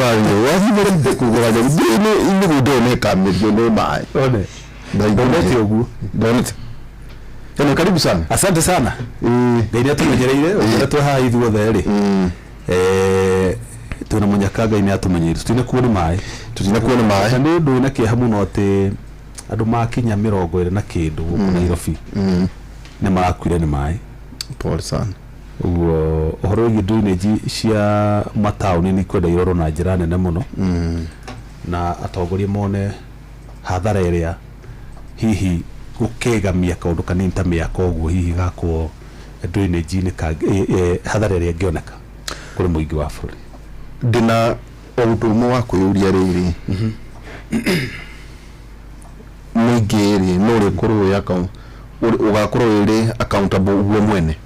Mario wathi kugura ni gudone kamilio no mai one ndonete ugu ndonete Tena karibu sana. Asante sana. Ndio tumenyereire ukoretwo haha ithuothe ri. Tuna munyakaga ine atumenyire tutine kuona mai. Tutine kuona mai. Ndio ndu na kiha muno ati andu makinya 20 na kindu guku Nairobi. Ne marakwire ni mai. Pole sana. Ugo ohoro drainage cia matauni ni kwenda iroro na njira nene muno. Na atongoria mone hathara iria hihi gukegamia kaundu kanini ta miaka uguo hihi gakwo drainage ni ka hathara iria ngioneka kuri muingi wa bururi. Ndina urutumo wa kuyuria riri muingi ri no ri kuru ya ka ugakorwo iri accountable uguo mwene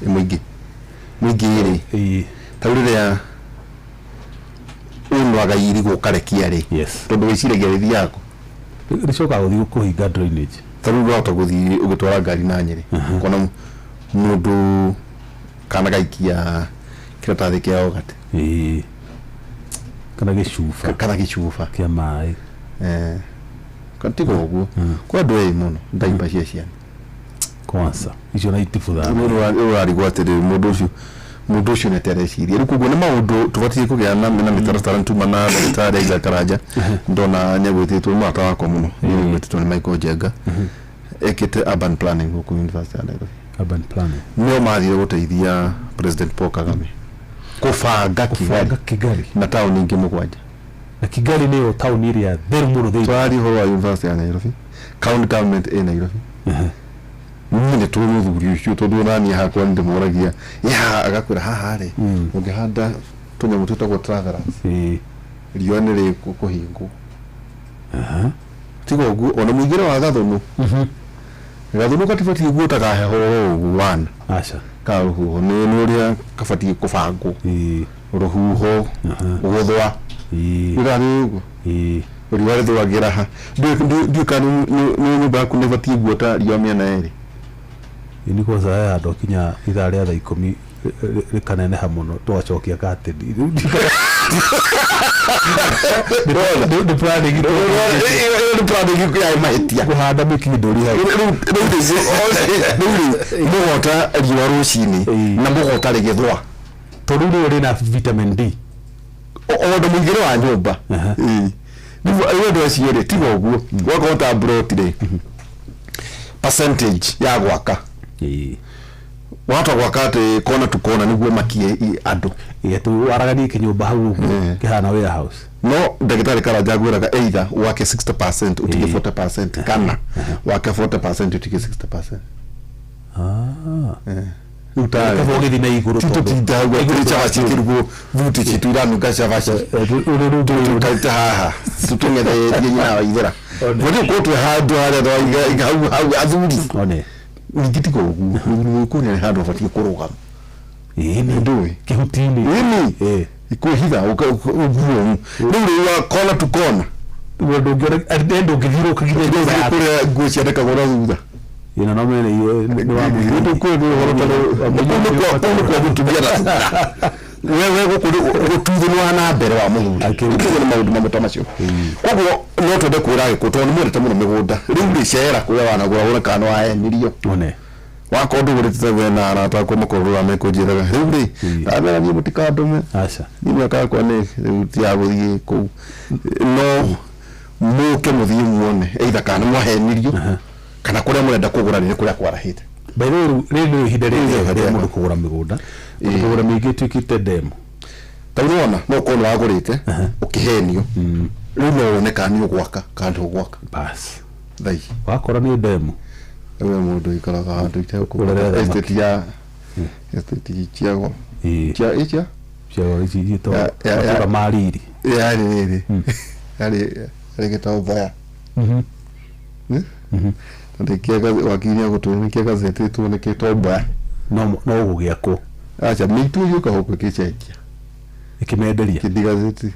muingi ri tauriria unwaga iri gukarekia ri tondu wiciragia rithi yako ricoka guthi kuhinga drainage taru rota guthi ugitwara ngari na Nyeri kona mundu kana gaikia kiratathi kia ogate kana gicufa kia mai kantigo uguo kwa ndwei muno ndaimba cia ciana kwanza icio na itifutha urari gwatire mundu ucio netereciria riku guo ni maundu tubatie kugia na mitaratara ntuma na ndagitari Isaac Karanja ndona nyagwititwo mwaka wako muno nyagwititwo ni Michael Jenga ekite urban planning huko University ya Nairobi. Urban planning nio mathire guteithia President Paul Kagame kufanga Kigali na tauni ingi mugwanja na Kigali niyo tauni iria theru muno thei twari ho wa University ya Nairobi county government in Nairobi Mune tumu thuri ucio tondu nani hakwa ndimuragia ya agakwira haha ri ungihanda tunyamu tutagwo travelers rione ri kuhingu tigo guo ona muigire wa gathunu gathunu katifati guota ka heho wan acha ka ruhuho ni uria kafati kufangu ruhuho uguthwa igari ugu uriwari thwagira ha ndu kanu ni nyumba ku nevati guota riomia na eri ini ko za ando kinya ithari ya 10 rikanene ha muno twacokia kate the planning ya mahitia kuhanda mikinduri ha mugota riwa rucini na mugota rigithwa tondu ri na vitamin D ondo mwigire wa nyumba niyo ndo ciere tigo uguo gwakota brotire percentage ya gwaka watu gwakate kona tukona niguo makie andu yetu aragani kinyumba hau kihana warehouse no ndagitari Karanja gwiraga either wake 60% utige 40% kana wake 40% utige 60%. Utaka vogethi na iguru tutinda iguru cha chikirugo vuti chitira nugasha vashi tukaita haha tutungeza yenye na waithera wodi ko tu hadu hada do hau azuri one ngitiko ugu ko ne hadu fati kuruga ni ndoi kihutini ni iko hitha uguo nuri wa kona tu kona wodo ngere adendo ngithiro kugine kure gucia ndeka gora thutha ina no mele ni wa mundu ko ni horo kwa gutumia wewe gututhinwa na mbere wa muthuri akiri maundu mamwe macio koguo no twende kwira giko tondu mwendete muno migunda riu ri cera kuya wana gwa ura kana wa enirio one wakondu gurite we na arata ko mukorura me kujiraga riu ri abera ni mutikadume acha ni akakwa ni ti aguthie ku no muke muthie muone either kana mwahenirio kana kuria murenda kugura ni kuria kwarahite bayro rero hidere ya mundu kugura migunda kugura migi tukite demo tawona no ko wagurite ukihenio riu no wone kana ugwaka kandi ugwaka bas thai wakora ni demo ewe mundu ikaraga handu ite kugura estate ya estate chiago chia icha chiago ichi to ya mariri yani gitau baya ndikiaga wakinya gutumikia gazeti tu ni kitomba no gugiako acha mitu yuka huko kichekia ikimenderia kidi gazeti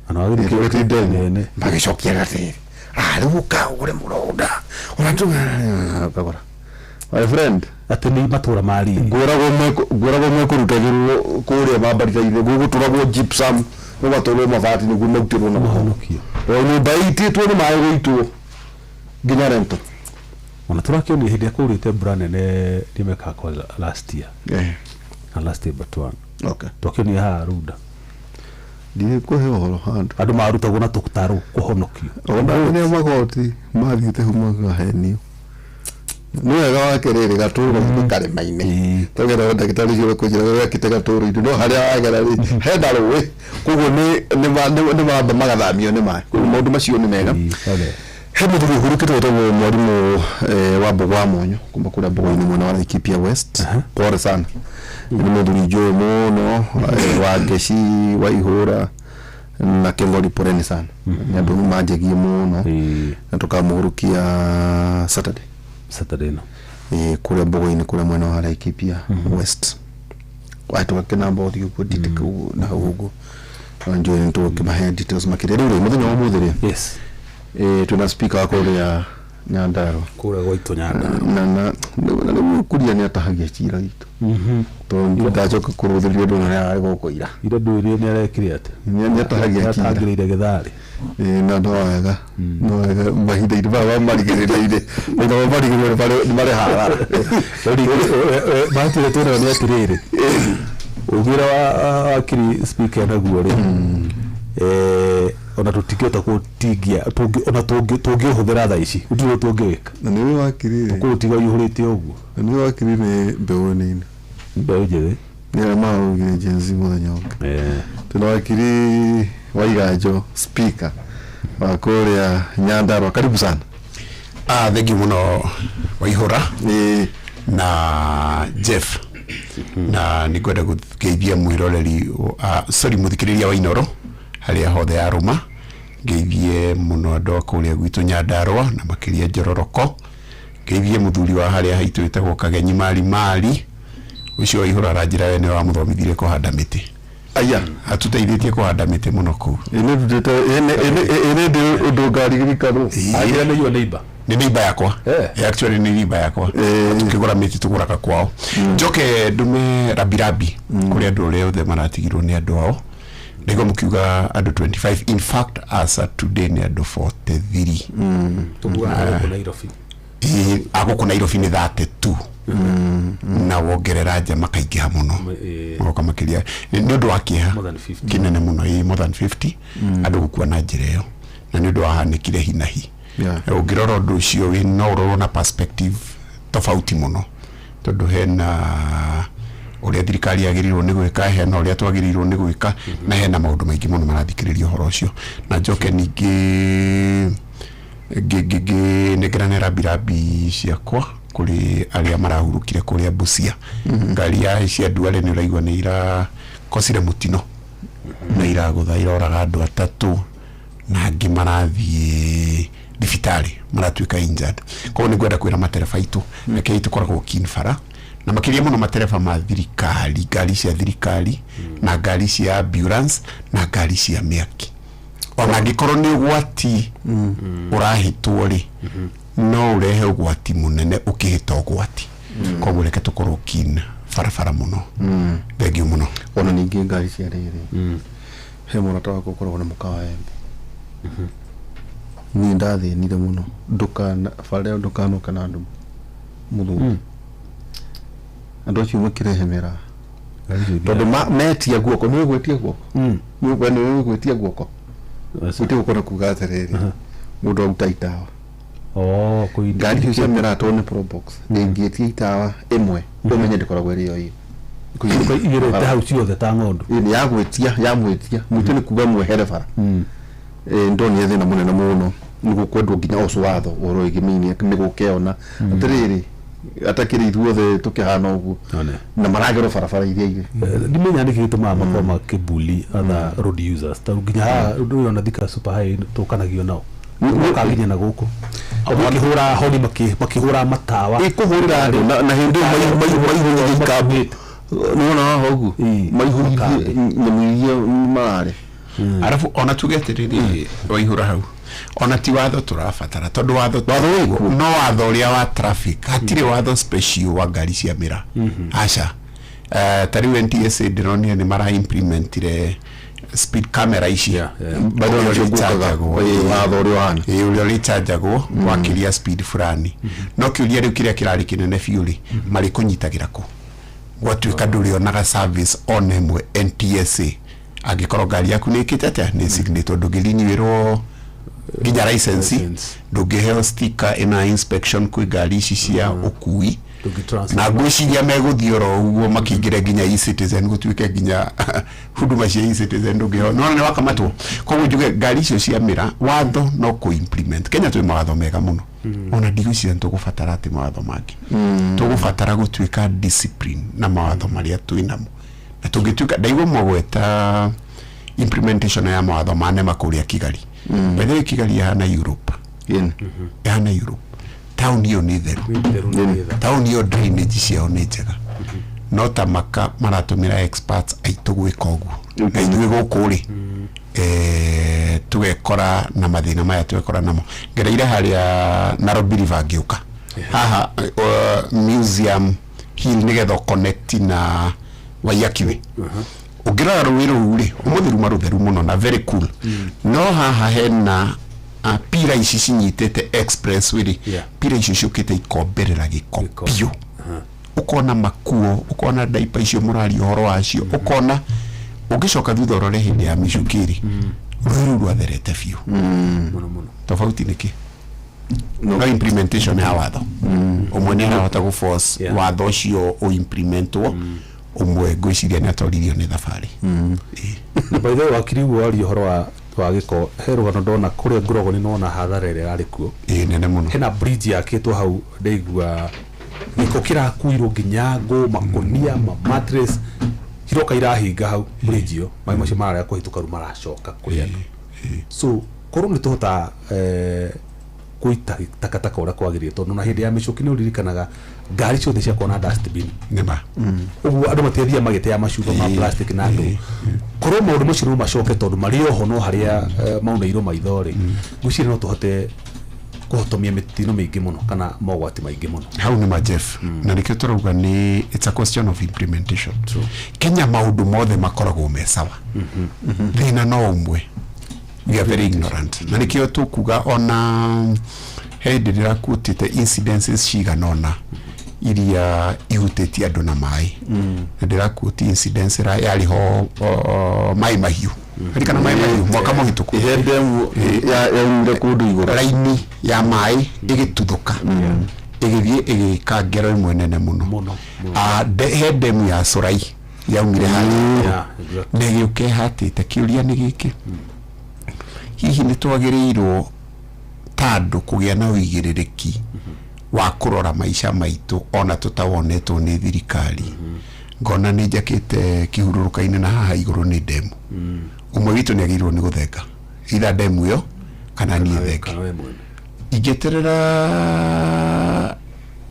ana wagiri kidene bagishokia gazeti riu ka ure muroda unatunga kagora my friend ati ni matura mari ngoragwo mekurutagirwo kuria mabarika-ini guguturagwo gypsum gugatwarwo mabati niguo mautirwo na mahonokio nyumba ititwo ni maĩ gũitwo nginya rento ona turakĩonia hĩndĩ ĩrĩa kũrĩte mbura nene nimeka kwa last year na last year but one okay twakĩonia haha Runda ndiĩ kũhe ũhoro handũ andũ marutagwo na tũtarũ kũhonokio ona nĩ magoti mathiĩte humaga henio nĩ wega wakĩrĩrĩ gatũrũ karĩma-inĩ tũgera ndagĩtarĩ cio kũnjĩra wekĩte gatũrũ-inĩ no harĩa wagera rĩ hena rũĩ koguo nĩ mamba magathamio nĩ maĩ koguo maũndũ macio nĩ mega he mũthuri ũhurũkĩte wĩtagwo mwarimũ wa Mbogwa Monyo kuma kũrĩa Mbogwa-inĩ mwena wa Laikipia West pole sana nĩ mũthuri njũĩ mũno wa Ngeci wa Ihũra na Kengori poleni sana nĩ andũ manjegie mũno na tũkamũhurũkia Saturday no kũrĩa Mbogwa-inĩ kũrĩa mwena wa Laikipia West watũgakĩna mbũthi ũguo ndite kũu na ũguo njũĩ nĩtũgũkĩmahe details makĩria rĩu mũthenya wa ũmũthĩ rĩ yes tuna speaker wako ria Nyandarua kura gwaito Nyandarua na kuria ni atahagia cira gitu to ndacoka kuruthirio ndu na ari gukoira ira nduirie ni arekire ate ni atahagia cira atangirire githari na ndo wega mahinda iri baba marigirire ndo marigirire bale harara batire tuna ni atirire ugira wa akiri speaker na guo ri ona tutiketa kutigia ona tungihũthĩra thaa ici ũtũro tungĩka na nĩ wakirire kutiga ihũrĩte ũguo na nĩ wakirire mbeũ nini mbeũ njĩthĩ nĩ maugire jenzi mũthenya ũngĩ tuna wakiri Waiganjo speaker wa kũrĩa Nyandarua karibu sana thank you muno Waihũra na Jeff na nĩngwenda gũgeithia mwĩroreri sorry mũthikĩrĩria wa Inooro harĩa hothe ya Rũma ngeithie mũno andũ akũrĩa gwitũ Nyandarua na makĩria Njororoko ngeithie mũthuri wa harĩa haitũ wĩtagwo Kagenyi mari ũcio Waihũra aranjĩra we nĩ wa mũthomithire kũhanda mĩtĩ aya atuteithĩtie kũhanda mĩtĩ mũno kũu ene ũndũ ngari gĩkarũ agĩra nĩ yo neighbor ni neighbor yakwa actually ni neighbor yakwa tukigura miti tuguraga kwao njoke ndume rabirabi kuri andu ore othe maratigirwo ni andu ao nigo mukiuga andu 25 in fact as at today ni andu 43 tugura ko Nairobi agoko Nairobi ni 32 na wongerera nja makaingĩha mũno ngoka makiria ni ndu wa kĩeha kinene mũno more than 50 andu gukua na njĩra ĩyo na ni ndu wahanĩkire hi na hi ungirora ndu cio wi no urorwo na perspective tofauti muno tondu hena uria thirikari yagirirwo ni gwika hena uria twagirirwo ni gwika na hena maundu maingi muno marathikiririo horo ucio na njoke ningi negrane rabirabi ciakwa kuri aria marahurukire kuria Busia ngari ya cia Duale ni uraigwa ni ira kosire mutino na ira guthaira oraga andu atatu na angi marathie thibitari maratuika injured kwa ni gwenda kwira matereba itu reke itukoragwo kinfara na makiria muno matereba ma thirikari ngari cia thirikari na ngari cia ambulance na ngari cia miaki ona ngikorwo ni ugwati urahitwo ri no urehe ugwati munene ukihita ugwati kwa reke tukorwo kin farafara muno thegi muno ona ningi ngari cia riri he murata wako ukoragwo na mukawa embe ni ndathinire muno ndukana fareo ndukano kana andu muthu andu acio makirehemera tondu metia guoko ni gwetia guoko nyumba ni gwetia guoko gwetia guoko na kuga atiriri mundu auta itawa ngari cio merato ni probox ngietia itawa imwe umenye ndikoragwo iri yo iyo igire hau ciothe ta ng'ondu ni ya mwetia mutu ni kuga mwehere bara ndoni ethina munene muno nigukwendwo nginya ucio watho oro igiminie nigukeona atiriri atakiri ithuothe tukihana uguo na maragero barabara iria ire nimenya niki gituma makoma kibuli other road users ta nginya ndu yona thika super high tukanagio nao mukaginya na guku makihura honi makihura matawa ikuhurira andu na hindi maihurira ikabu nona hogu maihurira nyamuiria marare arafu ona tugeterere Waihũra hau ona ti watho turabatara tondu watho no watho uria wa traffic hatire watho special wa ngari cia mira acha tari NTSA ndironia ni mara implementire speed camera ici bado ndio watho uria wana uria ritajagwo wakiria speed fulani no kiuria riu kiria kirari kinene fiuri mari kunyitagira ku gwatuika nduri onaga service on emwe NTSA agikorwo ngari yaku ni kitete ni signature ndugirinyirwo ginya license ndugiheo sticker ina inspection kwi ngari ici cia ukui na gwiciria meguthioro uguo makingire ginya e-citizen gutuike ginya huduma cia e-citizen ndugiheo no ni wakamatwo koguo njuge ngari icio cia mira watho no ku implement Kenya twi mawatho mega muno ona ndigwiciria tugubatara ati mawatho mangi tugubatara gutuika discipline na mawatho maria twinamo na tungituika ndaigwa mweta implementation ya mawatho mane makuria Kigali bethe Kigali ya na Europe ya na Europe town hiyo ni theru town hiyo drainage ciao ni njega no tamaka maratumira experts aitu gwika uguo na ithuĩ gũkũ rĩ tugekora na mathina maya tugekora namo ngereire haria Nairobi River ngiuka haha museum hill nigetha connect na Waiyaki ugira rũĩ rĩ ũmũtheru marutheru mũno na very cool no haha hena pira ici cinyitete expressway ri pira ici ciukite ikomberera gikopio ukona makuo ukona daipa icio murari horo wacio ukona ugicoka thutha urore hindi ya micukiri rũĩ rwatherete biũ muno tofauti niki no implementation ya watho umwe ni arahota gu force watho ucio o implementwo umwe ngwiciria ni atoririo ni thabari na by the way wakiri wari horo wa giko herugano ndona kuria Ngorogo ni nona hathara ire ari kuo nene muno hena bridge yakitwo hau ndeigua giko kirakuirwo nginya ngo makonia mattress hiroka irahinga hau bridge yo mai macio mara kuhituka ru maracoka kuria so korwo ni tuhota kuita takataka ora kwagirie tondu na hindi ya micuki ni uririkanaga ngari ciothe cia kona dustbin nema uguo andu matethia magite ya macuba ma plastic na andu korwo maundu macio macoke tondu mari oho no haria mauneirwo maithori gucire no tuhote kuhotomia mitino mingi muno kana mogwati maingi muno hau ni ma Jeff na nikio turauga ni it's a question of implementation Kenya maundu mothe makoragwo me sawa thina no umwe we are very ignorant na nikio tukuga ona hindi ndirakutite incidences ciganona iria ihutĩtie andũ na maĩ na ndĩrakuti incidents yari ho maĩ mahiũ kana maĩ mahiũ mwaka mũhĩtũku ndemu ya kundu igũrũ raini ya maĩ ĩgĩtuthũka ĩgĩthiĩ ĩgĩka ngero imwe nene mũno he ndemu ya Sorai yaumire harĩa na ĩgĩũka ĩhatĩte kĩũria nĩ gĩkĩ hihi nĩ twagĩrĩirwo tandũ kũgĩa na ũigĩrĩrĩki wa kurora maisha maitu ona tutawonetwo ni thirikari ngona ni njakite kihururuka-ini na haha iguru ni demu umwe witu ni agirwo ni guthenga ila demu yo kana ni thenge igeterera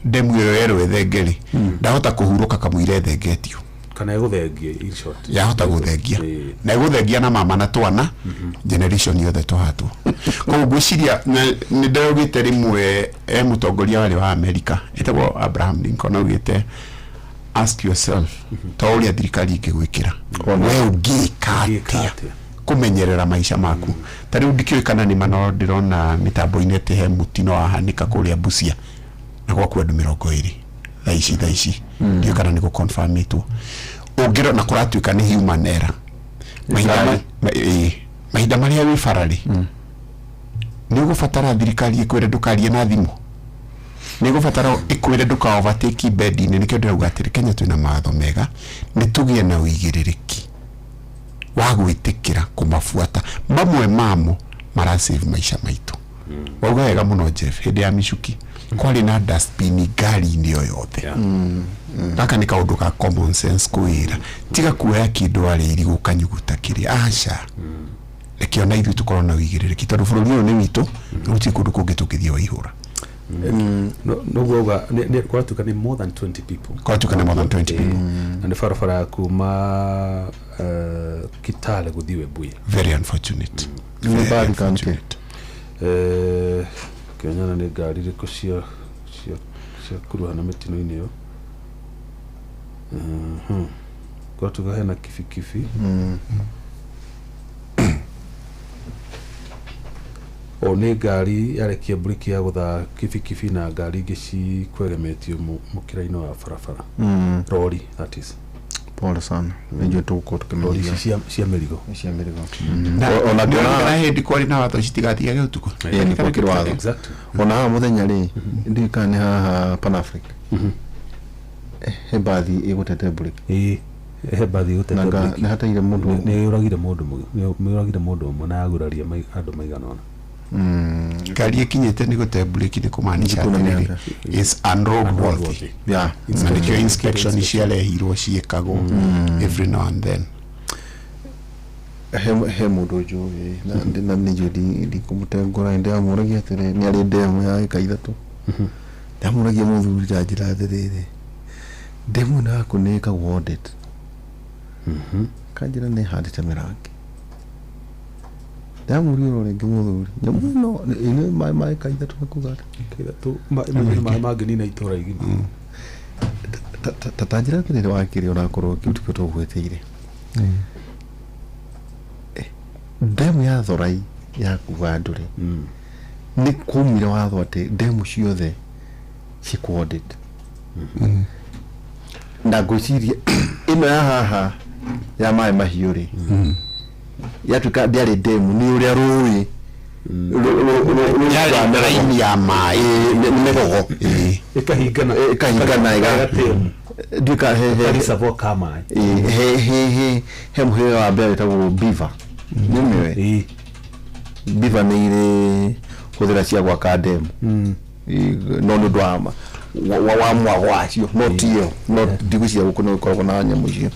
demu yo yero ethengeri ndahota kuhuruka kamwire thengetio kana eguthengia in short yahota guthengia na eguthengia na mama na twana generation yothe twahatwo ko gwiciria ni ndagite rimwe mutongoria wale wa America etagwo Abraham Lincoln augite ask yourself tauria thirikari ingigwikira we ungikatia kumenyerera maisha maku tari ndikioikana ni mano ndirona mitambo-ini he mutino wahanika kuria Busia na kwa andu 20 thaici ndio kana ni confirm itu ungiro na kuratuika ni human error mahinda maria wi farari ni gufatara thirikari ikwire ndukarie na thimu ni gufatara ikwire nduka overtake bed ni nikio ndirauga atiri Kenya twina mawatho mega ni tugie na uigĩrĩrĩki wa gwitikira kumafuata mamwe mamo mara save maisha maitu wauga wega muno Jeff hindi ya micuki kwali na dustbin ngari-inĩ yothe gaka nĩ kaũndũ ka common sense kwĩra tiga kuoya kĩndũ arĩ irigu kanyuguta kĩrĩa aca rekio na ithuĩ tũkorwo na ũigĩrĩrĩki tondũ bũrũri ũyũ nĩ witũ gũtirĩ kũndũ kũngĩ tũngĩthiĩ waihũra no gauga ni kwatuka ni more than 20 people kwatuka ni more than 20 people na ni farafara kuma Kitale guthiwe Buya very unfortunate very unfortunate Kenyana nĩ ngari rĩkũ cia kuruhana mĩtino-inĩ ĩyo kwa tuga hena kibikibi o nĩ ngari yarekia breki ya gũtha kibikibi na ngari ingĩ cikwegemetio mũkĩra-inĩ wa barabara rori that is pole sana nĩnjue tũgũkorwo tũkĩmenyithia cia mĩrigo ona ngona hĩndĩ kwarĩ na watho citigathiage ũtukũ nĩ kũrĩ watho ona haha mũthenya rĩ ndikana nĩ haha Pan Africa he bathi ĩgũtete breki he bathi ĩgũtete breki nĩ hataire mũndũ nĩ ũragire mũndũ ũmwe na aguraria andũ maigana ona ngari ikinyite ni gute breki ni kumaanisha is unroadworthy yeah na nikio inspection ciarehirwo ciekagwo every now and then he mundu njũĩ na nĩnjue ndikumũtengũra ndĩamũragia atĩrĩ nĩ arĩ ndemu ya ĩka ithatũ ndamũragia mũthuri ta njĩra atĩrĩrĩ ndemu na kũnĩkagwo audit kanjĩra nĩ handĩte mĩrangi ndamũria ũrĩa rĩngĩ mũthuri nyamũ ĩno maĩ ĩka ithatũ na kuga maĩ mangĩnina itũra igima ta njĩra atĩrĩrĩ wakĩrĩ onakorwo kĩutikio tũgwĩtĩire ndemu ya Thorai ya kuga andũ rĩ nĩ kumire watho atĩ ndemu ciothe cikwo audit na ngwĩciria ĩno ya haha ya maĩ mahiũ rĩ yatuĩka ndĩarĩ ndemu nĩ ũrĩa rũĩ yarĩ raini ya maĩ nĩ mĩgogo ĩkahingana nduĩka he mũhĩrĩga wa mbere wĩtagwo Beaver nĩmĩwe Beaver nĩ irĩ hũthĩra cia gwaka ndemu no nĩ ũndũ wa mwago wacio no tiyo no ndigwĩciria gũkũ nĩ gũkoragwo na nyamũ icio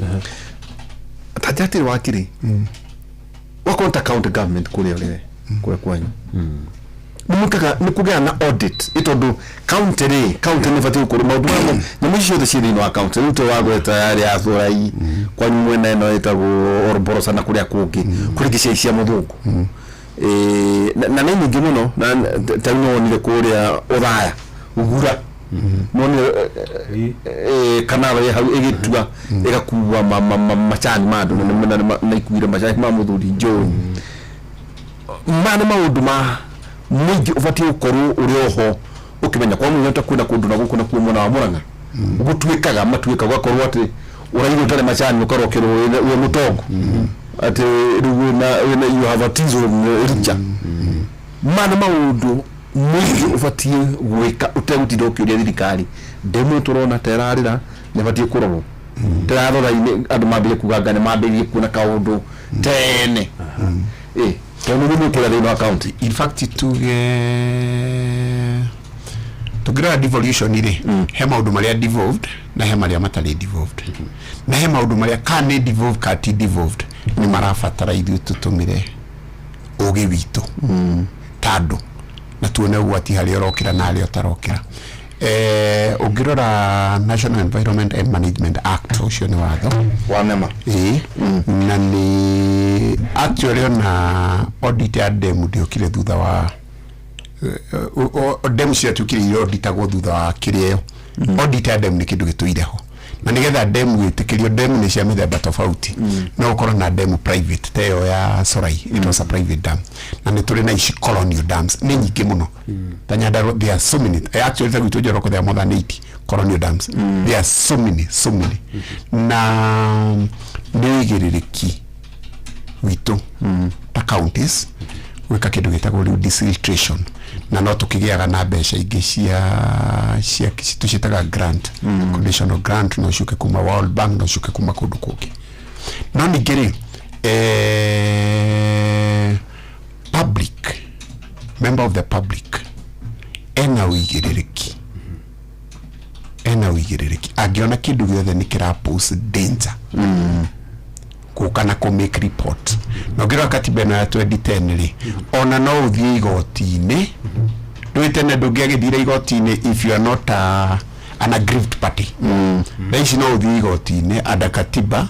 ta njatĩrĩ wakĩrĩ wakorwo ta county government kũrĩa kũrĩa kwanyu nĩ kũgĩa na audit tondũ county nĩ batiĩ gũkorwo maũndũ mamwe nyamũ icio ciothe ciĩ thĩinĩ wa county rĩu wagweta yarĩ ya Thorai kwanyu mwena ĩno ĩtagwo Oroborosa na kũrĩa kũngĩ kũrĩ ingĩ cia mũthũngũ na nĩ nyingĩ mũno ta nĩwonire kũrĩa Othaya Ugura none kanalo ya hau ĩgĩtua ĩgakuua macani ma andũ na ikuire macani ma mũthuri John nĩ maũndũ ma mũingĩ ũbatiĩ gũkorwo ũrĩ oho ũkĩmenya kwa mũnyana ta kwĩna kũndũ na gũkũ na kuo mwena wa Mũrang'a gũtuĩkaga gũgakorwo atĩ ũraigua ũtarĩ macani ũkarokĩrwo wĩ mũtongo atĩ rĩu you have a tizzle richa nĩ maũndũ mũingĩ ũbatiĩ gwĩka ũtegũtinda ũkĩũria thirikari ndemu tũrona ta ĩrarĩra nĩ batiĩ kũrorwo Thorai-inĩ andũ mambĩrĩrie kuga nĩ mambĩrĩrie kuona kaũndũ tene tondũ nĩ kũrĩa thĩinĩ wa county in fact tũngĩrora devolution rĩ he maũndũ marĩa devolved na he marĩa matarĩ devolved na he maũndũ marĩa ka nĩ devolved ka ti devolved nĩ marabatara ithuĩ tũtũmĩre ũgĩ witũ tandũ na tuone ũgwati harĩa ũrokĩra na harĩa ũtarokĩra ũngĩrora National Environment and Management Act ũcio nĩ watho wa nema na nĩ actually ona audit ya ndemu ndiokire thutha wa ndemu ciatuĩkire auditagwo thutha wa kĩrĩa audit ya ndemu nĩ kĩndũ gĩtũire ho na nĩgetha ndemu ĩtĩkĩrio ndemu nĩ cia mĩthemba tofauti no ũkorwo na ndemu private ta ĩyo ya Sorai it was a private dam na nĩ tũrĩ na ici colonial dams nĩ nyingĩ mũno ta Nyandarua there are so many actually ta gwitũ Njoroka there are more than 80 colonial dams there are so many na nĩ wĩigĩrĩrĩki witũ ta counties gwĩka kĩndũ gĩtagwo rĩu desiltation na no tũkĩgĩaga na mbeca ingĩ cia tũciĩtaga grant conditional grant no ciũke kuma World Bank no ciũke kuma kũndũ kũngĩ no ningĩ public member of the public ena wĩigĩrĩrĩki angĩona kĩndũ gĩothe nĩ kĩra pose danger kana ko make report no ngĩrora katiba ĩno ya 2010 rĩ ona no ũthiĩ igoti-inĩ ndwĩtene ndũngĩagĩthire igoti-inĩ if you are not an aggrieved party ici no ũthiĩ igoti-inĩ under katiba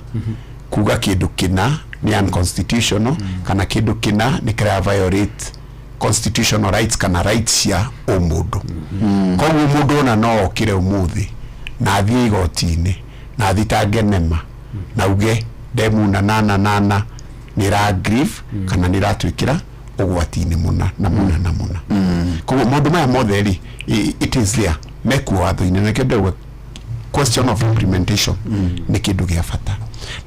kuga kĩndũ kĩna nĩ unconstitutional kana kĩndũ kĩna nĩ kĩra violate constitutional rights kana rights cia umundo koguo mundu ona no okire umuthi na athie igoti-ini na athitange nema na uge ndemuna nana nira grieve kana niratwikira ugwati-ini muna na muna koguo maundu maya mothe ri it is there mekuo watho-ini na kende question of implementation ni kindu gia bata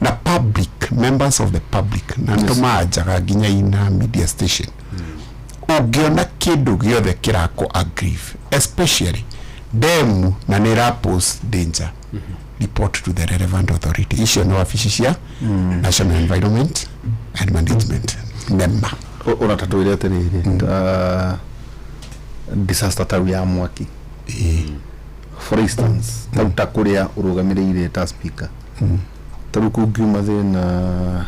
na public members of the public na ndomajaga nginya ina media station ugiona kindu giothe kirako aggrieve especially them na nira pose danger report to the relevant authority issue no official National Environment and Management NEMA unatatuiria atiriri disaster ta ya mwaki for instance ta kuria urugamirire ta speaker taruku ngiuma thina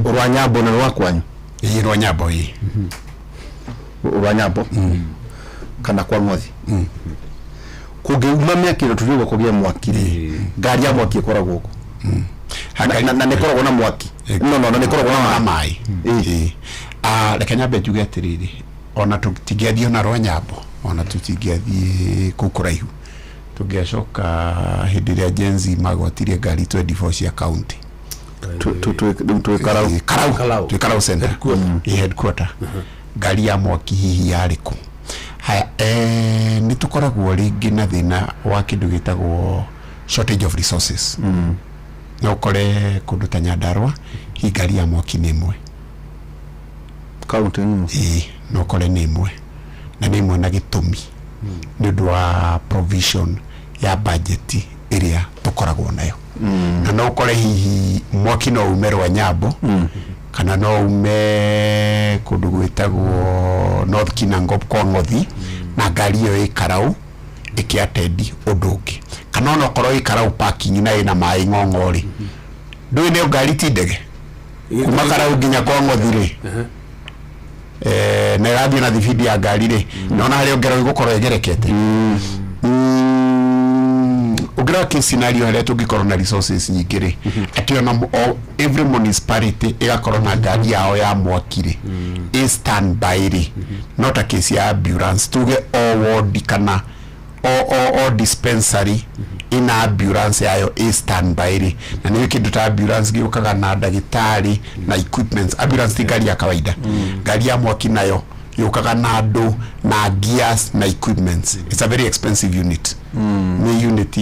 urwanyabo na rwakwanyu rwanyabo urwanyabo kana kwa ngothi kugiuma miakiro tuligo kugia mwakire ngari ya mwaki ikoragwo guko na nikoragwo na mwaki no nikoragwo na mai reke nyambe njuge atiriri ona tutingiathio na rwanyabo ona tutingiathie kukuraihu tungiacoka hindi ria jenzi magotirie ngari 24 cia county Karau center headquarter ngari ya mwaki hihi yariko haya ni tukoragwo ringi na thina wa kindu gitagwo shortage of resources no kore kundu ta Nyandarua hi ngari ya mwaki ni imwe county no kore ni imwe na ni imwe na gitumi ni undu wa provision ya budget iria tukoragwo nayo na no kore hihi mwaki no ume Rwanyabo kana no ume kundu gwitagwo North Kinangop kwa ngothi na ngari iyo ikarau ikiatendi undu ungi kana no korwo ikarau parking na ina mai ng'ong'ori ndui ne ngari ti ndege kuma karau nginya kwa ngothi ri na radio na thibidi ya ngari ri nona hari ongero igukorwo egerekete ugira ke scenario hale tugikorwo na resources nyingi ri ati ona every municipality igakorwo na ngari yao ya mwakire is stand by ri not a case ya ambulance tuge all ward kana all dispensary in ambulance yayo is stand by ri na niyo kindu ta ambulance giukaga na ndagitari na equipments ambulance ti ngari ya kawaida ngari ya mwaki nayo yukaga na andu na gears na equipments it's a very expensive unit ni unit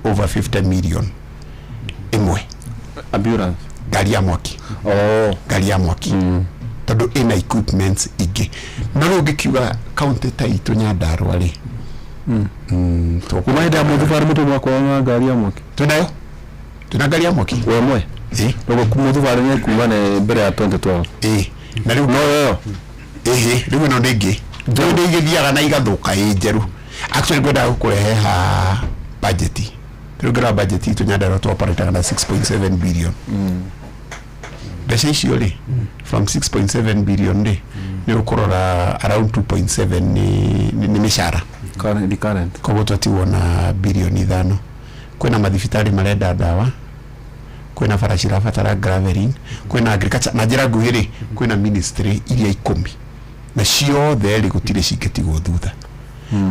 over 50 million imwe ambulance ngari ya mwaki ngari ya mwaki tondu ina equipments ingi no rugikiuga county ta itu Nyandarua ri to kuma ida muthuvari mutu mwako na ngari ya mwaki tuna ngari ya mwaki wemwe rogo kumuthuvari ni kuma ne mbere ya 2012 na riu no riu no ndingi ndio igithiaga na igathuka njeru actually gwenda kurehe ha budget program budget itu Nyandarua to operate na 6.7 billion icio ri from 6.7 billion ri ni ukorora around 2.7 ni mishara current koguo twatiwona bilioni 5 kwina mathibitari marenda dawa kwina barabara batara graveling kwina agriculture na njira nguhiri kwina ministry iria 10 na ciothe ri gutire cingetigwo thutha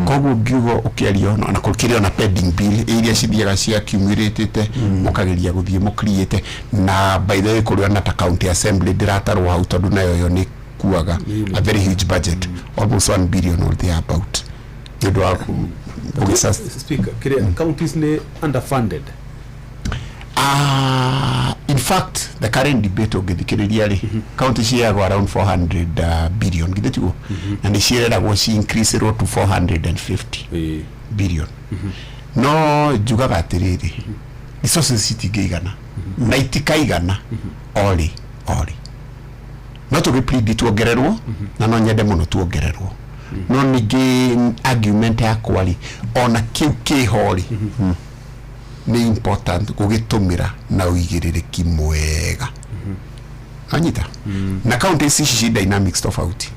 koguo ngiugo ukiario na kukirio na pending bill iria cithiaga cia accumulated mukageria guthie mu create na by the way kuria na county assembly ndiratarwo hau tondu nayo yo ni kuaga a very huge budget almost 1 billion or there about ndio wako speaker kile counties ni underfunded in fact the current debate ogithikiriria ri county share go around 400 billion githetigo na ni share go shi increase to 450 billion no juga gatiriri resources citingigana na itikaigana oli no to plead tuongererwo na no nyende muno tuongererwo no nigi argument ya kwali ona kiu kihori ni important kugitumira na uigiririki mwega anyita na county ici dynamics tofauti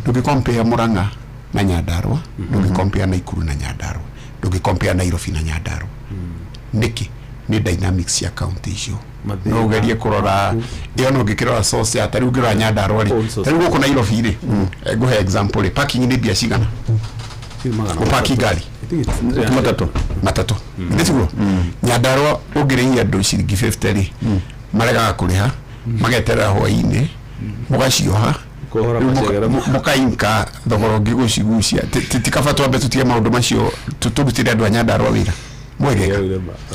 tukicompare Murang'a na Nyandarua tukicompare Nakuru na Nyandarua tukicompare Nairobi na Nyandarua niki ni dynamics ya county icio no gerie kurora iyo no ngikirora source ya tari ngirora Nyandarua ri tari guko na Nairobi ri nguhe example parking ni bia cigana upaki gari matatu ndetiguo Nyandarua ungirei andu ciringi 50 ri marega kuriha magetera hwaini mugacioha mukainka thogoro ngigucigucia tikafatwa mbe tutige maundu macio turutire andu a Nyandarua wira mwege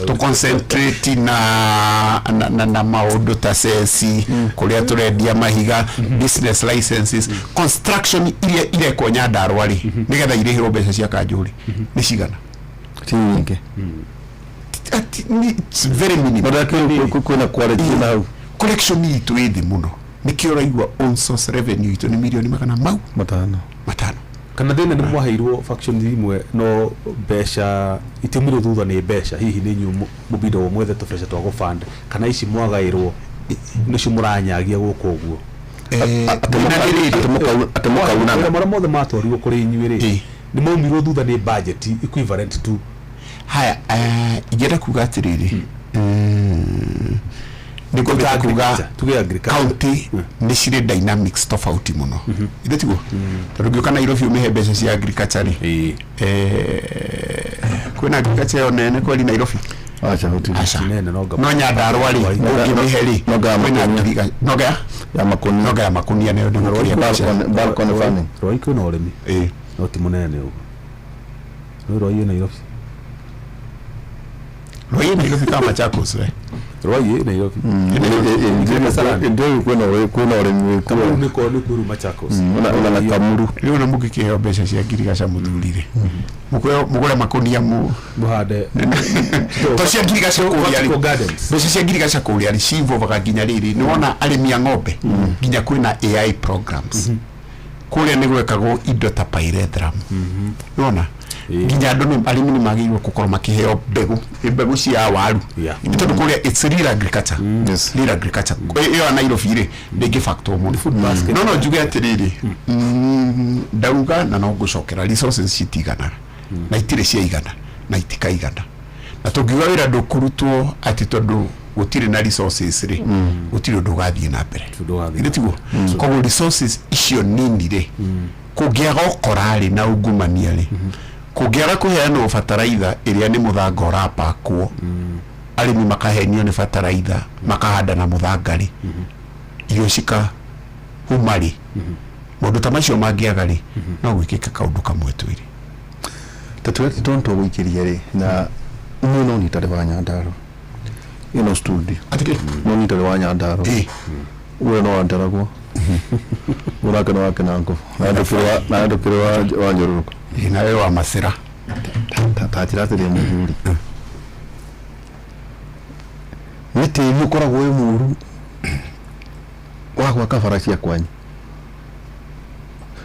to concentrate na maundu ta sesi kuria turendia mahiga business licenses construction ile kwa Nyandarua ri nigetha irihirwo mbeca cia kanjuri ni cigana tinge it's very minimal kuna quality now collection itu ithi muno nikio raigwa on source revenue itu ni milioni magana matano kana thina ni mwaheirwo faction imwe no besha itumire thutha ni besha hihi ni nyu mubido umwe the tofesha twa go fund kana ici mwagairwo nicio muranyagia guko uguo atamukauna mara mothe matwarirwo kuri inyuire ni maumirwo thutha ni budget equivalent to haya igera kuga atiriri niko takuga tuge agriculture county ni cire dynamics tofauti muno ndetiguo tondu kana Nairobi umehe mbeca cia agriculture kwina agriculture yo nene kweli Nairobi acha nene no Nyandarua ri ungimehe ri noga ya makunia ne ndio balcony farming roiko no urimi no ti munene ugo no roiyo Nairobi kama Machakos roiyo Nairobi ndio kuna urimi kama ni kuru Machakos na Kamuru leo na mugi kiheo mbeca cia ngirigaca muthurire mugore makunia muhande to cia ngirigaca kuria ri mbeca cia ngirigaca kuria ri civo vaga nginya riri ni wona arimi a ng'ombe nginya kwina AI programs kuria ni gwekagwo indo ta pyrethrum wona nginya andu ni arimi ni magirwo gukorwo makiheo mbegu cia waru tondu kuria it's real agriculture real agriculture iyo Nairobi ri ndingi factor mu food basket no njuge atiriri ndauga na no gucokera resources citigana na itire cia igana na itikaigana na tungiwa wira ndukurutwo ati tondu gutire na resources ri gutire ndugathie na mbere ndetiguo koguo resources icio nini ri kungiaga ukorari na ungumania ri kungiaga kuheana fertilizer iria ni muthanga urapakwo arimi makahenio ni fertilizer makahanda na muthangari irio cika humari mundu ta macio mangiaga ri no gwikika kaundu kamwe twiri tatuweti tonto wikiria ri na no ni tare wa Nyandarua ino studio atike no ni tare wa Nyandarua uwe no andaragwo uraka wake nango na ndokirwa wa nyoruko na wewe wa Masira tatirate ya muhuri niti mukoragwo uyu muru wagwa kafarasi yakwanyu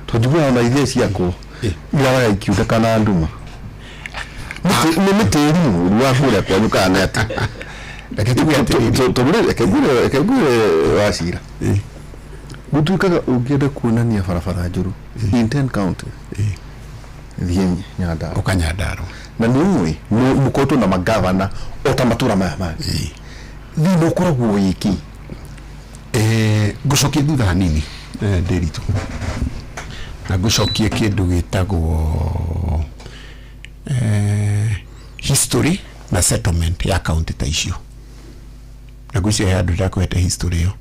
tojubwa na idea ciako iraga ikiuda kana nduma ni mitiri ruwa kule kwanyu kana ati ekegure wasira gutuikaga ugienda kuonania barabara njuru in 10 county thienye Nyandarua ukanyandaro na ni umwe mukoto na magavana otamatura mama thino koragwo yiki gucokie thutha hanini ndiritu na gucokie kindu gitagwo history na settlement ya county ta icio na gucia ya ndu ndakwete history yo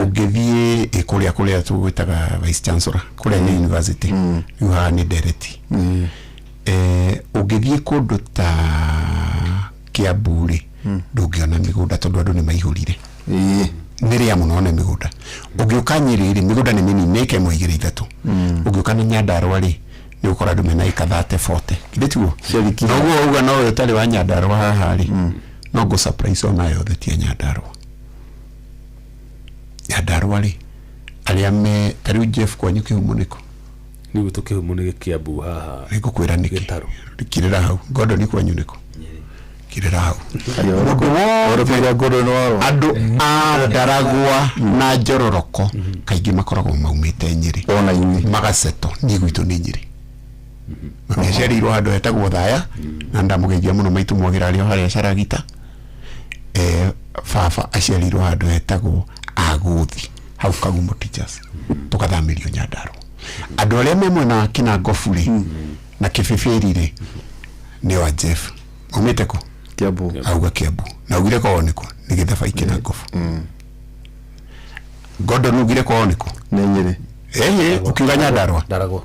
ungithie kuria tugwitaga vice chancellor kuria ni university yuhani dereti ungithie kundu ta Kiamburi ndungiona migunda tondu andu ni maihurire niria muno ne migunda ungiuka Nyeri migunda ni mini neke muigire ithatu ungiuka ni Nyandarua ri ni ukora andu mena ika 30-40 kidetiguo noguo uga no utari wa Nyandarua haha ri no go surprise ona yothe tia Nyandarua ri aria me tariu Jeff kwanyu kihumuniko ni gutuke humunike Kiambu haha niko kwira niki kirira hau godo ni kwanyu niko kirira hau andu a Ndaragwa na Njororoko kaingi makoragwo maumite Nyeri ona inyi magaceto ni gwitu ni Nyeri mecerirwo handu hetagwo Thaya na ndamugeithia muno maitu mwagira ario haria Caragita baba aciarirwo handu hetagwo Aguthi hau Kagumo Teachers tukathamirio Nyandarua. Andu aria me mwena wa Kinangofu na Kibibiri ri ni wa Jeff umite ku Kiambu auga Kiambu na ugire ko niko ni Githabai Kinangofu Gordon ugire ko niko ni Nyeri ukiuga Nyandarua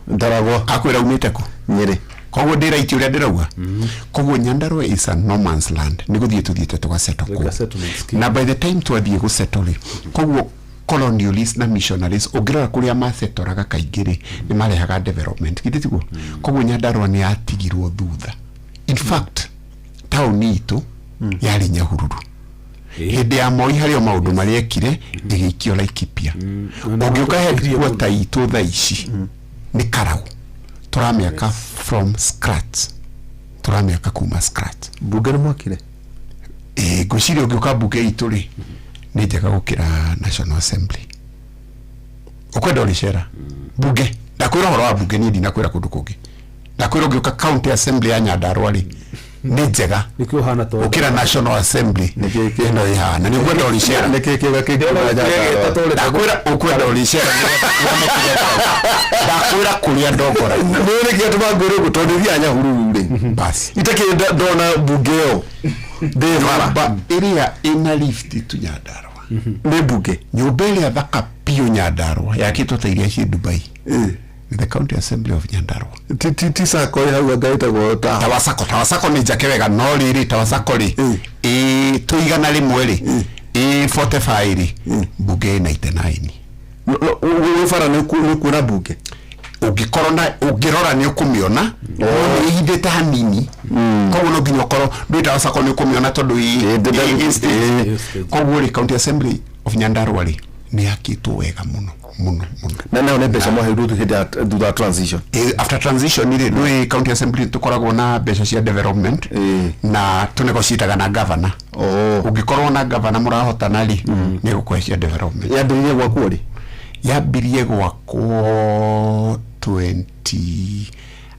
Ndaragwa akwira umite ku Nyeri koguo ndira iti uria ndirauga koguo Nyandarua is a no man's land ni guthie tuthiete tugasettle ku na by the time twathie gusettle koguo colonialists na missionaries ugirora kuria masetoraga kaingiri ni marehaga development gititiguo koguo Nyandarua ni atigirwo thutha. In fact town itu yari Nyahururu hindi ya Moi hario maundu mariekire igikio Laikipia ungiuka headquarter itu tha ici ni Karau turamiaka from scratch turamiaka kuma scratch bunge ni mwakire ngwiciria ungiuka bunge itu ri ni njega gukira National Assembly ukwenda uricera bunge ndakwira horo wa bunge ni ndinakwira kundu kungi ndakwira ungiuka county assembly ya Nyandarua ri ni njega nikio hana to ukira National Assembly ino ihana ni kwenda uricera nikikiuga ndakwira ukwenda uricera ndakwira kuria ndongora ni kiatuma ngoro gutondithia Nyahururu ri basi itakenda ndona bunge yo ndeba iria ina lift tu Nyandarua ni bunge nyumba iria thaka pio Nyandarua yakitwo ta iria ci Dubai the county assembly of Nyandarua sako hau agaita go tawasako ni njake wega no riri tawasako ri tuigana rimwe ri 45 ri bunge 99 ufara ni kuna bunge ungirora ni ukumiona ni ihindite hanini koguo no nginya ukoro nditawasako ni ukumiona tondu koguo ri county assembly of Nyandarua ri ni yakitwo wega muno na ne besha mo herutu do that transition after transition ni county assembly tukoragwo na besha cia development na tunegotiaga na governor ungikorwo na governor murahotana ri ni gukwehia development yambirie gwakwo ri yambirie gwakwo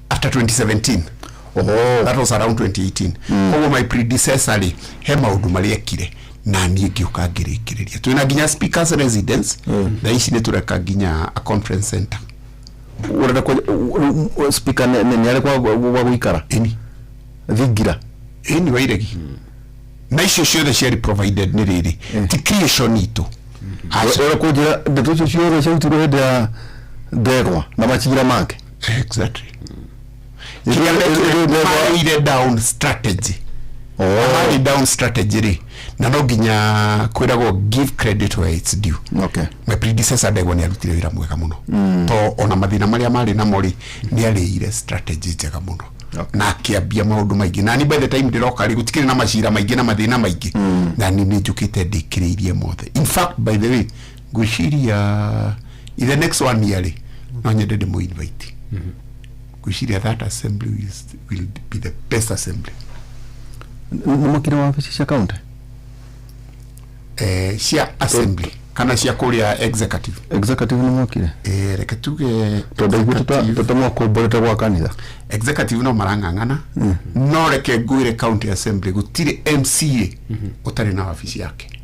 after 2017 that was around 2018 koguo my predecessor ri he maundu mariekire na niĩ ngĩũka ngĩrĩkĩrĩria twĩna nginya speakers residence na ici nĩ tũreka nginya a conference center urenda kwa speaker nĩ arĩ kwa gũikara thingira ni wairegi na icio ciothe ciarĩ provided nĩ rĩrĩ ti creation itũ ora kujira ndeto icio ciothe ciarutirwo hĩndĩ ya Ndegwa na macira make exactly ile down strategy down strategy ri na no nginya kwiragwo give credit where it's due. Okay. My predecessor Ndegwa ni arutire wira mwega muno to ona mathina maria mari na mori ni arĩire strategy njega muno na akiambia maundu maingi na ni by the time ndiroka ri gutikire na macira maingi na mathina maingi na ni njukite ndikiriirie mothe. In fact by the way ngwiciria in the next one year no nyende ndimo invite ngwiciria that assembly will be the best assembly. Mukira wa ofisi cia county cia assembly kana cia kuria executive ni mukire reke tuge tutamwa kuboreta kwa kanitha executive no marangangana no reke ngwire county assembly gutire MCA utari na ofisi yake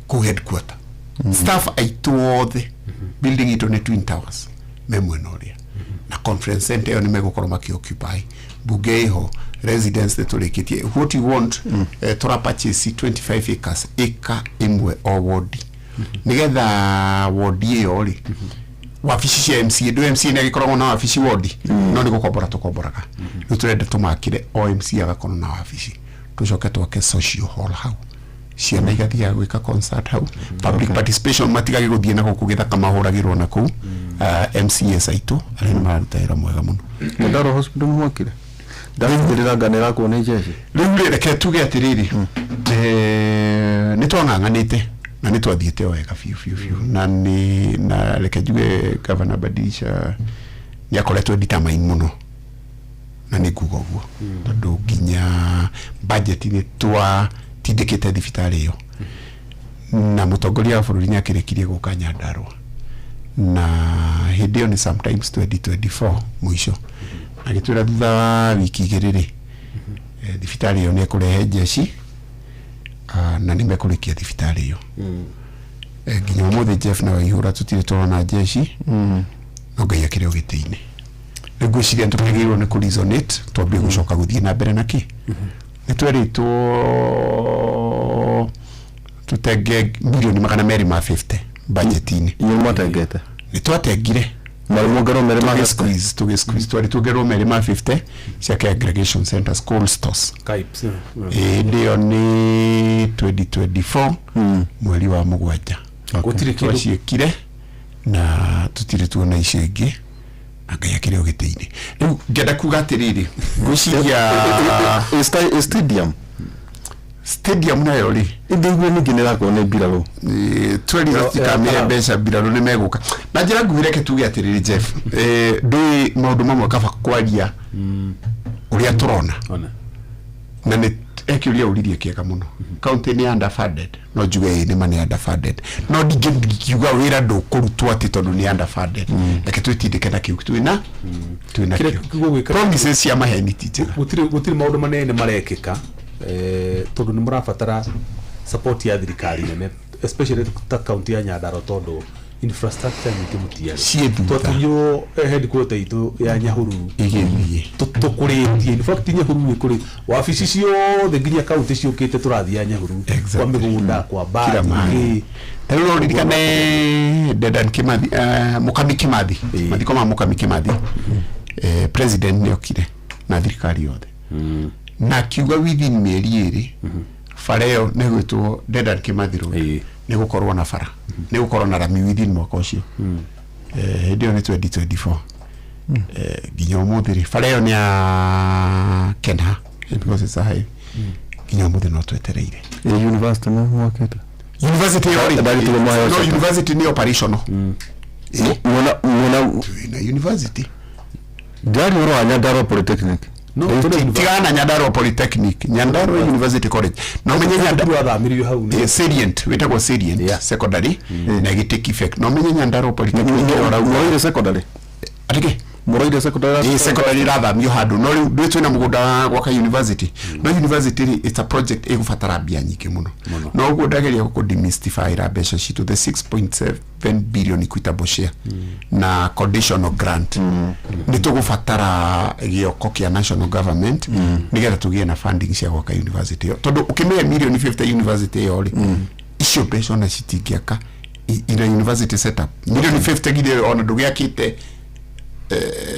ku headquarter staff aituothe building ito ne Twin Towers memwe noria na conference center yo ni megukoro makioccupy bunge iho residence the tulikitie what you want tora purchase 25 acres eka imwe o ward nigetha ward iyo ri wafici cia MCA do MCA ni agikoragwo na wafici ward no ni gukombora tukomboraga ni turenda tumakire o MCA agakorwo na wafici tucoke twake social hall hau ciana igathia gwika concert hau public participation matigage guthie na gukugitha kama huragirwo na ku MCA saitu ari marutaira mwega muno Ndaro hospital mwakire ndathirira nganira kuona jeshi riu reke tuge atiriri ni twang'ang'anite na ni twathiete wega fiu na reke juge governor Badisha ni akoretwo determine muno na ni kuga guo tondu nginya budget ni twa tindikite thibitari yo na mutongoria wa bururi ni akirekirie guka Nyandarua na hindi yo ni sometimes 2024 mwisho agitwira thutha wiki igiriri thibitari yo ni kurehe jeshi na nimekurikia thibitari iyo nginya umuthi Jeff na Waihura tutire twana jeshi no ngai akire ugiti-ini ngwiciria tukagirwo ni kuresonate twambie gucoka guthie na mbere naki nitweritwo tutenge milioni 250 budget-ini iyo mwatengete nitwatengire tugerwo mere ma 50 cia aggregation center school stores ndio ni 2024 mweri wa mugwanja gutire kindu ciekire na tutire tuona icio ingi ngai akire ugiti-ini riu ngenda kuga atiriri ngwiciria stadium nayo ri ndigwe ninginera ko ne biraro tweri tikamire mbeca biraro ni meguka na njira nguire ke tuge atiriri Jeff ndui maundu mamwe kaba kwaria uria turona na ni ekiuria uririe kiega muno county ni underfunded no juge ni mani underfunded no ndigiuga wira ndukurutwo ati tondu ni underfunded reke twitindike na kiu twina promises cia maheni tije gutire maundu manene marekika tondu ni murabatara support ya thirikari nene especially ta county ya Nyandarua tondu infrastructure ni kimutia tutunyo headquarter itu ya Nyahururu igithie tukuritie in fact Nyahururu ni kuri wabici ciothe nginya county ciukite turathia ya Nyahururu kwa migunda kwa bari Tero ririkane Dedan Kimathi Mukami Kimathi mathiko ma Mukami Kimathi president ni okire na thirikari yothe na kiuga within mieri iri fareo ne gwitwo Dedan Kimathi road ni gukorwo na fara ni gukorwo na rami within mwaka ucio ndio ni 2024 ginya umuthiri fareo ni a Kenya because it's a high ginya umuthiri no twetereire university no mwakete university no university ni operational mwana university Dari oro Nyandarua Polytechnic no tigana Nyandarua Polytechnic Nyandarua University College no menye Nyandarua athamirio hau ni Salient wetagwo Salient secondary na gitake effect no menye Nyandarua Polytechnic ora secondary atike Moroide secondary rathamio handu no riu ndwitwe na mugunda gwaka university no university it's a project igubatara mbia nyingi muno no uguo ndageria ku demystify ra mbeca citu the 6.7 billion equitable share na conditional grant ni tugubatara gioko kia national government nigetha tugie na funding cia gwaka university tondu ukimea million 50 university yori icio mbeca na citingiaka ina university setup million 50 gide ona ndugiakite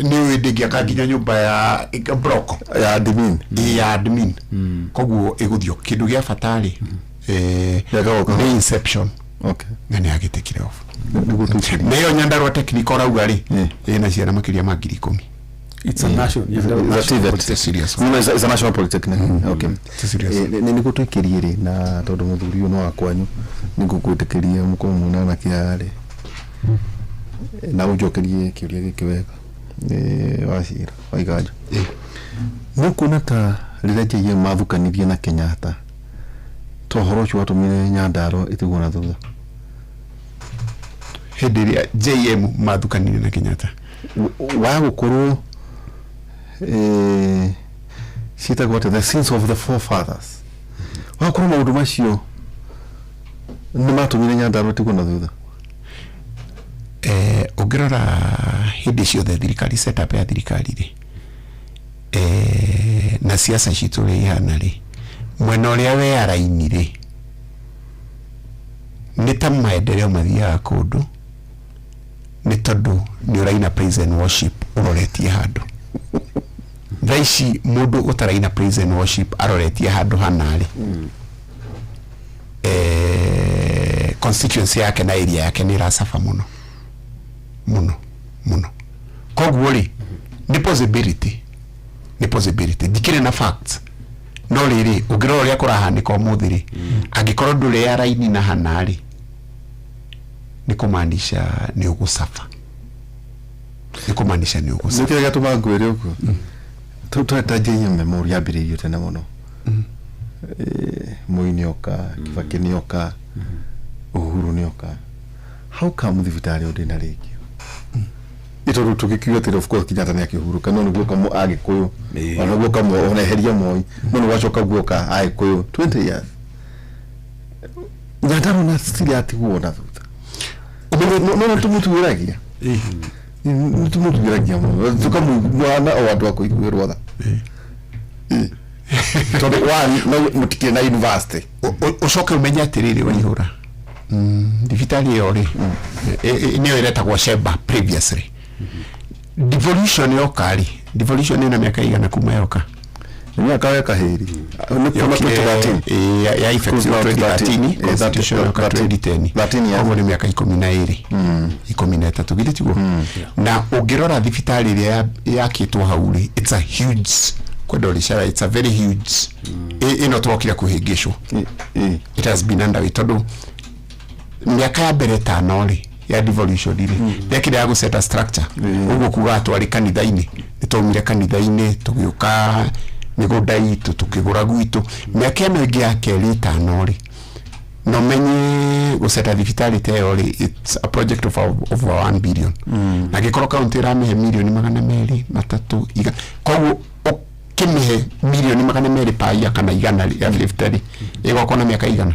ni wendigia kanginya nyumba ya broko ya admin koguo iguthio kindu gia fatari ni inception ngani agitekire off neyo Nyandarua Technical auga ri ina ciana makiria ma 10,000 it's a national serious it's a national polytechnic okay ni gutukirie ri na tondu muthuri uno wakwanyu ni gugutekeria mukomu na na kiare na ujokerie kiuria gikiwega wasira waigajo mukuna ta rireje ye mathukanithie na Kenyatta tohoro cyo watumire Nyandarua itigona thutha hendiria JM mathukanithie na Kenyatta wa gukorwo sita gwate the sins of the forefathers wa kuruma maundu macio ni matumire Nyandarua itigona thutha ugirora hindi ciothe thirikari setup ya thirikari ri na siasa citu ri ihana ri mwena uria we araini ri ni ta maendeleo mathiaga kundu ni tondu ni uraina praise and worship uroretie handu thaici mundu utaraina praise and worship aroretie handu hanari constituency yake na area yake ni rasafa muno koguo ri ni possibility dikire na facts no riri ugirora ria kurahanika umuthiri angikorwo ndure ya raini na hanari ni kumaanisha ni ugusafa nikire gatuma ngwire uko tutataje memory yabiriyo tena muno Muinioka Kibaki nioka Uhuru nioka how come thibitari odina riki ito tukikiwa tira of course Kenyatta ni akihuru kana no gwoka mo agikuyu ona gwoka mo ona heria moi no wachoka gwoka agikuyu 20 years Nyandarua na stili atigwo na thutha no tumutwiragia tumutwiragia mo tukamwana o andu akuiguirwo tha tondu no mutikie na university ucoke umenya atiriri waihura thibitari iyo ri niyo iretagwo Sheba previously devolution yokari devolution ina miaka igana kuma yoka miaka ya kaheri ni kuma 2013 ya effect 2013 constitution ya 2010 hapo ni miaka 12 13 githĩ tiguo na ungirora thibitari iria yakitwo hauri it's a huge kwadolishara it's a very huge ino twokira kuhingishwo it has been underway tondu miaka ya mbere tano ri ya devolution ri ndekire ya guseta structure uguo kuga atwari kanitha-ini nitomire kanitha-ini tugiuka migunda itu tukigura gwitu miaka ino ingi ya keri tano ri no menye guseta thibitari teo ri it's a project of over 1 billion na gikoro county ramihe milioni 200 iga koguo kimihe milioni 200 pa kana igana ya liftari ego kona miaka igana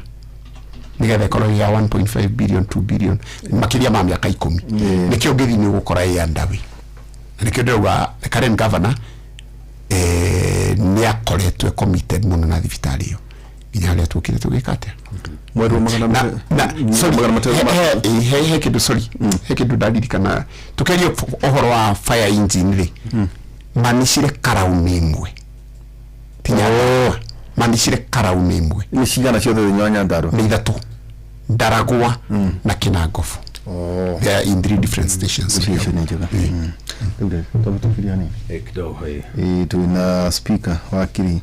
nigetha korwo ya 1.5 billion 2 billion makiria ma miaka 10 nikio ngithi ni gukora ya ndawi nikio ndauga the current governor ni akoretwe committed muno na thibitari iyo nginya ria tukire tugikate mweru magana he kindu sorry he kindu ndaririkana tukerio ohoro wa fire engine ri manishire karauni imwe tinya manishire karauni imwe ni cigana ciothe thĩinĩ Nyandarua ni ithatu Ndaragwa na Kinangofu they are in 3 different stations twina speaker wakiri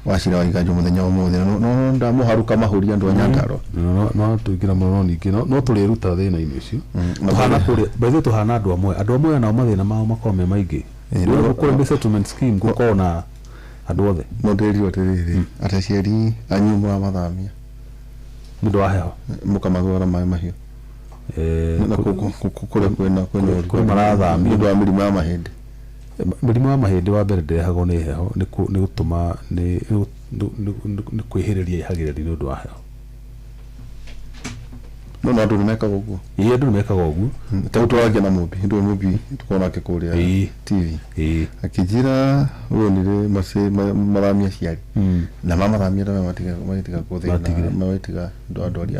wacira waiganjo muthenya umuthi no ndamuharuka mahuri andu a Nyandarua no tugira muno ningi no turiruta thina-ini ucio tuhana kuri bethe tuhana andu amwe nao mathina mao makome maingi no kuri settlement scheme gukona andu othe modeli oterere ataciari anyumba wa mathamia mundu wa heho mukamagora mai mahiu na kukura kwena marathamia mundu wa mirimu ya mahindi mirimu ya mahindi wa mbere ndehagwo ni heho ni gutuma ni kwihiriria ihagiriri ni undu wa heho no andu ni mekaga uguo andu ni mekaga uguo tawutwaragia na mubi ndu mubi tukona ke kuria TV akijira wonire maramia ciari na maramia na matiga kuthina mawetiga ndwari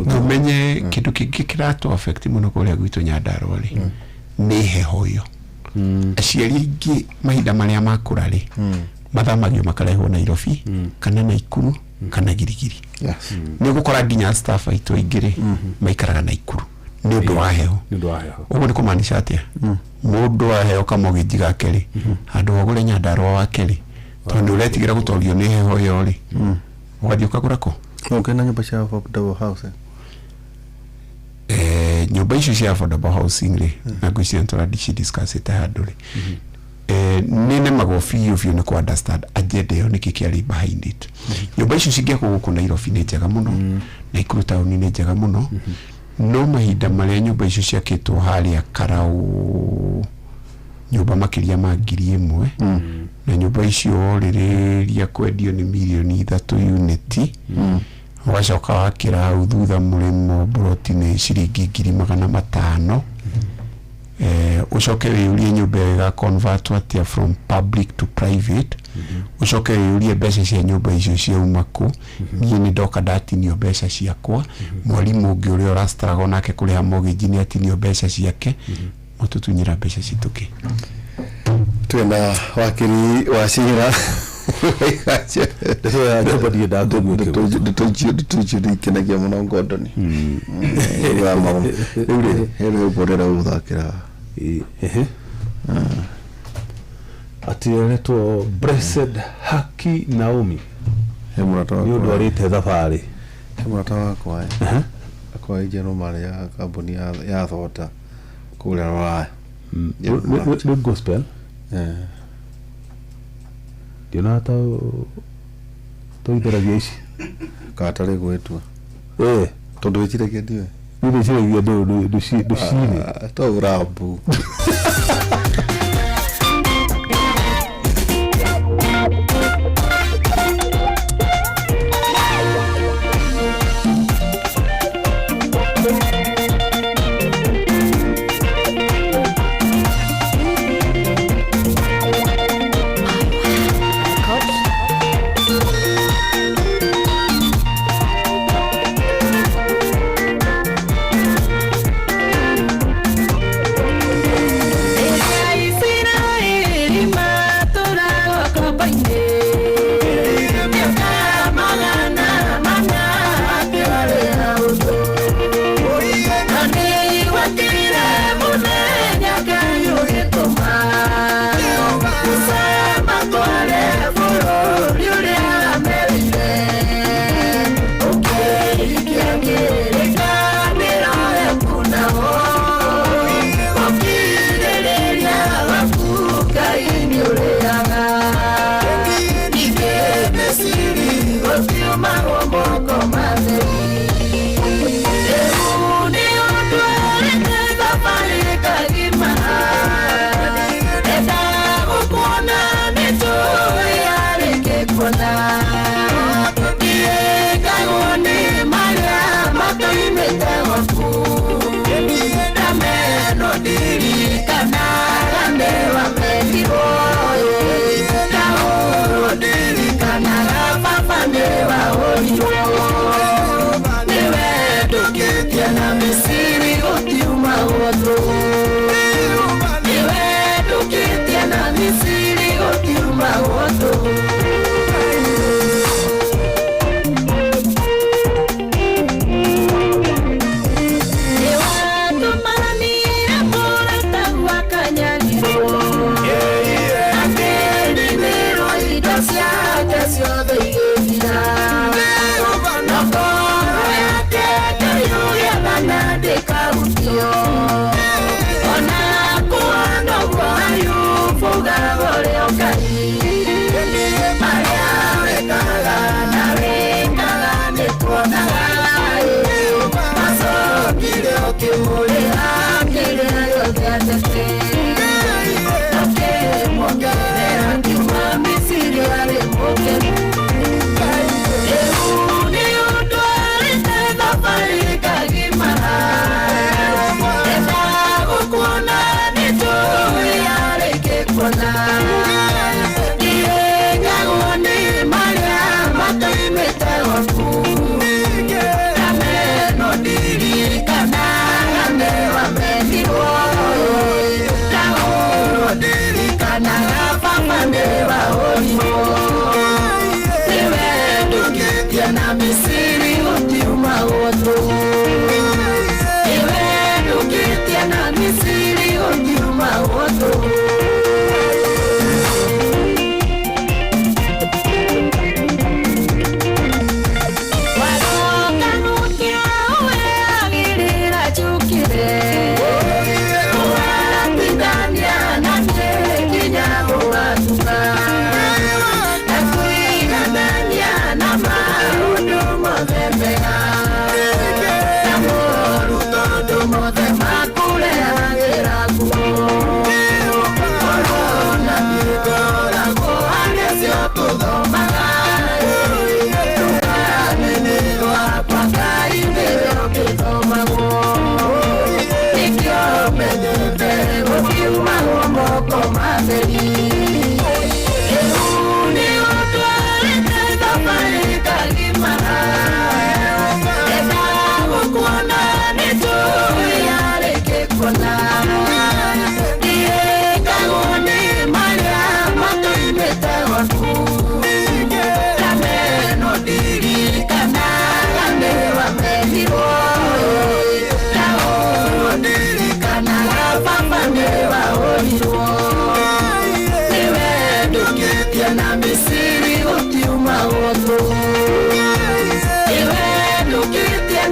tumenye kindu kingi kiratu affect muno kuria gwitu Nyandarua ri ni heho yo aciari ingi mahinda maria makura ri mathamagio makarehwo Nairobi kana Naikuru kana Girigiri ni gukora nginya staff aitu aingire maikaraga Naikuru ni undu wa heho uguo ni kumaanisha atia mundu wa heho kama ugijiga keri andu ogure Nyandarua wa keri tondu uretigira gutorio ni heho yo ri ugathii ukagura ko na nyumba cia affordable housing nyumba icio cia affordable housing ri na ngwiciria tũradici discuss ite handũ ri nene magofi ni ku understand agenda yo niki kiari behind it nyumba icio cingĩakwo gũkũ Nairobi nĩ njega mũno na Ikuru town nĩ njega mũno no mahinda marĩa nyumba icio ciakĩtwo harĩa Karau nyumba makiria ma 1,000 na nyumba icio rĩrĩa kwendio ni milioni 3 unit wacoka wakira thutha mũrĩmo broti nĩ ciringi 500,000 ucoke wĩurie nyumba ĩga convert atia from public to private ucoke wĩurie mbeca cia nyumba icio ciauma kũ niĩ nĩ ndoka ndatinio mbeca ciakwa mwarimu ũngĩ ũrĩa ũrastrago nake kũrĩha mortgage nĩ atinio mbeca ciake mũtũtunyĩra mbeca citũke twena wakiri wacira tuikenagia muno ngondoni rä borera uthakira ati retwo Blessed Haki Naomi he murata ni undu arite thabari he murata wakwa akwa ijero mari ya kambuni ya thota kuria wa ni gospel Dionata toitheragia ici katare gwetwa tondu witiragia ndiwe ni witiragia ndu cini to urabu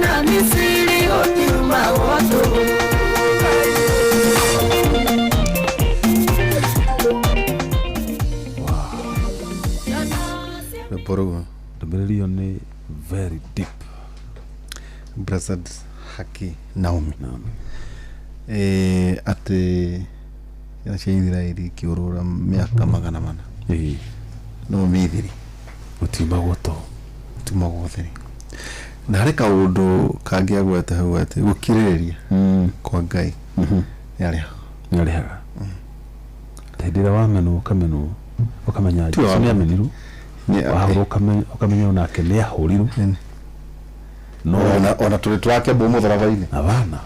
na Misiri otiuma woto Borogo ndũmĩrĩri ni very deep. Blessed Haki Naomi ati yacia Israeli kiurura miaka magana mana no mithiri utimagoto tumagotheri na harĩ kaũndũ kangĩagwete hau ati gũkirĩrĩria kwa Ngai nĩarĩhaga hĩndĩ ĩrĩa wamenwo ũkamenya Jesũ nĩameniru ukamenya onake nĩahũrirwo no ona tũrĩ twake mbũ mũtharaba-inĩ abana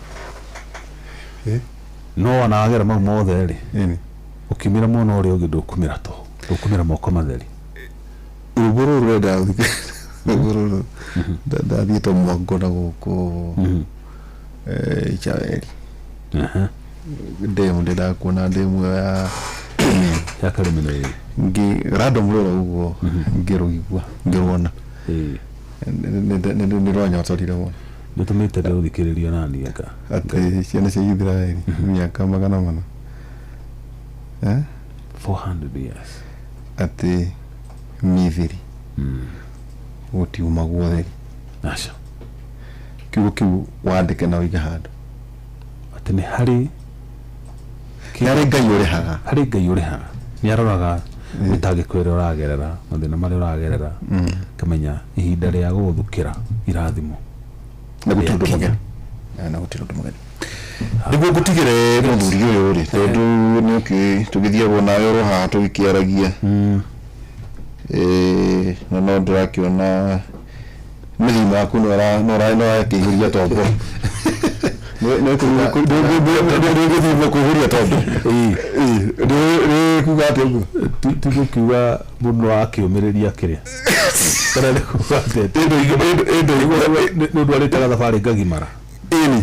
no wanagera mau mothe rĩ ũkimira mwena ũrĩa ũngĩ ndũkumĩra moko matheri rũbũrũ rwenda ndathiĩte mwango na gũkũ Ichaeli ndemu ndĩrakuona ndemu ya Karĩmĩno random rũra ũguo ngĩrũigua ngĩrwona nĩrwanyotorire mũno nĩtũmĩte ndĩrũthikĩrĩrio nani aka atĩ ciana cia Israeli miaka magana mana 400 years atĩ mithiri gũtiuma guotheri aca kiugo kĩu wandĩke na ũige handũ atĩ nĩ harĩ Ngai ũrĩhaga nĩaroraga wĩtangĩko ĩrĩa ũragerera mathĩna marĩa ũragerera kamenya ihinda rĩa gũthukĩra irathimo na gũtirĩ ũndũ mũgeni nĩguo ngũtigĩre mũthuri ũyũ rĩ tondũ nĩũkĩ tũgĩthiagwo nawe oro haha tũgĩkĩaragia na no ndĩrakĩona mĩthimo yaku norakĩihũria tombo nĩgũthimwo kũihũria tombo nĩkuga atĩ ũguo tigukiuga mũndũ akĩũmĩrĩria kĩrĩa kana nĩkuga nĩndwarĩte gathabarĩ ngagimara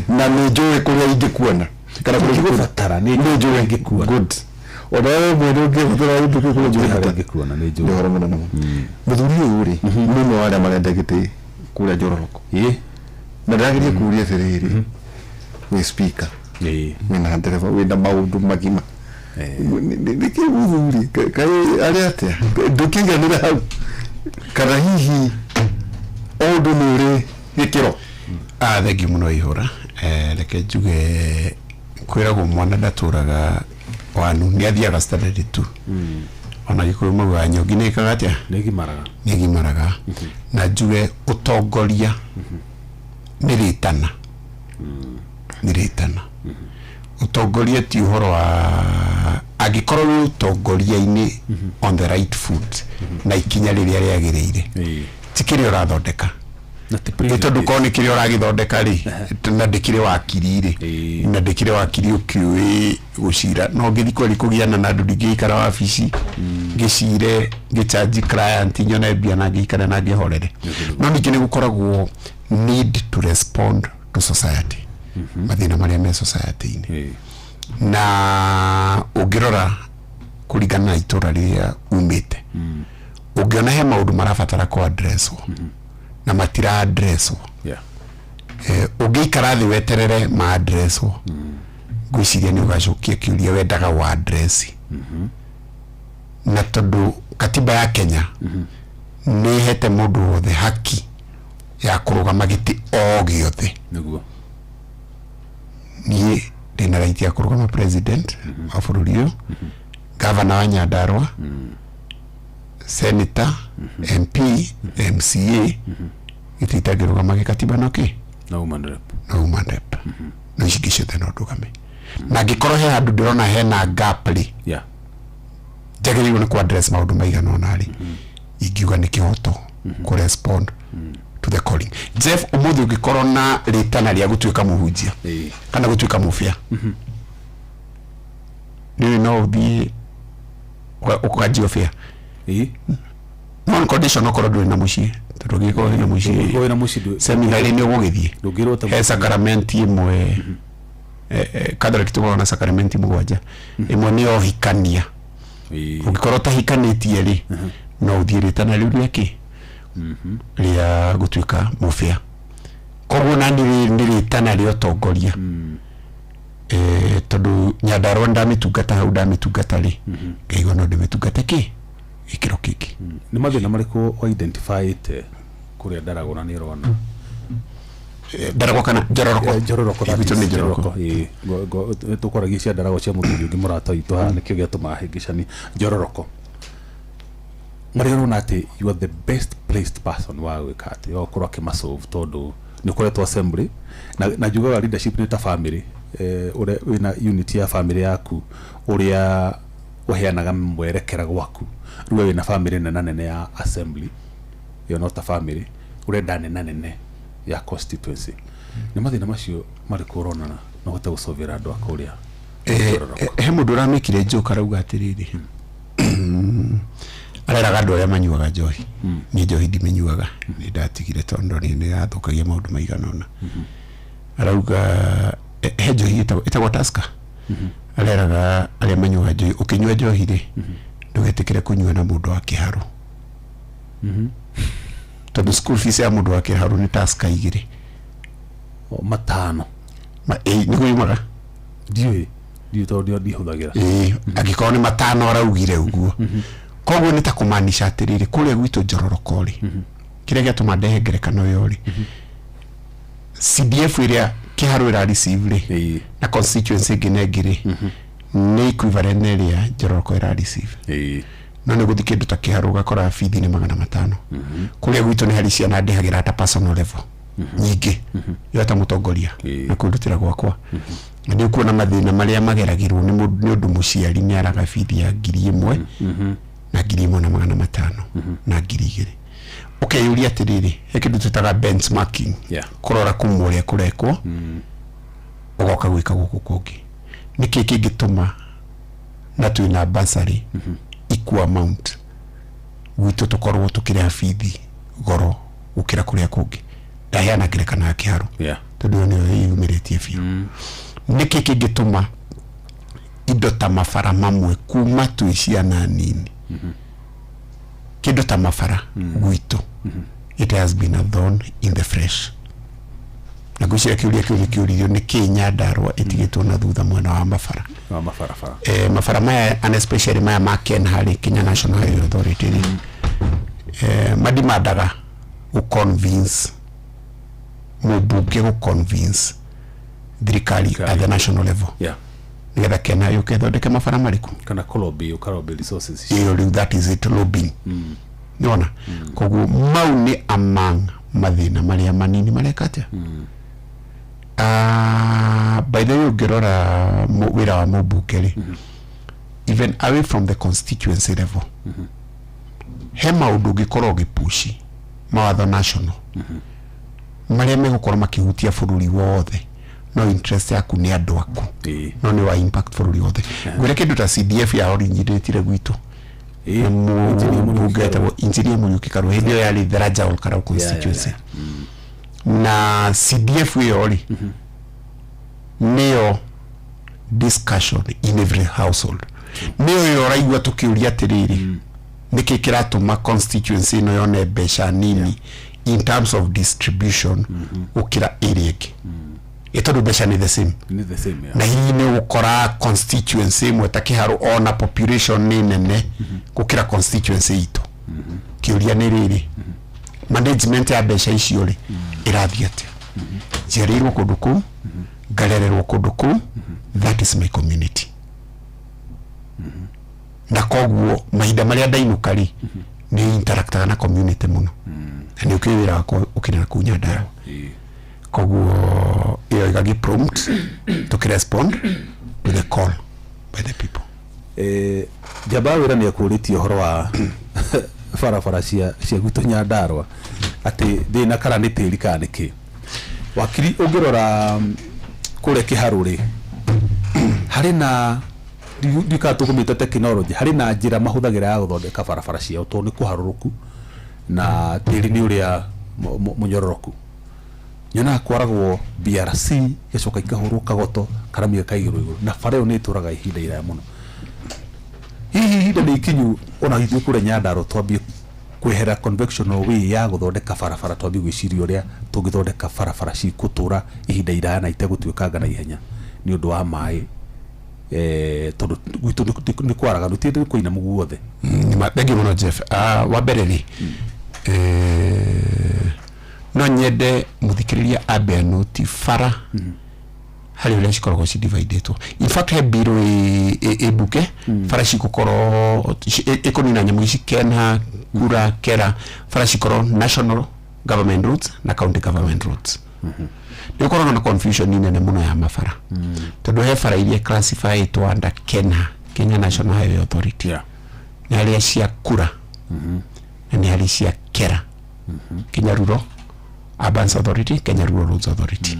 na nĩnjũĩ kũrĩa ingĩkuona kana kũrĩa ingĩbatara nĩnjũĩ ingĩkuona ona wewe mwene ũngĩbatara ũndũ kũrĩa ingĩkuona nĩnjũĩ ũhoro mũnene mũno mũthuri ũyũ rĩ mũno arĩa marenda gĩtĩ kũrĩa Njororoko na ndĩrageria kũria atĩrĩrĩ wĩ speaker wĩna ndereba wĩna maũndũ magima nĩkĩ mũthuri kaĩ arĩ atĩa ndũkĩiganĩra hau kana hihi ũndũ nĩ ũrĩ gĩkĩro thengi mũno ihũra reke njuge kwĩragwo mwana ndatũraga wanu nĩathiaga standard 2 ona gĩkũyũ mauga nyongi nĩĩkaga atĩa nĩgimaraga na njuge ũtongoria nĩrĩtana ũtongoria ti ũhoro wa angĩkorwo wĩ ũtongoria-inĩ on the right foot na ikinya rĩrĩa rĩagĩrĩire ti kĩrĩa ũrathondeka tondũ korwo nĩ kĩrĩa ũragĩthondeka rĩ na ndĩkĩrĩ wakiri rĩ na ndĩkĩrĩ wakiri ũkĩũĩ gũcira no ngĩthi kweri kũgiana na andũ ndingĩikara wabici ngĩcire ngĩchanji client nyone mbia na ngĩikare na ngĩhorere no ningĩ nĩ gũkoragwo need to respond to society mathĩna marĩa me society-inĩ na ũngĩrora kũringana na itũra rĩrĩa umĩte ũngĩona he maũndũ marabatara kũ addresswo na matira addresswo ũngĩikara thĩ weterere ma addresswo ngwĩciria nĩ ũgacokia kĩũria wendaga wa address na tondũ katiba ya Kenya nĩ hete mũndũ wothe haki ya kũrũgama gĩtĩ o gĩothe niĩ ndĩna right ya kũrũgama president wa bũrũri ũyũ governor wa Nyandarua senator MP MCA ititagĩrũgama gĩkatiba noke no human rep no ici ciothe no ndũgame na angĩkorwo he handũ ndĩrona hena gap rĩ njagĩrĩirwo nĩ kũ-address maũndũ maigana ũna rĩ ingiuga nĩ kĩhoto kũ-respond to the calling. Jeff ũmũthĩ ũngĩkorwo na rĩtana rĩa gũtuĩka mũhunjia kana gũtuĩka mũbĩa nĩwe no ũthiĩ ũkanjio bĩa non condition okorwo ndũrĩ na mũciĩ tondũ ũngĩkorwo wĩna mũciĩ seminary-inĩ ũgũgĩthiĩ he sakramenti ĩmwe Catholic tũkoragwo na sakramenti mũgwanja ĩmwe nĩ ũhikania ũngĩkorwo ũtahikanĩtie rĩ no ũthiĩ rĩtana rĩu rĩa kĩ rĩa gũtuĩka mũbĩa koguo ona ndiri tana rio tongoria tondu Nyandarua ndamitungata hau ndamitungata ri ngaigo no ndimitungata ki ikiro kiki ni mathina mariko o identify te kuria Ndaragwa ni rona Ndaragwa kana Njororoko bitu ni Njororoko tukoragia cia Ndaragwa cia muthuri ungi murata itu ha nikio giatuma hingicani Njororoko Mariano ati you are the best placed person wa gwika ati yo kurwa kimasolve tondu ni kuretwo assembly na jugaga leadership ni ta family ure wina unity ya family yaku uria waheanaga mwerekera gwaku ruwe wina family nene ya assembly yo not a family ure ndane nene ya constituency ni mathina macio mari corona na gote gusovera andu akuria he mundu uramikire njoka rauga atiriri areraga andu aria manyuaga njohi ni njohi ndimenyuaga ni ndatigire tondu ni athukagia maundu maiganona arauga he njohi itagwo Tusker areraga aria manyuaga njohi ukinyua njohi ri ndugetikire kunyua na mundu wa kiharo tondu school fees ya mundu wa kiharo ni Tusker 2 matano ni kuimaga ndiyo tondu ndihuthagira agikoo ni matano araugire uguo koguo ni ta kumanisha atiriri kuria gwitu Njororoko ri kiria giatuma ndehe ngerekano yo ri CDF iria kiharo ira receive ri na constituency inginegiri ni equivalent iria Njororoko ira receive no ni guthi kindu ta kiharo gakora fithi ni 500 kuria gwitu ni hari ciana ndehagira ta personal level nyingi yo ta mutongoria na kundutira gwakwa ndi ukuona mathina maria mageragirwo ni undu muciari ni araga fithi ya 1,000 na 1,500 na 2,000 ukeyuria atiriri hekindu tutaga benchmarking kurora kumuria kurekwo ugoka gwika guku kungi niki kingituma na twina basari equal amount gwitu tukorwo tukirea fithi goro ukira kuria kungi ndaheana ngerekano ya kiharo tondu ni yumiritie biu niki kingituma indo ta mabara mamwe kuma twi ciana nini kindu ta mabara gwitu it has been a thorn in the flesh na gucia kiuria ni Nyandarua itigitwo na thutha mwena wa mabara mabara maya and especially maya ma Kenhari Kenya National Highway Authority madimandaga convince mubunge convince thirikari at the national level nigetha Kenya yuke mabara mariku kana ukarobi resources that is it lobbying niona koguo mau ni among mathina maria manini marekatia by the way ukirora wira wa mubunge even away from the constituency level he maundu gikorwo gipushi mawatho national maria megukorwo makihutia bururi wothe no interest yaku ni andu aku no ni wa impact bururi wothe gwire kindu ta CDF ya originatire gwitu mugeta injinia Muriuki Karua hindi yo yali Tharaja Olkarau constituency na CDF yori niyo discussion in every household niyo yoraigwa tukiuria tiriri niki kiratuma constituency no yone besha nini in terms of distribution ukira area itodo besha ni the same na hii ni ukora constituency mweta kiharo ona population ni nene kukira constituency ito kiuria ni riri management ya besha icio ri irathiate jerirwo kunduku garererwo kunduku that is my community na koguo mahinda maria ndainukari ni interactaga na community muno na ni ukiwira ukina ku Nyandarua koguo iyo igagi prompt to respond to the call by the people Jabawira ni akuritie horo wa farafara cia gwitu Nyandarua ati thina kara ni tiri kaniki wakiri ungirora kure kiharuri hari na ndikatu kumita technology hari na njira mahuthagira ya guthondeka farafara cia to ni kuharuruku na tiri ni uria munyororoku nyona kwaragwo BRC gicoka ikahurwo kagoto karamia kaigiro iguru na fareo ni turaga ihinda ira muno hihi hinda ni ikinyu ona hithu kure Nyandarua twambie kwehera conventional way ya guthondeka barabara twambi gwiciria uria tungithondeka barabara cikutura ihinda iraya na itegutwikanga na ihenya ni undu wa mai tondu gwitu ni kwaraga rutinde kuina muguothe thank you muno Jeff. Wa mbere ni no nyende muthikiriria abe noti fara hari uria cikoragwo ci divided. In fact he biro ebuke fara cigukoro ekonina nyamu ici Kenya kura kera fara cigukoro national government roads na county government roads. Ni ukoragwo na confusion nene muno ya mafara tondu he fara iria classify to under Kenya National Highway Authority na aria cia kura na ni aria cia kera Kenya Rural Urban Authority, Kenya Rural Roads Authority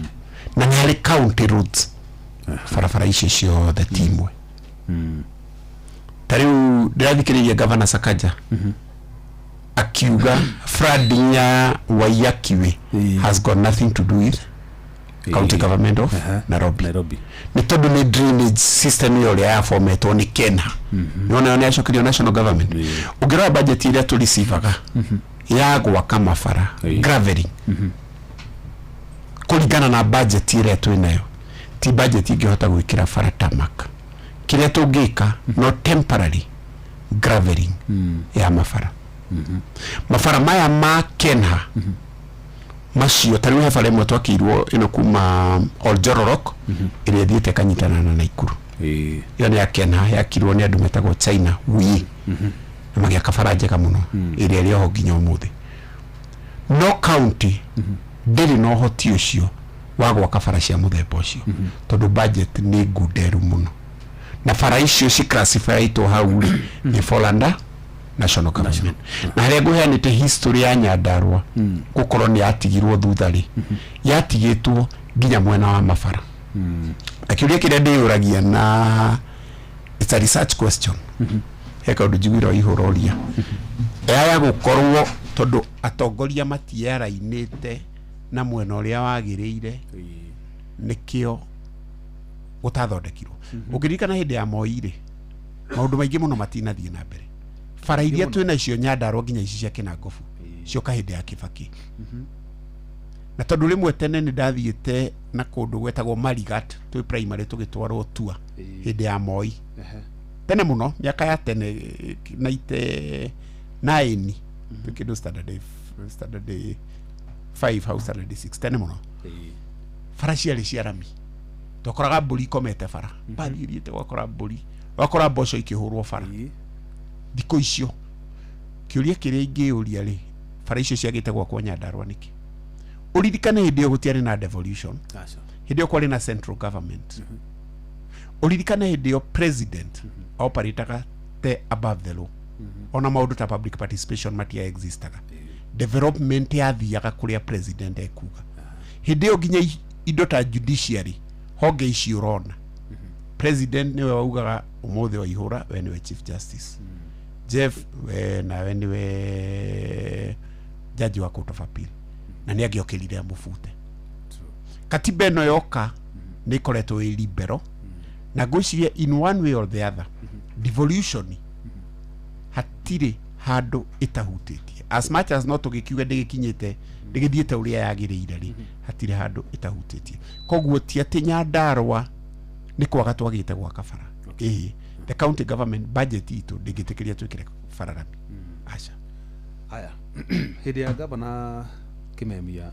na ni aria county roads fara ici cio the teamwe tariu ndirathikiriria Governor Sakaja akiuga flooding ya Wayakiwe has got nothing to do with county government of Nairobi. Ni tondu ni drainage system yo ya formatwo ni Kenya. Niona ni acokio national government. Ugira budget ile tulisivaga ya gwaka mafara graveling. Kuligana na budget ile twinayo. Ti budget ingehota gwikira fara tamak. Kile tugika no temporary graveling ya mafara. Mafara maya ma Kenya macio tari we fare mwe twakirwo ino kuma Oljororok ile thiete kanyitana na Naikuru iyo ni ya Kenya yakirwo ni andu metagwo China wi na magia kafaraje kamuno ile ile ho ginyo muthi no county ndiri no hoti ucio wagwa kafara cia muthemba ucio tondu budget ni guderu muno na fara icio ci classify to hau ni Folanda national government na haria guheanite history ya Nyandarua gukorwo ni yatigirwo thuthari yatigitwo nginya mwena wa mafara akiuria kire ndiyuragia na it's a research question heka undu jigwiro ihororia ya gukorwo tondu atongoria matiarainite na mwena uria wagiriire nikio gutathondekirwo ukirikana hindi ya Moi maundu maingi muno matinathie na mbere fara iria twina icio Nyandarua nginya ici cia Kinangofu cio kahindi ya Kibaki na tondu rimwe tene ni ndathiite na kundu gwetagwo Marigat twi primary tugitwarwo tua hindi ya Moi tene muno miaka ya tene 99 tukido standard 5 house standard 6 tene muno fara ciari cia rami tokoraga mburi komete fara bathiriite gwakora mburi wakora mboco ikihurwo fara diko icio kiuria kiria ingiuria ri fara icio ciagite gwakwa Nyandarua niki uririkane hindi yo gutiari na devolution hindi yo kwari na central government uririkane hindi yo president operataga te above the law ona maundu ta public participation matia existaga development yathiaga kuria president ekuga hindi yo ginya indo ta judiciary honge ici urona president niwe waugaga umuthi wa ihura we niwe chief justice Jeff we na we niwe jaji wa court of appeal na ni agiokirire amufute katiba eno yoka ni koretwo i libero na gwiciria in one way or the other devolution hatire handu itahutitie as much as not tugikiuga ndigikinyite ndigithiete uria yagiriire ri hatire handu itahutitie koguo ti ati Nyandarua ni kwaga twagite gwa kafara the county government budget itu ndigitikiria twikire fararami acha haya hindi ya gavana Kimemia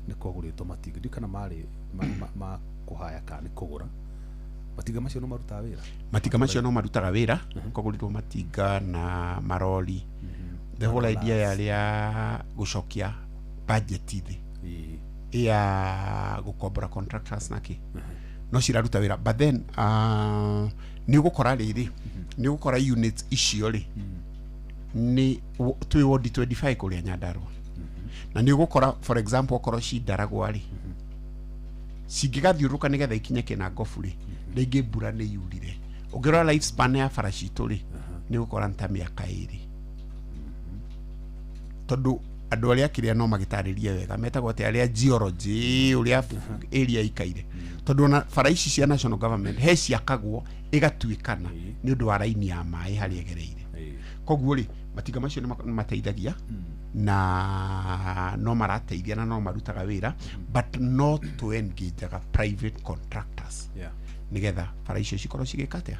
ni kuguritwo matiga ndikana mari ma kuhaya kana kugura matiga macio no maruta wira matiga macio no marutaga wira kuguritwo matiga na maroli the whole idea ya gucokia budget ithi ya gukombora contractors naki no ciraruta wira but then ni gukora riri ni gukora units icio ri ni twi ward 25 kuria Nyandarua na ni gukora for example okoro Cindaragwa ri cingigathiuruka nigetha ikinye Kinangofu ri ringi mbura ni yurire ungirora life span ya fara citu ri ni gukora nta miaka iri tondu andu aria kiria no magitaririe wega metagwo ati aria geology uria area ikaire tondu na fara ici cia national government he ciakagwo igatuikana ni undu wa raini ya mai hari egereire koguo ri matinga macio nĩ mateithagia na no marateithia na no marutaga wĩra but not to engage a private contractors nigetha bara icio cikorwo cigĩka atĩa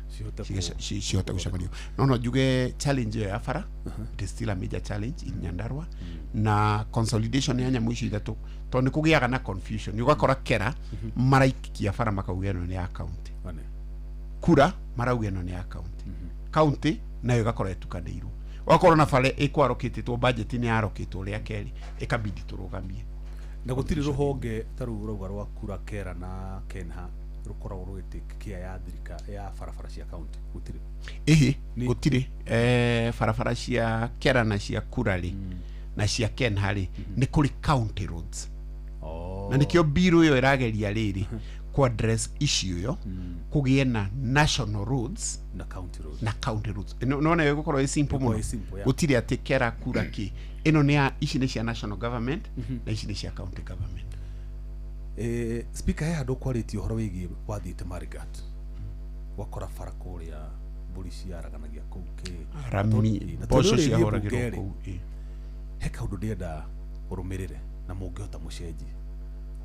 cihote gũcamanio no njuge challenge ya bara it is still a major challenge in Nyandarua na consolidation ya nyamũ icio ithatũ tondũ nĩ kũgĩaga na confusion ũgakora kera maraikia bara makauga ĩno nĩ ya county kura marauga ĩno nĩ ya county county nayo ĩgakorwo ĩtukanĩirwo wakorwo na bara ĩkwarokĩtwo budget nĩ yarokĩtwo rĩa kerĩ ĩkabidi tũrũgamie na gũtirĩ rũhonge tarũ rauga rwa kura kera na Kenha rukoragwo rwĩtĩkia ya thirika ya barabara cia county gũtirĩ gũtirĩ barabara cia kera na cia kurarĩ na cia Kenha rĩ nĩ kũrĩ county roads na nĩkĩo bill ĩyo ĩrageria rĩrĩ ku address issue yo kũgĩe na national roads na county roads no na gũkorwo ĩ simple mũno gũtirĩ atĩ kera kura kĩ ĩno nĩ ya ici nĩ cia national government na ici nĩ cia county government. Speaker ya ndo quality horo wigi wathite Marigat wakora bara kũrĩa mbũri ciaraganagia kũu kĩ rami boco cia horagĩrwo kũu he kaũndũ ndĩenda ũrũmĩrĩre na mũngĩhota mũcenjie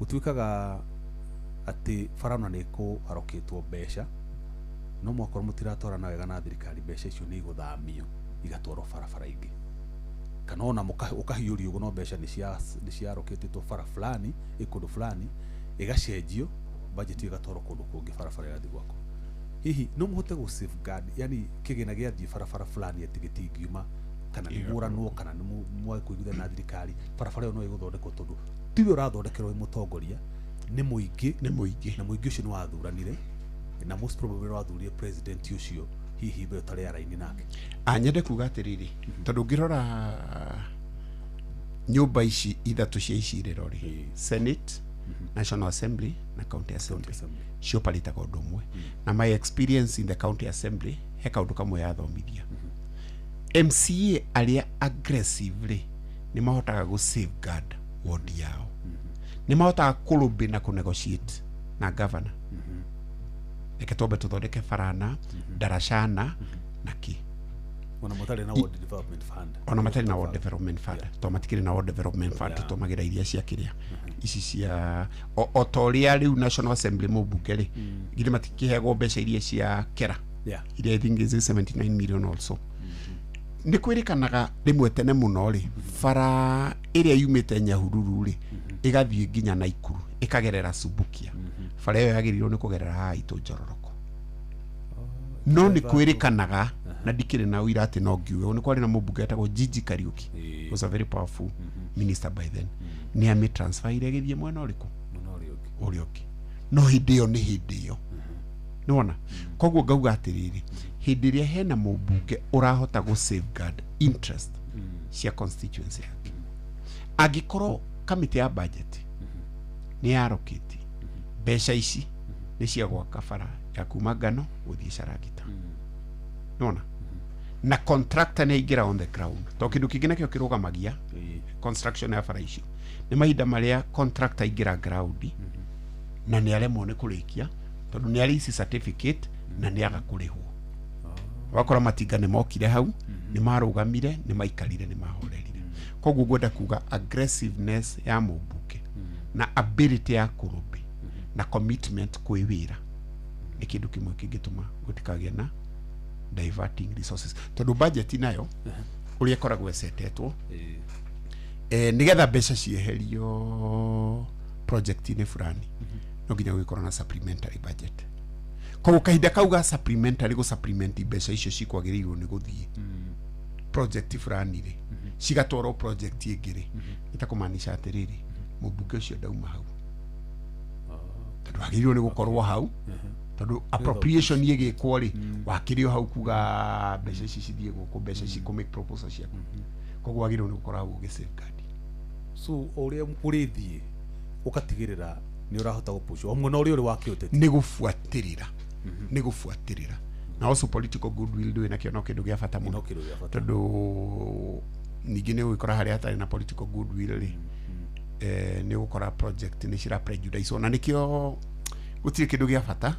gũtuĩkaga atĩ bara ona nĩ kũharokĩtwo mbeca no mwakorwo mũtiratwarana wega na thirikari mbeca icio nĩ igũthamio igatwarwo barabara ingĩ kana ona ũkahiũria ũguo no mbeca nĩ ciarokĩtwo bara fulani ĩkũndũ fulani ĩgacenjio budget ĩgatwarwo kũndũ kũngĩ barabara ĩgathiĩ gwako hihi no mũhote gũ safeguard yani kĩgĩna gĩathiĩ barabara fulani ĩtigĩtingiuma kana nĩmũranwo kana nĩmwakũiguithania na thirikari barabara ĩyo no ĩgũthondekwo tondũ tiwe ũrathondekerwo mũtongoria nĩ mũingĩ na mũingĩ ũcio nĩ wathuranire na most probably wathurire president ũcio hihi be tare ya raini nake nyende kuga atĩrĩrĩ tondũ ngĩrora nyũmba ici ithatũ cia icirĩro rĩ Senate National Assembly na County Assembly cioparĩtaga ũndũ ũmwe na my experience in the County Assembly he kaũndũ kamwe yathomithia MCA arĩa aggressively nĩ mahotaga gũ safeguard ward yao nĩ mahotaga kũlobby na kũnegotiate na governor reke twambe tũthondeke barana darashana na kĩ ona matarĩ na ward development fund ona matarĩ na ward development fund to matikĩrĩ na ward development fund tũmagĩra iria cia kĩrĩa ici cia o toria rĩu National Assembly mũmbunge rĩ githĩ matikĩheagwo mbeca iria cia kera iria I think is 79 million also nĩ kwĩrĩkanaga rĩmwe tene mũno rĩ bara ĩrĩa yumĩte Nyahururu rĩ ĩgathiĩ nginya Naikuru ĩkagerera Subukia bara ĩyo yagĩrĩirwo nĩ kũgerera Haitũ Njororoko no nĩ kwĩrĩkanaga na ndikĩrĩ na ũira atĩ no ngiuge nĩ kwarĩ na mũmbunge etagwo Gigi Kariuki was a very powerful minister by then nĩ amĩ transfer ile gĩthiĩ mwena ũrĩkũ ũrĩa ũngĩ no hĩndĩ ĩyo nĩ hĩndĩ ĩyo nĩwona koguo ngauga atĩrĩrĩ hĩndĩ ĩrĩa hena mũmbunge ũrahota gũ safeguard interest cia constituency yake angĩkorwo kamĩtĩ ya budget nĩ yarokĩti mbeca ici nĩ cia gwaka bara ya kuma Ngano gũthiĩ Caragita nĩwona na contractor nĩ aingĩra on the ground to kĩndũ kĩngĩ nakĩo kĩrũgamagia construction ya bara icio nĩ mahinda marĩa contractor aingĩra ground na nĩ aremwo nĩ kũrĩkia tondũ nĩ arĩ ici certificate na nĩ aga kũrĩhwo wakora matinga nĩ mokire hau nĩ marũgamire nĩ maikarire nĩ mahorerire koguo ngwenda kuga aggressiveness ya mũmbunge na ability ya kũrũmbi na commitment kwĩ wĩra nĩ kĩndũ kĩmwe kĩngĩtũma gũtikagĩe na diverting resources tondũ budget nayo ũrĩa ĩkoragwo ĩcetetwo nĩgetha mbeca cieherio project-inĩ fulani no nginya gũkorwo na supplementary budget koguo kahinda kauga supplementary go supplement mbeca icio cikwagĩrĩirwo nĩ gũthiĩ project fulani rĩ cigatwarwo project ĩngĩ rĩ ĩtakũmaanisha atĩrĩrĩ mũmbunge ũcio ndauma hau tondũ agĩrĩirwo nĩ gũkorwo hau tondũ appropriation yĩgĩkwo rĩ wakĩrĩo hau kuga mbeca ici cithiĩ gũkũ mbeca ici kũ make proposal ciaku koguo agĩrĩirwo nĩ gũkorwo gũ safeguard so ũrĩa ũrĩthiĩ ũkatigĩrĩra nĩ ũrahota gũpush o mwena ũrĩa ũrĩ wakĩũtete nĩ gũbuatĩrĩra na also political goodwill ndũĩ nakĩo no kĩndũ gĩa bata mũno tondũ ningĩ nĩ ũgĩkora harĩa hatarĩ na political goodwill rĩ nĩ gũkora project nĩ cira prejudice na nĩkĩo gũtirĩ kĩndũ gĩa bata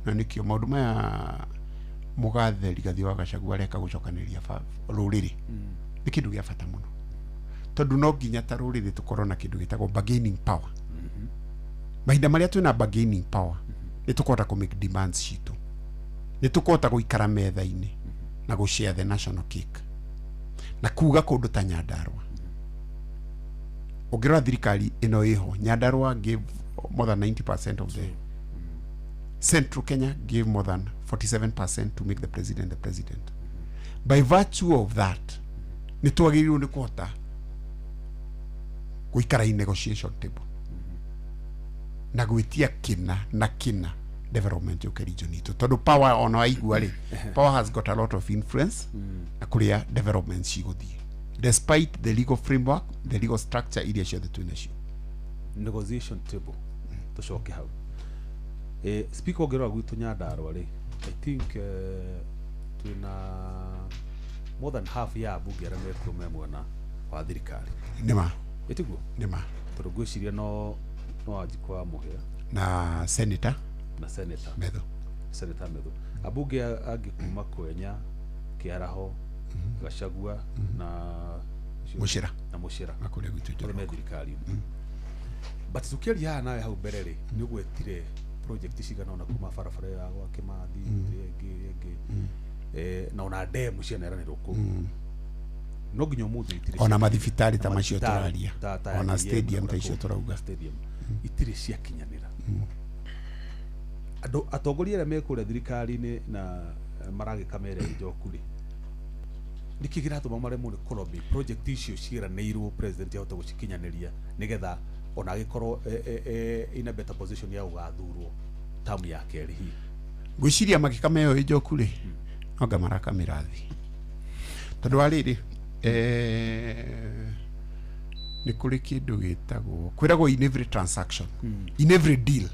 na nĩkĩo maũndũ maya mugathe Rigathi wa Gachagua areka gucokaniria ruriri ni kindu gia bata muno tondu no nginya ta ruriri tukorwo na kindu gitagwo bargaining power mahinda maria twina bargaining power ni tukota ku make demands citu ni tukota guikara metha-ini na gu share the national cake na kuga kundu ta Nyandarua ungirora thirikari ino iho Nyandarua gave more than 90% of the Central Kenya gave more than 47% to make the president. By virtue of that, ni twagiriru ni kuhota guikara in negotiation table na gwitia kina development yo region itu tondu power ono aigua ri power has got a lot of influence na kuria development ciguthie despite the legal framework, the legal structure iria ciothe twina cio. Negotiation table tucoke hau speaker ogero gwitu Nyandarua ri I think twina more than half ya bunge ara mekuo memwana wa thirikari nima etiguo nima tondu gwiciria no ajikwa muhira na senator Medho abunge agikuma Kwenya Kiaraho Gachagua na Muchira akore gwitu thirikari but tukiaria nawe hau mbere ri ni gwetire project cigana ona kuma barabara ya gwa Kimathi enge na ona demu cianeranirwo ku no nginya umuthi itire ona mathibitari ta macio turaria ona stadium ta icio turauga itire ciakinyanira ando atongoria aria mekuria thirikari-ini na maragĩkamera Njoku ri niki kiratuma maremwo ni kurobi project icio ciranĩirwo president yahota gucikinyaniria nigetha ona agikorwo in a better position ya ugathurwo tamu ya keri hi gwiciria magĩkameo Njoku ri noga marakamera thi tondu ariri ni kuri kindu gitagwo kwiragwo in every transaction in every deal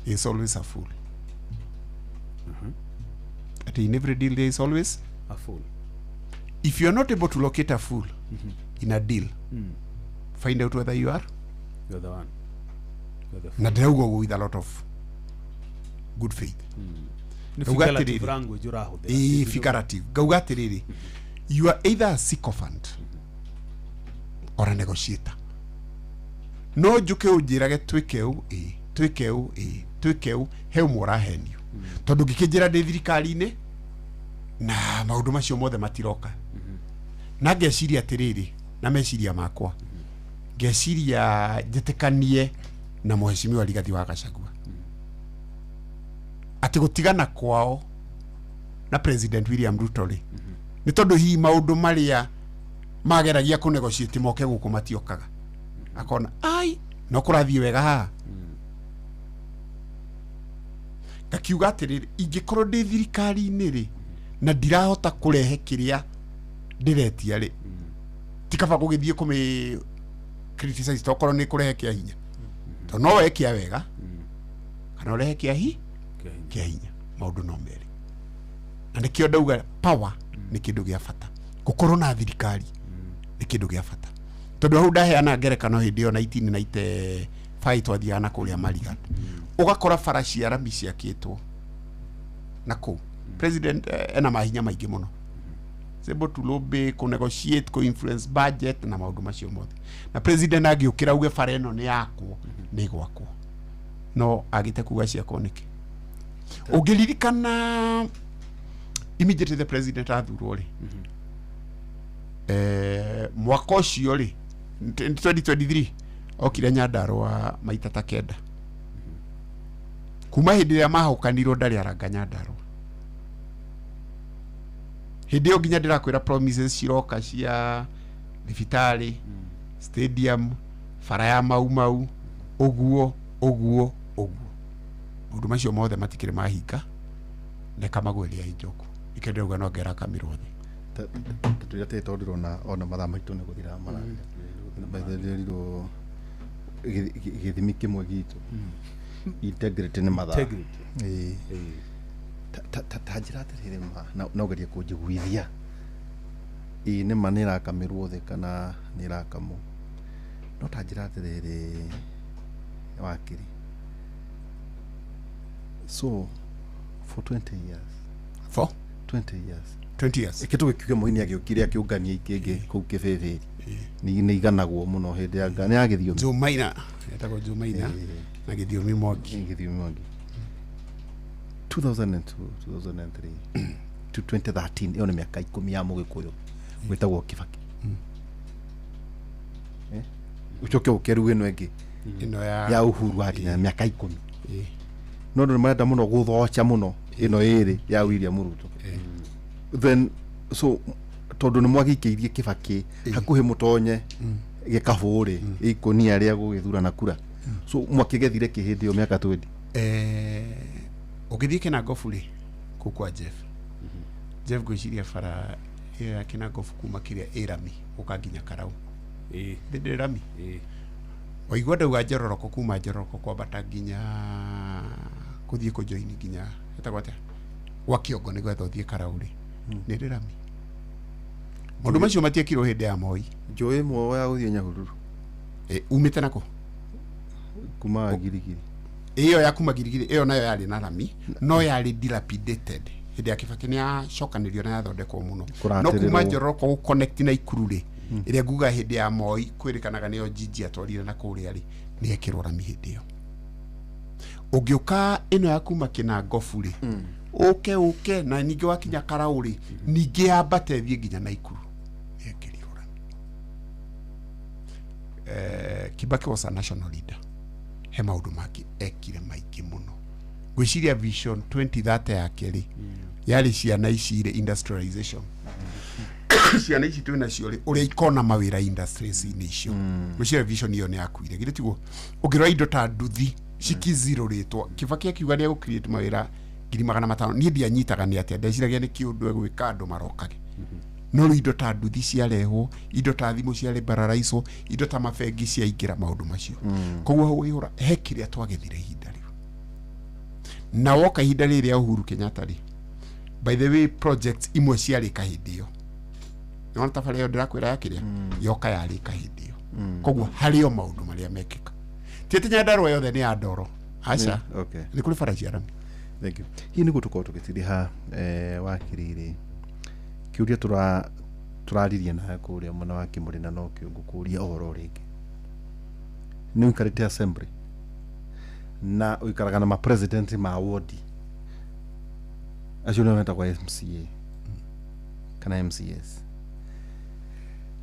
is always a fool. In every deal there is always a fool. If you are not able to locate a fool in a deal, find out whether you're the one. Na ndaugo with a lot of good faith. Figurative language urahuthe. Figurative. Gauga atiriri. You are either a sycophant or a negotiator. No juke ujirage twikeu twikeu heu morahenio tondu ngikijira ndi thirikari-ini na maundu macio mothe matiroka na ngeciria atiriri na meciria makwa ngeciria njitikanie na muheshimiwa Rigathi wa Gachagua ati gutigana kwao na President William Ruto ri ni tondu hi maundu maria mageragia ku negotiate moke guku matiokaga akona ai no kurathie wega ha gakiuga atiriri ingikorwo ndi thirikari-ini ri na ndirahota kurehe kiria ndiretia ri tikaba kugithie kumi criticize tokorwo ni kurehe kia hinya to no wekia wega kana urehe kia hinya maundu no meri na nikio ndauga power ni kindu gia bata gukorwo na thirikari ni kindu gia bata tondu hau ndaheana ngerekano hindi yo 1995 twathiana kuria Marigat ugakora farashi ya rami ciakitwo na ku president ena mahinya maingi muno able to lobby ku negotiate ku influence budget na maundu macio mothe na president agiukira uge fara eno ni yakwo ni gwakwo no agite kuga cia koniki ugiririkana immediately the president athurwo ri mwaka ucio ri 2023 okire Nyandarua maita ta kenda kuma hindi ya mahukanirwo ndari aranga Nyandarua hindi yo nginya ndirakwira promises ciroka cia thibitari stadium fara ya mau uguo maundu macio mothe matikire mahinga neka magweria Njoku ikende uga no ngera kamirwo thi turia tondirwo na ona mathaa maitu ni guthira mararia baithirirwo githimi kimwe gitu integrity ni mathaa ta njira atiriri ma no geria kunjiguithia ni ma ni rakamirwo thi kana ni rakamu no ta njira atiriri wakiri so for 20 years for 20 years 20 years ikitu gikiuge muhini agiukire akiungania ikingi kuu kibebe ni iganagwo muno hindi ya ngani ya githiomi Jumaina etagwo Jumaina na githiomi Mwangi 2002 2003 to 2013 iyo ni miaka 10 ya Mugikuyu gwitagwo Kibaki uchoke ukeru ino engi ino ya uhuru hadi na miaka 10 no ndo marenda muno guthocha muno ino iri ya William Ruto then so tondu ni mwagikeirie Kibaki hakuhe mutonye gikaburi ikonia ria gugithurana kura so mwakigethire kihindi yo miaka 20 ukithie kina gofuri kukwa Jeff gwiciria bara ya kina gofu kuma kiria Irami ukanginya Karau ndinde Rami waigua ndauga Njororoko kuma Njororoko kwa bata nginya kuthie ku join nginya etagwo atia gwa Kiongo ni gwetha uthie Karau ri ndinde Rami mundu macio matiekirwo hindi ya Moi njoi mwo ya guthie Nyahururu umite nako kuma Girigiri iyo ya kuma Girigiri iyo nayo yari na Rami no yari dilapidated hindi ya Kibaki ni acokanirio na yathondekwo muno no kuma Njororoko connect na Ikururi iria nguga hindi ya Moi kwirikanaga niyo Jiji atwarire na kuria ri ni ekirwo Rami hindi yo ugiuka ino ya kuma kina Gofuri uke na ningi wakinya Karau ri ningi ambate thie nginya na Ikuru ekirwo Rami Kibaki was a national leader he maundu maki ekire maiki muno gwiciria vision 2030 yake ri yari ciana ici ire industrialization ciana ici twina cio ri uria ikona mawira industries ni icio gwiciria vision iyo ni yakuire gire tiguo ugirwa indo ta nduthi cikiziro ritwa Kibaki akiuga ni create mawira 500 ni ndia nyitaga ni atia ndeciragia ni kiundu egwika andu marokage no indo ta nduthi ciarehwo indo ta thimu cia liberalizo indo ta mabengi cia ingira maundu macio koguo wihura hekire twagethire ihinda riu na woka ihinda riri ya Uhuru Kenyatta ri by the way projects imwe ciari kahindi yo nona tafari yo ndirakwira yakiria yoka yari kahindi yo koguo hario maundu maria mekika tietinya ndarwa yothe ni andoro acha okay ni kuri faraji Rami thank you hii ni gutuko tukitiriha wakiriri kiuria turaririe na kuria mwana wa Kimuri na no kiungu kuria ohoro ringi ni ukarite assembly na uikaraga na ma president ma ward acio nota kwa MCA kana MCS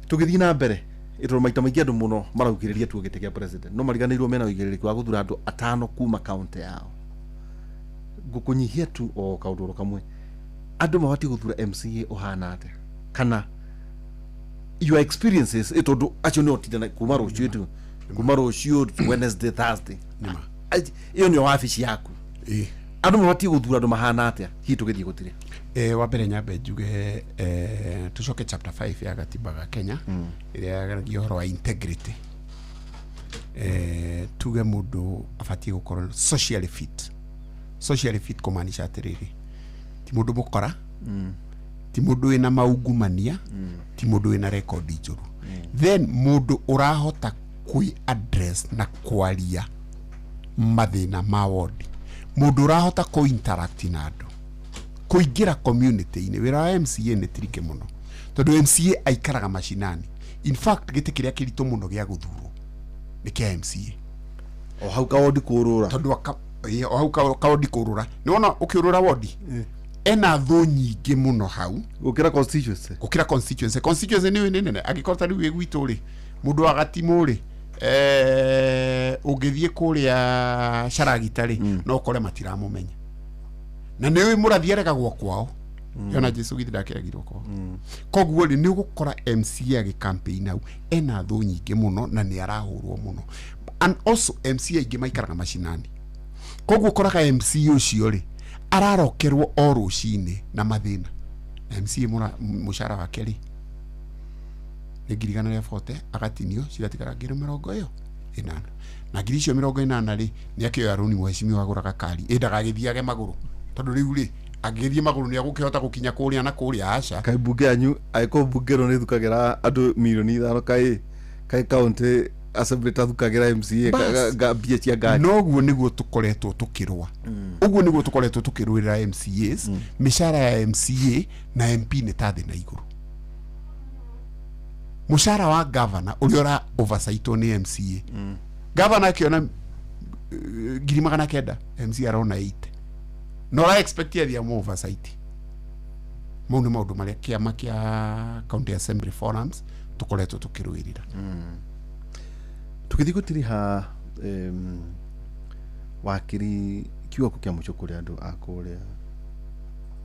tugithii na mbere itoro maita maingi andu muno maraukiriria tu gite kia president no mariganirwo mena uigiririku wa guthura andu 5 kuma county yao gukunyihia tu o kauduro kamwe andu mabati guthura MCA ohana ate kana your experiences itondu acio ni otindana kuma rucio tu kuma rucio Wednesday Thursday nima iyo ni office yaku andu mabati guthura andu mahana ate hi tugithie gutire wa mbere nyambe njuge tucoke chapter 5 ya gatiba ga Kenya iria yagaragia horo wa integrity tuge mundu abatie gukorwo socially fit kumaanisha atiriri ti mundu mukora ti mundu ina maungumania ti mundu ina record njuru then mundu urahota kui address na kwaria mathina ma ward mundu urahota ku interact na andu kuingira community ini wira wa MCA ni trike muno tondu MCA aikaraga mashinani in fact gite kiria kirito muno gia guthurwo ni kia MCA o hau ka ward kurura tondu o hau ka ward kurura ni wona ukiurura ward ena thu nyingi muno hau gukira constituency ni nene agikorta riu egwitu ri mundu agatimu ri ugithie kuria Sharagitari no kore matiramumenya na niwe murathiarega gwa kwao yona Jesu githira kiragirwo kwao koguo ni gukora MCA agi campaign hau ena thu nyingi muno na ni arahurwo muno and also MCA ingi maikaraga mashinani koguo koraga MCA ucio ri ararokerwo o rucini na mathina MCA mushara wake ri ni ngirigana ria 40 agatinio ciratigara ngiri 20 inana na ngiri icio 80 ri ni akio Aruni Mheshimiwa aguraga kari endaga githiage maguru tondu riu ri agithie maguru ni agukihota gukinya kuria na kuria aca kai bunge anyu aiko bungero ni thukagira andu milioni 5 kai county assembly tathukagira MCA ngambia cia ngari noguo niguo tukoretwo tukirwa uguo niguo tukoretwo tukirwira MCAs mishara ya MCA na MP ni tathi na iguru mushara wa governor uri ora oversight ni MCA governor akiona 900 MCA arona 8 no ra expect ya mo oversight mau ni maundu maria kiama kia county assembly forums tukoretwo tukirwirira tukithi gutiriha wakiri kiugo kia muco kuria andu akuria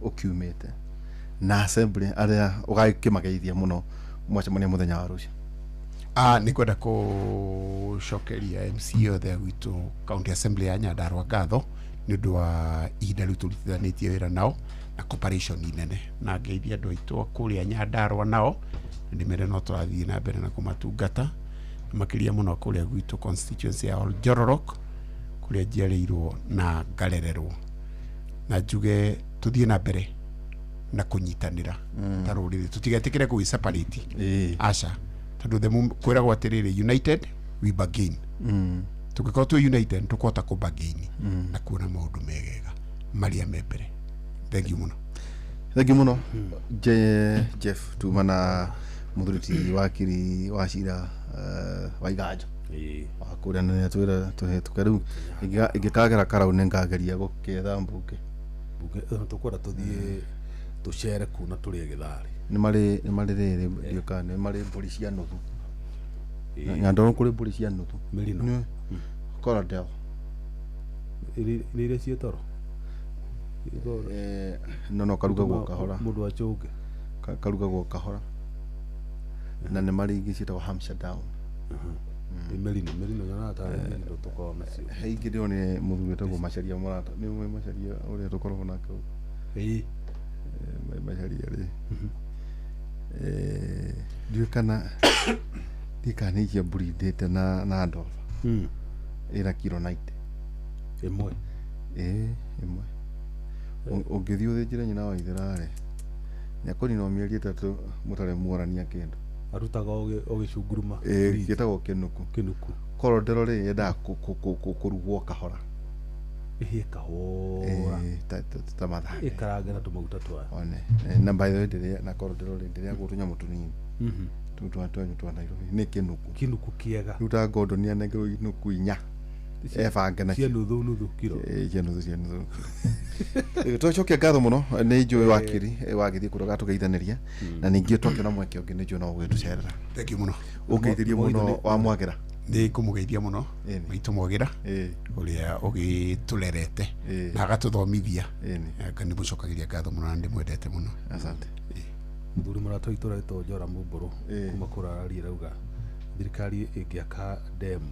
ukiumite na assembly aria ugakimageithia muno mwacemania muthenya wa rucio ni kwenda kucokeria MCA othe gwitu county assembly ya Nyandarua ngatho ni undu wa ihinda riu turutithanitie wira nao na cooperation nene na ngeithia andu aitu kuria Nyandarua nao ndimere no turathie na mbere na kumatungata makiria muno kuria gwitu constituency ya Oljororok kuria njiarirwo na ngarererwo na njuge tuthie na mbere na kunyitanira tarurire tutigetikire ku separate acha tondu themu kwira gwatirire united we bargain tukikorwo tu united tukota ku bargain na kuona maundu megega maria membere thank you muno Jeff tumana muthuriti wakiri wacira waigajo akuria nene twira tuhetukaru ingikagera karau nengageria guketha mbuke tukwenda tuthie tucere kuna turie githari ni mari riri ndioka ni mari mburi cia nuthu nyando kuri mburi cia nuthu Merino kora del ire cie toro no karuga gwo kahora mundu achuke karuga gwo kahora na ni mari ingi ciitagwo Hampshire Down Merino na ta ndo tukona cio heigi ndio ni muthuri tagwo Macharia Murata ni mwe Macharia uria tukorwo nake Macharia ri ndio kana ndikanijia mburi ndite na ndova ira kilo 90 imwe imwe ungithii uthinjire nyina wa itherare nyakoni no mieri 3 mutare muorania kindu arutaga ogicunguruma gitagwo kinuku korodero ri yenda kurugwo kahora kahora tamatha ikaranga na tumaguta twa one na by the way ndiria na korodero ri ndiria gutunya mutunini tutwa Nairobi ni kinuku kiega ruta ngodonia negero inuku inya ebange na nuthu kilo cia nuthu tucokia ngatho muno ni njui wakiri wagithi kuroga tugeithaniria na ningi twakiona mweke ungi ni njui no gwitucerera thank you muno ungeithirie muno wa mwagira ni kumugeithia muno maitu mwagira uria ugitulerete na agatuthomithia ngani mucokagiria ngatho muno na ndimwendete muno asante muthuri murata itura ito Njora Mumburu kuma kurararia rauga thirikari ingiaka demu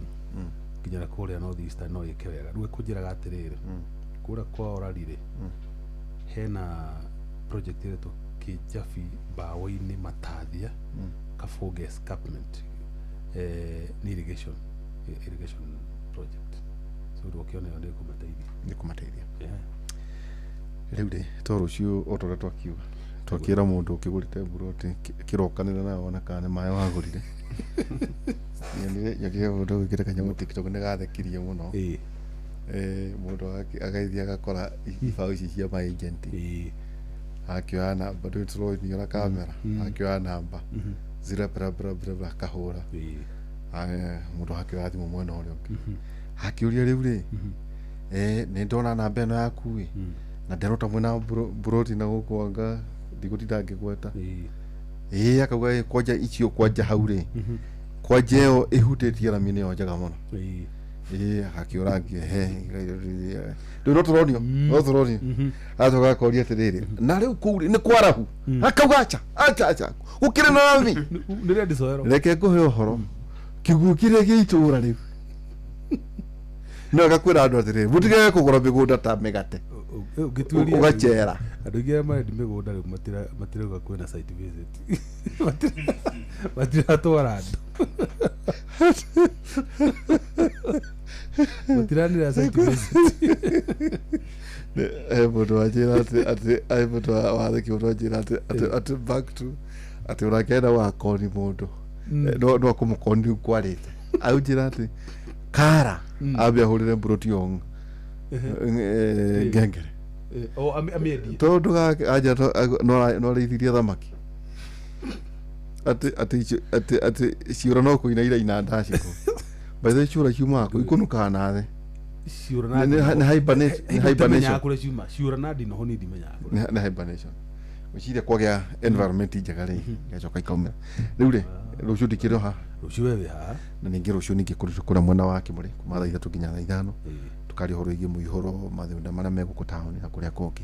kinyana kuria North Eastern no ikewega rwe kujiraga atirire kura kwa orarire hena project ile to Kijabi Bawa-ini Matathia Kafoge escarpment ni irrigation project so ndo kione ndi kumateithia riu ri torucio otore twakiuga twakira mundu ukigurite buroti kirokanira na ona kana mayo wagurire yagiye mundu ukire kanyamu TikTok ne gathekirie muno mundu agaithia agakora ibao ici cia my agent akioya namba ndio turoni na kamera akioya namba zira bra kahura mundu akioya thimu mwena urio akiuria riu ri ni ndona namba eno yaku na nderota mwena buroti na gukwanga ndigutinda ngigweta akauga kwanja icio kwanja haure kwanja ĩyo ĩhutĩtie na mine yo njega mũno akakiũrangia rĩu no tũronio acoka akoria atĩrĩrĩ na rĩu kũu nĩ kwarahu akauga acha gũkĩrĩ na rami reke ngũhe ũhoro kĩguũ kĩrĩa gĩa itũũra rĩu no agakwĩra andũ atĩrĩrĩ mũtigage kũgũra mĩgũnda ta mĩgate ugachera andu ingi maendi migunda riu matirauga kwina site visit matiratwara andu matiranira site visit mundu wajira ati mundu wathiki mundu wajira ati back to ati urakenda wakoni mundu no akumukoni kwarite aunjira ati kara ambe ahurire Brotiong ngengere amendie tondu gake anja no reithirie thamaki ati ciura no kuina ina ndaci ko by the ciura ciumaga kå ikunukaga na thä nä hibernation gwiciria kwagä environment njega rä gacoka ikaumä rä u rä rå cio ndikä rä ha na ningä rå cio ningä kå rä mwena wa kä må rä kuma thaa ithatå nginya thaa ithano tå karia horo igä må ihå ro mathä marä a megå kå taåni na kå rä a kångä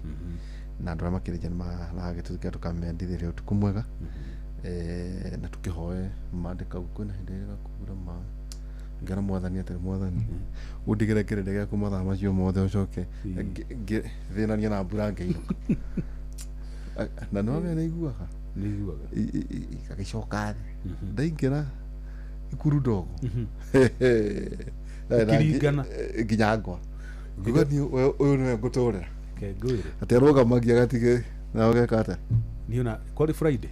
na andå arä a makä rä nja nä maragä tå kä tå kamendithä rä å tukå mwega na tå kä hoe mandä kau kwä na hä ndä ä rä gakura ma ngara mwathani atä mwathani å ndigä re kä rä ndä gä aku mathaa macio mothe å coke thä nania na mbura ngä na no we nä iguaga gagä coka thä ndaingä ra ikuru ndogo nginya ngwa ngugani å yå nä we ngå tå rä ra atä arågamagia gatigä nao geka atä niona kwari Friday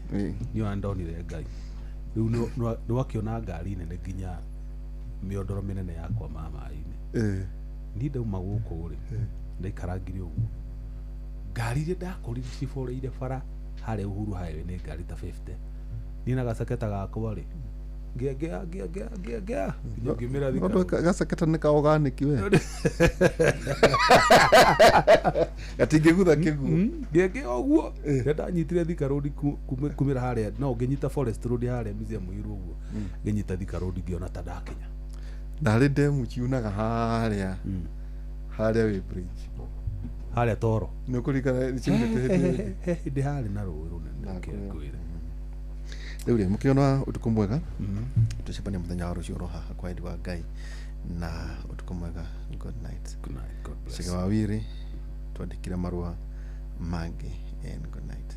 niona ndonire Ngai riu nä wakä ona ngari nene nginya mä ondoro mä nene yakwa mamainä ni ndauma gå kå rä ndaikarangire å guo ngari iria ndakorire ciboreire bara harä Uhuru Highway nä ngari ta 50 ni na gacaketa gakwa rä ngea ngä ra gacaketa nä kaoganäki we gatingä gutha kä guo ngä o guo rä ndanyitire Thika Road kumä ra harä no ngä nyita Forest Road harä museum må irå guo ngä nyita Thika Road ngä ona ta ndakinya ndarä ndemu ciunaga harä harä wä bridge harä a Toro nä å kå ringana ndä harä na rå ä rå nene ngwä re rä u rä må kä ona å tukå mwega tå cebania må thenya wa rå cio ro haha kwa endi wa Ngai na å tukå mwega good night cege wa wirä twandä kire marua mangä and good night.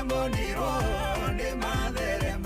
Moniro, de madre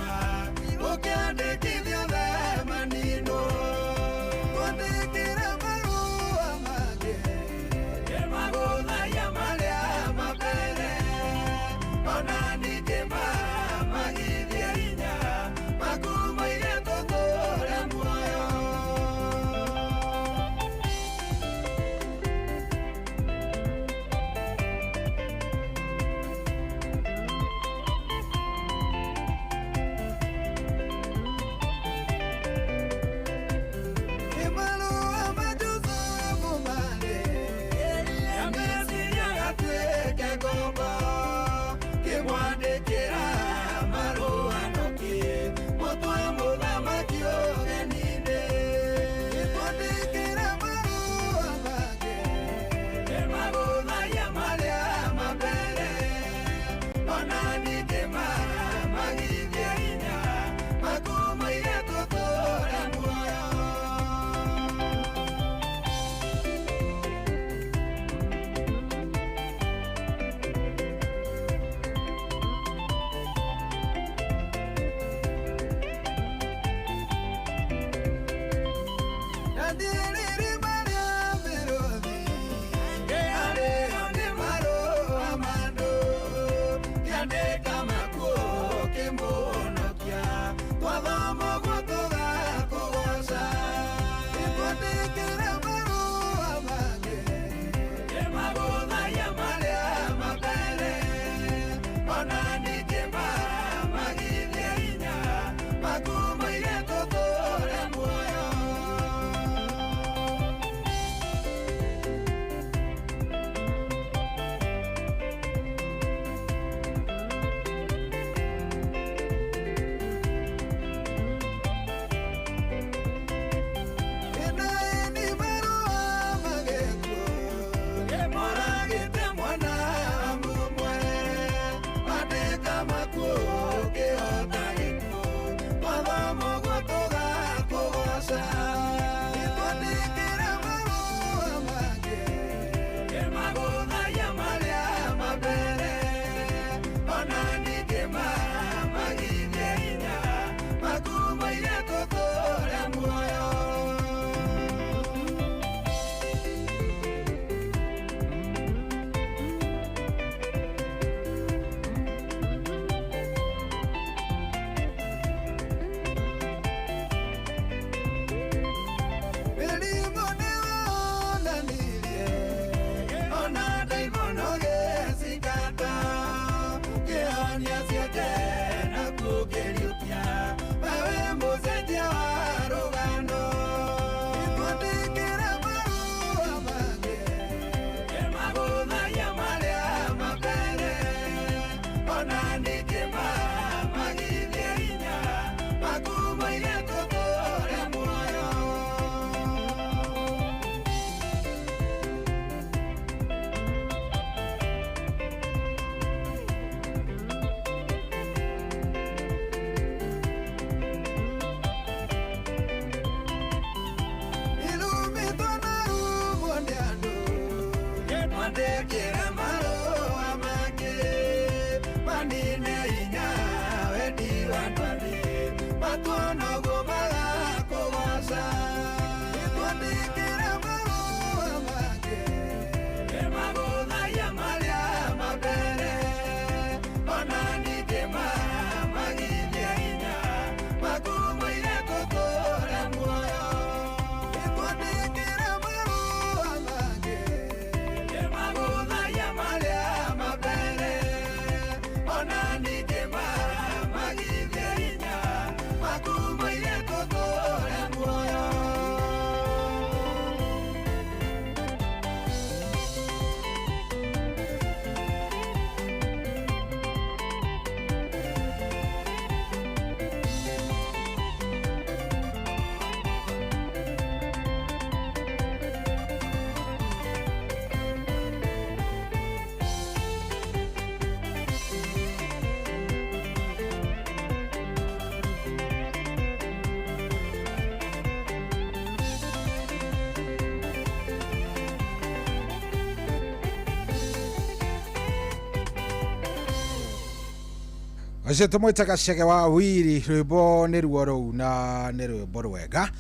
Acio tumwitaga Chege wa Wiri rwimbo ni ruo ruu na ni rwimbo rwega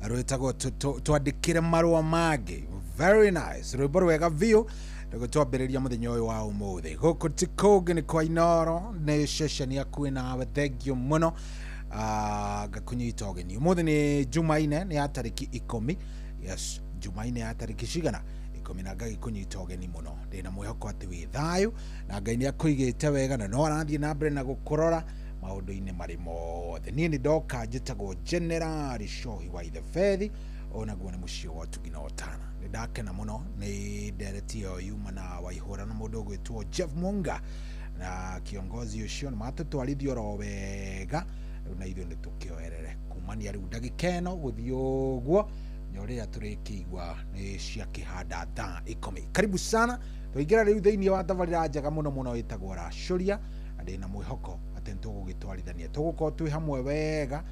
rwitagwo twandikire marua mangi. Very nice, rwimbo rwega biu niguo twambiriria muthenya uyu wa umuthi guku tikungi ni kwa Inoro ni session yaku nawe. Thank you muno gakunyita ugeni. Umuthi ni Jumaine ni ya tariki 10. Yes, Jumaine ya tariki cigana 10 na Ngai kunyita ugeni muno. Ndina mwihoko ati wi thayu na Ngai ni akuigite wega na no arathie na mbere na gukurora maundu-ini mari mothe. Nie ni ndoka njitagwo General Shohi wa the Faith onaguo ni mucio wa Tugina Otana. Ni ndakena muno ni nderetio yuma na waihura na mundu gwitwo Jeff Munga na kiongozi ucio ni matutwarithio ro wega na ithuĩ nĩ tukioerere kumania rĩu ndagĩka ĩno gũthiĩ ũguo nyoria tũrĩkĩigua nĩ cia kĩhanda thaa 10. Karibu sana tũingĩra rĩu thĩinĩ wa tabarĩra njega mũno mũno ĩtagwo Racuria na ndĩna mwĩhoko atĩ nĩtũgũgĩtwarithania tũgũkorwo twĩ hamwe wega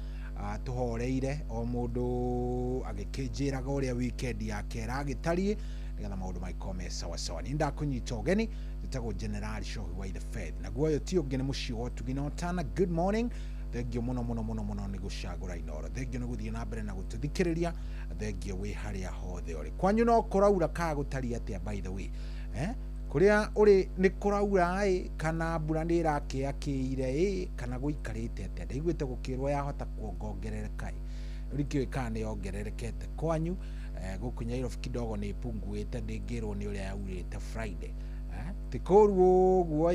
tũhoreire o mũndũ agĩkĩnjĩraga ũrĩa weekend yake ĩragĩtariĩ nĩgetha maũndũ magĩkorwo me sawa sawa. Nĩ ndakũnyita ũgeni ĩtagwo General Shohi wa the Faith na guoyo ti ũngĩ nĩ mũciĩ wa Tugina Otana. Good morning. Thank you muno muno muno muno ni gucagura Inoro. Thank you ni guthie na mbere na gututhikiriria. Thank you wi haria hothe uri. Kwanyu no kuraura ka gutari atia by the way. Kuria uri ni kuraura kana mbura ni irakiakire kana guikarite atia. Ndaiguite gukirwo yahota kuongerereka. Rikiwe kana ni ongererekete kwanyu guku Nyairobi kidogo ni punguite ndingirwo ni uria yaurite Friday. Tikoru uguo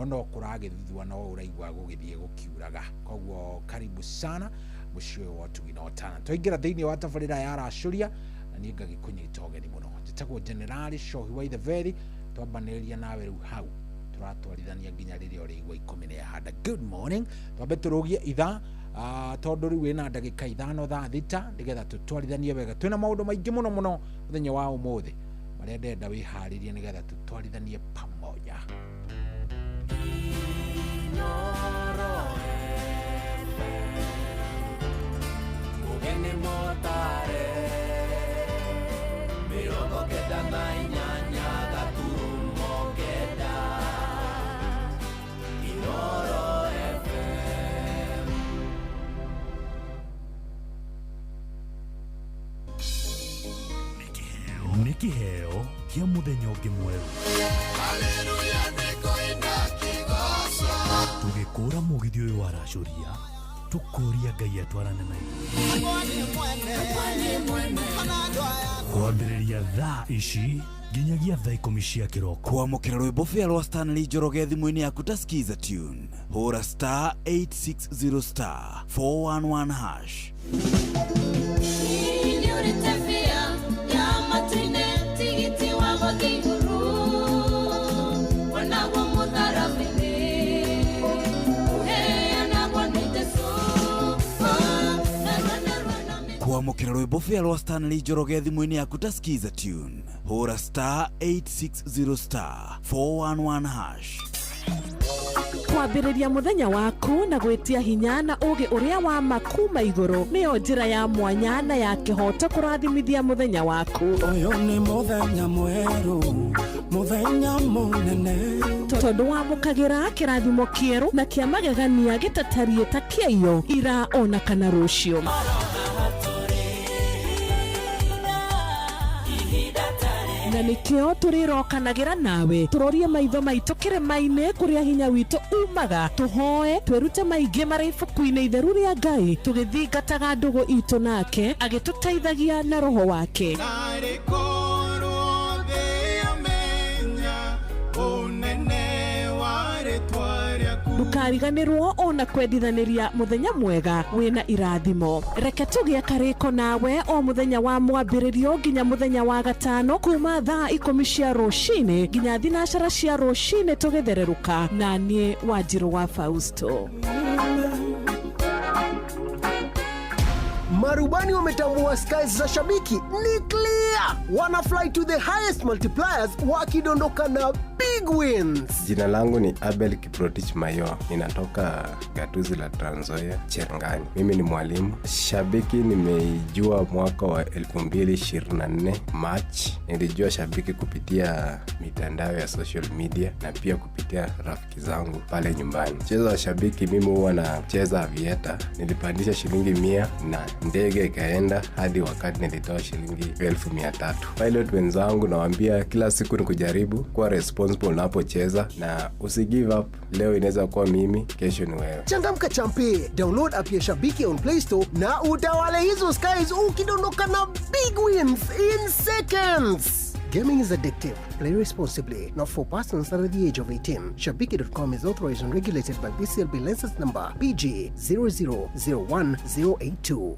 no kuragithithwa no uraigwa gugithie gukiuraga. Koguo karibu sana muciĩ wa Tugina Otana. Twaingira thiini wa tabarĩra ya Racuria na niĩ ngagĩkunyita ũgeni mũno. Njĩtagwo General Shohi wa the Faith. Twambanĩrĩria nawe rĩu hau turatwarithania nginya rĩrĩa ũrĩigua 10 nĩ yahanda. Good morning. Twambe tũrũgie ithaa tondũ rĩu wĩna ndagĩka 5 thaa 6 nĩgetha tũtwarithanie wega. Twĩna maũndũ maingĩ mũno mũno mũthenya wa ũmũthĩ marĩa ndenda wĩharĩrie nĩgetha tũtwarithanie pamoja. Ugeni motare mirongo kenda na inyanya gaturumo kenda Inoro FM. Nĩ kĩheo kĩa mũthenya ũngĩ mwerũ. Haleluya nĩkũina kĩgoco Tũgĩkũra mũgithi ũyũ wa Racuria tũkũria Ngai atwarane na kwambĩrĩria thaa ici nginyagia thaa 10 cia kĩroko. Kwamũkĩra rwĩmbo fĩa rwa Stanley Njoroge thimũ-inĩ yaku ta skiza tune hũra star 860 star 411 hash. Kwamũkĩra rwĩmbo fĩa rwa Stanley Njoroge thimũ-inĩ yaku ta skiza tune hũra star 860 star 411 hash. kwambĩrĩria mũthenya waku na gwĩtia hinya na ũgĩ ũrĩa wa makuma igũrũ nĩyo njĩra ya mwanya na ya kĩhoto kũrathimithia mũthenya waku. Ũyũ nĩ mũthenya mwerũ, mũthenya mũnene, tondũ wamũkagĩra kĩrathimo kĩerũ na kĩa magegania gĩtatariĩ ta kĩayo ira ona kana rũciũ. Na nĩkĩo tũrĩrokanagĩra nawe tũrorie maitho maitũ kĩrĩma-inĩ kũrĩa hinya witũ umaga, tũhoe twĩrute maingĩ marĩ ibuku-inĩ itheru rĩa Ngai, tũgĩthingataga ndũgũ itũ nake agĩtũteithagia na roho wake. Ndũkariganĩrwo ona kwendithanĩria mũthenya mwega wĩna irathimo. Reke tũgĩe karĩko nawe o mũthenya wa mwambĩrĩrio nginya mũthenya wa gatano kuma thaa 10 cia rũcinĩ nginya thinacara cia rũcinĩ tũgĩthererũka na niĩ Wanjirũ wa Fausto. Marubani wametambua skies za Shabiki ni clear. Wana fly to the highest multipliers wakidondoka na big wins. Jina langu ni Abel Kiprotich Mayo. Ninatoka gatuzi la Trans Nzoia, Cherangani. Mimi ni mwalimu. Shabiki nimeijua mwaka wa 2024 March. Nilijua Shabiki kupitia mitandao ya social media na pia kupitia rafiki zangu pale nyumbani. Mchezo wa Shabiki mimi huwa nacheza avieta. Nilipandisha shilingi 100 na ndege ikaenda hadi wakati nilitoa shilingi 1300. Pilot wenzangu nawaambia kila siku ni kujaribu kuwa responsible unapocheza na usigive up. Leo inaweza kuwa mimi, kesho ni wewe. Changamka champe, download app ya Shabiki on Play Store na utawale hizo skies ukidondoka na big wins in seconds. Gaming is addictive. Play responsibly. Not for persons under the age of 18. Shabiki.com is authorized and regulated by BCLB license number PG 0001082.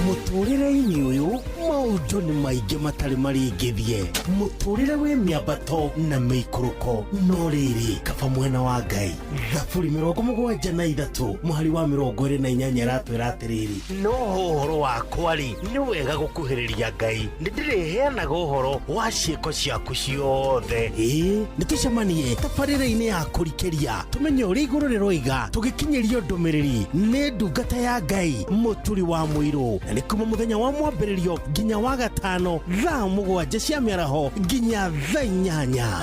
Mũtũrĩre-inĩ ũyũ maũndũ nĩ maingĩ matarĩ maringithie. Mũtũrĩre wĩ mĩambato na mĩikũrũko, no rĩrĩ kaba mwena wa Ngai. Thaburi 73 mũhari wa 28 ratwĩra atĩrĩrĩ, no ũhoro wakwa-rĩ nĩ wega gũkuhĩrĩria Ngai, nĩ ndĩrĩheanaga ũhoro wa ciĩko ciaku ciothe. Nĩtũcemanie tabarĩra-inĩ ya kũrikĩria tũmenye ũrĩa igũrũ rĩroiga tũgĩkinyĩrio ndũmĩrĩri nĩ ndungata ya Ngai mũturi wa mũirũ. Nĩ kuma mũthenya wa mwambĩrĩrio nginya wa gatano thaa 7 cia mĩaraho nginya thaa 8.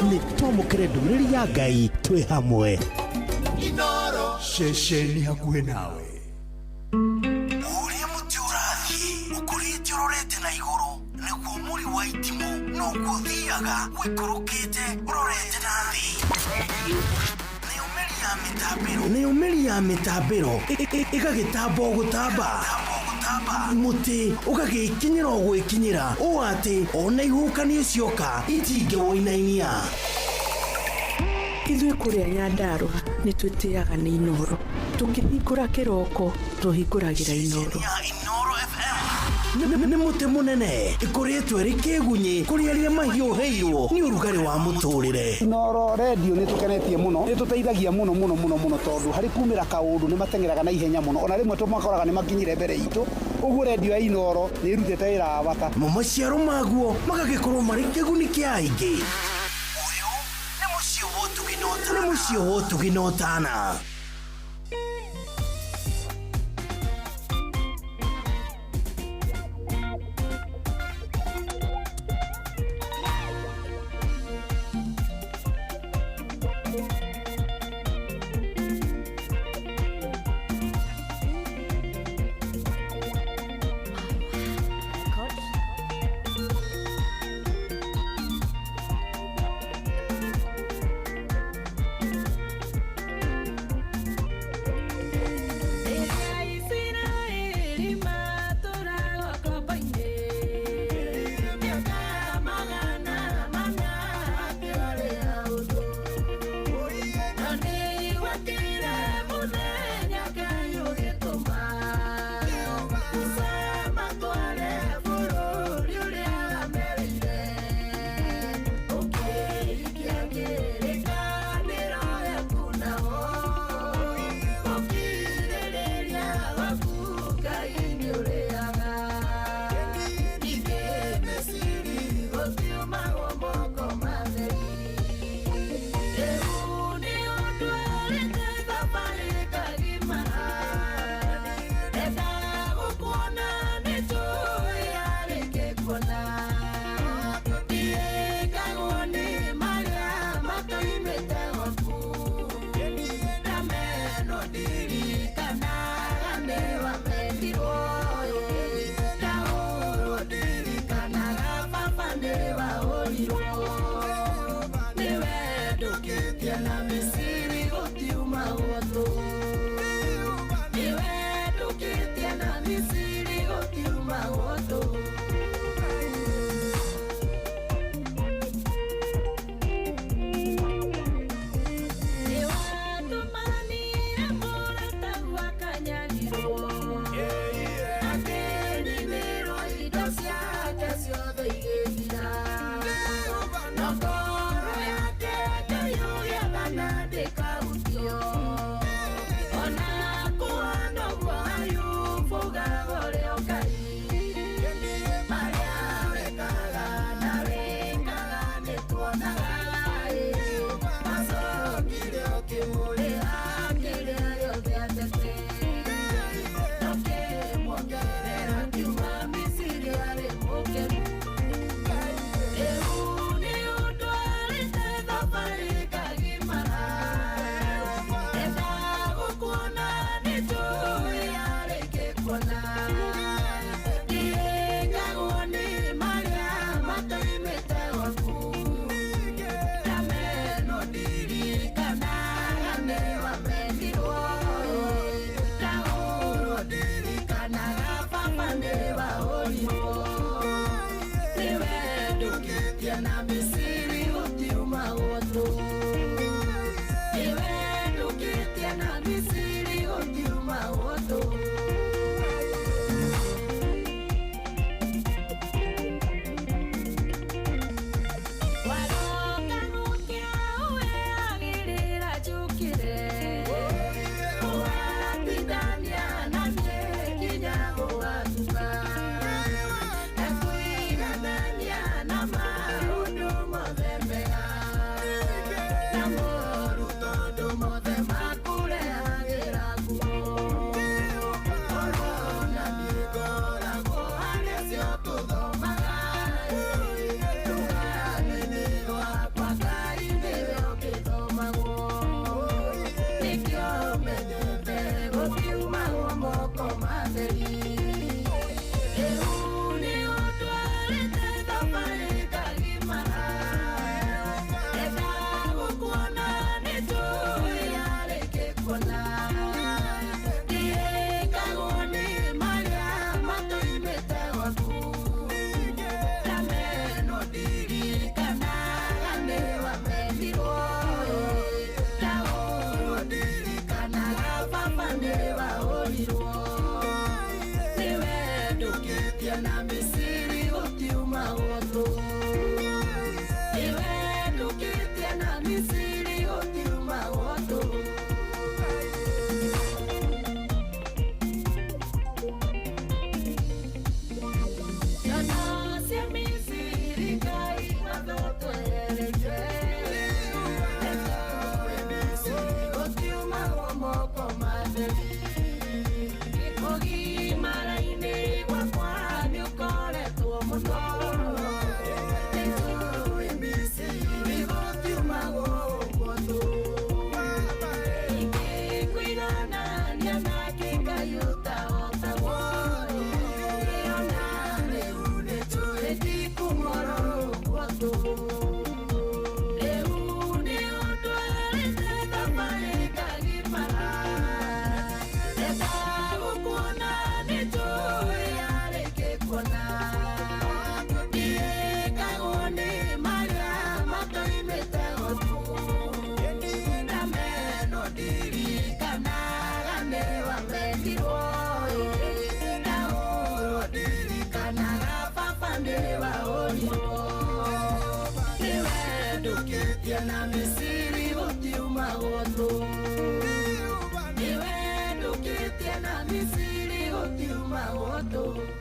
Nĩ twamũkĩre ndũmĩrĩri ya Ngai twĩ hamwe. Ceceni hakuhĩ nawe. Ũrĩa mũtĩ ũrathiĩ ũkũrĩte ũrorete na igũrũ nĩguo mũri wa itimũ noguo ũthiaga wĩkũrũkĩte ũrorete na thĩ. Nĩ ũmeri ya mĩtambĩro ĩgagĩtamba o gũtamba, mũtĩ ũgagĩkinyĩra o gwĩkinyĩra ũũ atĩ ona ihuhũkanio cioka itingĩwoinainia. Ithuĩ kũrĩa Nyandarua nĩ twĩtĩaga nĩ Inooro, tũngĩhingũra kĩroko tũhingũragĩra Inooro. Nĩ mũtĩ mũnene ĩkoretwo ĩrĩ kĩgunyi kũrĩ arĩa mahiũhĩirwo nĩ ũrugarĩ wa mũtũrĩre. Inooro radio nĩ tũkenetie mũno, nĩ tũteithagia mũno tondũ harĩ kumĩra kaũndũ nĩ matengeraga na ihenya mũno, ona rĩmwe tũmakoraga nĩ makinyire mbere itũ. Ũguo radio ya Inooro nĩ ĩrutĩte wĩra wa bata. Maciaro maguo magagĩkorwo marĩ kĩguni kĩa aingĩ. Ũyũ nĩ mũciĩ wa Ũtugi na Ũtana.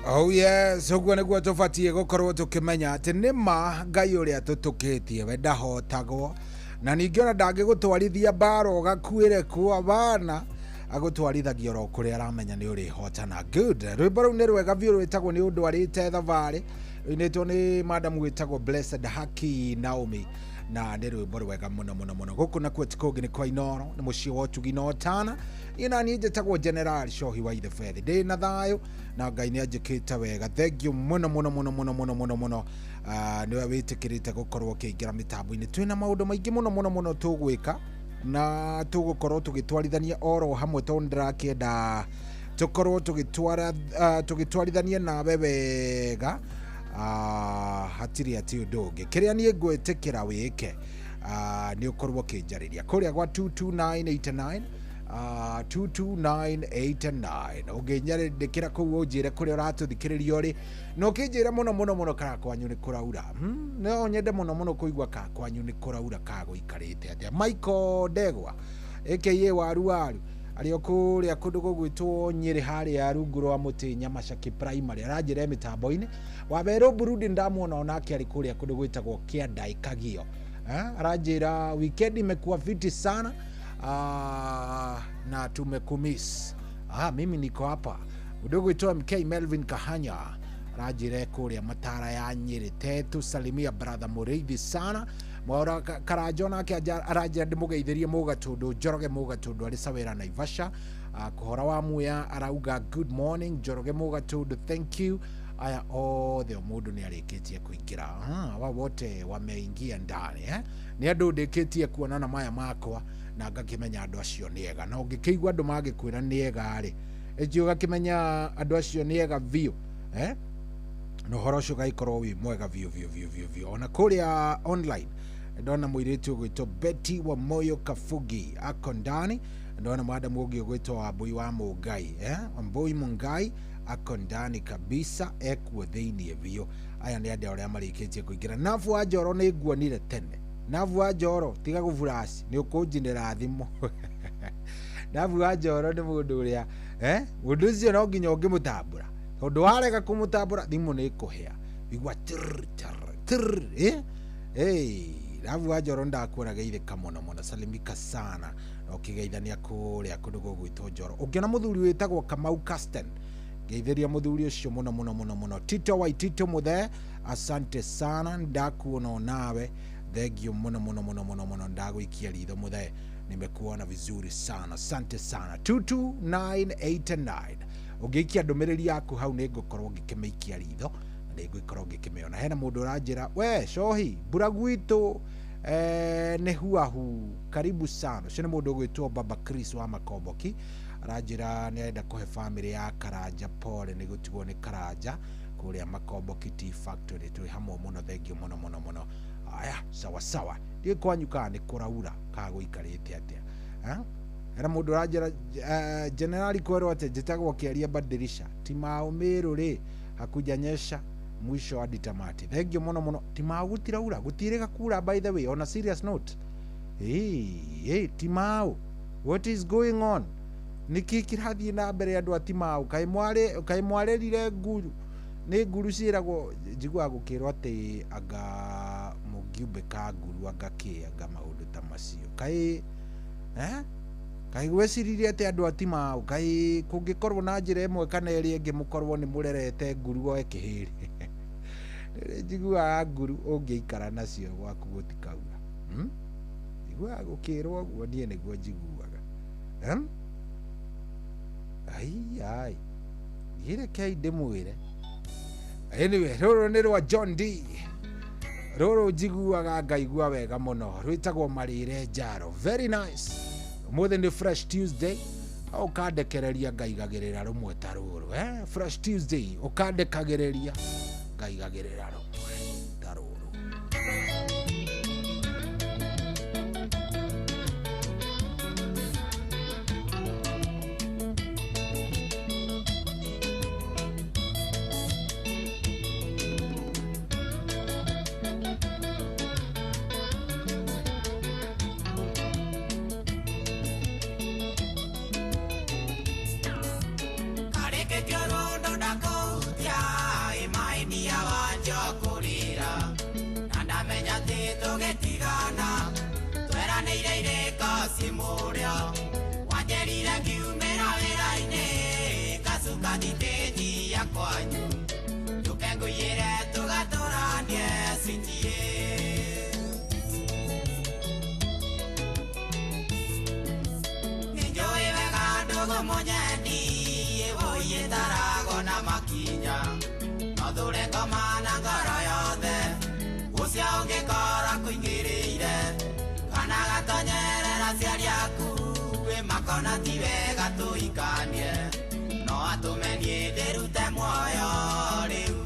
Oh yes, ũguo nĩguo tũbatiĩ gũkorwo tũkĩmenya atĩ nĩma Ngai ũrĩa tũtũkĩtie we ndahotagwo, na ningĩ ona ndangĩgũtwarithia mbara ũgakuĩre kuo bana, agutwarithagia ro kuria aramenya ni uri hotana. Good. Rwimbo ru ni rwega biu rwitagwo ni undu arite thavari inetwo ni madam witagwo Blessed Haki Naomi na ni rwimbo rwega muno guku na kwetikogi ni kwa Inoro ni mucii wa Utugi no Tana ina ni njitagwo General Shohi wa Ithe Fethi ndi na thayo na Ngai ni anjikite wega. Thank you muno niwe witikirite gukorwo ukiingira mitambo-ini. Twina maundu maingi muno tugwika na tugukorwo tugitwarithania oro hamwe to ndirakienda tukorwo tugitwarithania nawe wega. Hatiri ati undu ungi kiria nie ngwitikira wike ni ukorwo kinjariria kuria gwa 22989 22989 unginyarindikira kuu unjire kuria uratuthikiriria uri no kinjira muno kana kwanyu ni kuraura no nyende muno kuigua ka kwanyu ni kuraura kago ikarite atia. Michael Ndegwa aka waru ario kuria kundu gugwitwo Nyeri haria rungu rwa Mutinya Macaki Primary aranjire mitambo-ini. Waberu Burundi ndamuona onake ari kuria kundu gwitagwo Kianda Ikagio aranjira weekend imekuwa fiti sana na tumekumiss. Mimi niko hapa udogo ito MK Melvin Kahanya rajire kuria Matara ya Nyeri tetu salimia brother Mureithi sana Mora Karajona ke arajira ndimugeithirie Mugatundu Njoroge Mugatundu ari sawera Naivasha kuhora wa muya arauga good morning Njoroge Mugatundu thank you. Aya othe mundu ni arikitie kuingira wa wote wameingia ndani ni andu ndikitie kuonana maya makwa na ngakimenya andu acio niega na ungikigwa andu magikwira niega ri eji ugakimenya andu acio niega view no horo cio gaikorwo wi mwega view ona kuria online ndona muiritu ugwitwo Betty wa Moyo Kafugi ako ndani ndona madam ugi ugwitwo Wambui wa Mungai Wambui Mungai ako ndani kabisa ekuo thiini vio. Aya ni andu aria marikitie kuingira. Navu wa Njoro ni nguonire tene. Navu wa Njoro tiga guvurasi ni ukunjinira thimu. Navu wa Njoro ni mundu uria mundu ucio no nginya ungimutambura tondu warega kumutambura thimu ni ikuhia igwa Navu wa Njoro ndakuona geithika muno salimika sana ukigeithania kuria kundu gugwitwo Njoro. Ungiona muthuri witagwo Kamau Casten geithiria muthuri ucio muno. Tito wa Tito muthe asante sana ndakuona nawe thank you muno ndaguikia ritho muthe nimekuona vizuri sana asante sana. 22989 ugiikia ndumiriri yaku hau ni ngukorwo ngikimeikia ritho na ni ngukorwo ngikimiona. Hena mundu uranjira we Shohi mbura gwitu ni huahu karibu sana. Ucio ni mundu ugwitwo Baba Chris wa Makomboki arajira ni enda kuhe family ya Karanja pole ni gutigwo ni Karanja kuria Makomboki Tea Factory tuli hamwe muno thank you muno. Aya sawa ndi kwanyuka ni kuraura kago ikarite atia era mundu arajira generali kwero ate jitagwo kiaria badirisha timao miru ri hakujanyesha mwisho hadi tamati. Thank you muno timao gutiraura gutirega kura by the way on a serious note. Hey timao what is going on niki kirathie na mbere andu atimau kai mwarerire nguru ni nguru ciragwo njigwa gukirwo ati anga mugiumbe ka nguru anga maundu ta macio kai gweciririe ati andu atimau kai kungikorwo na njira imwe kana iri ingi mukorwo ni murerete nguru o ekihiri njigwa nguru ungiikara nacio gwaku gutikaura igwa gukirwo guo nie niguo njiguaga ai gire kai ndimwire. Anyway roro ni rwa John D roro njiguaga ngaigua wega muno rwitagwo Marire Njaro very nice. More than fresh Tuesday ukandekereria ngaigagirira rumwe ta ruru fresh Tuesday ukandekagiriria ngaigagirira rumwe ta ruru. Simuria, wajerira kiume na ngoro yothe ucio ungikora kuingirire kana gatonyerera ciari aku we makona ti wega tuikanie no atumenie ndirute muoyo riu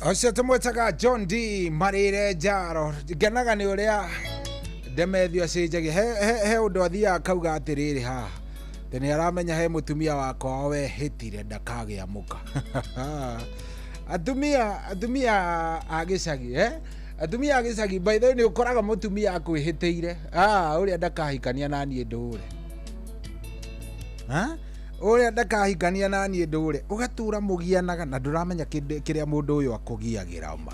Ocio tumwetaga John D Marire Njaro ngenaga ni uria ndemethio cenjagia he undu athia akauga atiriri ha tene aramenya he mutumia wakwa we hitire ndakagia muka atumia agicagi atumia agicagi by the way ni ukoraga mutumia akwihitiire uria ndakahikania na nie ndure uria ndakahikania na nie ndure ugatura mugianaga na nduramenya kiria mundu uyu akugiagira ma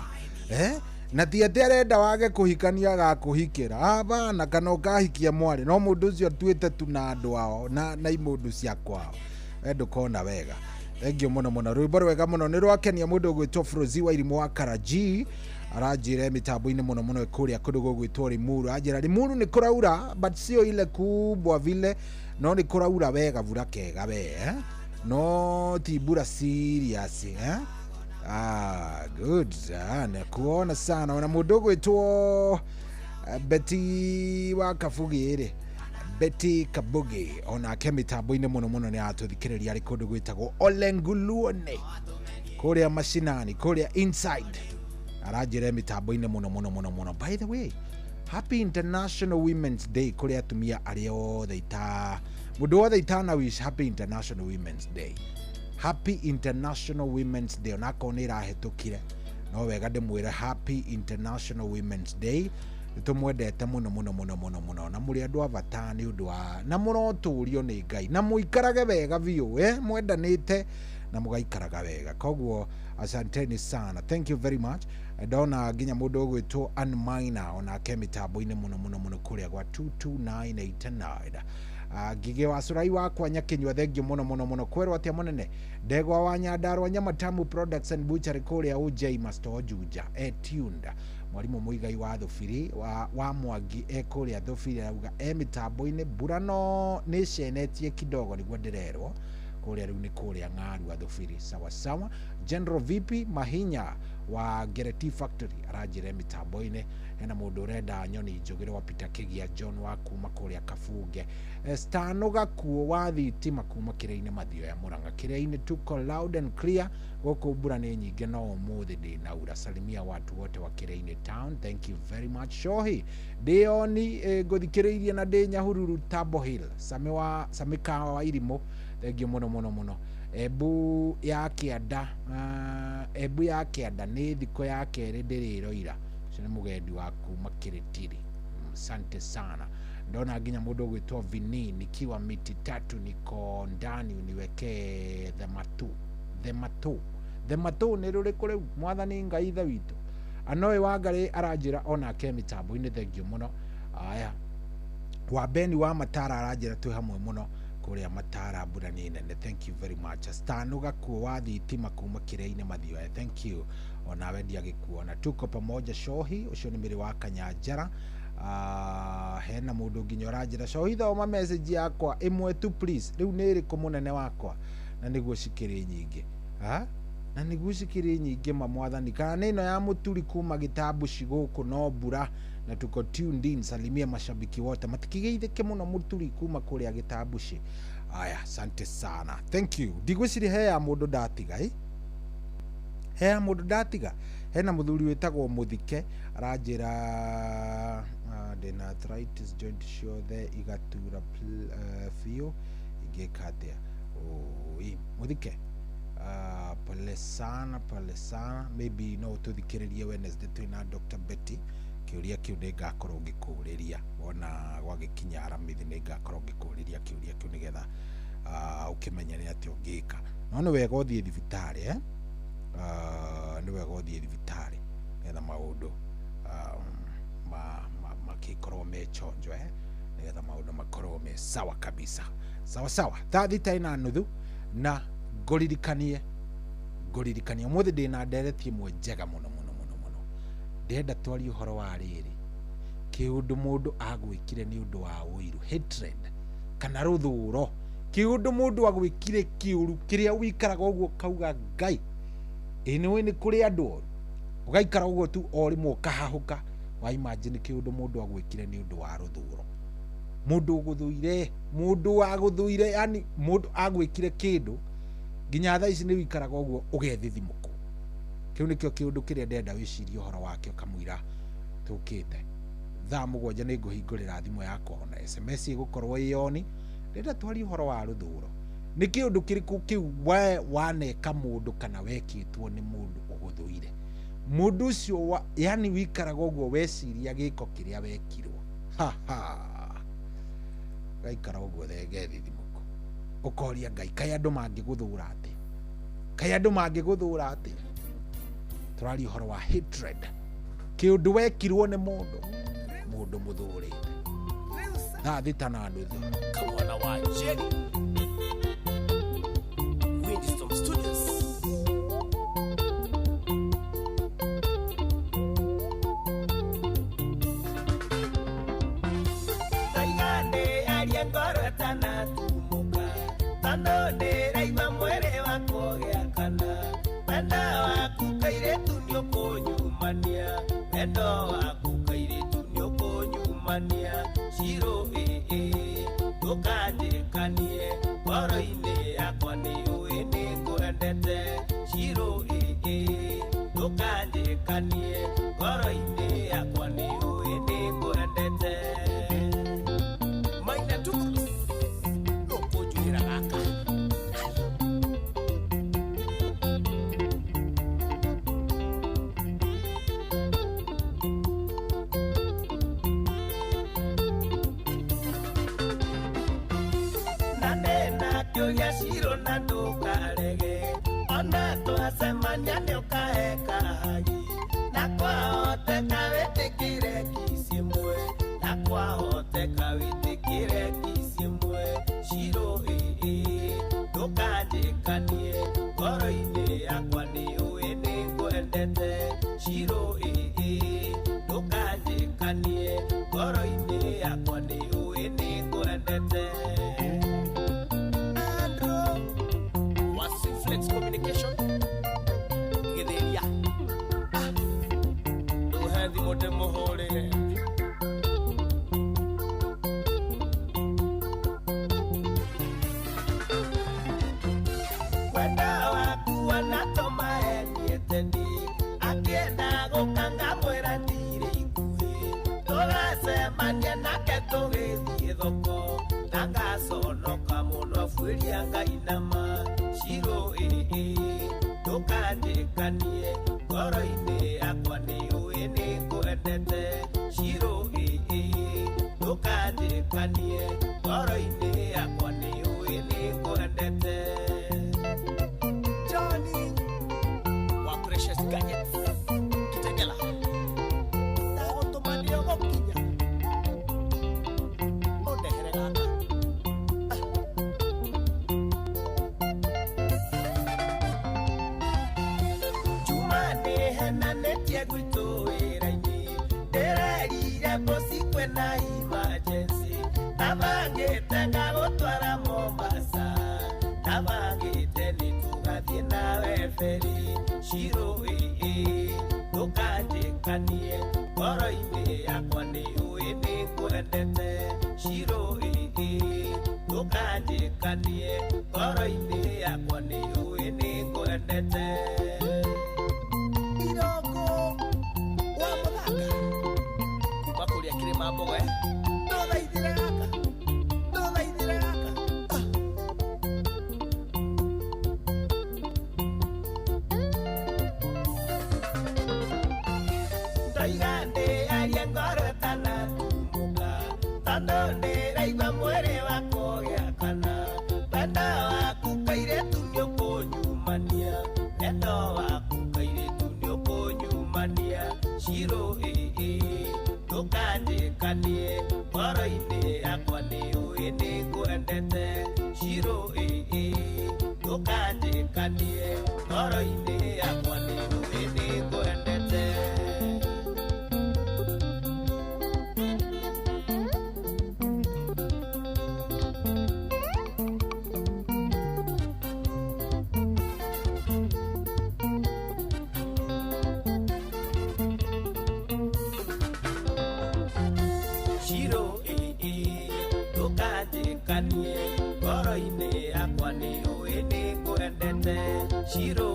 na ti ati arenda wage kuhikania gakuhikira bana kana ukahikia mwari no mundu ucio tuite tu na andu ao na imundu cia kwao ndukona wega thengio muno rwimbo rwega muno ni rwakenia mundu gwitwo Frozi wa irimu wa Karaji aranjire mitambo-ini muno kuria kundu gugwitwo Limuru anjira Limuru ni kuraura but sio ile kubwa vile no ni kuraura wega vura kega we no ti bura serious good na kuona sana na mundu gwitwo Betty wa Kafugire Betty Kabugi ona kemitambo-ini muno ni atuthikiriria ari kundu gwitagwo Olenguluone kuria mashinani kuria inside arajire mitambo-ini muno. By the way, happy International Women's Day kuria atumia aria othe ita mundu wothe itana wish happy International Women's Day. Happy International Women's Day onako ni irahetukire no wega ndimwire happy International Women's Day. Tumwendete muno na muri andu avata ni undu wa na muroturio ni Ngai na muikarage wega biu mwendanite na mugaikaraga wega koguo asanteni sana, thank you very much. Ndona nginya mundu gwitwo Anmaina ona kemitambo-ini muno kuria gwa 22989 Gige wa surai wakwa Nyakinyua thengio muno kwerwo atia munene Ndegwa wa Nyandarua Nyamatamu Products and Butchery kuria UJ Master Juja tuned mwarimu muigai wa thufiri wa Mwangi kuria thufiri auga mitambo-ini mbura no ni cenetie kidogo niguo ndirerwo kuria riu ni kuria Ng'aru wa thufiri sawa. General VP Mahinya wa Gereti Factory arajire mitambo-ini hena mundu urenda nyoni njugire wa Peter Kigia John wa kuma kuria Kafunge Stanoga kuo wa thitima kuma Kiria-ini mathio ya Murang'a. Kiria-ini tuko loud and clear goko mbura ni nyingi no umuthi ndi naura. Salimia watu wote wa Kiria-ini town, thank you very much. Shohi Dioni guthikiriria na ndi Nyahururu Tabo Hill Samika wa Irimo thengio muno. Ebu ya Kianda ni thiko ya keri ndiriroira cine mugendi wa kuma Kiritiri. Asante sana. Ndona nginya mundu gwitwo Vini nikiwa miti tatu niko ndani uniweke the matu ni ruriku riu mwathani Ngai ithe witu anoe Wangari arajira ona kemitambo-ini thengio muno. Aya wa Beni wa Matara arajira tu hamwe muno kuria Matara mbura ni nene, thank you very much. Stanuga kuo wa thitima kuma Kiria-ini mathio, thank you ona wendia gikuona tuko pamoja. Shohi ucio ni miri wa Kanyanjara. Hena mundu nginya urajira Shohi thoma message yakwa imwe tu please riu ni iriku munene wakwa na niguo cikiri nyingi na niguo cikiri nyingi mamwathani kana ni ino ya muturi kuma Gitabu ciguku no mbura na tuko tuned in. Salimia mashabiki wote matikigeithike muno muturi kuma kuria Gitabu ci. Aya asante sana, thank you. Ndigwiciri hea mundu ndatiga hena muthuri witagwo Muthike arajira ndina arthritis joint ciothe igatura fio igikatia Muthike pole sana maybe no tuthikiririe Wednesday twina Dr. Betty kiuria kiu ngakorwo ngikuriria wona gwagikinya aramithi ni ngakorwo ngikuriria kiuria kiu nigetha ukimenya ni ati ungika no ni wega uthie thibitari ni wega uthie thibitari etha maundu makikorwo mechonjo nigetha maundu makorwo me sawa kabisa sawa. Thita ina nuthu na ngoririkanie muthi ndina nderetie mwe njega muno ndenda twari uhoro wa riri kiundu mundu agwikire ni undu wa uiru hatred kana ruthuro kiundu mundu agwikire kiuru kiria wikaraga uguo kauga Ngai ino ni kuri andu ugaikara uguo tu orimwo kahahuka wa imagine kiundu mundu agwikire ni undu wa ruthuro mundu aguthuire yani mundu agwikire kindu nginya thaa ici ni wikaraga uguo ugethithimuko. Kiu nikio kiundu kiria ndenda wicirie uhoro wakio kamwira tukite thaa 7 ni nguhingurira thimu yakwa ona SMS igukorwo ioni ndenda twari uhoro wa ruthuro ni kiundu kiriku kiu we waneka mundu kana wekitwo ni mundu uguthuire mundu ucio yani wikaraga uguo weciria giko kiria wekirwo gaikara uguo thegethithimuko ukoria Ngai kai andu mangiguthura ati turari uhoro wa hatred kiundu wekirwo ni mundu muthurite thita na nuthu kamwana wa Jerry Winston Studios. Taigane aliangora tana tumuka tanone raima mwere wako yakana penda waku kairetu nyokonyumania endo waku kairetu nyokonyumania shiro ndũkanjĩkanie ngoro-inĩ yakwa nĩ ũĩ nĩ ngwendete Shiro ndũkanjĩkanie ngoro-inĩ yakwa nĩ ũĩ nĩ ngwendete Maina tu nũkũnjugĩra gaka Kyogia Shiro na ndukarege ona twasemania nĩ ũkaeka hagi na kwahoteka wĩtĩkĩre kisi ĩmwe na kwahoteka wĩtĩkĩre kisi ĩmwe Shiro ndũkanjĩkanie ngoro-inĩ yakwa nĩ ũĩ nĩ ngwendete Shiro ndũkanjĩkanie ngoro-inĩ yakwa nĩ ũĩ nĩ ngwendete Flex communication Gidelia Duhendi mode mohore Wenda waku wanatoma enieteni Akienda gũkanga mwĩra ndirĩ ikuhĩ Tũgacemania nake tũgĩthiĩ thoko Na ngaconoka mũno buĩria Ngai nama Shiro ndũkanjĩkanie ngoro-inĩ yakwa nĩ ũĩ nĩ ngwendete Shiro ndũkanjĩkanie ngoro-inĩ yakwa nĩ ũĩ nĩ ngwendete Johnny wa Precious Gadgets Kitengela ndagũtũmanio gũkinya ũndehere gaka Nanetia gwitũ wĩra-inĩ ndĩrerire bosi kwĩna emergency Ndabangĩte ngagũtwara Mombasa Ndabangĩte nĩtũgathiĩ nawe feri Shiro ndũkanjĩkanie ngoro-inĩ yakwa nĩ ũĩ nĩ ngwendete Shiro ndũkanjĩkanie ngoro-inĩ yakwa nĩ ũĩ nĩ ngwendete Mambo ndũthaithire gaka Ndoiga ndĩarie ngoro ĩtanatumuka tondũ ndĩraigua mwĩrĩ wakwa ũgĩakana Wendo waku kairĩtu nĩũkũnyumania Wendo waku kairĩtu nĩũkũnyumania Shiro ndũkanjĩkanie ngoro-inĩ yakwa nĩ ũĩ nĩ ngwendete Shiro ndũkanjĩkanie ngoro-inĩ yakwa nĩ ũĩ nĩ ngwendete ndũkanjĩkanie ngoro-inĩ yakwa nĩ ũĩ nĩ ngwendete Shiro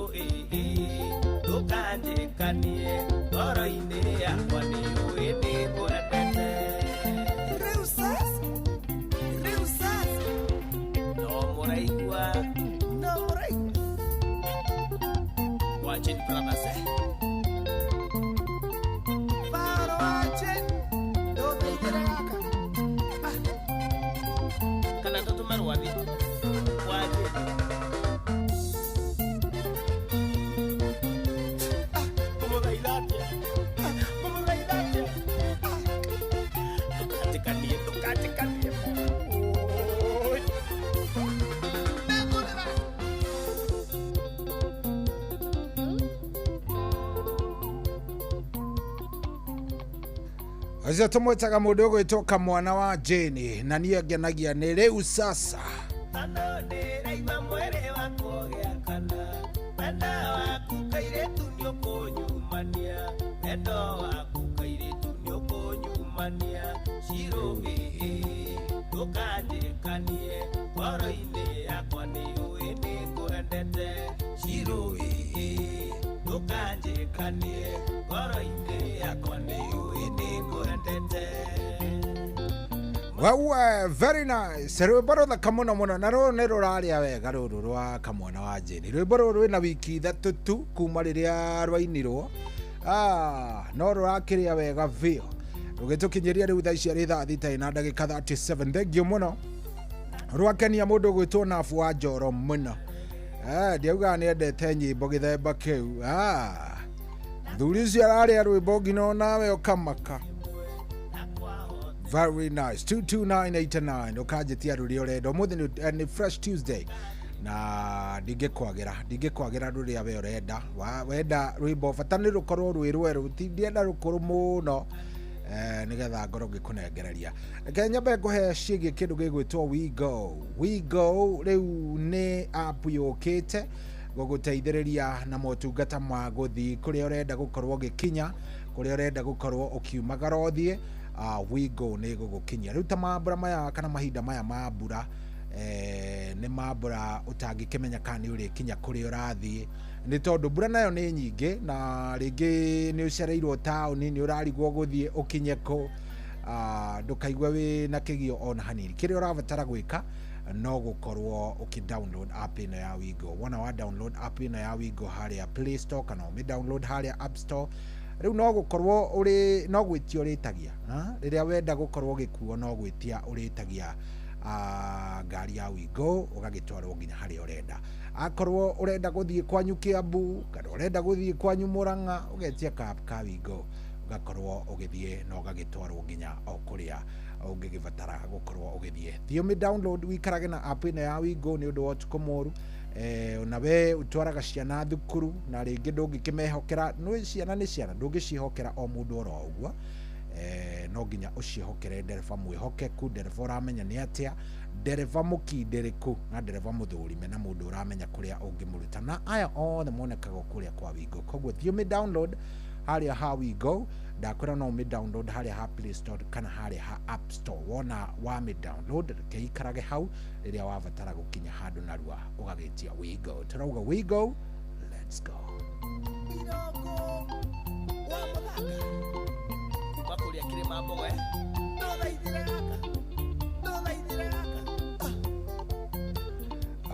ndũkanjĩkanie ngoro-inĩ yakwa nĩ ũĩ nĩ ngwendete Rĩu sasa no mũraigua Watching brothers Faro watching ndũthaithire gaka Kana tũtũme rwathi wathi Ndũkanjĩkanie Acio tũmwĩtaga mũndũ ũgwĩtwo Kamwana wa Jane na niĩ ngenagia nĩ rĩu sasa ndĩraigua mwĩrĩ wakwa ũgĩakana Wendo waku kairĩtu nĩũkũnyumania Wendo waku kairĩtu nĩũkũnyumania Shiro ndũkanjĩkanie ngoro-inĩ yakwa nĩ ũĩ nĩ ngwendete Shiro ndũkanjĩkanie ngoro-inĩ yakwa nĩ ũĩ nĩ ngwendete. Well, very nice. Rwĩmbo rũthaka mũno mũno na rũrũ nĩ rũrarĩa wega rũrũ rwa Kamwana wa Jane. Rwĩmbo rũrũ rwĩna wiki ithatũ tu kuma rĩrĩa rwainirwo. No rũrakĩrĩa wega biũ. Rũgĩtũkinyĩria rĩu thaa ici arĩ thaa thita na ndagĩka 37. Thengio mũno. Rwakenia mũndũ gwĩtwo Nabu wa Njoro mũno. Ndiauga nĩ endete nyĩmbo gĩthemba kĩu. Thuri icio ararĩa rwĩmbo nginya nawe ũkamaka. Very nice. 22989 ukanjitia rũrĩa ũrenda. Ũmũthĩ nĩ Fresh Tuesday na ndingĩkwagĩra rũrĩa we ũrenda. Wenda rwĩmbo bata nĩ rũkorwo rwĩ rwerũ, ti ndienda rũkũrũ mũno nĩgetha ngoro ngĩkũnengereria. Reke nyambe ngũhe ciĩgiĩ kĩndũ gĩgwĩtwo We Go rĩu nĩ app yũkĩte gũgũteithĩrĩria na motungata ma gũthiĩ kũrĩa ũrenda gũkorwo ũgĩkinya, kũrĩa ũrenda gũkorwo ũkiumagara ũthiĩ. We Go nĩ gũgũkinyia rĩu ta mambura maya kana mahinda maya ma mbura nĩ mambura ũtangĩkĩmenya kana nĩ ũrĩkinya kũrĩa ũrathiĩ nĩ tondũ mbura nayo nĩ nyingĩ na rĩngĩ nĩ ũcereirwo taũni nĩ ũrarigwo gũthiĩ ũkinye kũ ndũkaigua wĩ na kĩgio ona hanini. Kĩrĩa ũrabatara gwĩka no gũkorwo ũkĩ-download app ĩno ya We Go. Wona wa download app ĩno ya We Go harĩa Play Store kana ũmĩ-download harĩa App Store. Rĩu no gũkorwo no gwĩtia ũrĩtagia rĩrĩa wenda gũkorwo ũgĩkuo no gwĩtia ũrĩtagia ngari ya We Go ũgagĩtwarwo nginya harĩa ũrenda. Akorwo ũrenda gũthiĩ kwanyu Kiambu kana ũrenda gũthiĩ kwanyu Mũrang'a ũgetia ka We Go ũgakorwo ũgĩthiĩ na ũgagĩtwarwo nginya o kũrĩa ũngĩgĩbatara gũkorwo ũgĩthiĩ. Thiĩ ũmĩ-download wikarage na app ĩno ya We Go nĩ ũndũ wa ũtukũ mũru. Na we ũtwaraga ciana thukuru na rĩngĩ ndũngĩkĩmehokera ciana nĩ ciana ndũngĩcihokera o mũndũ oro ũguo. No nginya ũciĩhokere ndereba mwĩhokeku, ndereba ũramenya nĩ atĩa, ndereba mũkindĩrĩku na ndereba mũthũrime na mũndũ ũramenya kũrĩa ũngĩmũruta. Na aya othe monekaga kũrĩa kwa We Go. Koguo thiĩ ũmĩ-download harĩa ha We Go. Ndakwĩra no ũmĩ-download harĩa ha Play Store kana harĩa ha App Store. Wona wamĩ-download kĩikarage hau rĩrĩa wabatara gũkinya handũ narua ũgagĩtia We Go. Turauga We Go, let's go. Makuria kirima mbogo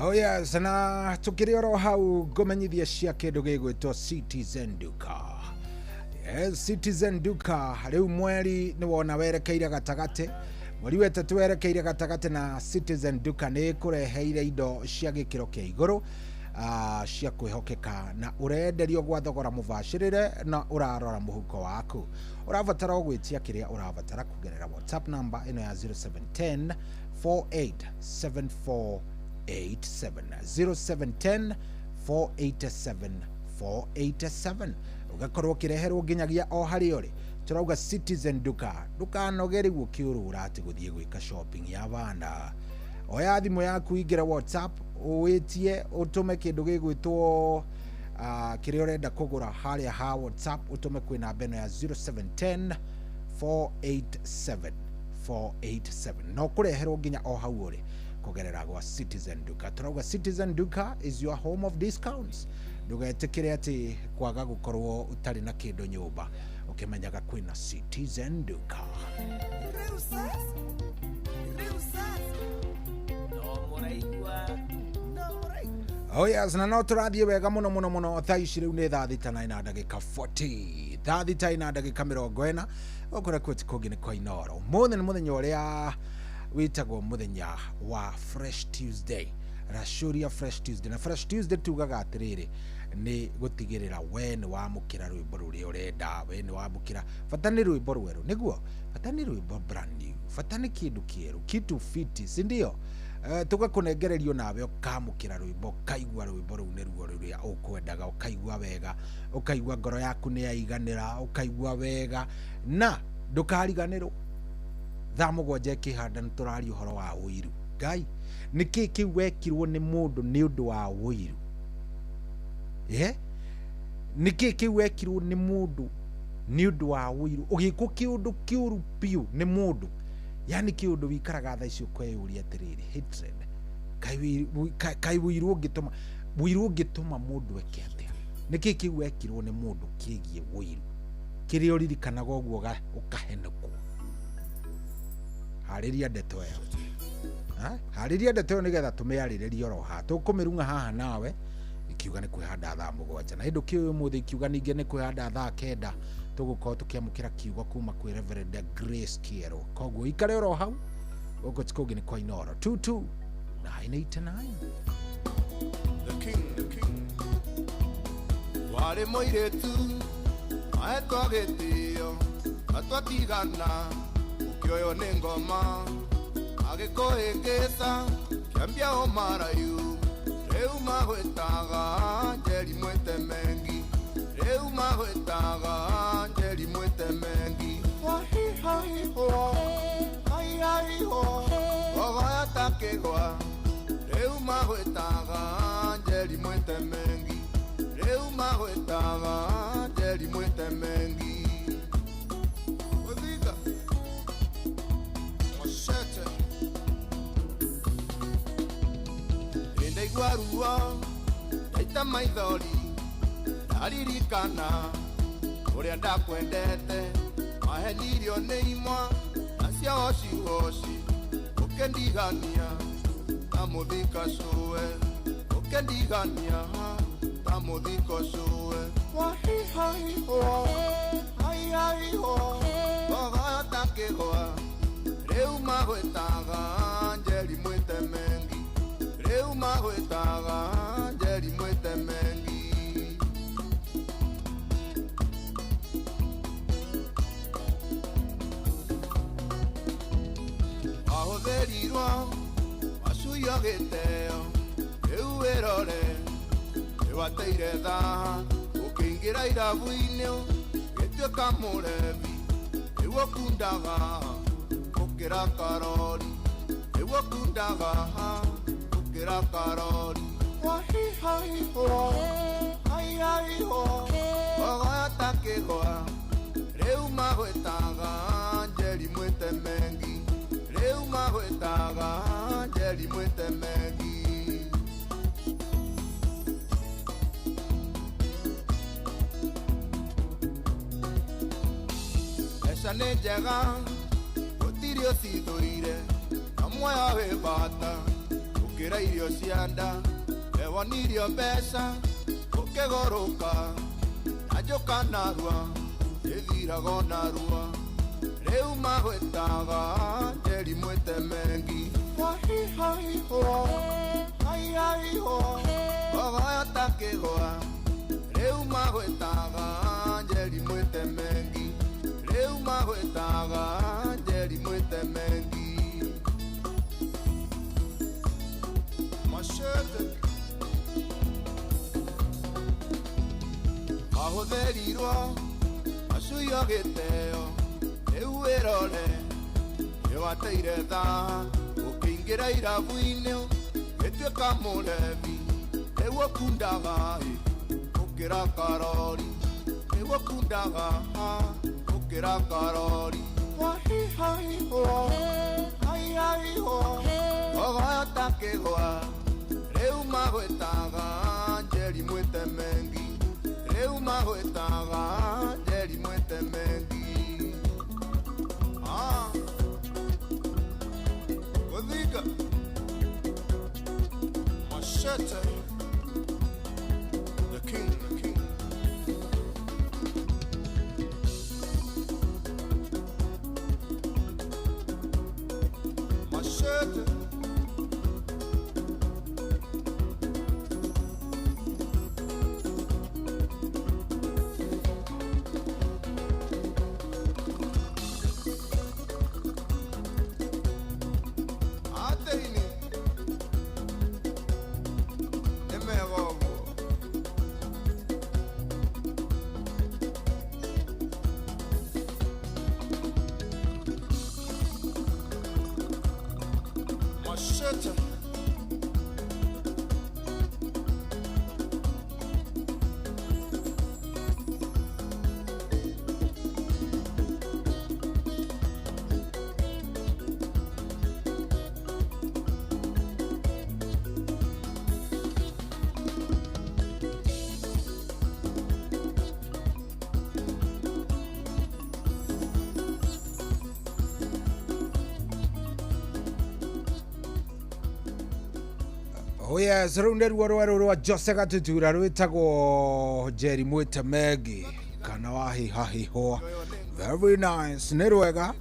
Oh yes, na tukĩrĩ oro hau ngũmenyithia cia kĩndũ gĩgwĩtwo Citizen Duka. Yes, Citizen Duka rĩu mweri nĩ wona werekeire gatagatĩ. Mweri wetatũ werekeire gatagatĩ na Citizen Duka nĩ kũreheire indo cia gĩkĩro kĩa igũrũ cia kwĩhokeka na ũrenderio gwa thogora mũbacĩrĩre na ũrarora mũhuko waku. Ũrabatara gwĩtia kĩrĩa ũrabatara kũgerera WhatsApp number ĩno ya 0710 487487 0710 487 ugakorwo kireherwo nginyagia o harĩa ũrĩ. Turauga Citizen Duka ndũkanoge rĩu ũkĩũrũra atĩ gũthiĩ gwĩka shopping ya banda. Oya thimũ yaku ingĩra WhatsApp ũwĩtie ũtũme kĩndũ gĩgwĩtwo kĩrĩa ũrenda kũgũra harĩa ha WhatsApp ũtũme kwĩ namba ĩno ya 0710 487 no kũreherwo nginya o hau ũrĩ kũgerera gwa Citizen Duka. Turauga Citizen Duka is your home of discounts. Ndũgetĩkĩre atĩ kwaga gũkorwo ũtarĩ na kĩndũ nyũmba ũkĩmenyaga kwĩna Citizen Duka. Oh yes, na no tũrathiĩ wega mũno mũno mũno. Thaa ici rĩu nĩ thaa thita na ndagĩka 40. Thaa thita na ndagĩka 40 ũkũrĩa kwĩti kũngĩ nĩ kwa Inoro. Ũmũthĩ nĩ mũthenya ũrĩa wĩtagwo mũthenya wa Fresh Tuesday. Rashuria Fresh Tuesday. Na Fresh Tuesday tugaga atĩrĩrĩ nĩ gũtigĩrĩra we nĩ wamũkĩra rwĩmbo rũrĩa ũrenda, we nĩ wamũkĩra. Bata nĩ rwĩmbo rwerũ nĩguo, bata nĩ rwĩmbo brand new, bata nĩ kĩndũ kĩerũ, kitu fiti, si ndio? Tugakũnengererio nawe ũkamũkĩra rwĩmbo, ũkaigua rwĩmbo rũu nĩ ruo rũrĩa ũkwendaga, ũkaigua wega, ũkaigua ngoro yaku nĩ yaiganĩra, ũkaigua wega na ndũkariganĩrwo. Thaa mũgwanja kĩhanda nĩ tũraria ũhoro wa ũiru. Ngai, nĩkĩ kĩu wekirwo nĩ mũndũ nĩ ũndũ wa ũiru? Nĩkĩ kĩu wekirwo nĩ mũndũ nĩ ũndũ wa ũiru? Ũgĩkwo kĩũndũ kĩũru piũ nĩ mũndũ yani kä å ndå wikaraga tha icio kweyå atä rä rä hatred kai wĩirwo ũngĩtũma mũndũ eke atĩa nĩ kä kä u ekirwo nĩ mũndũ kĩgiĩ wĩiru kä rä a å ririkanaga å guo ũkahenekwo harä ria ndeto ä yo harä ria ndeto ä yo nä getha tå mä arä rä rie oro haha tå kå mä runga haha nawe ikiuga nä kwä handa thaa 7 na hä ndå kä å må thä ikiuga ningä nä kwä handa thaa 9 tå gå korwo tå kä amå kä ra kiugo kuma kwä Reverend Grace Kiero koguo ikare oro hau gå kå tikå ngä nä kwa Inoro 22989 The king warä må irä tu ahetwo gä tä o atwatigana å kä oywo nä ngoma agä kå hä ngä ca kä ambia o maraiu rä u magwä taga njeri mwä te mengi rä u magwä taga njeri mwä te mengi wahihahiho haihahiho gogoya takä gwa rä u magwä taga njeri mwä te mengi rä u magwä taga njeri mwä te mengi guthiga mwacete ndaigua ruo ndaita maithori ndaririkana ũrĩa ndakwendete wahenirio nĩ imwa na cia wociwoci ũkĩndigania ta mũthika cũwe ũkĩndigania ta mũthika cũwe wahihahihwo haihahiho gogoyo ta kĩgwa rĩu magwĩtaga njeri mwĩte mengi rĩu magwĩtaga njeri mwĩte mengi wahũthĩrirwo wacuio gĩteo rĩu wĩrore nĩwateire thaha ũkĩingĩra irabu-inĩ gĩtuĩka mũrebi nĩguo kundaga gũkĩra karori nĩguo kundaga gũkĩra karori wahihahiho haihahiho gogoyo ta kĩgwa rĩu magwĩtaga njeri mwĩte mengi rĩu magwĩtaga njeri mwĩte mengi mbeca nĩ njega gũtirĩ ũcithũire na muoyo wĩ bata gũkĩra irio cia nda wewonirio mbeca ũkĩgũrũka na njũka narua ĩthiraga narua rĩu magwĩtaga njeri mwĩte mengi wahihahiho haihahiho gogoyo ta kĩgwa rĩu magwĩtaga njeri mwĩte mengi rĩu magwĩtaga njeri mwĩte mengi machete ahũthĩrirwo acuio gĩteo rĩu wĩrore nĩwateire thaha ũkĩingĩra irabu-inĩ gĩtuĩka mũrebi nĩguo kundaga gũkĩra karori nĩguo kundaga gũkĩra karori wahihahiho haihahiho gogoyo ta kĩgwa rĩu magwĩtaga njeri mwĩte mengi rĩu magwĩtaga njeri mwĩte mengi gũthinga machete the king machete Oh yes, runde rwa Jose Gatutura rwitagwo Jerry Mwita Megi kana wahi hahi ho. Very nice. Nĩ rwega.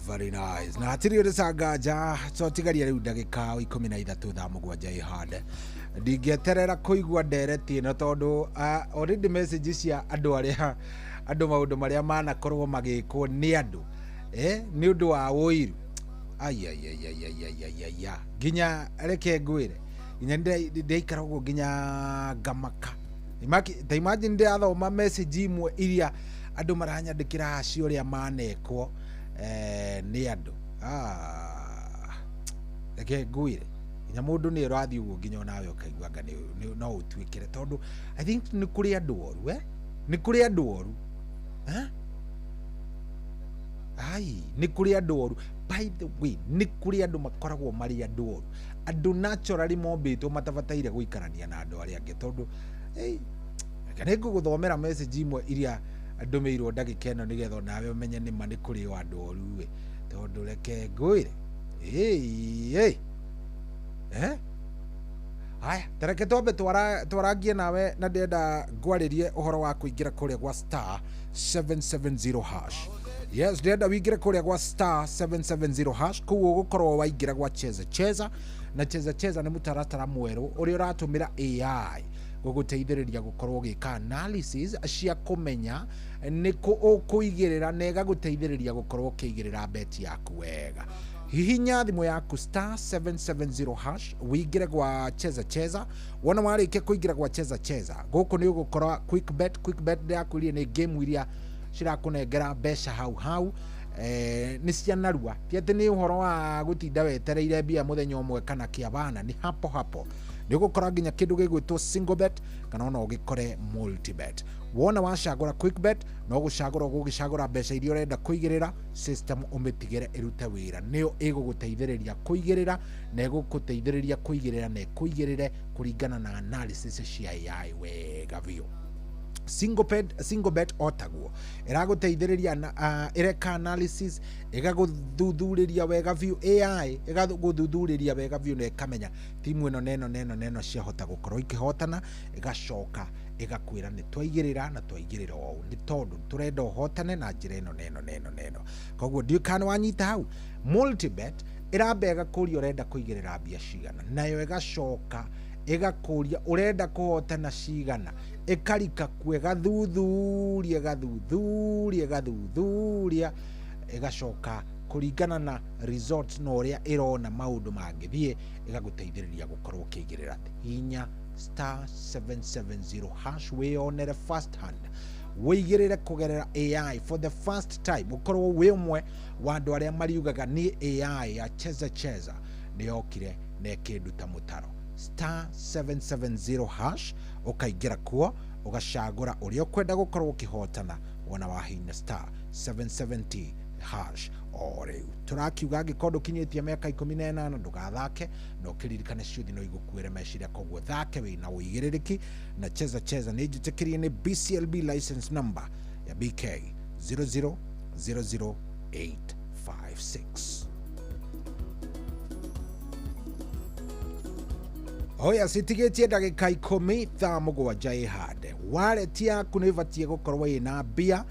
Very nice. Na hatiri risagaja so tigaria riu ndagika 13 thaa mũgwanja ihande. Ndingĩeterera kũigua ndereti ĩno tondũ already message cia andũ maũndũ marĩa manakorwo magĩkwo nĩ andũ nĩ ũndũ wa ũiru. Ayayayayayaya ginya reke ngwire ginya ndeikara ũguo ginya ngamaka. Imagine ndathoma message imwe iria andũ maranyandĩkĩra acio ũrĩa manekwo nĩ andũ. Reke ngwire ginya mũndũ nĩ ũrathiĩ ũguo ginya nawe ũkaigua anga no ũtuĩkĩre tondũ I think nĩ kũrĩ andũ oru nĩ kũrĩ andũ oru nĩ kũrĩ andũ oru. By the way, nĩ kũrĩ andũ makoragwo marĩ andũ oru. Andũ naturally mombĩtwo matabataire gũikarania na andũ arĩa angĩ tondũ kana ngũgũthomera message imwe iria andũ meirwo ndagĩka ĩno nĩgetha nawe ũmenye nĩ ma nĩ kũrĩ andũ oru tondũ reke ngwĩre haya tareke twambe twarangie nawe na ndenda ngwarĩrie ũhoro wa kũingĩra kũrĩa gwa star 770 hash. Yes, ndenda wingire kũrĩa gwa star 770 hash kũu ũgũkorwo waingĩra gwa cheza na cheza nĩ mũtaratara mwerũ ũrĩa ũratũmĩra AI gũgũteithĩrĩria gũkorwo gĩka analysis cia kũmenya nĩkũ ũkũigĩrĩra na ĩgagũteithĩrĩria gũkorwo ũkĩigĩrĩra bet yaku wega. Hihinya thimũ yaku star 770 hash wingire gwa cheza wona warĩkia kũingĩra gwa cheza gũkũ nĩ ũgũkora quick bet yaku iria nĩ game iria cirakũnengera mbeca hau nĩ cianarua ti atĩ nĩ ũhoro wa gũtinda wetereire mbia mũthenya ũmwe kana kĩabana. Nĩ hapo nĩ ũgũkora nginya kĩndũ gĩgwĩtwo single bet kana ona ũgĩkore multi bet. Wona wacagũra quick bet no gũgĩcagũra mbeca iria ũrenda kũigĩrĩra system ũmĩtigĩre ĩrute wĩra. Nĩyo ĩgũgũteithĩrĩria kũigĩrĩra na ĩgũgũteithĩrĩria kũigĩrĩra na ĩkũigĩrĩre kũringana na analysis cia AI wega biũ. Single bet otagwo ĩragũteithĩrĩria ĩreka analysis ĩgagũthuthuria wega biũ. AI ĩgagũthuthuria wega biũ na ĩkamenya timu ĩno neno ciahota gũkorwo ikĩhotana ĩgacoka ĩgakwĩra nĩ twaigĩrĩra na twaigĩrĩra ũũ nĩ tondũ tũrenda ũhotane na njĩra ĩno neno. Koguo ndiũkana wanyita hau. Multibet ĩramba ĩgakũria ũrenda kũigĩrĩra mbia cigana nayo ĩgacoka ĩgakũria ũrenda kũhotana cigana ĩkarika kwega thuthuria ĩgacoka kũringana na result no ũrĩa ĩrona maũndũ mangĩthiĩ ĩgagũteithĩrĩria gũkorwo ũkĩigĩrĩra hinya star 770 hash wĩonere first hand wĩigĩrĩre kũgerera AI for the first time ũkorwo wĩ ũmwe wa andũ arĩa mariugaga nĩ AI ya cheza nĩ yokire na ĩkĩnduta mũtaro. Star 770 hash ũkaingĩra kuo ũgacagũra ũrĩa ũkwenda gũkorwo ũkĩhotana wona wahinya star 770 hash o rĩu. Tũrakiuga angĩkorwo ndũkinyĩtie mĩaka 18 ndũgathake no kĩririkane ciuthi no igũkuĩre meciria koguo thake wĩna ũigĩrĩrĩki na cheza nĩ njĩtĩkĩrie nĩ BCLB license number ya BK 0000856. Oya sitigetie ndagĩka 10 thaa mũgwanja ihande. Wallet yaku nĩ ĩbatiĩ gũkorwo ĩna mbia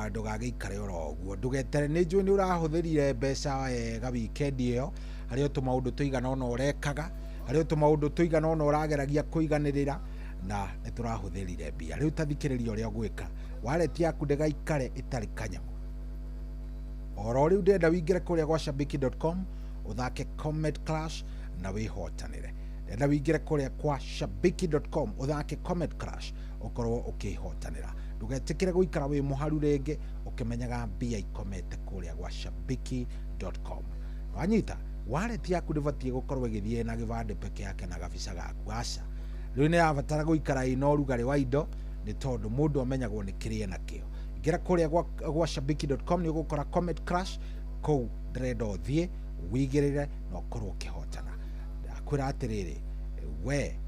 ndũgagĩikare oro ũguo ndũgetere nĩ njũĩ nĩ ũrahũthĩrire mbeca wega weekend ĩyo harĩ tũmaũndũ tũigana ona ũrekaga harĩ tũmaũndũ tũigana ona ũrageragia kũiganĩrĩra na nĩ tũrahũthĩrire mbia. Rĩu tathikĩrĩria ũrĩa ũgwĩka wallet yaku ndĩgaikare ĩtarĩ kanyamũ. Oro rĩu ndenda wingĩre kũrĩa gwa shabiki.com ũthake Comet Clash na wihotanire. Ndenda wingĩre kũrĩa kwa shabiki.com ũthake Comet Clash ũkorwo ũkĩhotanĩra. Ndũgetĩkĩre gũikara wĩ mũharu rĩngĩ ũkĩmenyaga mbia ikomete kũrĩa gwa shabiki.com. Wanyita wallet yaku ndĩbatiĩ gũkorwo ĩgĩthiĩ na gĩbandĩ peke yake na gabica gaku aca. Rĩu nĩ yabatara gũikara ĩna ũrugarĩ wa indo nĩ tondũ mũndũ amenyagwo nĩ kĩrĩa nakĩo. Ingĩra kũrĩa gwa shabiki.com nĩ ũgũkora Comet Clash kũu ndĩrenda ũthiĩ wĩigĩrĩre na ũkorwo ũkĩhotana. Ndakwĩra atĩrĩrĩ we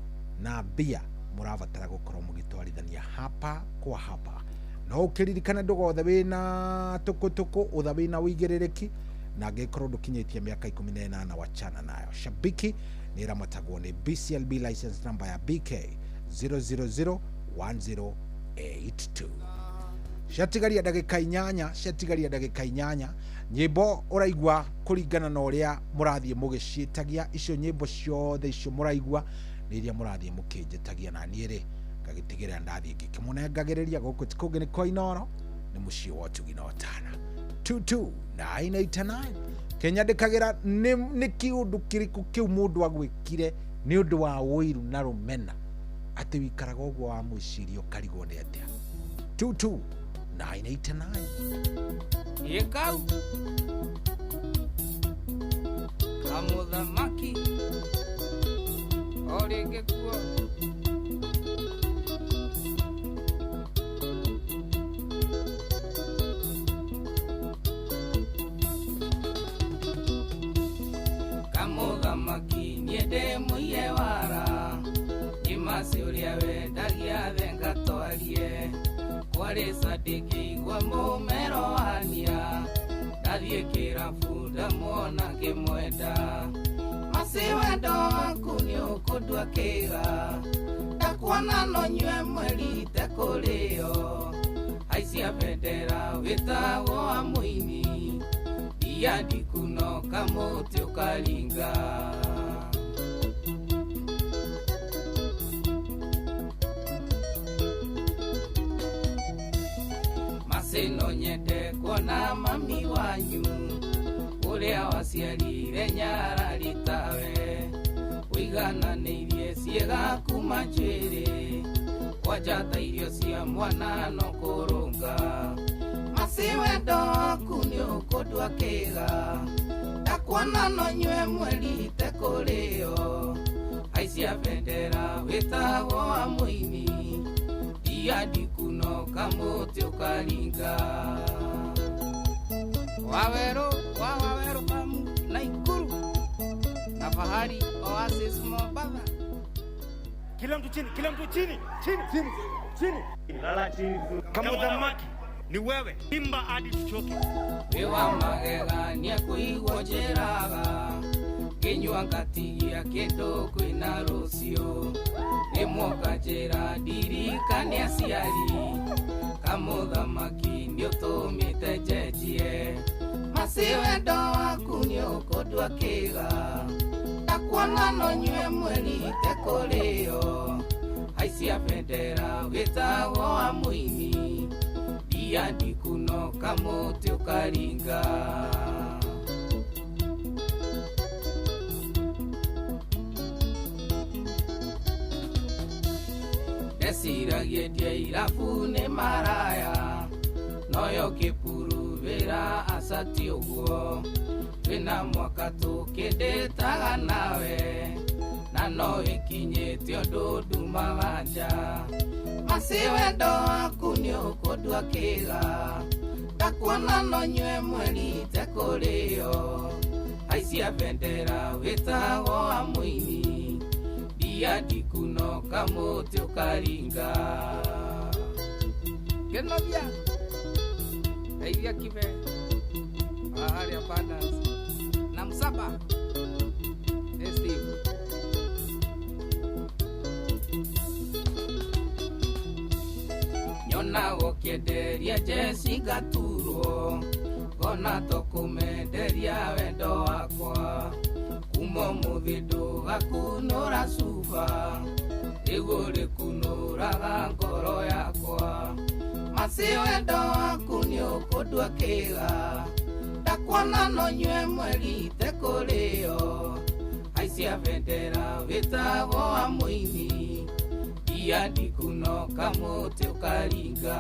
na mbia mũrabatara gũkorwo mũgĩtwarithania hapa kwa hapa no ũkĩririkane ndũgothe wĩna tũkũtũkũ ũtha wĩna ũigĩrĩrĩki na angĩkorwo ndũkinyĩtie mĩaka 18 wachana nayo. Shabiki nĩ ĩramatagwo nĩ BCLB license number ya BK 0001082. Ciatigaria ndagĩka 8 nyĩmbo ũraigua kũringana na ũrĩa mũrathiĩ mũgĩciĩtagia. Icio nyĩmbo ciothe icio mũraigua nĩ iria mũrathiĩ mũkĩnjĩtagia na niĩ rĩ ngagĩtigĩrĩra ndathiĩ ngĩkĩmũnengagĩrĩria gũkũ ti kũngĩ nĩ kwa Inooro, nĩ mũciĩ wa Ũtugi na Ũtana. 22989 kenyandĩkagĩra nĩ kĩũndũ kĩrĩkũ kĩu mũndũ agwĩkire nĩ ũndũ wa ũiru na rũmena atĩ wikaraga ũguo wa mwĩciria ũkarigwo nĩ atĩa. 22989 Yekau Kamuthamaki Orĩngĩkuo Kamuthamaki niĩ ndĩ mũiye wara Nyimasi ũrĩa wendagia thenga twarie Kwari Sadiki igwa mũmero wania Ndathiĩ kĩrabu ndamwona ngĩmwenda Masi wendo waku nĩ ũkũndua kĩga Ndakuona no nyue mweri tekũrĩo Aicia bendera wĩtagwo wa mũini Ia ndikunoka mũtĩ ũkaringa Masino nyende kuona mami wanyu Ũrĩa waciarire nyarari tawe Ũigananĩirie ciĩga kuma njuĩrĩ Wanjata irio cia mwana no kũrũnga Masi wendo waku nĩ ũkũndua kĩga Ndakuona no nyue mweri tekũrĩo Aicia bendera wĩtagwo wa mũini Ia ndikunoka mũtĩ ũkaringa Waweru Famu Naikuru na Fahari Oasis Mombasa. Kila mtu chini lala chini. Kamuthamaki ni wewe imba hadi tuchoke. Wewa magegania kũigwo njĩraga Kinyua ngatigia kĩndũ kwĩna rũciũ Rĩmwe ũkanjĩra ndirikane aciari Kamuthamaki nĩ ũtũmĩte njenjie Masi wendo waku nĩ ũkũndua kĩga Ndakuona no nyue mweri tekũrĩo Aicia bendera wĩtagwo wa mũini Ia ndikunoka mũtĩ ũkaringa Ndeciragia endia irabu nĩ maraya Noyo kĩpuruvĩra acati ũguo Twĩna mwaka tũkĩndĩtaga nawe Na no ĩkinyĩte ũndũ ndumaga nja Masi wendo waku nĩ ũkũndua kĩga Ndakuona no nyue mweri tekũrĩo Aicia bendera wĩtagwo wa mũini Ia ndikunoka mũtĩ ũkaringa Genovia Eithia Kibe Harĩa Pandas na Msaba Steve Nyona gũkĩenderia Jesse Gaturwo Ngona tũkũmenderia wendo wakwa Kuma ũmũthĩ ndũgakunũra cuba Rĩu rĩkunũraga ngoro yakwa Masi wendo waku nĩ ũkũndua kĩga Ndakuona no nyue mweri tekũrĩo Aicia bendera wĩtagwo wa mũini Ia ndikunoka mũtĩ ũkaringa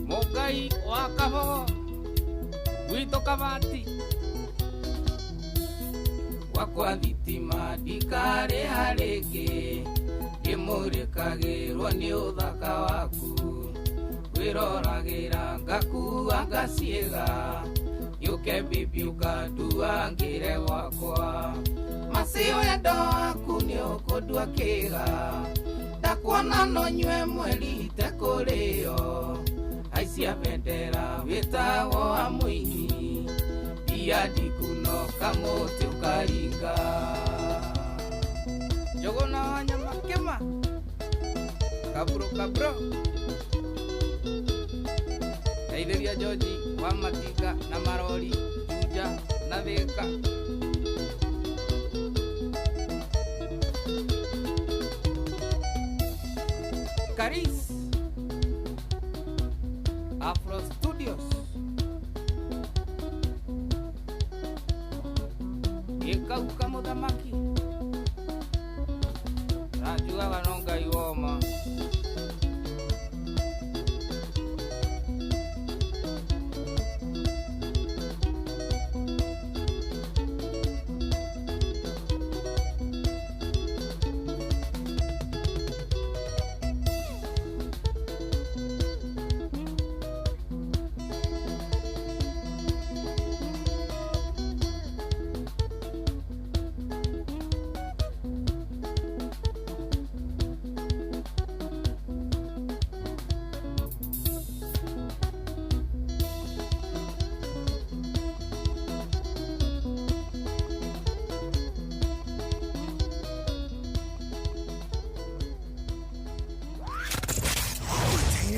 Mũngai wa Kabogo Gwitũ Kabati Gwakwa thitima ndikarĩha rĩngĩ Ndĩmũrĩkagĩrwo nĩ ũthaka waku Kwĩroragĩra ngakua ngaciĩga Yũke bibi ũkandua ngĩre gwakwa Masi wendo waku nĩ ũkũndua kĩga Ndakuona no nyue mweri tekũrĩo Aicia cia bendera wĩtagwo wa mũini iadi kuno kamuti ukaringa jogona wanyama kema kabro Aideria Joji wa Matika na Marori Juja na Thika Karis Afro Studios Ikauka Muthamaki Rajua Wanonga Iwoma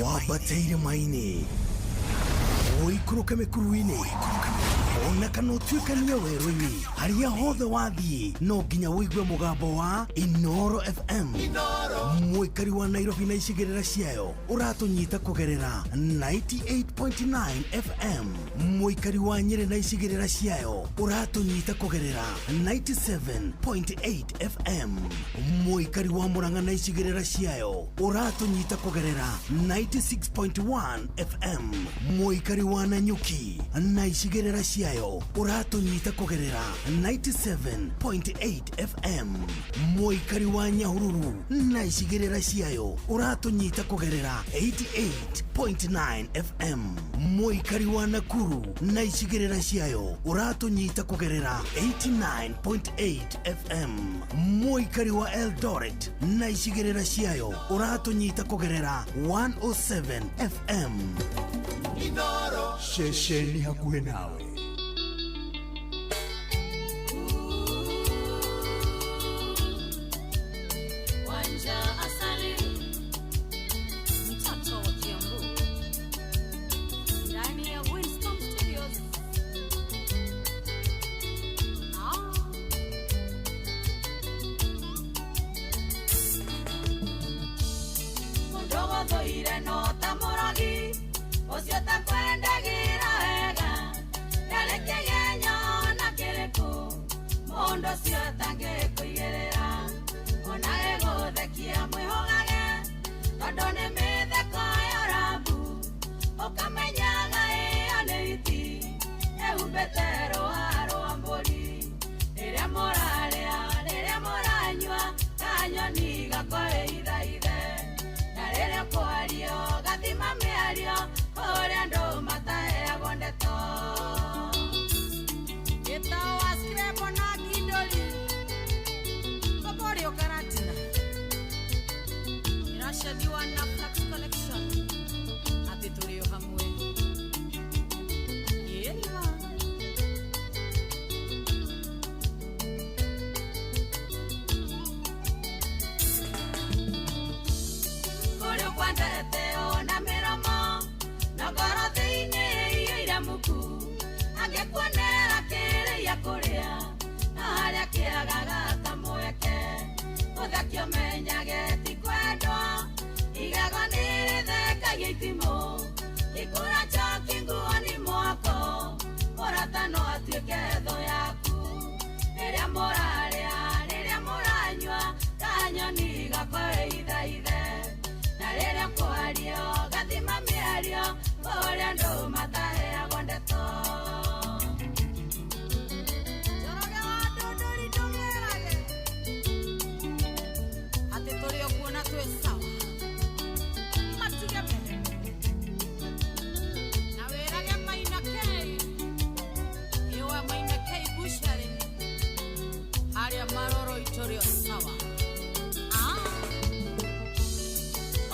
Wabateire maini Oikuruke mekuruini Ona kana utuikania werũ-inĩ harĩa hothe wathiĩ no nginya wĩigue mũgambo wa Inoro FM mũikari wa Nairobi na icigĩrĩra ciayo ũratũnyita kũgerera 98.9 FM mũikari wa Nyĩrĩ na icigĩrĩra ciayo ũratũnyita kũgerera 97.8 FM mũikari wa Murang'a na icigĩrĩra ciayo ũratũnyita kũgerera 96.1 FM mũikari wa Nanyuki na icigĩrĩra ciayo uratunyita kugerera 97.8 FM mũikari wa Nyahururu na icigĩrĩra ciayo uratunyita kugerera 88.9 FM mũikari wa Nakuru na icigĩrĩra ciayo uratunyita kugerera 89.8 FM mũikari wa Eldoret na icigĩrĩra ciayo uratunyita kugerera 107 FM Inoro shesheni hakuhe nawe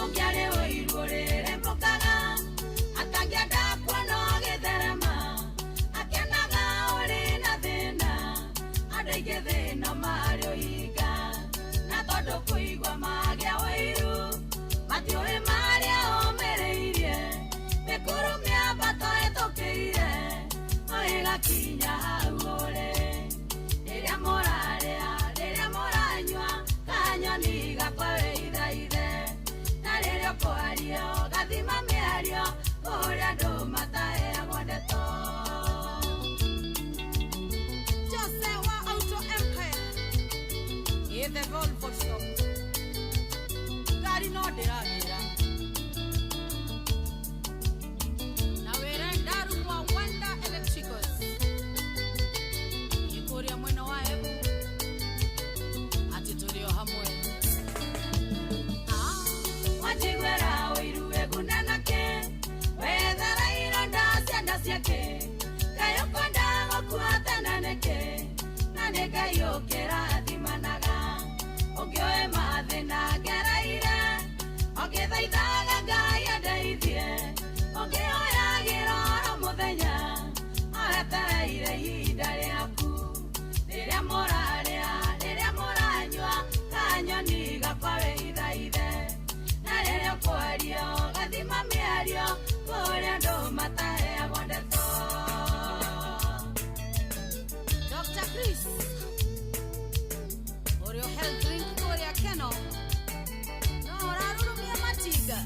Ongiare oirurere mbokaga Naigithe na mario iga na todo kuigwa magia wairu matiore maria omereirie mekuru mia bato etokeire oiga kinya haure iria moranywa kanyoni gakore ithaithe na riria kwario gathima miario uria andu mataheagwo ndeto. The Volvo shop. Gari no diragira. Na werenda rumwa Wanda Electricals. Ikoria mweno wa hebu. Atiturio hamwe. Wajigwera wiruwe gundanake. Wethara ironda sianda siake. Kayo konda gokuata naneke. Naneka yokera adimanaga. Ogioe mathina ngeraire ogithaithaga Ngai andeithie ogioyagira oro muthenya aretereire ihinda riaku riria moranywa kanyoni gakore ithaithe na riria kwario gathima miario kuria andu mataheagwo ndeto. Dr. Chris Oreo health drink Korea Keno no rarurumia matiga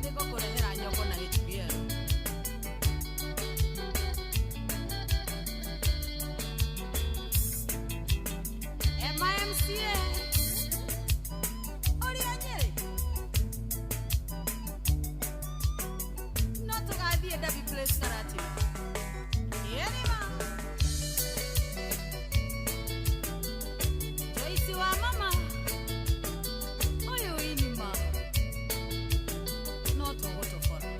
niko kurehera nyoko na HBL MIMCA Oreo nyere no tugathie Davi Place Karate Yerima wa mama oyo inima no to fora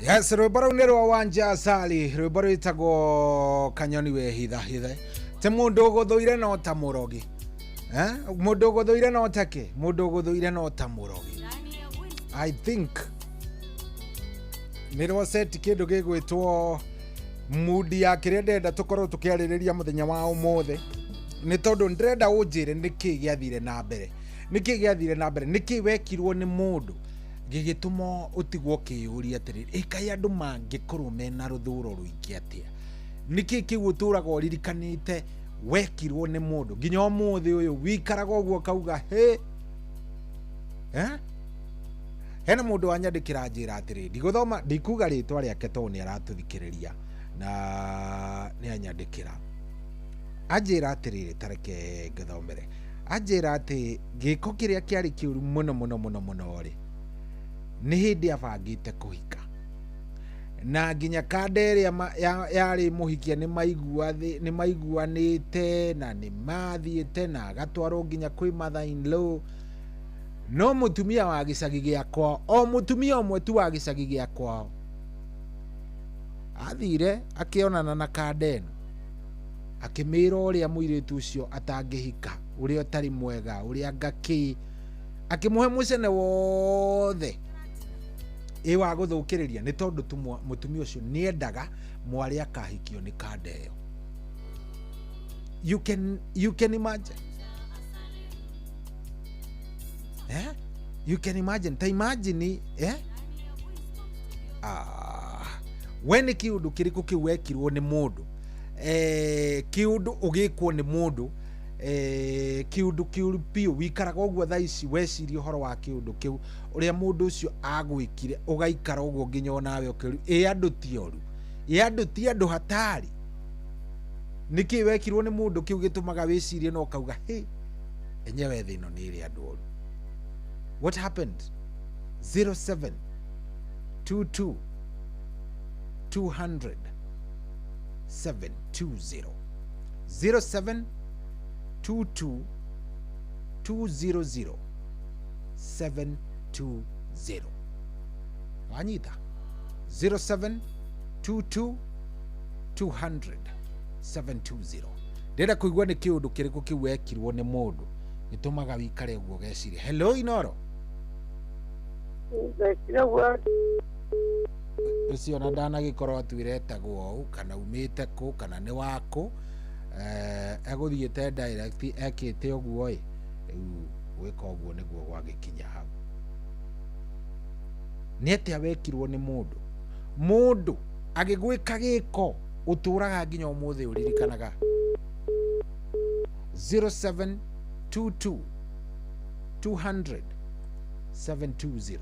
yes rwibaro nero wanja sali rwibaro itago kanyoni we hitha te mundu guthuire no ta murogi mundu guthuire no take mundu guthuire no ta murogi. I think nero set kindu gigwitwo mudi ya kiria ndenda tukorwo tukiaririria muthenya wa umuthe ni tondu ndirenda unjire niki giathire na mbere niki wekirwo ni mundu gigituma utigwo kiuria atiriri ikai andu mangikorwo mena ruthuro ruingi atia niki kigutura uririkanite wekirwo ni mundu nginya umuthi uyu wikaraga uguo kauga hena mundu wanyandikira njira atiriri ndiguthoma ndikuga ritwa riake tondu ni aratuthikiriria na ni anyandikira ajira atiriri tareke ngathomere ajira ati giko kiria kiari kiuru muno ri ni hindi abangite kuhika na nginya kaderia yari muhikia ni maiguanite na ni mathiete na gatwaro nginya kwi mother in law no mutumia wa gicagi giakwa o mutumia umwe tu wa gicagi giakwa athire akionana na kadeno akimira uria muiritu ucio atangihika uria tari mwega uria ngaki akimuhe mucene wothe iwa guthukiriria ni tondu mutumia ucio niendaga mwari akahikio ni kadeo. You can imagine you can imagine ta imagine when kiundu kiriku kiwekirwo ni mundu kiundu ugikwo ni mundu kiundu kiuru pio wikaraga uguo thaici weciria uhoro wa kiundu kiu uria mundu ucio agwikire ugaikara uguo nginya onawe ukiru andu tioru andu ti andu hatari niki wekirwo ni mundu kiu gitumaga wecirie no kauga enyewe thino ni iri andu oru. What happened? 07 22 200 720 07 22 200 720 wanyita 07 22 200 720 ndenda kuigua ni kiundu kiriku kiu wekirwo ni mundu gitumaga wikare uguo geciria. Hello Inoro. ucio na ndanagikorwo atwiretagwo ou kana umite ku kana ni waku eguthiite direct ekite uguo riu gwika uguo niguo gwagikinya hau ni atia wekirwo ni mundu agigwika giko uturaga nginya umuthi uririkanaga 0722 200 720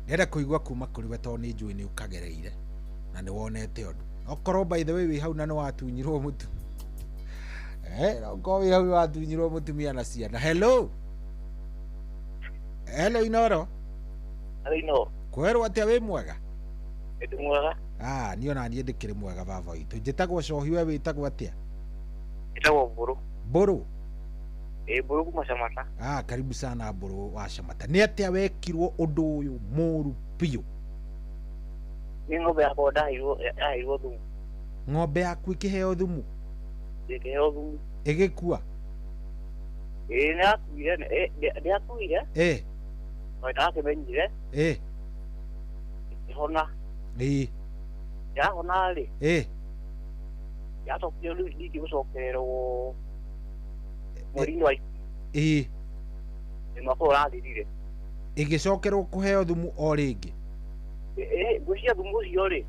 Nenda kuigwa kuma kuri we to ni njui ni ukagereire na ni wonete undu okorwo by the way wi hau na ni watunyirwo mutu okorwo wi hau watunyirwo mutumia na ciana. Hello Inoro. Kwerwo atia wi mwega? Ndi mwega. Niyo na niĩ ndikĩrĩ mwega baba witũ. Njĩtagwo Cohi, we wĩtagwo atia? Njĩtagwo Mburu. Mburu? Mburu kuma Shamata. Karibu sana Mburu wa Shamata. Nĩ atia wekirwo ũndũ ũyũ mũru biũ? Nĩ ng'ombe yakwa ndaheirwo thumu. Ng'ombe yaku ĩkĩheo thumu? Ĩkĩheo thumu. Ĩgĩkua? Ndĩakuire. Ndakĩmenyire. Ĩkĩhona. Yahona rĩ. Yacokire rĩu ningĩ gũcokererwo mweri-inĩ wa mwaka ũyũ ũrathirire. Ĩgĩcokerwo kũheo thumu o rĩngĩ? Ngwĩciria thumu ũcio rĩ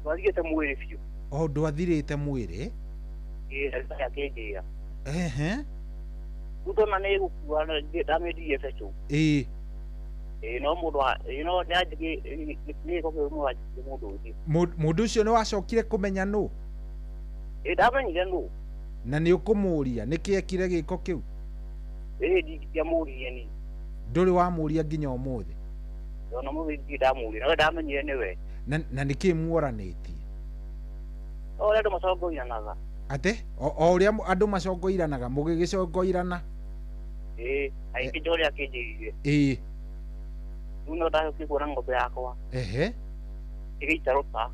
ndwathirĩte mwĩrĩ biũ. Ndwathirĩte mwĩrĩ? Akĩnjĩra. Rĩu tona nĩ gũkua ndamĩendirie becũ. No mũndũ mũndũ ũcio nĩ wacokire kũmenya nũ? Ndamenyire nũ. Na nĩ ũkũmũria nĩkĩ ekire gĩko kĩu? Ndingĩamũria ni. Ndũrĩ wamũria nginya ũmũthĩ? Ona mũthĩ ndirĩ ndamũria, no ndamenyire nĩwe. Na nĩkĩ muoranĩtie? O ũrĩa andũ macongoiranaga. Ate? O ũrĩa andũ macongoiranaga mũgĩgĩcongoirana? Aingĩ njorĩa akĩnjĩrire. Rĩu no ndahũkie kuona ng'ombe yakwa. Ĩgĩita rũta.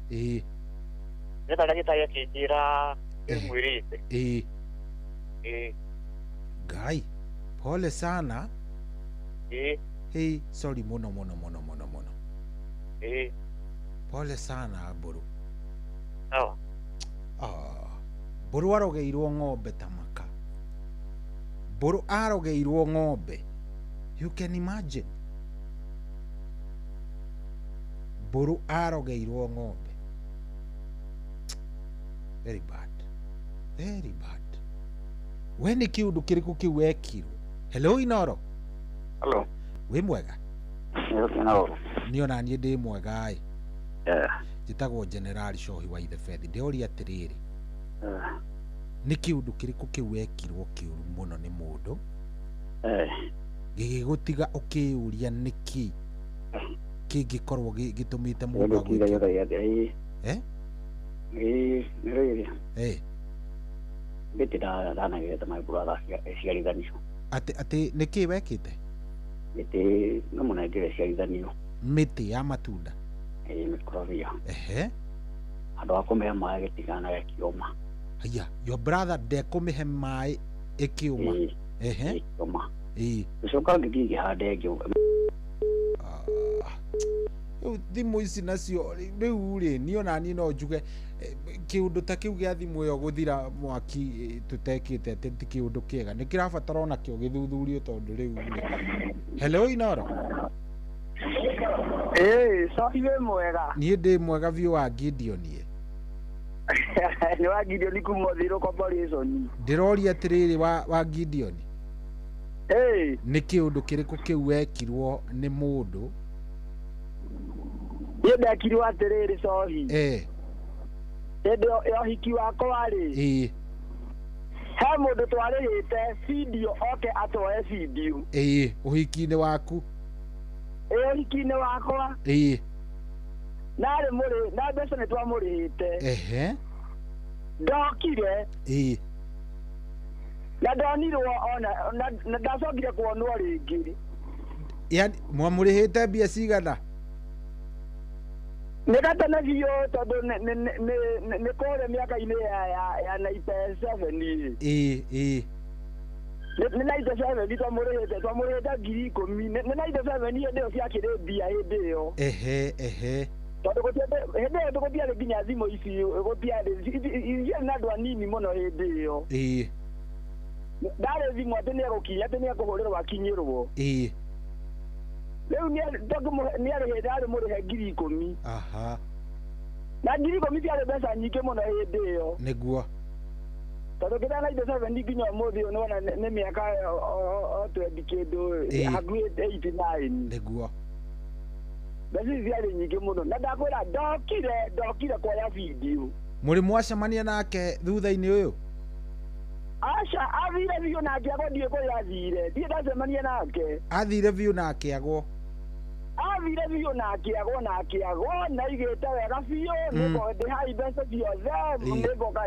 Nĩta ndagĩtarĩ akĩnjĩra ĩmwĩrĩte. Ngai, pole sana. Sorry mũno. Pole sana Mburu. Mburu arogeirwo ng'ombe ta maka. Mburu arogeirwo ng'ombe. You can imagine. Mburu arogeirwo ng'ombe. Very bad. We nĩ kĩũndũ kĩrĩkũ kĩu wekirwo? Hello Inoro. Hello. Wĩ mwega? Niĩ ona niĩ ndĩ mwega ĩ. Njĩtagwo General Cohi wa Ithebeth. Ndĩoria atĩrĩrĩ. Nĩ kĩũndũ kĩrĩkũ kĩu wekirwo kĩũru mũno nĩ mũndũ? Gĩgĩgũtiga ũkĩũria nĩkĩ kĩngĩkorwo gĩtũmĩte mũndũ agwĩke? Beti ndanagĩte maibura ciarithanio. Atĩ nĩkĩ wekĩte? Mĩtĩ no mũnengere ciarithanio. Mĩtĩ ya matunda? Mĩkorobia. Handũ wa kũmĩhe maĩ gĩtigana gĩkiuma. Haya, your brother ndekũmĩhe maĩ ĩkĩuma? Ĩkiuma. Gũcoka ngĩkĩhande ĩngĩ. Rĩu thimũ ici nacio rĩu rĩ niĩ ona niĩ no njuge kĩũndũ ta kĩu gĩa thimũ ĩyo gũthira mwaki tũtekĩte atĩ ti kĩũndũ kĩega, nĩ kĩrabatara onakĩo gĩthuthurio tondũ rĩu. Hello Inoro. Cohi wĩ mwega? Niĩ ndĩ mwega biũ wa Gideon ye. Nĩ wa Gideon kuma Thirũ Corporation. Ndĩroria atĩrĩrĩ wa Gideon. Nĩ kĩũndũ kĩrĩkũ kĩu wekirwo nĩ mũndũ? Niĩ ndekirwo atĩrĩrĩ Cohi. Hĩndĩ ya ũhiki wakwa rĩ. He mũndũ twarĩhĩte video oke atwoe video. Ũhiki-inĩ waku? Ũhiki-inĩ wakwa. Na mbeca nĩ twamũrĩhĩte. Ndokire. Na ndonirwo na ndacokire kuonwo rĩngĩ. Yani mwamũrĩhĩte mbia cigana? Nĩ gatene biũ tondũ nĩ kũrĩa mĩaka-inĩ ya 97. nä 97 twamå ngiri ikåmi nä 97 hä ndä ä yo ciakä mbia hä ndä ä yo tondå hä ndä ä yo tå gå tiarä nginya thimå ici gå tiarä na andå anini må no hä ndä ä yo ndarä thimå atä nä egå kinya atä nä ekå hå rä rwo akinyä rwo rä u nä arä hä ndä arä må rä he ngiri ikåmi na ngiri ikåmi ciarä mbeca nyingä må no hä ndä ä yo nä guo tondå kä rä 97 nginya å må thä å nä nä mä aka 20 kä ndå hakuhä 89 nä guo mbeca ciarä nyingä må no na ndakwä ra ndokire kuoya video må rä mwacemania nake thutha-inä å yå aca athire biå nake agwo ndiä kå rä athire ndiä ndacemania nake athire biå nake agwo athire biå nake agwo na igä te wega biå ndä hai mbeca ciothe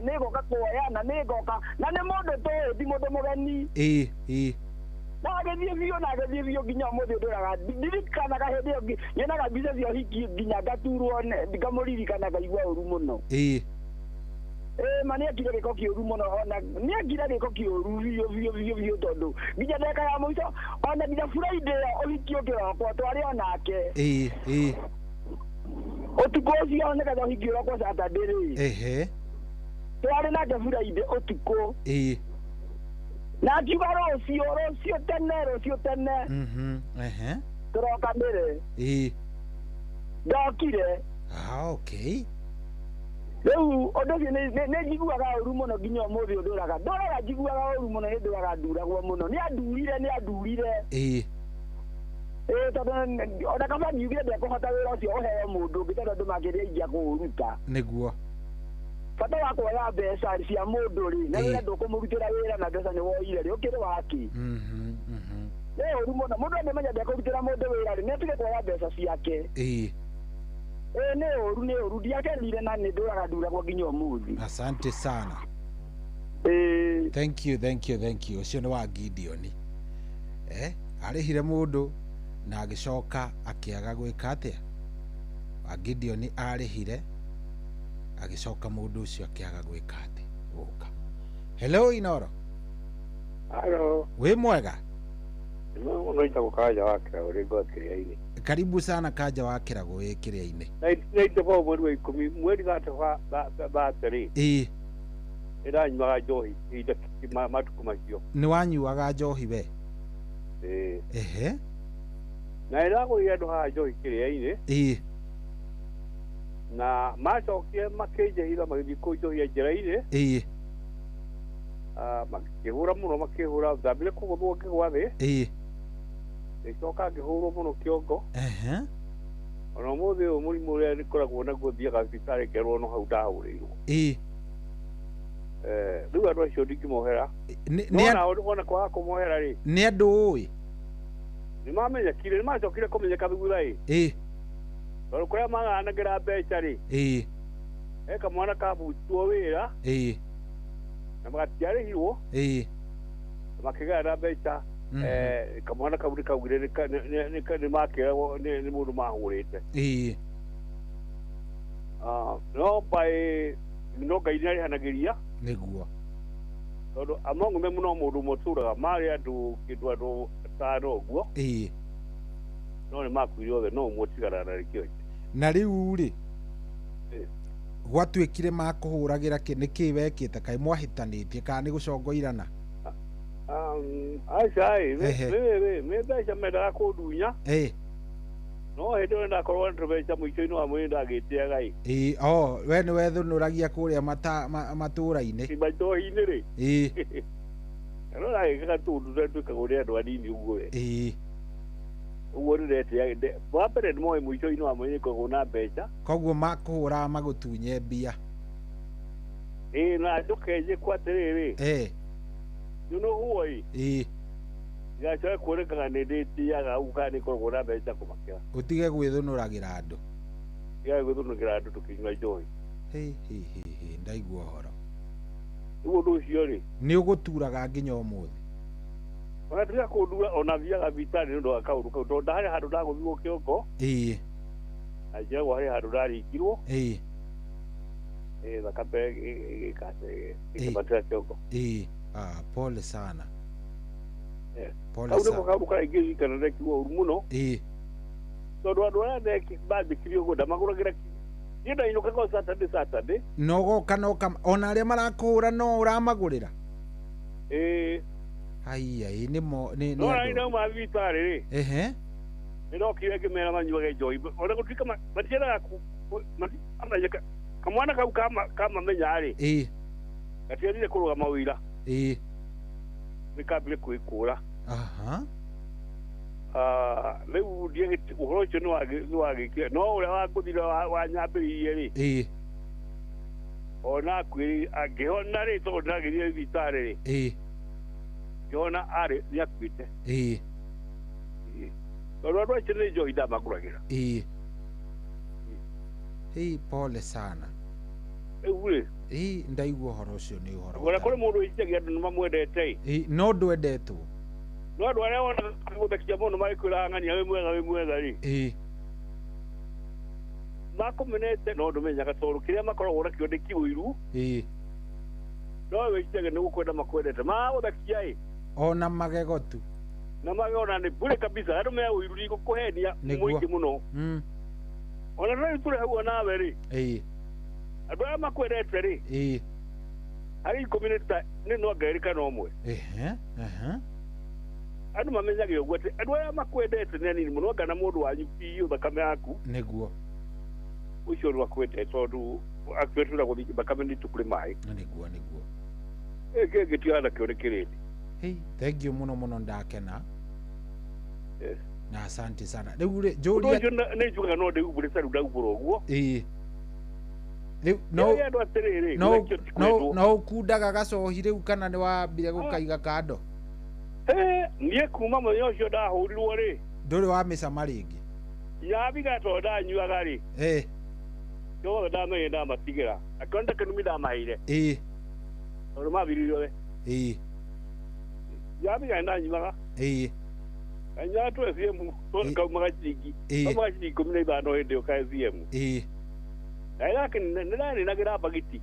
nä ngoka kuoya na nä ngoka na nä må ndå tå ti må ndå må geni na agäthiä biå na agäthiä biå nginya må thä ndå raga ndirikanaga hä ndä ä yo nyonaga mbica cia hiki nginya ngaturwo ngamå ririkanaga igua å ru må no ma nä ekire gä ko kä å ru må no ona nä ekire gä ko kä å ru biå tondå nginya ndeka ya må ico ona nginya Friday å hiki å kä rokwo twarä onake å tukå å cio nä getha å hiki å rokwo Saturday rä twarä nake Friday å tukå na akiuga rå cio tene tå rokanä re ndokire rä u å ndå å cio nä njiguaga å ru må no nginya å må thä å ndå raga ndoraga njiguaga å ru må no nä ndå raga nduragwo må no nä andurire tondå ona kaba ngiugire ndekå hota wä ra å cio å heo må ndå å ngä tondå andå mangä rä aingia kå å ruta nä guo bata wa kuoya mbeca cia må ndå rä na wä ndå kå må rutä ra wä ra na mbeca nä woire rä å kä rä waki nä å ru må no må ndå andä menya ndekå rutä ra må ndå wä ra rä nä atige kuoya mbeca ciake nä å ru ndiakenire na nä ndå raga nduragwo nginya å må thä asante sana thank you å cio nä wa Gideon arä hire må ndå na agä coka akä aga gwä ka atä a wa Gideon arä hire agä coka må ndå å cio akä aga gwä ka atä gå ka hello Inoro wä mwega unaitagwo Kanja wa Kĩrago rĩ ngo Kĩrĩa-inĩ. Karibu sana Kanja wa Kĩrago wĩ Kĩrĩa-inĩ. 94 mweri wa 10 mweri battery ndanyuaga njohi ihinda matuko macio. Nĩ wanyuaga njohi we? Na ndagũrire andũ haha njohi Kĩrĩa-inĩ na macokire makĩnjehitha magĩthiĩ kũu njohi ya njĩra-inĩ makĩhũra mũno makĩhũra thambire kũgũthwo ngĩgwa thĩ ngĩcoka ngĩhũrwo mũno kĩongo ona ũmũthĩ ũyũ mũrimũ ũrĩa nĩkoragwo naguo thiaga thibitarĩ ngerwo no hau ndahũrĩirwo rĩu andũ acio ndingĩmohera ona kwaga kũmohera rĩ nĩ andũ ũĩ nĩmamenyekire nĩmacokire kũmenyeka thutha tondũ kũrĩa maganagĩra mbeca rĩ kamwana kabutuo wĩra na magatiarĩhirwo makĩgayana mbeca kamwana kau nĩkaugire nĩmakĩragwo nĩ mũndũ mahũrĩte no no Ngai nĩarĩhanagĩria nĩguo tondũ among them no mũndũ ũmwe tũraga marĩ andũ kĩndũ andũ atano ũguo no nĩmakuire othe no ũmwe tigana na rĩkĩo na rĩu rĩ gwatuĩkire makũhũragĩra nĩ kĩ wekĩte kaĩ mwahĩtanĩtie kana nĩ gũcongoirana aca nĩ mbeca mendaga kũndunya no hĩndĩ ĩyo ndakorwo nĩ tũbeca mũico-inĩ wa mwĩrĩ ndagĩteaga we nĩ wethũnũragia kũrĩa matũũra-inĩ njohi-inĩ rĩ no ndagĩkaga tũndu twĩkagwo nĩ andũ anini ũguo we ũguo nĩretĩaga wa mbere nĩmoĩ mũico-inĩ wa mwĩrĩ koragwo na mbeca koguo makũhũraga magũtunye mbia na ndũkenjĩkwo atĩrĩrĩ nĩũguo igacoka kuonekaga nĩ ndĩtiaga ũguo kana nĩkoragwo na mbeca kũmakĩra ũtige gwĩthũnũragĩra andũ gwĩthũnũragĩra andũ tũkĩnyua njohi ndaigua ũhoro rĩu ũndũ ũcio rĩ nĩ ũgũturaga nginya ũmũthĩ ona tiga kũndura ona thiaga thibitarĩ nĩ ũndũ wa kaũndũ kau tondũ ndarĩ handũ ndagũthirwo kĩongo na njĩragwo harĩ handũ ndaringirwo thakame ĩgĩbatĩra kĩongo pole sana Pole Kau sana. niko kaundu kaingĩ kana nekiuga ũru mũno tondũ andũ arĩa neki bandĩkirio gũnda magũragĩra niĩ ndainũkaga Saturday Nogoka ona arĩa marakũhũra no ũramagũrĩra Haiya nĩ no na ndauma thibitarĩ ehe nĩndokire ngĩmera manyuage njohi ona gũtuĩka matiendaga kamwana kau kamamenya-rĩ gatiendire kũrũgama ũira nĩkambire kwĩkũra rĩu ũhoro ũcio nĩwagĩkire no ũrĩa wangũthire wanyambĩrĩirie-rĩ ona angĩhona-rĩ tondũ ndagĩrire thibitarĩ-rĩ ngĩhona nĩakuĩte tondũ andũ acio nĩ njohi ndamagũragĩra pole sana rĩu-rĩ ndaigua ũhoro ũcio nĩ ũhoro ona kũrĩ mũndũ wĩciragia andũ nĩmamwendete no ndwendetwo no andũ arĩa wona gũthekia mũno magĩkwĩraga ng'ania wĩ mwega-rĩ makũmenete no ndũmenyaga tondũ kĩrĩa makoragwo nakĩo nĩ kĩũiru no wĩciragia nĩ gũkwenda makwendete magũthekia-ĩ ona magego tu na magego na nĩ bure kabisa andũ me ũiru nĩ gũkũhenia mũingĩ mũno ona rĩu tũrĩ hau nawe-rĩ andũ arĩa makwendete-rĩ harĩ ikũmi nĩ no ngerĩ kana ũmwe andũ mamenyage ũguo atĩ andũ arĩa makwendete nĩ anini mũno ngana mũndũ wanyu biũ thakame yaku nĩguo ũcio nĩ wakwendete tondũ akĩwetura gũthiĩ thakame nĩ itukũ rĩ maĩ nĩguo gĩkĩ tigana kĩo nĩ kĩrĩndĩ thank you mũno ndakena na asante sana rĩu njũria nĩ njugaga no ndĩumbũre rĩu ndaubũra ũguo no ũkundaga gacohi rĩu kana nĩ wambire gũkaiga kando niĩ kuma mũthenya ũcio ndahũrirwo-rĩ ndũrĩ wa mĩcama rĩngĩ yabiga tondũ ndanyuaga-rĩ yothe ndamenye ndamatigĩra akĩona kĩnumi ndamaheire tondũ mabiririo yabiga ndanyuaga kanyuaga tu SCM kaumaga ciringi 15 hĩndĩ ĩyo ka SCM yake nĩndanĩnagĩra mbagiti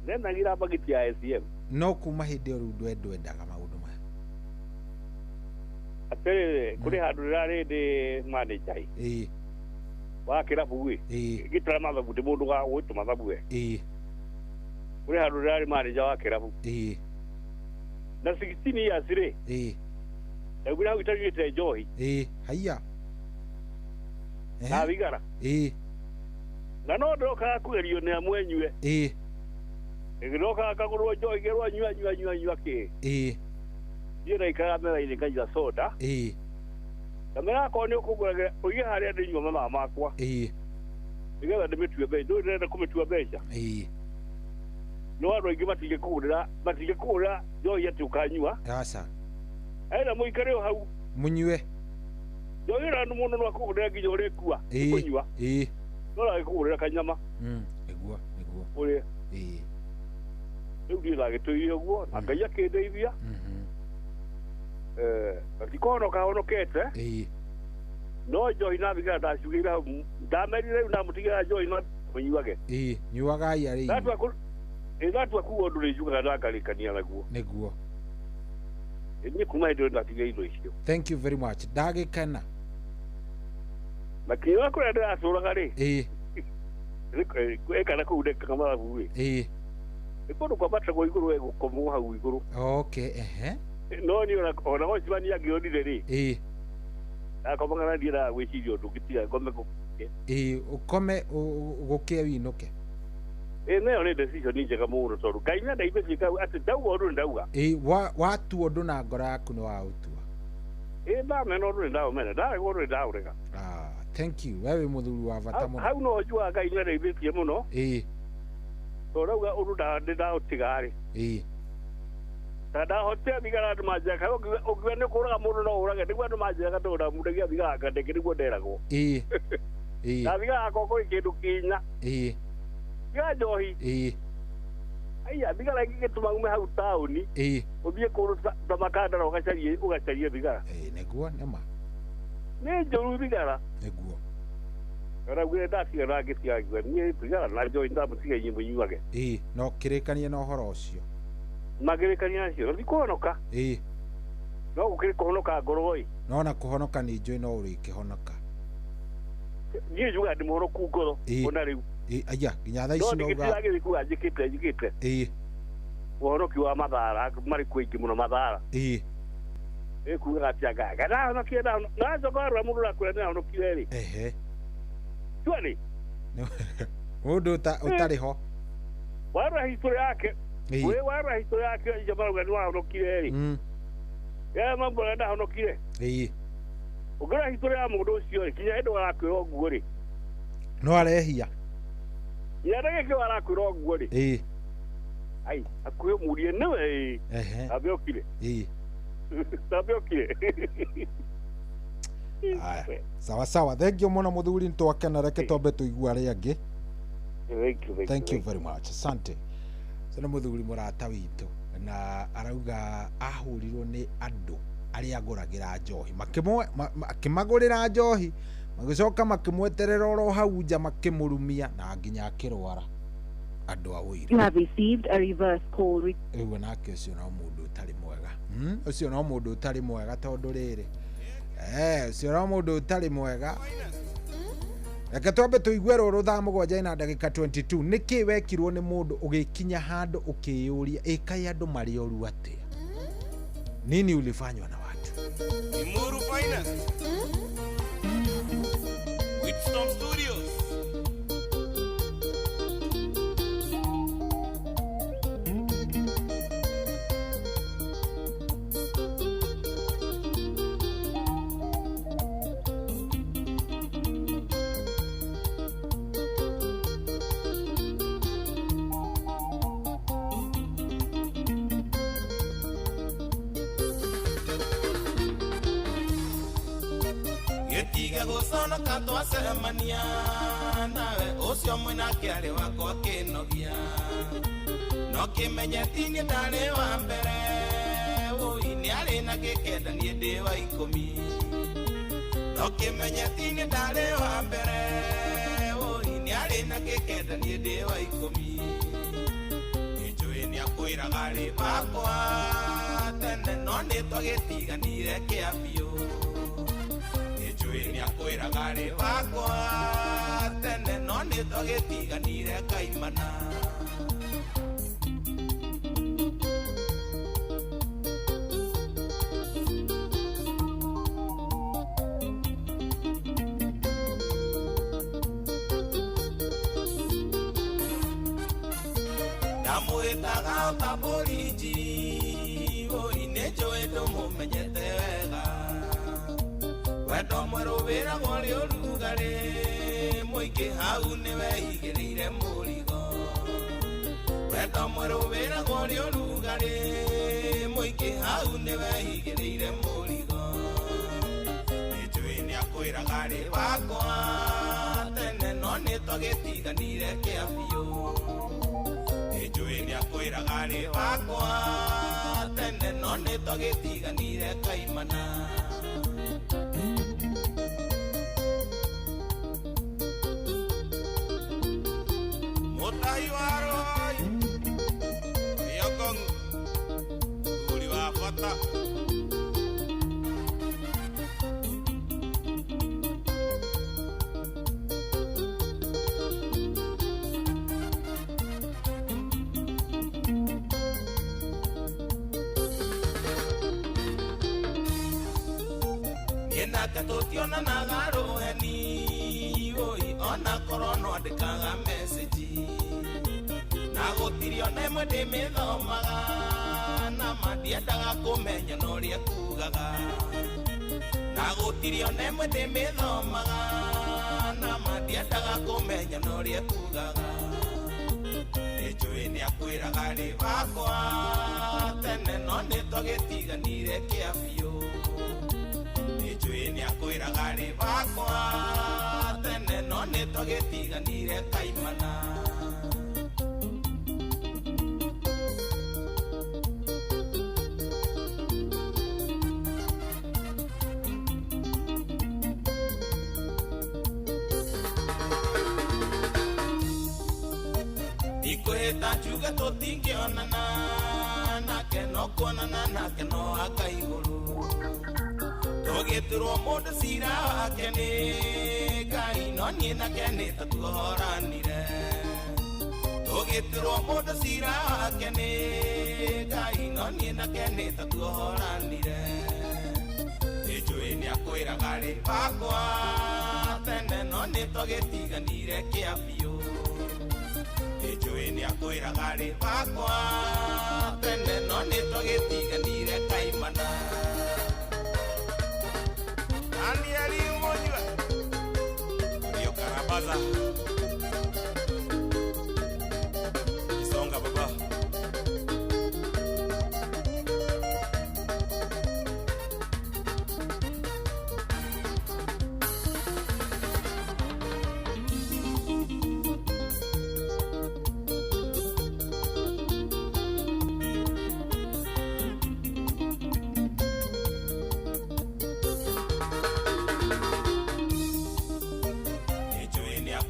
nĩnagĩra mbagiti ya SCM no kuma hĩndĩ ĩyo rĩu ndwendaga maũndũ maya atĩrĩrĩ kũrĩ handũ ndĩrarĩ ndĩ manager wa kĩrabu-ĩ ngĩtara mathabu ndĩ mũndũ wa gwĩtũ mathabu kũrĩ handũ ndĩrarĩ manager wa kĩrabu na 16 years-rĩ ndaumire hau itarugĩte njohi haiya na thigara na no ndokaga kũgerio nĩ amwe nyue ndokaga kagũrwo njohi ngerwo nyua kĩ thiĩ naikaraga metha-inĩ nganyua soda kamera akorwo nĩ ũkũngũragĩra ũige harĩa ndĩnyua mathaa makwa nĩgetha ndĩmĩtue mbeca ndũĩ ndĩrenda kũmĩtua mbeca no andũ aingĩ matingĩkũgũrĩra njohi atĩ ũkanyua aina mũikare o hau mũnyue njohi ĩno andũ mũno no akũgũrĩra nginya ũrĩkua kũnyua no ndagĩkũgũrĩra kanyama nĩguo ũrĩa rĩu ndiĩ ndagĩtũire ũguo na Ngai akĩndeithia ndikohonoka honokete no njohi na thigara ndacugĩire hau ndamerire rĩu ndamũtigĩra njohi no mũnyuage nyuagai arĩ ndatua kuga ũndũ nĩnjugaga ndangarĩkania naguo nĩguo niĩ kuma hĩndĩ ĩyo ndatiga indo icio thank you very much ndagĩkena na kĩoa kũrĩa ndĩratũraga-rĩ ekana kũu ndekaga mathabu-rĩ nĩ kũndũ kwambatagwo igũrũ gũkomwo hau igũrũ no niĩ ona gocimania ngĩonire-rĩ ndakomaga na ndiendaga gwĩciria ũndũ ngĩtiga ngome ũkome gũkĩe winũke nayo nĩ decision njega mũno tondũ Ngai nĩandeithĩtie kau atĩ ndauga ũndũ nĩ ndauga watua ũndũ na ngoro yaku nĩ waũtua ndamena ũndũ nĩ ndaũmena ndarega ũndũ nĩ ndaũrega thank you we wĩ mũthuri wa bata mũno hau no njuaga Ngai nĩandeithĩtie mũno tondũ ndauga ũndũ nĩ ndaũtiga-rĩ na ndahotire thigara andũ manjĩraga ũngiuga nĩ kũraga mũndũ no ũrage nĩguo andũ manjĩraga ndĩ ndamundagia thigara ngandeke nĩguo nderagwo na thigara akoko kĩndũ kinya tiga njohi aya thigara ingĩgĩtũma ume hau taũni ũthiĩ kũndũ ta Makandara ũgacarie thigara nĩguo nĩma nĩ njũru thigara nĩguo araugire ndatigana ngĩtigaigua niĩ thigara na njohi ndamũtigainye mũnyuage no kĩrĩkanie na ũhoro ũcio magĩrĩkania nacio na thikũhonoka no ukiri kuhonoka ngoroi nona kuhonoka ni njui no uri kihonoka ni juga ndi muhono ku ngoro ona riu aya nginya thaa ici no ga ngiri ku njikite uhonoki wa mathara mari kuingi muno mathara kuga atianga gara no kienda na jogora mundu rakwenda na no kireri tuani mundu utariho wara historia yake we wara historia yake jamaa gani wa no kireri ya mambo na no kire ugora historia ya mundu ucio kinya ndo arakwira nguo ri no arehia ya ndege ke arakwira nguo ri ai akuyo murie newe abiokire tabiokire aya sawa thank you muno muthuri ntwakena reke tombe tuigua ri angi thank you very much asante sana muthuri murata witu na arauga ahurirwo ni andu aria aguragira njohi makimagurira njohi magicoka makimweterera oro hau nja makimurumia na nginya akirwara andu a wiri. You have received a reverse call. Ewe nake ucio no mundu utari mwega ucio no mundu utari mwega tondu riri ucio no mundu utari mwega. Reke twambe tuigue ruru thaa mugwanja na ndagika 22 niki wekirwo ni mundu ugikinya handu ukiyuria ikai andu mari oru atia nini ulifanywa na watu Imuru Finance Whitstone Studios Getiga gusona katwa semania nawe ucio mwina kiari wako kinogia no kimenyetini ndari wa mbere ui ni ari na gikenda ni ndi wa 10 no kimenyetini ndari wa mbere ui ni ari na gikenda ni ndi wa 10 ijui ni akwira gari bakwa tene no ni twagitiganire kiabio ni akwira gari bakwa tene no ni twagitiganire kaimana ndamuitaga utaboriji oi njoe ndumumenyete wega wendo mweru wiragwo ri urugari muingi hau ni weigirire murigo wendo mweru wiragwo ri urugari muingi hau ni weigirire murigo nijui ni akwira gari bakwa tene no ni twagitiganire kiabio nijui ni akwira gari bakwa tene no ni twagitiganire kaimana Katotiona na garo heni oi ona korono andikaga message na gutirio na mwende mithomaga na mandiendaga kumenya no ria kugaga na gutirio na mwende mithomaga na mandiendaga kumenya no ria kugaga nijui ni akwira gari bakwa tene no ni twagitiganire kiabio ni akwira gari bakwa tene no ni twagitiganire kaimana ikuhita njuga tutingionana nake nake no kuonana nake no akaiguru tũgĩturwo mũndũ cira wake nĩ Ngai no niĩ nake nĩ tatuoranire tũgĩturwo mũndũ cira wake nĩ Ngai no niĩ nake nĩ tatuoranire nĩnjũĩ nĩakwĩraga rĩ bakwa tene no nĩtũgĩtiganire kĩa biũ nĩnjũĩ nĩakwĩraga rĩ bakwa tene no nĩtũgĩtiganire kaimana Danieli Monywa Rio Karabaza Isonga baba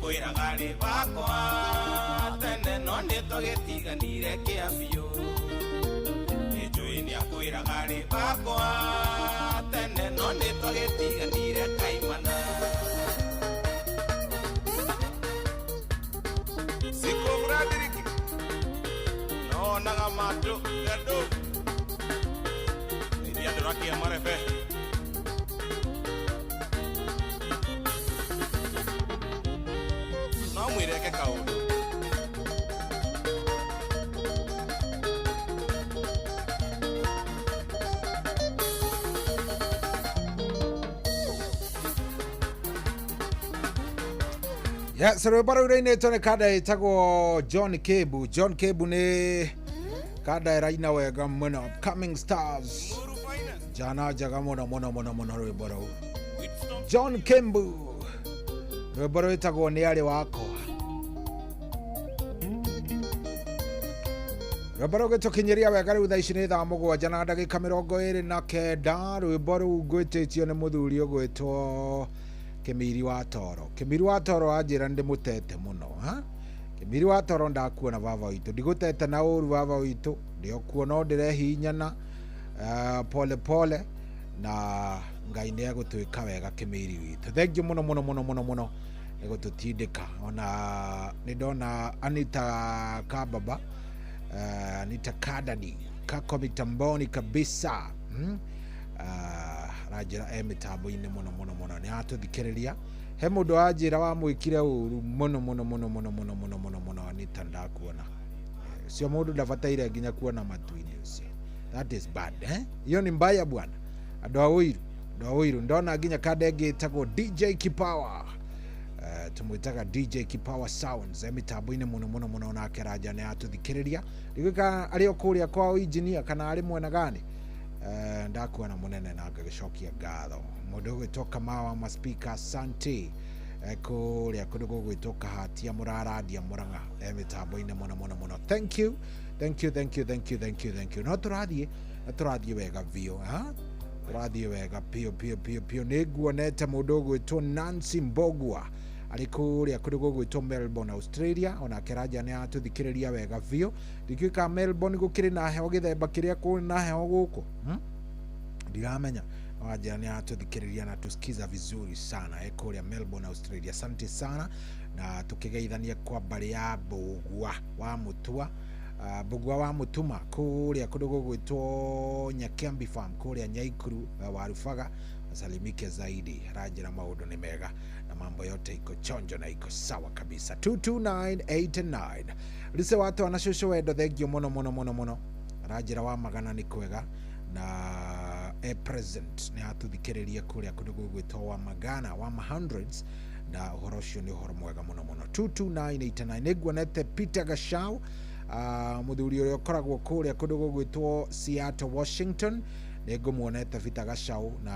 Kwĩragare bakwa tene no nĩtũgĩtiganire kĩa biũ nĩnjũĩ nĩakwĩragare bakwa tene no nĩtũgĩtiganire kaimana Siko Bradriki nonaga matũ gandũ iria ndũrakia marebe no mwireke kaundu ya sero baro reine tone kada itago John Kebu ni kada raina wega muno upcoming stars jana jaga mono ro baro John Kembu Rwĩmbo ĩtagwo nĩ arĩ wakwa rwĩmbo rũgĩtũkinyĩria wega rĩu thaa ici nĩ thaa 7:29 rwĩmbo rũu ngwĩtĩtio nĩ mũthuri ũgwĩtwo Kĩmiri wa Toro anjĩra ndĩmũtete mũno Kĩmiri wa Toro ndakuona baba witũ ndigũtete na ũru baba witũ ndĩokuona ndĩrehihinyana pole na Ngai nĩ agũtwĩka wega Kĩmiri witũ thank you mũno nĩgũtũtindĩka ona nĩndona Anita Kababa Anita Kadani kako mitamboni kabisa rajira mitambo-inĩ mũno nĩ atũthikĩrĩria he mũndũ anjĩra wa mwĩkire ũru mũno Anita ndakuona sio mũndũ ndabataire nginya kuona matu-inĩ ũcio that is bad hiyo ni mbaya bwana andũ a ũiru ndona nginya kanda ĩngĩ ĩtagwo DJ Kipawa tumwĩtaga DJ Kipawa Sounds mitambo-inĩ mũno nake raja nĩ atũthikĩrĩria ndigwĩka arĩ o kũrĩa kwa engineer kana arĩ mwena gani ndakuona mũnene na ngagĩcokia ngatho mũndũ ũgwĩtwo Kamawa maspika asante kũrĩa kũndũ gũgwĩtwo Kahatia mũraradia Mũrang'a mitambo-inĩ mũno thank you no tũrathiĩ wega biũ tũrathiĩ wega pio nĩnguonete mũndũ ũgwĩtwo Nancy Mbogwa arĩ kũrĩa kũndũ gũgwĩtwo Melbourne Australia onake raja nĩ atũthikĩrĩria wega biũ ndikĩka Melbourne gũkĩrĩ na heho gĩthemba kĩrĩa kũrĩ na heho gũkũ ndiramenya raja nĩ atũthikĩrĩria na tusikiza vizuri sana kũrĩa Melbourne Australia asante sana na tukĩgeithania kwa mbarĩ ya Mbogwa wa Mutuma kũrĩa kũndũ gũgwĩtwo Nyakembi Farm kũrĩa Nyaikuru warubaga salimike zaidi rajira maũndũ nĩ mega na mambo yote iko chonjo na iko sawa kabisa 22989 lise watu wanashusho wedo thengio mono rajira wa magana ni kwega na present ni atũthikĩrĩria kũrĩa kũndũ gũgwĩtwo wa magana wa hundreds na ũhoro ũcio nĩ ũhoro mwega mũno 22989 nĩnguonete Peter Gashau mũthuri ũrĩa ũkoragwo kũrĩa kũndũ gũgwĩtwo Seattle Washington nĩngũmuonete Peter Gashau na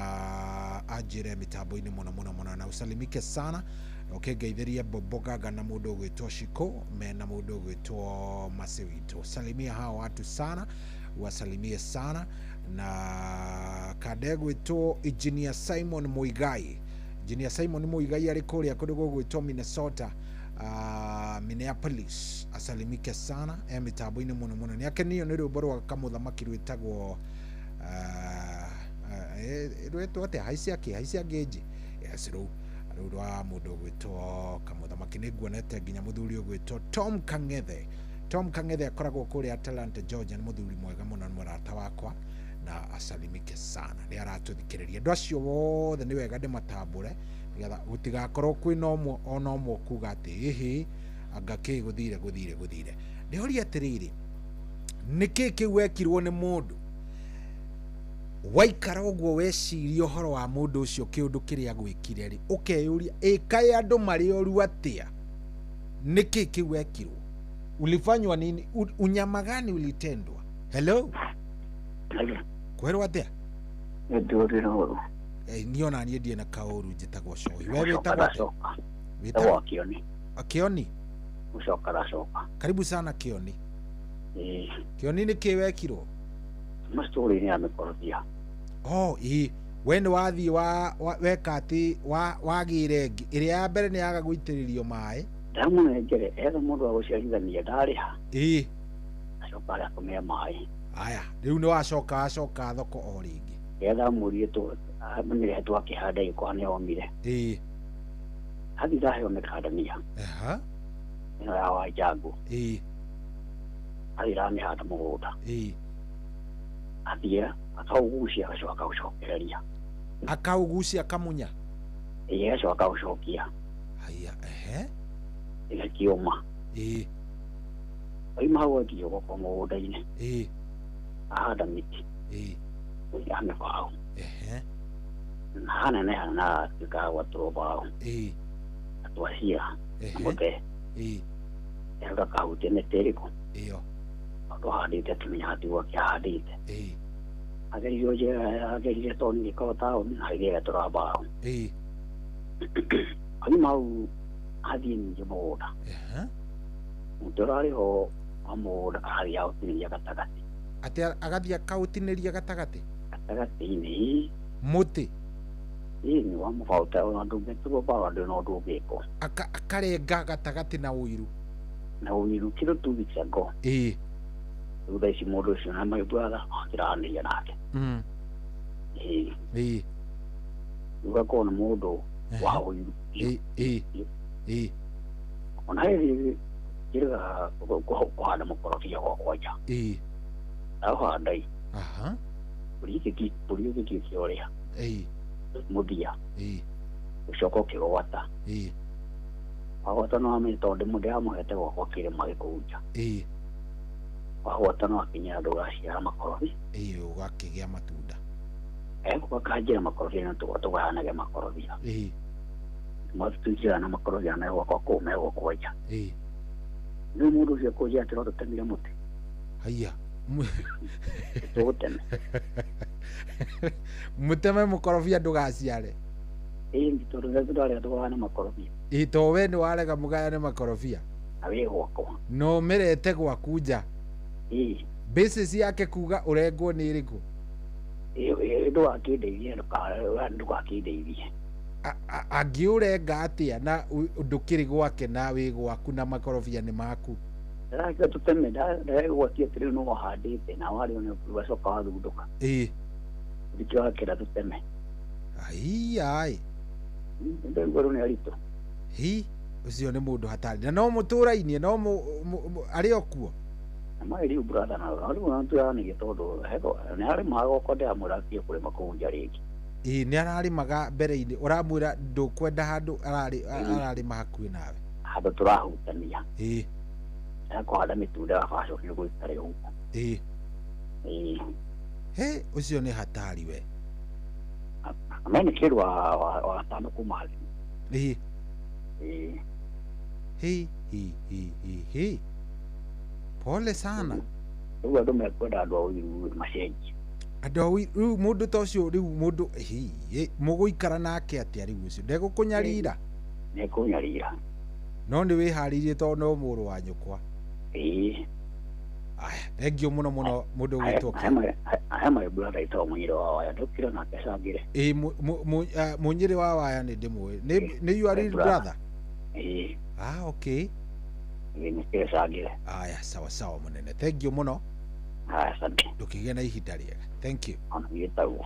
anjĩre mitambo-inĩ mũno na usalimike sana ũkĩngeithĩrie Bobo Gaga na mũndũ ũgwĩtwo Shiko na mũndũ ũgwĩtwo Masewito salimia hao watu sana wasalimie sana na kadegwĩtwo Engineer Simon Muigai arĩ kũrĩa kũndũ gũgwĩtwo Minnesota Minneapolis asalimike sana mitambo-ini muno muno ni akenio ni rwimbo rwa kamuthamaki rwitagwo rwetwo atia haisia ngeji yes rwa mundu gwitwo kamuthamaki ni nguonete nginya muthuri ugwitwo Tom Kang'ethe akoragwo kuria Atlanta Georgia ni muthuri mwega muno ni murata wakwa na asalimike sana ni aratuthikiriria andu acio wothe ni wega ndimatambure nigetha gutigakorwo kwina omwe ona omwe kuga ati hihi anga ki guthire ndihoria atiriri niki kiu wekirwo ni mundu waikara uguo weciria uhoro wa mundu ucio kiundu kiria gwikire ri ukeyuria ikae andu mari oru atia niki kiu wekirwo ulifanywa nini unyama gani ulitendwa hello kwerwa atia Nduriro niona ni ndie na kaoru njitagwo cohi wewe witagwo Kioni Ucoka karibu sana Kioni Kioni ni kiwekirwo mastori ni amekorofia we ni wathi weka ati wagire iria ya mbere ni yaga guitiririo mai ndamunengere etha mundu wa guciarithania ndariha acoka agakumia mai aya riu ni wacoka thoko o ringi etha murie tu amenyere twakihanda ikwa ni omire hathi thaheo mikandania ino ya Wajangu athira mihanda mugunda athie akaugucia agacoka gucokereria akaugucia kamunya agacoka gucokia haya igakiuma oima hau athie goko mugunda-ini ahanda miti ya mibao na haneneha na atuika gwatũrwo mbao atwacia na mũthe agakahutia mĩtĩ ĩrĩkũ tondũ handĩte tũmenya hatigwo akĩhandĩte ageririo njĩra agerire tondũ nĩgĩkorwo taũni na agĩetũra mbao oima hau athiĩ ningĩ mũgũnda mũtĩ ũrarĩ ho wa mũgũnda arathiĩ aũtinĩria gatagatĩ ati agathia kautiniria gatagatĩ-inĩ muti ni wa mufauta ona ndungetũrwo mbao andũ no ndũngĩkwo akarenga gatagatĩ na ũiru kilo 2 weeks ago thutha ici mũndũ ũcio na my brother akĩranĩria nake ugakorwo nĩ mũndũ wa ũiru ona hĩndĩ njĩrĩga kũhanda mũkorobia gwakwa nja ahanda ũrĩkĩtie ũrĩa mũthia ũcoka ũkĩgwata wagwata no amenye tondũ mũndũ ndĩramũhete gwakwa kĩrĩma gĩkũu nja wagwata no akinya andũ ũgaciara makorobi ũgakĩgĩa matunda gũgakanjĩra makorobia na tũgahanage makorobia matũtũikĩra na makorobia nayo gwakwa kũu me gwakwa nja rĩu mũndũ ũcio kũnjĩra atĩ no tũtemire mũtĩ haiya tũgũteme muteme mukorobia ndugaciare tondũ nĩtũrarega tũgayane makorobia to we nĩ warega mũgayane makorobia awĩ gwakwa no ũmĩrete gwaku nja basis yake kuga ũrengwo nĩ ĩrĩkũ ndũgakĩndeithie ndũgakĩndeithie angĩũrenga atĩa na ndũkĩrĩ gwake na wĩ gwaku na makorobia nĩ maku ndĩrakiga tũteme ndaregwatia atĩ rĩu no wahandĩte na warĩ ona ũgacoka wathundũka ndĩkĩo wakĩra tũteme ai ndĩraigua rĩu nĩ aritũ ũcio nĩ mũndũ hatari na no mũtũra-inĩ no arĩ o kuo na maĩ rĩu brother na rĩu natũranĩgie tondũ nĩ arĩmaga goko ndĩramwĩra atige kũrĩma kũu nja rĩngĩ nĩ ararĩmaga mbere-inĩ ũramwĩra ndũkwenda handũ ararĩma hakuhĩ nawe handũ tũrahutania kũhanda mĩtunda gabacokire gũikare ũguo ũcio nĩ hatari we amene kĩrĩ wa tano kuma pole sana rĩu andũ mekwenda andũ a ũiru macenjie andũ a ũiru rĩu mũndũ ta ũcio rĩu mũndũ mũgũikara nake atĩa rĩu ũcio ndegũkũnyarira nĩkũnyarira no nĩ wĩharĩirie tondũ no mũrũ wa nyũkwa thengio mũno mũno mũndũ ũgwĩtwo aya my brother itagwo Mũnyĩrĩ wa Waya ndũkĩra nake cangĩre Mũnyĩrĩ wa Waya nĩ ndĩmũĩ nĩ you are real brother Okay. Nimesagire. Aya, sawa sawa munene. Thank you muno. Asante. Ndukigĩa na ihinda rĩega. Thank you. Onagĩtagwo.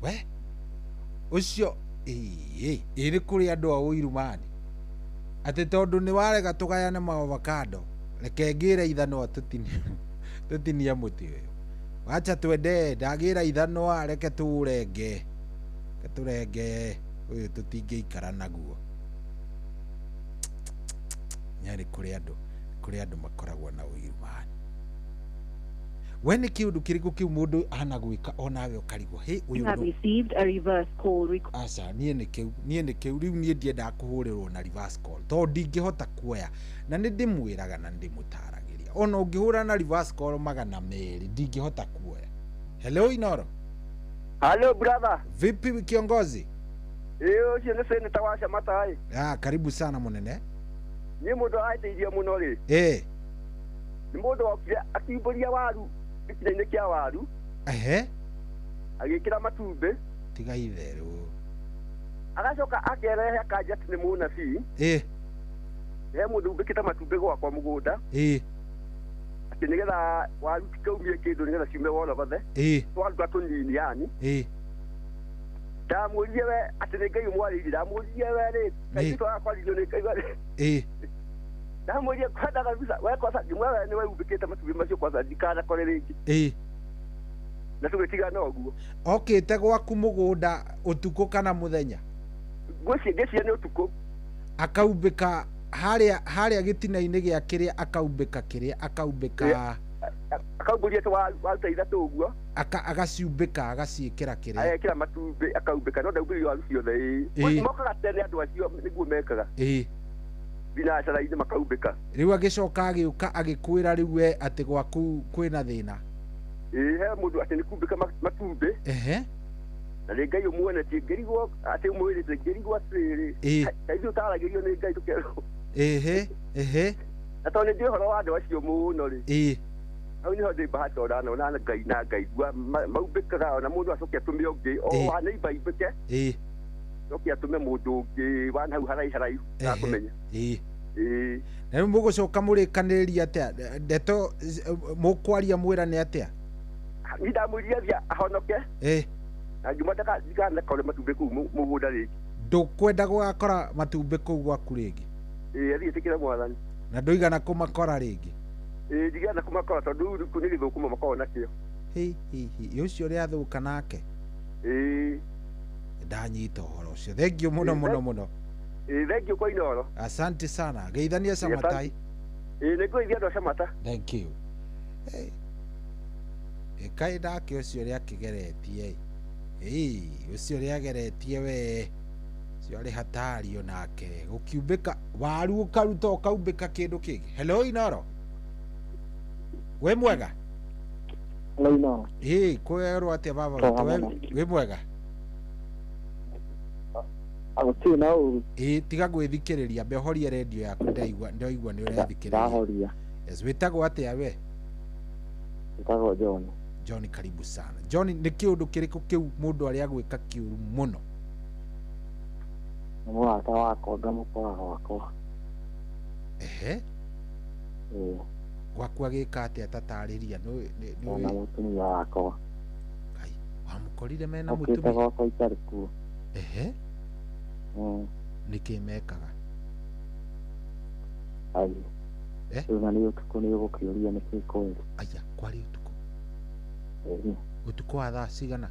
We? Ucio ĩrĩ kũrĩ andũ a ũirumani. Atĩ tondũ nĩ warega tũgayane maovakado. Reke ngĩre ithanwa tũtinie mũtĩ ũyũ. Wacha twende ndagĩra ithanwa reke tũrenge. Tũrenge ũyũ tũtingĩikara naguo. Nyarĩ kũrĩ andũ makoragwo na ũirumani. We nĩ kĩũndũ kĩrĩkũ kĩu mũndũ anagwĩka onawe ũkarigwo hĩ ũyũ You have received a reverse call aca niĩ nĩ kĩu rĩu niĩ ndiendaga kũhũrĩrwo na reverse call tondũ ndingĩhota kuoya na nĩ ndĩmwĩraga na ndĩmũtaragĩria ona ũngĩhũra na reverse call 200 ndingĩhota kuoya. Hello Inoro. Hello brother. Vipi kiongozi? Ũcio nĩ seneta wa Shamatai. Karibu sana munene. Nĩ mũndũ aiteithia mũno rĩ. Nĩ mũndũ okire akĩmbũria waru gĩtina-inĩ kĩa waru. Agĩkĩra matumbĩ. Tiga itherũ. Agacoka akerehe akanja atĩ nĩ mũnabii. He mũndũ umbĩkĩte matumbĩ gwakwa mũgũnda. Atĩ nĩgetha waru tikaumie kĩndũ nĩgetha ciume wona vathe. Twaruta tũnini yani. Ndamũrire we atĩ nĩ Ngai ũmwarĩirie. Ndamũrire we rĩ. Kaingĩ twakwarĩrio nĩ Ngai we. Ndamũrire kwenda kabisa we kwanza ngĩmwĩra nĩ we umbĩkĩte matumbĩ macio kwanza ndikanakore rĩngĩ. Na tũgĩtigana ũguo. Okĩte gwaku mũgũnda ũtukũ kana mũthenya? Ngĩciria nĩ ũtukũ. Akaumbĩka harĩa gĩtina-inĩ gĩa kĩrĩa akaumbĩka akaumbũria waruta ithatũ ũguo. Agaciumbĩka agaciĩkĩra kĩrĩa. Agekĩra matumbĩ akaumbĩka no ndaumbĩrio waru ciothe. Mokaga tene andũ acio nĩguo mekaga. Binacara-inĩ makaumbĩka. Rĩu agĩcoka agĩũka agĩkwĩra rĩu we atĩ gwaku kwĩna thĩna. He mũndũ atĩ nĩ kumbĩka matumbĩ. Na nĩ Ngai ũmuonetie ngĩrigwo atĩ ũmwĩrĩte ngĩrigwo atĩrĩrĩ. Kaingĩ ũtaragĩrio nĩ Ngai tũkerwo. Na tondũ nĩ ndĩ ũhoro wa andũ acio mũno rĩ. Hau nĩho ndĩ bahati onana Ngai na ngaigua maumbĩkaga ona mũndũ acoke atũme ũngĩ o wa neighbor imbĩke. Acoke atũme mũndũ ũngĩ wa hau haraihu na kũmenya. Na rĩu mũgũcoka mũrĩkanĩrĩria atĩa? Ndeto mũkwaria mwĩrane atĩa? Nĩ ndamwĩrire ahonoke. Na ngiuma ndikanakore matumbĩ kũu mũgũnda rĩngĩ. Ndũkwenda gũgakora matumbĩ kũu gwaku rĩngĩ? Athiĩtĩkĩre Mwathani. Na ndũigana kũmakora rĩngĩ? Ndigana kũmakora tondũ rĩu nĩ gĩthũkũma makoragwo nakĩo. Ũcio ũrĩa athũka nake? Ndanyita ũhoro ũcio. Thengiũ mũno. Thank you kwa Inoro. Asante sana. Geithania Shamatai. Nĩ ngũithia andũ a Shamata. Thank you. Kaĩ ndake ũcio ũrĩa akĩgeretie. Ũcio ũrĩa ageretie we. Ũcio arĩ hatari onake. Gũkiumbĩka waru ũkaruta ũkaumbĩka kĩndũ kĩngĩ. Hello Inoro. We mwega? Hello Inoro. Kwĩrwo atĩa baba? We mwega? Agũtirĩ na ũru. Tiga gwĩthikĩrĩria mbe horia redio yaku ndaigua nĩ ũrethikĩrĩria. Ndahoria. Wĩtagwo atĩa we? Wĩtagwo John. John, karibu sana. John, nĩ kĩũndũ kĩrĩkũ kĩu mũndũ arĩa gwĩka kĩũru mũno? Nĩ mũrata wakwa ngamũkoraga wakwa. Gwaku agĩka atĩa tatarĩria? Na mũtumia wakwa. Wamũkorire mena mũtumia? Okĩte gwakwa itarĩ kuo. Nĩkĩ mekaga? Rĩu na nĩ ũtukũ nĩ ũgũkĩũria nĩkĩ kweri. Aya, kwarĩ ũtukũ? Ũtukũ wa thaa cigana?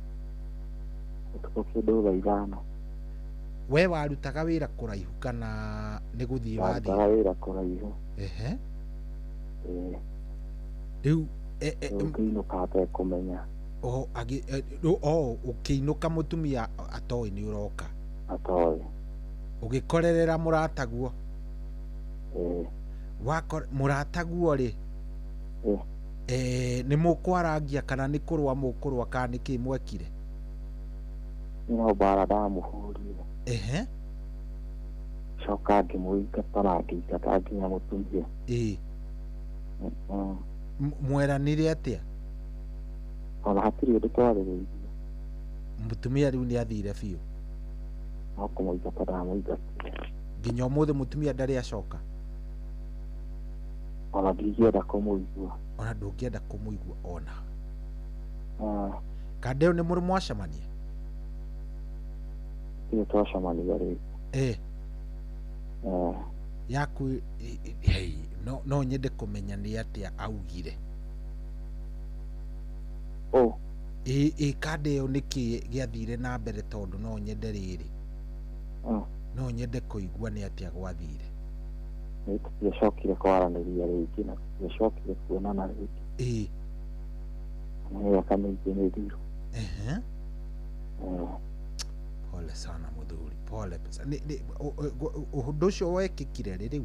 Ũtukũ kĩndũ thaa 5. We warutaga wĩra kũraihu kana nĩ gũthiĩ wathiĩ? Warutaga wĩra kũraihu. Rĩu ũkĩinũka atekũmenya. Ũkĩinũka mũtumia atoĩ nĩ ũroka? Atoĩ. Ũgĩkorerera mũrataguo? Mũrataguo rĩ? Nĩ mũkwarangia kana nĩ kũrũa mũkũrũa kana nĩ kĩ mwekire? No mbara ndamũhũrire. Coka ngĩmũingata na ngĩingata nginya mũtumia. Mweranire atĩa? Ona hatirĩ ũndũ twarĩrĩirie. Mũtumia rĩu nĩ athire biũ? No kũmũingata ndamũingatire. nginya umuthi mutumia ndari acoka ona ndingĩenda kũmũigua ona ndũngĩenda kũmũigua ona kandeo nĩ mũrĩ mwacemania nĩ twacemania rĩngĩ yaku hey no nyende kũmenya nĩ atĩa augire kandeo nĩkĩ gĩathire na mbere tondũ no nyende rĩrĩ no nyende kũigua nĩ atĩa gwathire nĩtũtiacokire kwaranĩria rĩngĩ na tũtiacokire kuonana rĩngĩ mĩaka mĩingĩ mĩthiru pole sana muthuri pole pesa ũndũ ũcio wekĩkire rĩ rĩu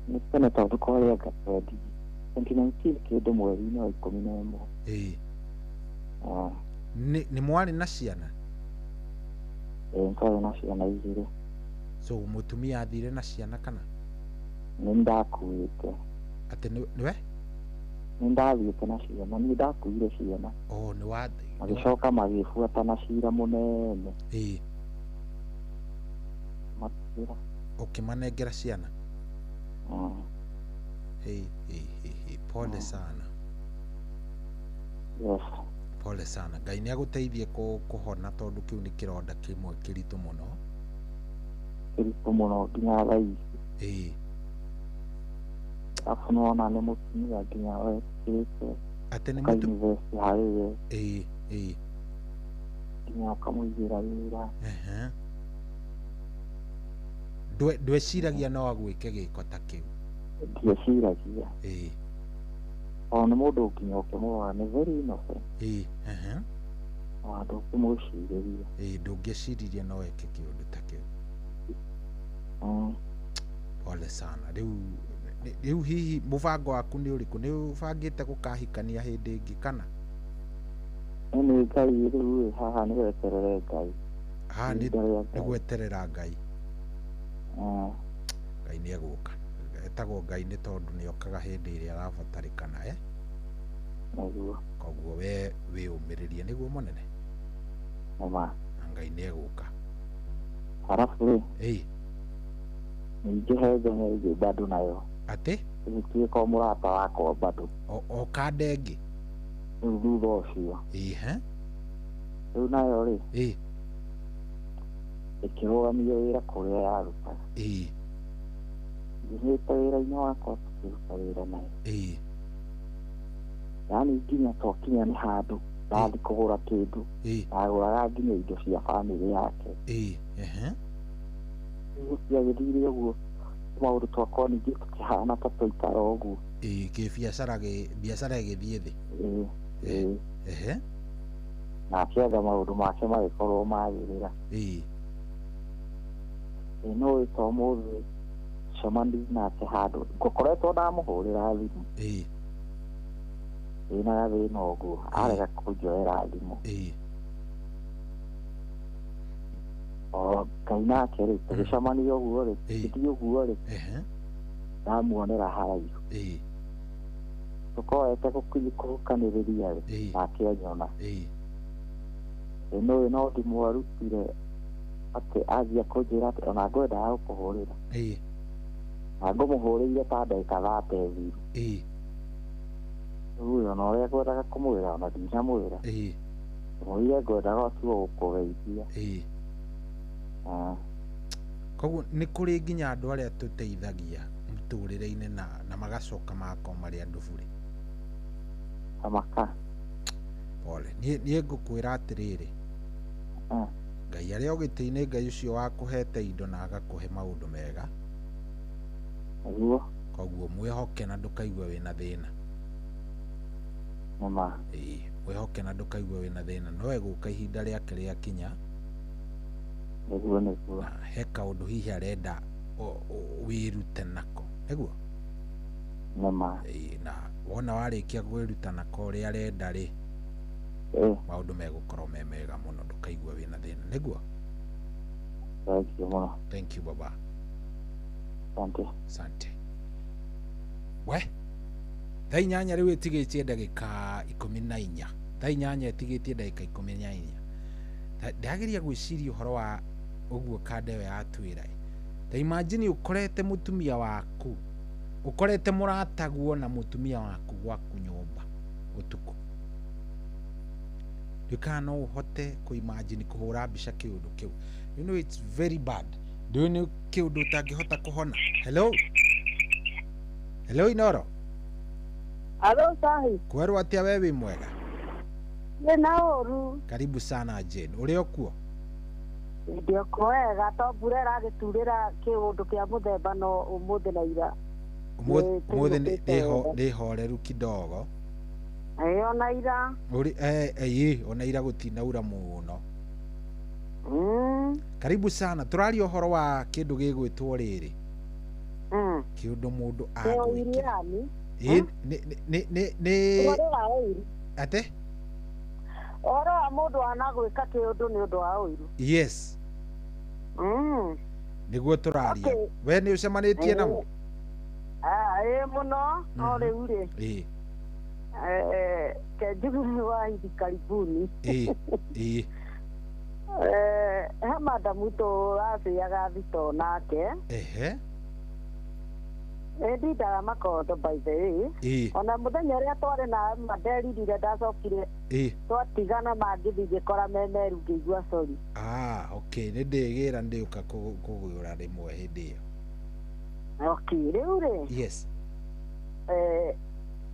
nĩ tene tondũ kwarĩa ngatendi 2019 kĩndũ mweri-inĩ wa 11 nĩ mwarĩ na ciana nĩtwarĩ na ciana igĩrĩ so mutumia athire na ciana kana nĩ ndakuĩte atĩ nĩwe nĩ ndathiĩte na ciana nĩ ndakuire ciana nĩ wathi magĩcoka magĩbuata na cira mũnene matira ũkĩmanengera ciana pole sana pole sana Ngai nĩ agũteithie kũhona tondũ kĩu nĩ kĩronda kĩmwe kĩritũ mũno nginya thaa ici afu nona nĩ mũtumia nginya wekĩte atĩ nĩ mũtumia harĩwe nginya ũkamũigĩra wĩra ndweciragia no agwĩke gĩko ta kĩu ndieciragia ona nĩ mũndũ nginya ũkĩmũrora nĩ very innocent ndũkĩmwĩcirĩria ndũngĩciririe no eke kĩũndũ ta kĩu pole sana rĩu hihi mũbango waku nĩ ũrĩkũ nĩ ũbangĩte gũkahikania hĩndĩ ĩngĩ kana nĩ Ngai rĩu haha nĩ weterere Ngai haha nĩ gweterera Ngai Ngai nĩ egũka etagwo Ngai nĩ tondũ nĩ okaga hĩndĩ ĩrĩa arabatarĩkana koguo we wĩyũmĩrĩrie nĩguo mũnene na Ngai nĩ egũka harafu ningĩ he njenye ĩngĩ bado nayo atĩ ĩgĩtuĩka mũrata wakwa bado o kande ĩngĩ rĩu thutha ũcio rĩu nayo rĩ ĩkĩrũgamia wĩra kũrĩa yarutaga ngĩhĩte wĩra-inĩ wakwa tũkĩruta wĩra nayo yani nginya twakinya nĩ handũ ndathi kũgũra kĩndũ ndagũraga nginya indo cia bamĩrĩ yake gũtiagĩthire ũguo maũndũ twakwa ningĩ tũkĩhana ta twaikara ũguo biacara ĩgĩthiĩ thĩ na akĩenda maũndũ make magĩkorwo magĩrĩra no ĩta ũmũthĩ cemani nake handũ ngũkoretwo ndamũhũrĩra thimũ ĩna gathĩna ũguo arega kũnjoera thimũ Ngai nake rĩ tũgĩcemania ũguo rĩ gĩthiĩ ũguo rĩ ndamuonera haraihu tũkoete kũhukanĩrĩria rĩ nake anyona no ndĩmwarutire atĩ anjia kũnjĩra atĩ ona ngwendaga gũkũhũrĩra na ngũmũhũrĩire ta ndagĩka 30 thiru rĩu ona ũrĩa ngwendaga kũmwĩra ona ndinamwĩra mũire ngwendaga tu gũkũgeithia koguo nĩ kũrĩ nginya andũ arĩa tũteithagia mũtũrĩre-inĩ na magacoka makao marĩ andũ burĩ amaka pole niĩ ngũkwĩra atĩrĩrĩ Ngai arĩa ũgĩtĩ-inĩ Ngai ũcio wakũhete indo na agakũhe maũndũ mega koguo mwĩhoke na ndũkaigue wĩna thĩna mwĩhoke na ndũkaigue wĩna thĩna no egũka ihinda rĩake rĩakinya he kaũndũ hihi arenda wĩrute nako nĩguo na wona warĩkia kwĩruta nako ũrĩa arenda rĩ maũndũ megũkorwo me mega mũno ndũkaigue wĩna thĩna nĩguo thank you baba asante we thaa inyanya rĩu ĩtigĩtie ndagĩka 14 thaa inyanya ĩtigĩtie ndagĩka 14 ndagĩria gwĩciria ũhoro wa uguo kande we atwira ta imagine ukorete mutumia waku ukorete murataguo na mutumia waku gwaku nyumba utuku dukano uhote ku imagine kuhura mbica kiundu kiu you know it's very bad do you know kiundu utangihota kuhona hello Inoro Alo sahi kweru atia wewe mwega Nina oru karibu sana Jane uri okuo ndio kwega to burera giturira kiundu kia muthemba no umuthi na ira umuthi ndi horeru kidogo ona ira uri ona ira gutinaura muno karibu sana turari ohoro wa kindu gigwitwo riri kiundu mundu agwikira ni ate oro wa mundu anagwika kiundu ni undu wa uiru yes niguo turaria we ni ucemanitie namo muno no riu ri kenjuguru wa hivi karibuni he madamu to rathiaga thito nake ndindaga makondo by the way ona muthenya uria twari na manderirire ndacokire twatigana mangĩthi ngĩkora memeru ngĩigua sori okay nĩ ndĩgĩra ndĩũka kũgũra rĩmwe hĩndĩ ĩyo okay rĩu rĩ yes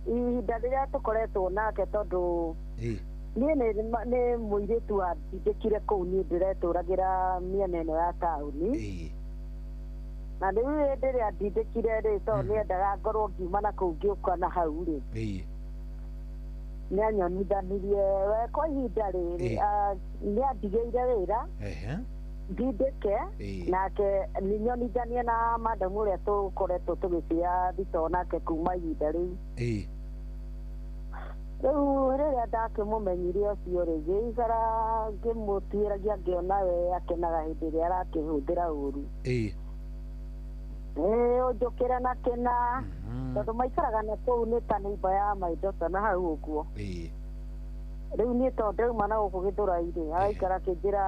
ihinda rĩrĩa tũkoretwo nake tondũ niĩ nĩ mũirĩtu wandindĩkire kũu niĩ ndĩretũragĩra mĩena ĩno ya taũni na rĩu hĩndĩ ĩrĩa ndindĩkire rĩ tondũ nĩendaga ngorwo ngiuma na kũu ngĩũka na hau rĩ nĩanyonithanirie we kwa ihinda rĩrĩ nĩandigĩire wĩra ndindĩke nake nĩnyonithanie na madamu ũrĩa tũkoretwo tũgĩtĩa thito nake kuma ihinda rĩu rĩu rĩrĩa ndakĩmũmenyire ũcio rĩ ngĩikara ngĩmũtuĩragia ngĩona we akenaga hĩndĩ ĩrĩa arakĩhũthĩra ũru ũnjũkĩre na kĩna tondũ maikaraga na kũu nĩ ta nĩimba ya maindota na hau ũguo rĩu niĩ tondũ ndauma na gũkũ gĩthũrai-rĩ agaikara akĩnjĩra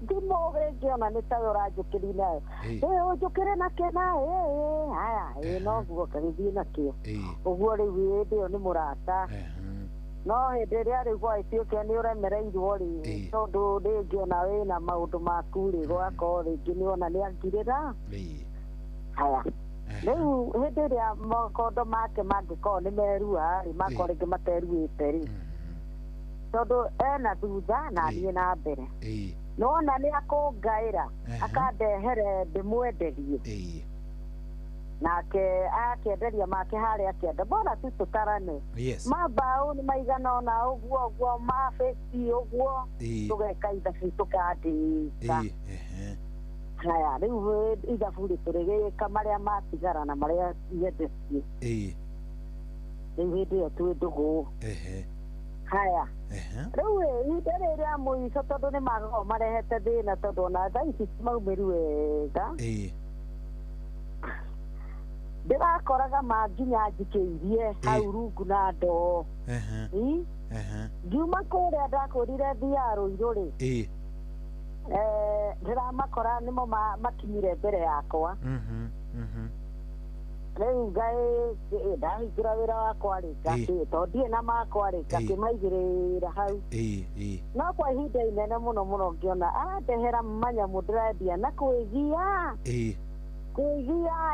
ngĩmũgĩ ngĩona nĩ tawe ũranjũkĩri nayo ũnjũkĩre na kĩna haya noguo ngagĩthiĩ nakĩo ũguo rĩu hĩndĩ ĩyo nĩ mũrata no hĩndĩ ĩrĩa rĩu gwagĩtuĩke nĩ ũremereirwo rĩ tondũ rĩngĩ wĩna maũndũ maku rĩ gwakorwo rĩngĩ nĩona nĩ angirĩra haya rĩu hĩndĩ ĩrĩa makondo make mangĩkorwo nĩ merua rĩ makorwo rĩngĩ materuĩte rĩ tondũ ena thutha na niĩ na mbere nona nĩ akũngaĩra akandehere ndĩmwenderie nake akĩenderia make harĩa akĩenda mbona tu tũtarane mambaũ nĩ maigana ona ũguo mabĩci ũguo tũgeka ithabu tũkandĩka haya rĩu ithabu rĩtũrĩgĩka marĩa matigara na marĩa nyendetie rĩu hĩndĩ ĩyo twĩ ndũgũ haya rĩu ihinda rĩrĩa mũico tondũ nĩ magakorwo marehete thĩna tondũ ona thaa ici maumĩru wega ndĩrakoraga manginya njikĩirie hau rungu na ndoo ngiuma kũrĩa ndakũrire thia rũirũ rĩ ndĩramakora nĩmo makinyire mbere yakwa rĩu ndahingũra wĩra wakwa rĩ tondũ ndirĩ na makwa rĩ ngakĩmaigĩrĩra hau no kwa ihinda inene mũno mũno ngĩona ndehera manyamũ ndĩrendia na kwĩgia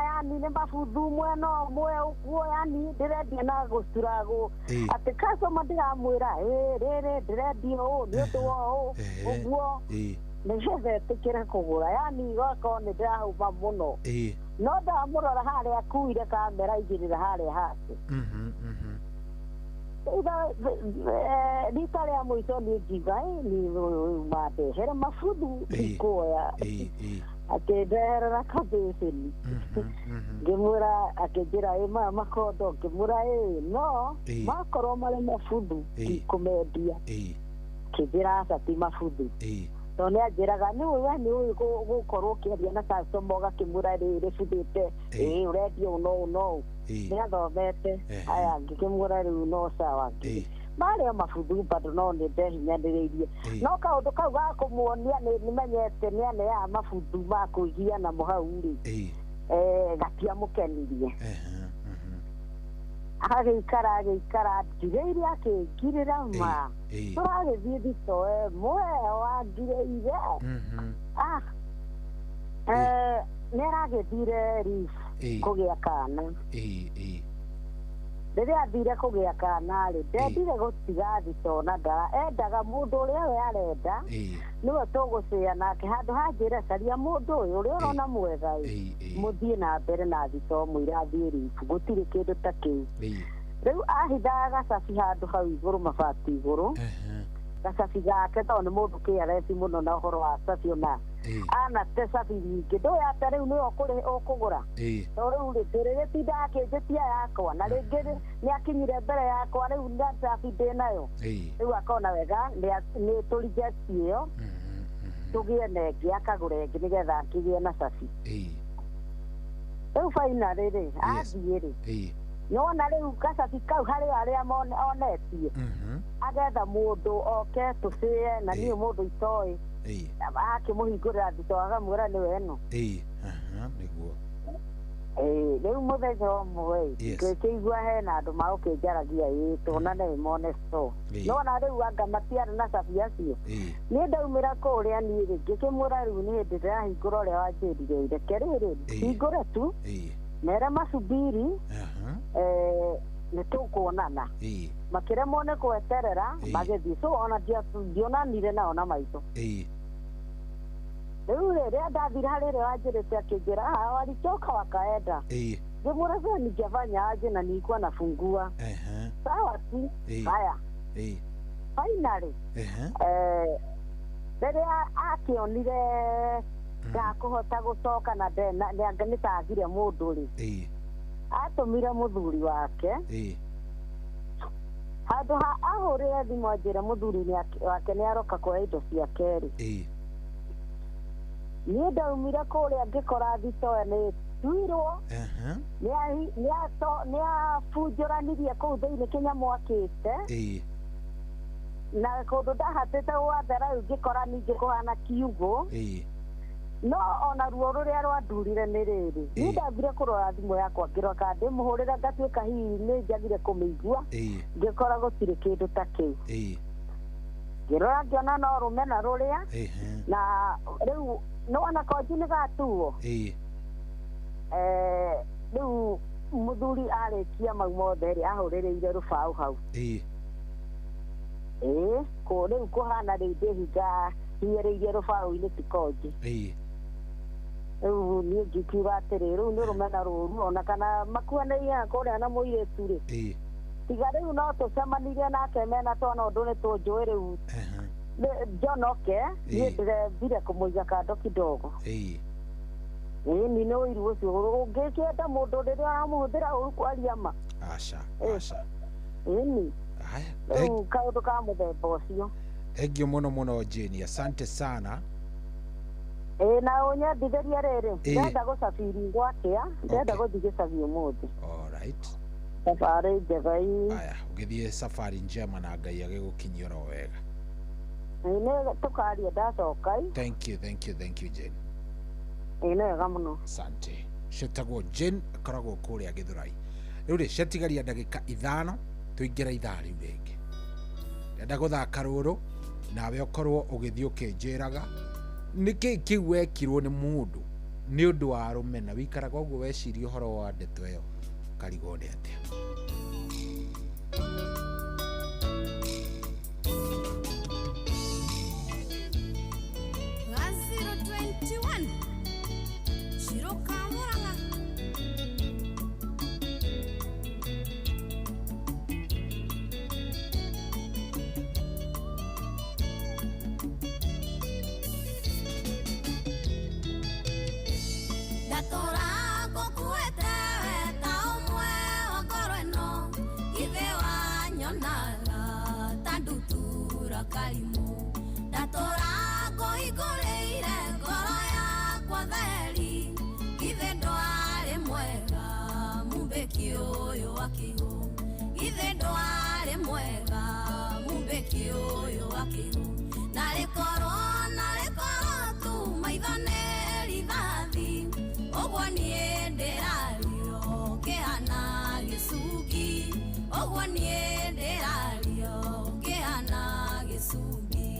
yani nĩ mabuthu mwena ũmwe ũguo yani ndĩrendia na gũcuragwo atĩ customer ndĩramwĩra rĩrĩ ndĩrendia ũũ nĩ ũndũ wa ũũ ũguo nĩgetha ĩtĩkĩre kũgũra yani gwakorwo nĩ ndĩrahuma mũno no ndamũrora harĩa akuire kamera igĩrĩra harĩa hake rita rĩa mũico nĩ ngiuga mandehere mabuthu ikuoya akĩndeherera kabĩcĩni ngĩmwĩra akĩnjĩra maya makondo ngĩmwĩra no makorwo marĩ mabuthu ndikũmendia akĩnjĩra aca ti mabuthu tondũ nĩ anjĩraga nĩ ũĩ gũkorwo ũkĩaria na customer ũgakĩmwĩra rĩrĩ buthĩte ũrendia ũũ no ũũ nĩ athomete aya ngĩkĩmwĩra rĩu no sawa mare mabuthu bado no nĩ ndehinyanĩrĩirie no kaũndũ kau ga kũmuonia nĩ menyete nĩ ane ya mabuthu ma kũigia na mũhau-rĩ gatiamũkenirie agĩikara ngireire akĩngirĩra ma tũragĩthiĩ thito mwe wangirĩire nĩ aragĩthire rif kũgĩa kana rĩrĩa athire kũgĩa kana-rĩ ndendire gũtiga thito na endaga mũndũ ũrĩa we arenda nĩwe tũgũcĩa nake handũ hanjĩre caria mũndũ ũyũ ũrĩa ũrona mwega mũthiĩ na mbere na thito mũira athiĩ rifu gũtirĩ kĩndũ ta kĩu rĩu ahithaga gacabi handũ hau igũrũ mabati igũrũ gacabi gake tondũ nĩ mũndũ kĩareci mũno na ũhoro wa cabi ona anate cabi nyingĩ ndũĩ ata rĩu nĩwe ũkũgũra tondũ rĩu ndĩrĩgĩtinda akĩnjĩtia yakwa na rĩngĩ nĩ akinyire mbere yakwa rĩu na cabi ndĩ nayo rĩu akona wega nĩ tũrijeti ĩyo tũgĩe na ĩngĩ akagũra ĩngĩ nĩgetha akĩgĩe na cabi rĩu finally-rĩ athiĩ-rĩ nona rĩu gacabi kau harĩ arĩa onetie agetha mũndũ oke tũcĩe na niĩ mũndũ itoĩ akĩmũhingũrĩra thito akamwĩra nĩwe ĩno nĩguo rĩu mũthenya ũmwe ngĩkĩigua hena andũ magũkĩnjaragia tuonane mone store nona rĩu anga matiarĩ na cabi acio niĩ ndaumĩra kũrĩa niĩ-rĩ ngĩkĩmwĩra rĩu nĩ hĩndĩ ndĩrahingũra ũrĩa wanjĩrire reke rĩrĩ hingũre tu mere macubiri nĩ tũkuonana makĩremwo nĩ kweterera magĩthiĩ so ona ndionanire nao na maitho rĩu rĩrĩa ndathire harĩ rĩrĩa wanjĩrĩte akĩnjĩra walichoka wakaenda ngĩmwĩra sasa ningefanya aje na nilikuwa nafungua sawa tu haya finally rĩrĩa akĩonire ndakũhota gũcoka na nĩ tathire mũndũ-rĩ atũmire mũthuri wake handũ ha ahũrĩre thimũ anjĩre mũthuri wake nĩ aroka kuoya indo ciake-rĩ niĩ ndaumire kũrĩa ngĩkora thito nĩ tuirwo nĩ abunjũranirie kũu thĩinĩ kĩnyamũ akĩte na kũndũ ndahatĩte gwathera rĩu ngĩkora ningĩ kũhana kiugũ no ona ruo rũrĩa rwandurire nĩ rĩrĩ niĩ ndambire kũrora thimũ yakwa ngĩroka ndĩmũhũrĩra ngatuĩka hihi nĩ njagire kũmĩigua ngĩkora gũtirĩ kĩndũ ta kĩu ngĩrora ngĩona no rũmena rũrĩa na rĩu nĩwona konji nĩ gatuo rĩu mũthuri arĩkia mau mothe rĩ ahũrĩrĩire rũbaũ hau rĩu kũhana rĩu ndĩhinga hinyĩrĩirie rũbaũ-inĩ ti konji rĩu niĩ ngĩkiuga atĩrĩ rĩu nĩ rũmena rũru ona kana makuanĩire kũrĩa na mũirĩtu-rĩ tiga rĩu no tũcemanirie nake mena twana ũndũ nĩ tũnjũĩ rĩu njonoke niĩ ndĩrethire kũmũiga kando kidogo ĩni nĩ ũiru ũcio ũngĩkĩenda mũndũ rĩrĩa aramũhũthĩra ũru kwaria ma ĩni rĩu kaũndũ ka mũthemba ũcio engio mũno Jane asante sana na ũnyendithĩrie rĩrĩ ndenda gũcabiri gwakĩa ndenda gũthiĩ gĩcagi ũmũthĩ thabarĩ njega aya ũgĩthiĩ safari njema na Ngai agĩgũkinyia oro wega nĩ tũkaria ndacoka thank you Jane nĩ wega mũno asante cetagwo Jane akoragwo kũrĩa Gĩthũrai rĩu rĩ cetigaria ndagĩka 5 tũingĩra ithaa rĩu rĩngĩ ndenda gũthaka rũrũ nawe ũkorwo ũgĩthiĩ ũkĩnjĩraga nĩkĩ kĩu wekirwo nĩ mũndũ nĩ ũndũ wa rũmena wĩikaraga ũguo weciria ũhoro wa ndeto ĩyo karigwo nĩ atĩa Ithe ndwari arĩ mwega mumbĩki ũyũ wa kĩhu na rĩkorwo tu maitho nĩ rithathi ũguo niĩ ndĩrario kĩhana gĩcungi ũguo niĩ ndĩrario kĩhana gĩcungi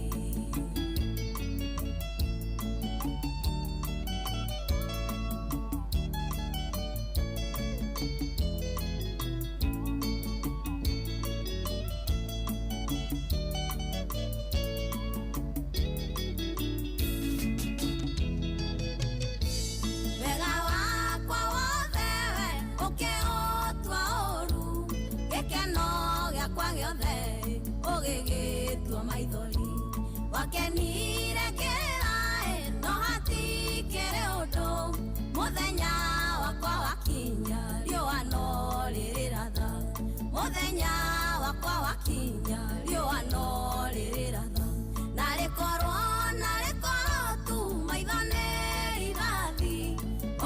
wakenire kĩraĩ no hatikĩrĩ ũndũ mũthenya wakwa wakinya riũa no rĩrĩratha mũthenya wakwa wakinya riũa no rĩrĩratha na rĩkorwo tu maitho nĩ rithathi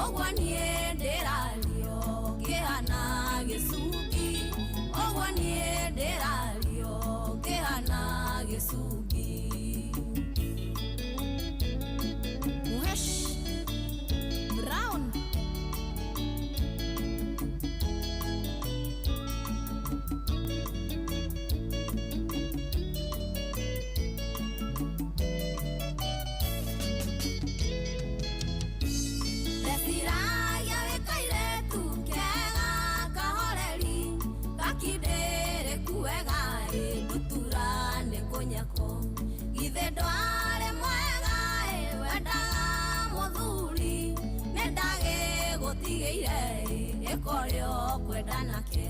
ũguo niĩ ndĩrario kĩhana gĩcungi ũguo niĩ ndĩrario kĩhana gĩcungi Brown Desiraia wĩkairetu kega kahoreri gakindĩrĩ kuega ndutura nĩ kũnyako githĩ ndwarĩ mwega wendaga mũthuri nĩndagĩgũtigĩire ĩkorĩo kwenda nake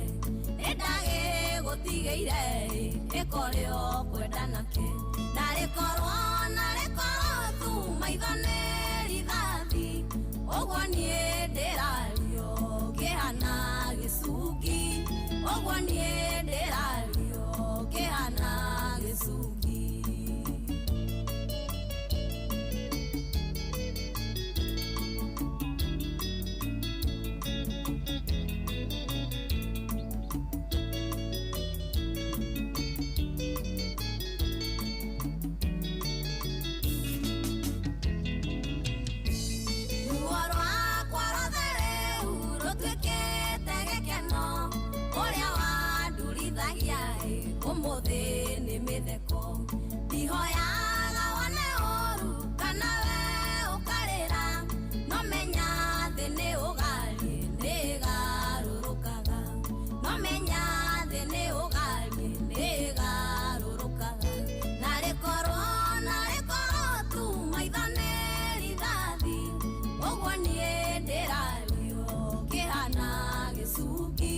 nĩndagĩgũtigĩire ĩkorĩo kwenda nake na rĩkorwo tu maitho nĩ rithathi ũguo niĩ ndĩrario kĩhana gĩcungi ũguo niĩ ndĩrario kĩhana gĩcungi ũmũthĩ nĩ mĩtheko ndihoyaga wone ũru kana we ũkarĩra no menya thĩ nĩ ũgari nĩĩgarũrũkaga no menya thĩ nĩ ũgari nĩĩgarũrũkaga na rĩkorwo tu maitho nĩ rithathi ũguo niĩ ndĩrario kĩhana gĩcungi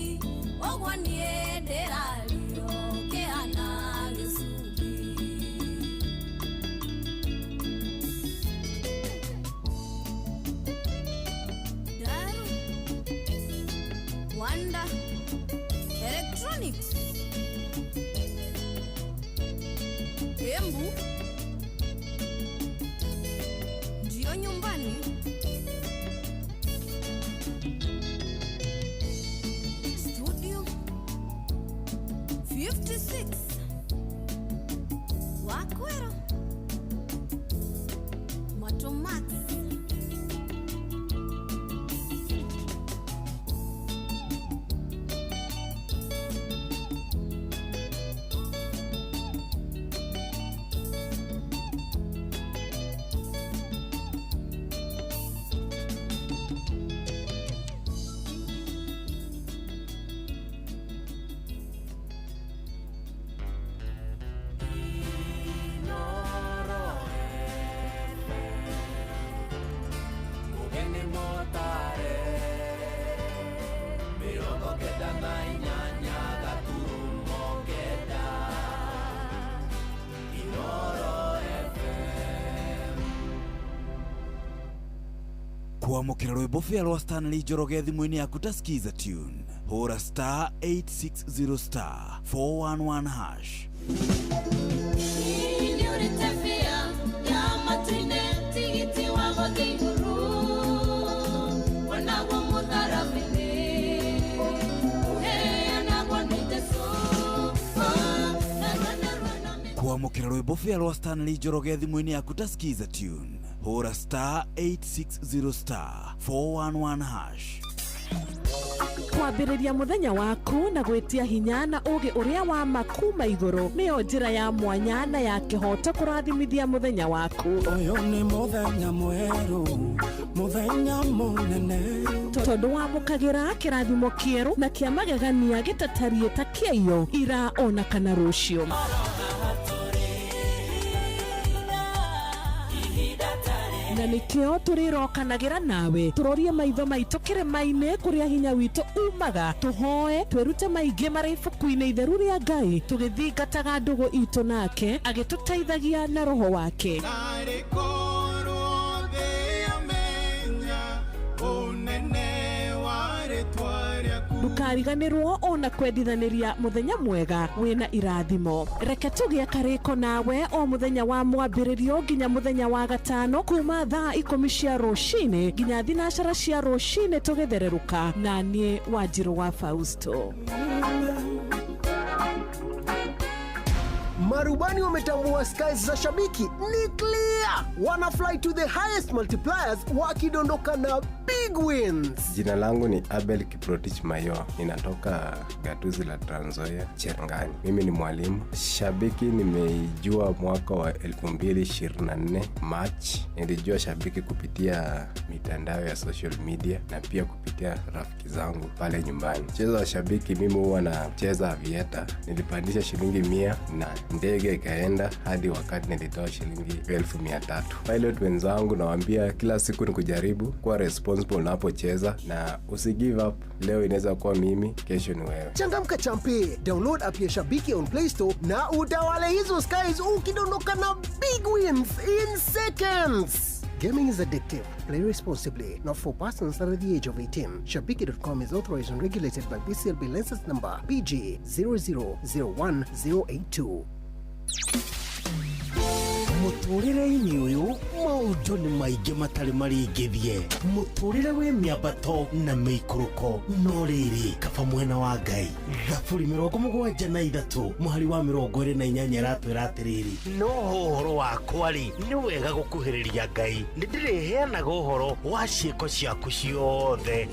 ũguo niĩ ndĩrario kĩhana gĩcungi Daru Wanda Electronics Embu ndio nyumbani Studio 56 Wakwero Matomax kwamũkĩra rwĩmbo fĩa rwa Stanley Njoroge thimũ-inĩ yaku ta skiza tune hũra star 860 star 411 hash rwimbo fia rwa Stanley Njoroge thimũ-inĩ yaku ta skiza tune. Hũra star 860 star 411 hash. Kwambĩrĩria mũthenya waku na gwĩtia hinya na ũgĩ ũrĩa wa makuma igũrũ nĩyo njĩra ya mwanya na ya kĩhoto kũrathimithia mũthenya waku. Ũyũ nĩ mũthenya mwerũ, mũthenya mũnene. Tondũ wamũkagĩra kĩrathimo kĩerũ na kĩa magegania gĩtatariĩ ta kĩayo ira ona kana rũciũ. Na nĩkĩo tũrĩrokanagĩra nawe tũrorie maitho maitũ kĩrĩma-inĩ kũrĩa hinya witũ umaga tũhoe twĩrute maingĩ marĩ ibuku-inĩ itheru rĩa Ngai tũgĩthingataga ndũgũ itũ nake agĩtũteithagia na roho wake. Ndukariganĩrwo ona kwendithanĩria mũthenya mwega wĩna irathimo. Reke tũgĩe karĩko nawe o mũthenya wa mwambĩrĩrio nginya mũthenya wa gatano kuma thaa 10 cia rũcinĩ nginya thinacara cia rũcinĩ tũgĩthererũka na niĩ Wanjirũ wa Fausto. Marubani wametambua skies za shabiki ni clear. Wana fly to the highest multipliers wakidondoka na big wins. Jina langu ni Abel Kiprotich Mayo. Ninatoka gatuzi la Trans Nzoia, Cherangani. Mimi ni mwalimu. Shabiki nimeijua mwaka wa 2024 March. Nilijua shabiki kupitia mitandao ya social media na pia kupitia rafiki zangu pale nyumbani. Mchezo wa shabiki mimi huwa nacheza Aviator. Nilipandisha shilingi 100 na ndege ikaenda hadi wakati nilitoa shilingi 1300. Pilot wenzangu nawaambia kila siku ni kujaribu kuwa responsible unapocheza na usigive up. Leo inaweza kuwa mimi, kesho ni wewe. Changamka champi, download app ya Shabiki on Play Store na utawale hizo skies ukidondoka na big wins in seconds. Gaming is addictive. Play responsibly. Not for persons under the age of 18. Shabiki.com is authorized and regulated by BCLB license number BG 0001082. Mũtũrĩre-inĩ ũyũ maũndũ nĩ maingĩ matarĩ maringithie. Mũtũrĩre wĩ mĩambato na mĩikũrũko no rĩrĩ kaba mwena wa Ngai. Thaburi 73 mũhari wa 28 ratwĩra atĩrĩrĩ, no ũhoro wakwa-rĩ nĩ wega gũkuhĩrĩria Ngai, nĩndĩrĩheanaga ũhoro wa ciĩko ciaku ciothe.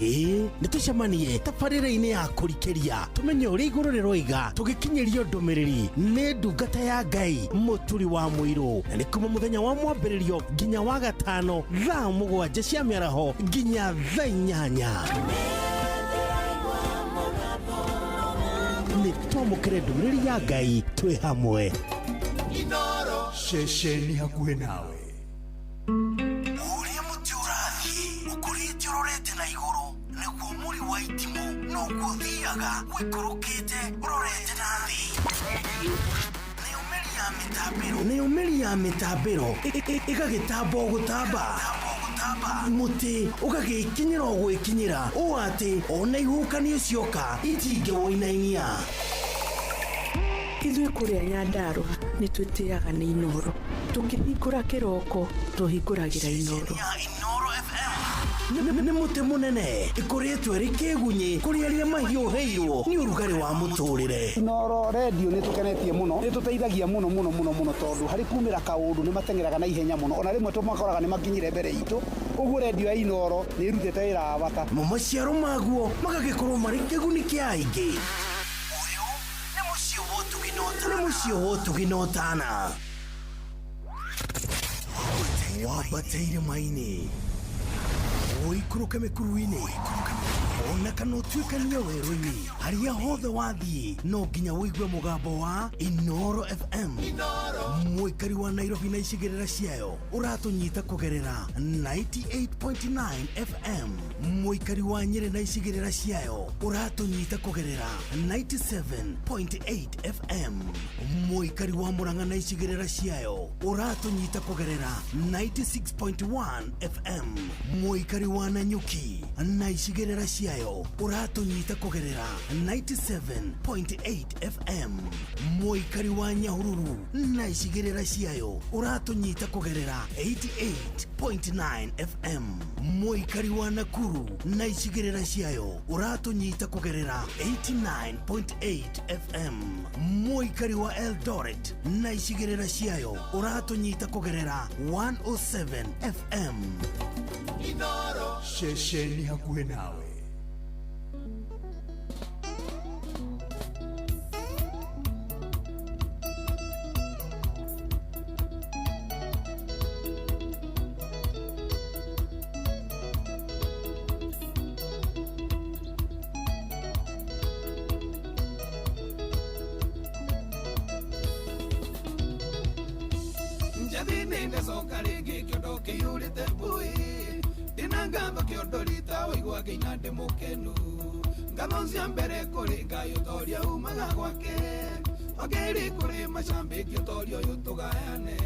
Nĩtũcemanie tabarĩra-inĩ ya kũrikĩria tũmenye ũrĩa igũrũ rĩroiga tũgĩkinyĩrio ndũmĩrĩri nĩ ndungata ya Ngai mũturi wa mũirũ. Na nĩ kuma mũthenya wa mwambĩrĩrio nginya wa gatano thaa 7 cia mĩaraho nginya thaa 8. Nĩ twamũkĩre ndũmĩrĩri ya Ngai twĩ hamwe. Inoro ceceni hakuhĩ nawe. Ũrĩa mũtĩ ũrathiĩ ũkũrĩte ũrorete na igũrũ nĩguo mũri wa itimũ noguo ũthiaga wĩkũrũkĩte ũrorete na thĩ. Nĩũmĩri ya mĩtambĩro ĩgagĩtamba o gũtamba, mũtĩ ũgagĩkinyĩra o gwĩkinyĩra ũũ atĩ ona ihuhũkanio cioka itingĩwoinainia. Ithuĩ kũrĩa Nyandarua nĩ twĩtĩaga nĩ Inoro. Tũngĩhingũra kĩroko tũhingũragĩra Inoro. Nĩ mũtĩ mũnene ĩkoretwo ĩrĩ kĩgunyi kũrĩ arĩa mahiũhĩirwo nĩ ũrugarĩ wa mũtũrĩre. Inoro radio nĩ tũkenetie mũno, nĩ tũteithagia mũno tondũ harĩ kumĩra kaũndũ nĩ matengeraga na ihenya mũno, ona rĩmwe tũmakoraga nĩ makinyire mbere itũ. Ũguo radio ya Inoro nĩ ĩrutĩte wĩra wa bata. Maciaro maguo magagĩkorwo marĩ kĩguni kĩa aingĩ. Ũyũ nĩ mũciĩ wa ũtugi na ũtana. Wambatĩire maini ũikũrũke mĩkuru-inĩ ona kana ũtuĩkanie werũ-inĩ, harĩa hothe wathiĩ no nginya wĩigue mũgambo wa Inoro FM. Mũikari wa Nairobi na icigĩrĩra ciayo ũratũnyita kũgerera 98.9 FM. Mũikari wa Nyĩrĩ na icigĩrĩra ciayo ũratũnyita kũgerera 97.8 FM. Mũikari wa Murang'a na icigĩrĩra ciayo ũratũnyita kũgerera 96.1 FM. Mũikari wa Nanyuki na icigĩrĩra ciayo ciayo uratunyita kugerera 97.8 FM. Muikari wa Nyahururu na icigirira ciayo uratunyita kugerera 88.9 FM. Muikari wa Nakuru na icigirira ciayo uratunyita kugerera 89.8 FM. Muikari wa Eldoret na icigirira ciayo uratunyita kugerera 107 FM. Inoro shesheni hakuhe nawe. Njadininde sokarigi kyodo kiyurite bui Dinangamba kyodolita wigwa kinade mukenu Nganonzia mbere kuri gayo toria umaga gwake Ogeri kuri mashambi kyotorio yutugayane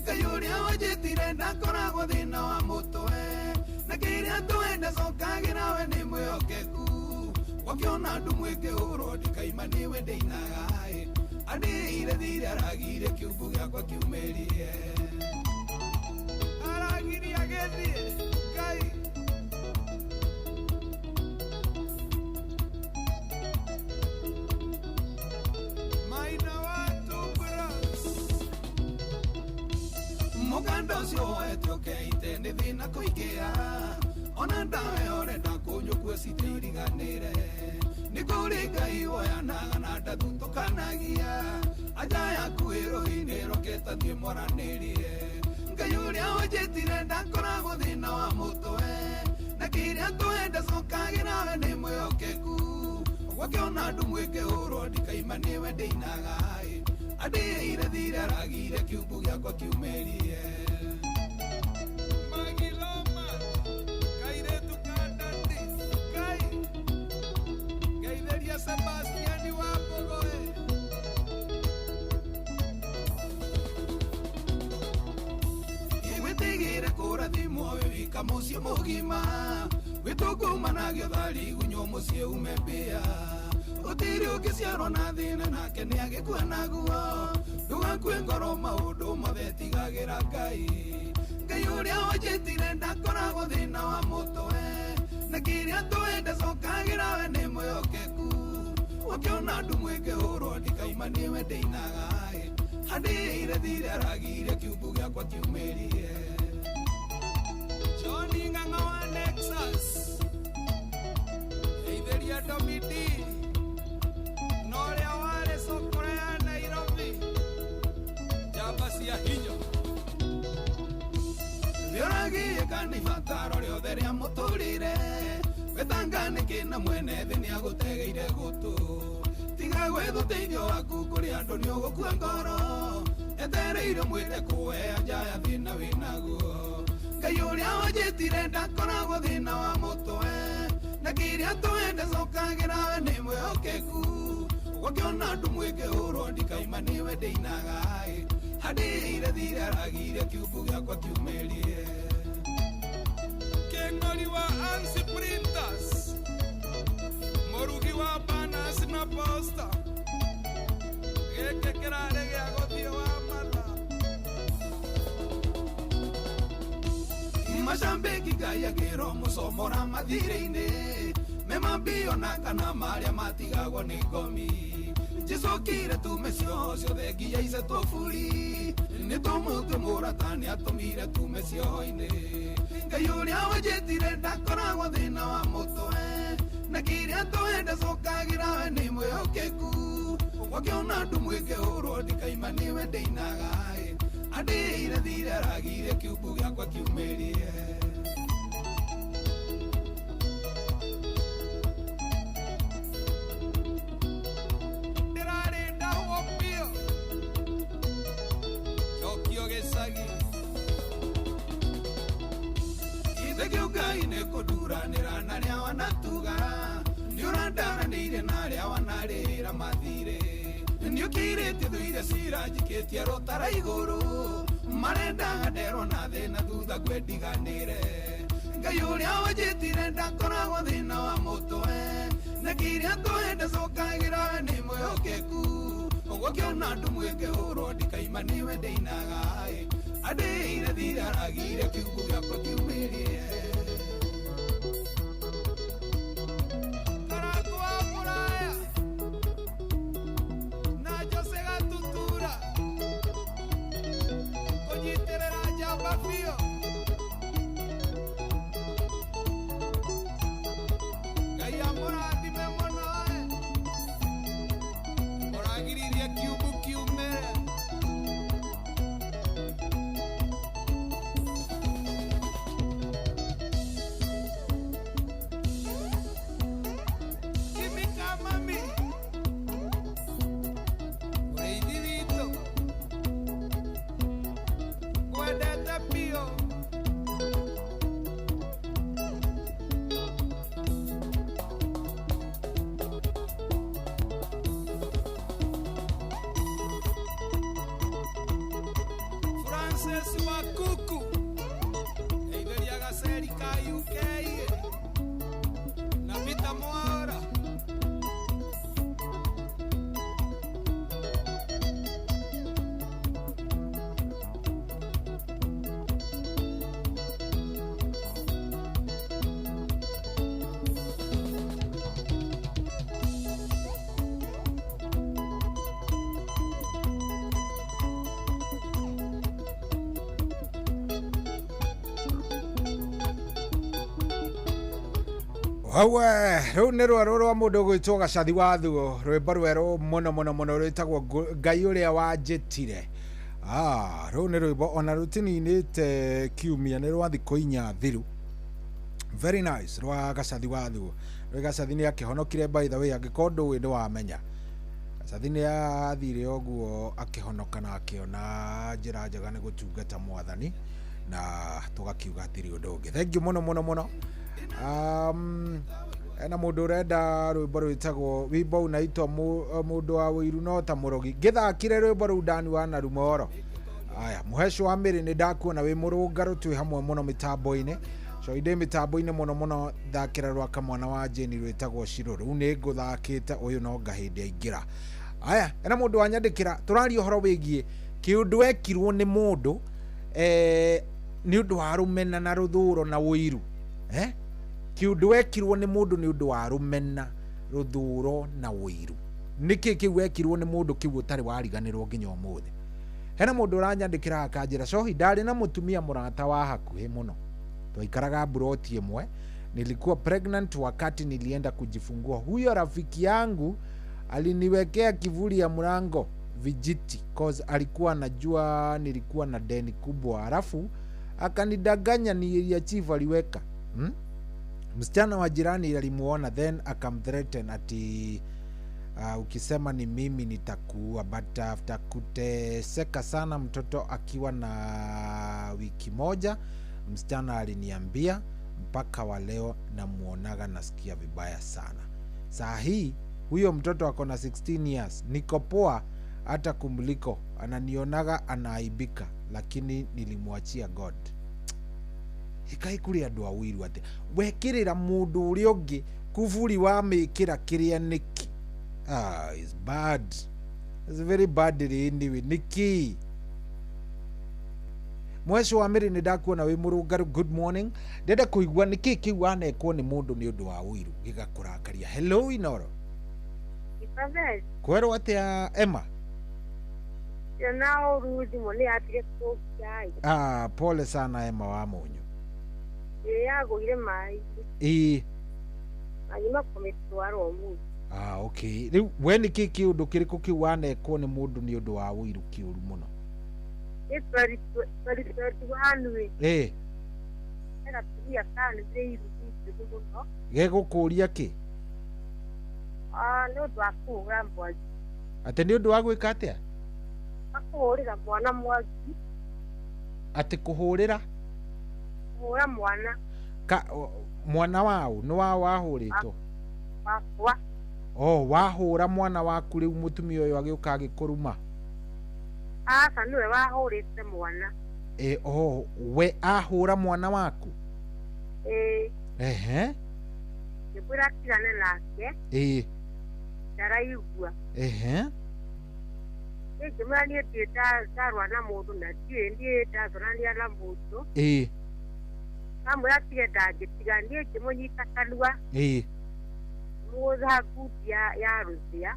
Kayuria wajitire nakoragwo thina wa mutwe Nakiria tuende sokagira we ni mweokeku Wakiona ndumwike uro dikaimaniwe deinagai Adire dhire aragire kiubu gyakwa kiumerie Aragiri agethie Kai Maina watu bras Muganda ucio etiokeite ni thina kuingia Ona ndawe orenda kunyukue citiriganire Nikuri Ngai woyanaga na ndathutũkanagia Aja yaku ĩrũi-inĩ roketa thiĩ mwaranĩrie Ngai ũrĩa ũnjĩtire ndakoragwo thĩna wa mũtwe Na kĩrĩa twende cokagĩra we nĩ mwĩhokeku Gwakĩona andũ mwĩkĩhũrwo ndikaimaniwe ndĩinaga Andĩire thire aragire kiubu gĩakwa kiumĩrie Magiloma kairĩtu kandandi Kai Gaitheria Sebastiani wa Bogoe Iwitigire kurathimwo wika mũciĩ mũgima Wĩtũkumanagio thari gunywo mũciĩ ume mbĩa Ũtiri ũngĩciarwo na thĩna nake nĩ agĩkua naguo Ndũgakue ngoro maũndũ mothe tigagĩra Ngai Ngai ũrĩa wanjĩtire ndakoragwo thĩna wa mũtwe Na kĩrĩa twende cokagĩra we nĩ mwĩhokeku Wakiona andũ mwĩkĩhũrwo ndikaimaniwe ndĩinaga Andĩire thire aragire kiubu gĩakwa kiumĩrie Johnny Ng'ang'a wa Nexus Geithĩria Domidi Na ũrĩa warĩ cokora ya Nairobi Njamba cia hinya Nĩũragiĩ kana ibataro rĩothe rĩa mũtũrĩre Wĩtanganĩke na mwene thĩ nĩagũtegeire gũtũ Tiga gwetha ũteithio waku kũrĩ andũ nĩũgũkua ngoro Etereire mwĩre kũwe anja ya thĩna wĩnaguo Ngai ũrĩa wanjĩtire ndakoragwo thĩna wa mũtwe Na kĩrĩa twende cokagĩra we nĩ mwĩhokeku Gwakĩona andũ mwĩkĩhũrwo ndikaimaniwe ndĩinaga Andĩire thire aragire kiubu gĩakwa kiumĩrie Keng'ori wa Ansi Printers Mũrugi wa banners na poster Gĩkĩ kĩrarĩ gĩa gũthiĩ wa matha Macambĩki Ngai agĩrwo mũcomora mathirĩ-inĩ Memambio na kana marĩa matigagwo nĩ ngomi Jesokire tume ciothe nginya icetwo buri Nĩtũmũtwe mũrata nĩatũmire tume cioho-inĩ Ngai ũrĩa wanjĩtire ndakoragwo thĩna wa mũtwe Na kĩrĩa twende cokagĩra we nĩ mwĩhokeku Gwakĩona andũ mwĩkĩhũrwo ndikaimaniwe ndĩinaga Andĩire thire aragire kiubu gĩakwa kiumĩrie Ndĩrarĩ ndahwo biũ Chokio gĩcagi Ithe kĩu Ngai nĩkũnduranĩra na rĩa wanatuga Nĩũrandaranĩire na rĩa wanarĩra mathirĩ Nĩũkĩrĩtie thũire cira njikĩtie rũtara igũrũ Marendaga nderwo na thĩna thutha ngwendiganĩre Ngai uria wajitire ndakoragwo thina wa mutwe na kiria twende cokagira ni mwihokeku uguo kiona andu mwingihurwo ndikaima niwe ndeinaga andĩire thiraragire kiugo gĩakwa kiumĩrie Karatu wa Mũraya na Jose Gatutura kũnyitĩrĩra njamba biũ Ngai amũrathime mũno mũragiririe kiugo kiumĩre Wakuku Eiveria Gaseri ka UK na Vita Moara Awe, rĩu nĩ rwero rwa mũndũ gwĩtwo Gacathi wa Thuo, rwĩmbo rwerũ mũno rwĩtagwo Ngai ũrĩa wanjĩtire. Rĩu nĩ rwĩmbo ona rũtininĩte kiumia nĩ rwa thikũ 4 thiru. Very nice, rwa Gacathi wa Thuo. Gacathi nĩ akĩhonokire by the way, angĩkorwo ndũĩ nĩ wamenya. Gacathi nĩ athire ũguo akĩhonoka na akĩona njĩra njega nĩ gũtungata Mwathani na tũgakiuga atĩrĩ ũndũ ũngĩ. Thank you mũno. Ena mundu urenda rwimbo rwitagwo wimbo unaitwa mundu wa wiru no ta murogi ngithakire rwimbo ru ndani wa Narumoro. Aya muhesho wa miri ni ndakuona wi murungaru twi hamwe muno mitambo-ini so inde mitambo-ini muno thakira rwa kamwana wa Jeni rwitagwo Shiro ru ni nguthakite uyu no ngahindi aingira. Aya ena mundu wanyandikira turaria uhoro wigie kiundu ekirwo ni mundu ni undu wa rumena na ruthuro na wiru kiundu wekirwo ni mundu ni undu wa rumena ruthuro na wiru niki kiu wekirwo ni mundu kiu utari wariganirwo nginya umuthi. Hena mundu uranyandikira akanjira cohi ndari na mutumia murata wa hakuhi muno twaikaraga broti imwe nilikuwa pregnant wakati nilienda kujifungua. Huyo rafiki yangu aliniwekea kivuli ya mlango vijiti cause alikuwa anajua nilikuwa na deni kubwa halafu akanidanganya ni chief aliweka. Msichana wa jirani alimuona then akamthreaten ati ukisema ni mimi nitakuua, but after kuteseka sana mtoto akiwa na wiki moja msichana aliniambia mpaka wa leo namuonaga nasikia vibaya sana. Saa hii huyo mtoto ako na 16 years niko poa hata kumliko, ananionaga anaaibika lakini nilimwachia God. Hikai kuri andu awiru ate wekirira mundu uri ungi kuvuri wa mikira kiria niki. It's bad. It's very bad anyway. Niki mwesho wa miri ni ndakuona wi murungaru. Good morning. Ndenda kuigua niki kiu anekwo ni mundu ni undu wa wiru gigakurakaria. Hello Inoro. Ipavel. Kwero atia Emma. Nao rudi mone atire kukai. Pole sana Emma wa munyu. Yago ile mai. Anyima kometwaro omu. Okay. Riu we niki kiundu kiriku kiu wanekwo ni mundu ni undu wa wiru kiuru muno. Pari tuanwe. Era pia sana zeiru muno. Gegukuria ki? No twakuga mbwa. Ate ni undu wa gwika atia? Akuhurira mwana mwagi. Ate kuhurira? Kuhura mwana. Mwana wao ni wa wahuritwo? Wakwa. Wahura mwana waku riu mutumia uyu agiuka agikuruma? Asa niwe wahurite mwana. We ahura mwana waku? ngĩmwĩra atigane nake ndaraigua ngĩmwĩra niĩ ndirĩ ndarũa na mũndũ na ndirĩ niĩ ndacũrania na mũndũ amwĩra atige ndangĩtiga niĩ ngĩmũnyita kanua mũgũtha ngundi ya rũthĩa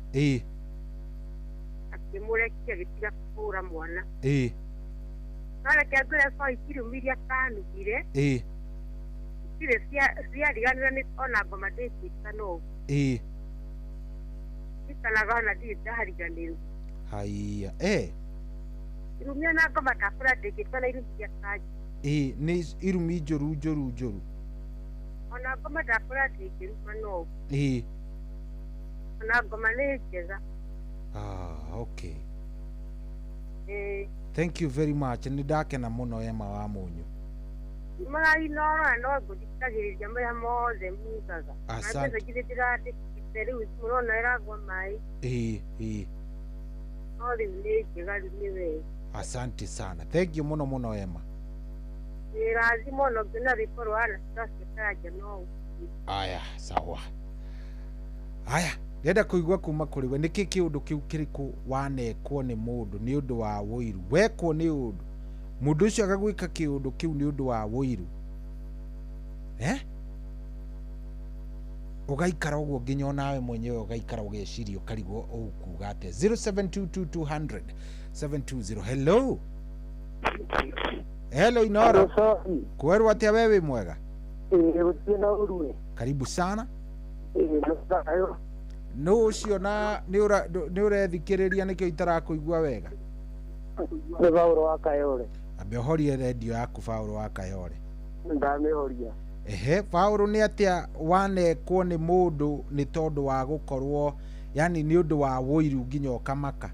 akĩmũrekia agĩtiga kũhũra mwana nareke ngwĩre boi cirumiria kanugire cirĩ ciariganĩra nĩ ona ngoma ndĩcikana ũguo ikanaga ona ndirĩ ndahariganĩrwo haiya irumia na ngoma ndakora ndĩngĩkona irumia kanji nĩ irumi njũru ona ngoma ndakora ndĩngĩruma no ũguo ona ngoma nĩ njega okay thank you very much nĩ ndakena mũno Emma wa Mũnyũ magari no ngũthikagĩrĩria marĩa mothe mugaga na ngĩthĩ ndĩrandĩkĩte rĩu mũrona ĩragwa maĩ no rĩu nĩ njega rĩu nĩ wega asante sana thank you mũno Emma lazima no ngĩna rĩkorwo ana tũraciĩkaragia no aya sawa aya ndenda kũigua kuma kũrĩ we nĩkĩ kĩũndũ kĩu kĩrĩkũ wanekwo nĩ mũndũ nĩ ũndũ wa wũiru wekwo nĩ ũndũ mũndũ ũcio agagwĩka kĩũndũ kĩu nĩ ũndũ wa wũiru ũgaikara ũguo nginya onawe mwenyewe ũgaikara ũgeciria ũkarigwo ũkuga atĩa 0722 720 hello Inoro kwerwo atĩa we wĩ mwega karibu sana no ucio na nĩ ũrethikĩrĩria nĩkĩo itarakũigua wega nĩ Paulo wa Kayore ambe ũhorie redio yaku Paulo wa Kayore ndamĩhoria Paulo nĩ atĩa wanekwo nĩ mũndũ nĩ tondũ wa gũkorwo yani nĩ ũndũ wa wũiru nginya ũkamaka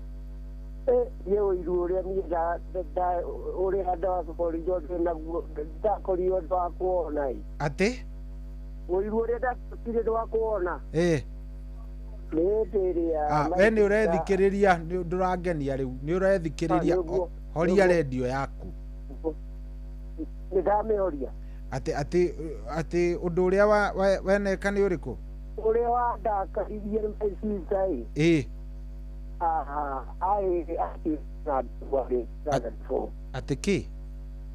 nĩ wũiru ũrĩa niĩ ũrĩa ndacokorirwo naguo ndakorirwo ndwakuona atĩ wũiru ũrĩa ndakire ndwakuona we nĩ ũrethikĩrĩria ndũrangenia rĩu nĩ ũrethikĩrĩria horia redio yaku nĩndamĩhoria atĩ ũndũ ũrĩa weneka nĩ ũrĩkũ ũrĩa wandakaririe maica atĩ kĩ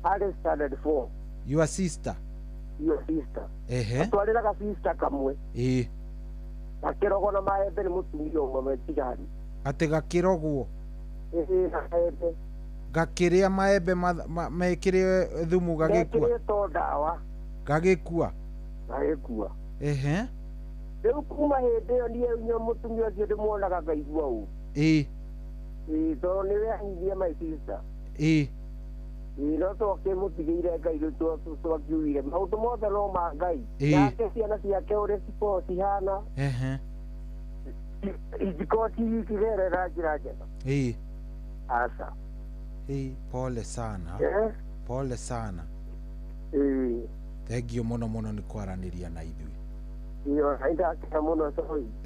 arĩ standard 4 your sister atwarĩraga sister kamwe gakĩrogwo na maembe nĩ mũtumia ũmwe metigani atĩ gakĩrogwo gakĩrĩa maembe mekĩrĩ thumu gagĩkua ndawa gagĩkua rĩu kuma hĩndĩ ĩyo niĩ mũtumia ũcio ndĩmuonaga ngaigua ũũ tondũ nĩwe anyirie my sister no twakĩmũtigĩire Ngai rĩu twakiugire maũndũ mothe no ma Ngai nake ciana ciake ũrĩa cikoragwo cihana itikorwo cikigerera njĩra njega aca pole sana thank you mũno nĩ kwaranĩria na ithuĩ ndakena mũno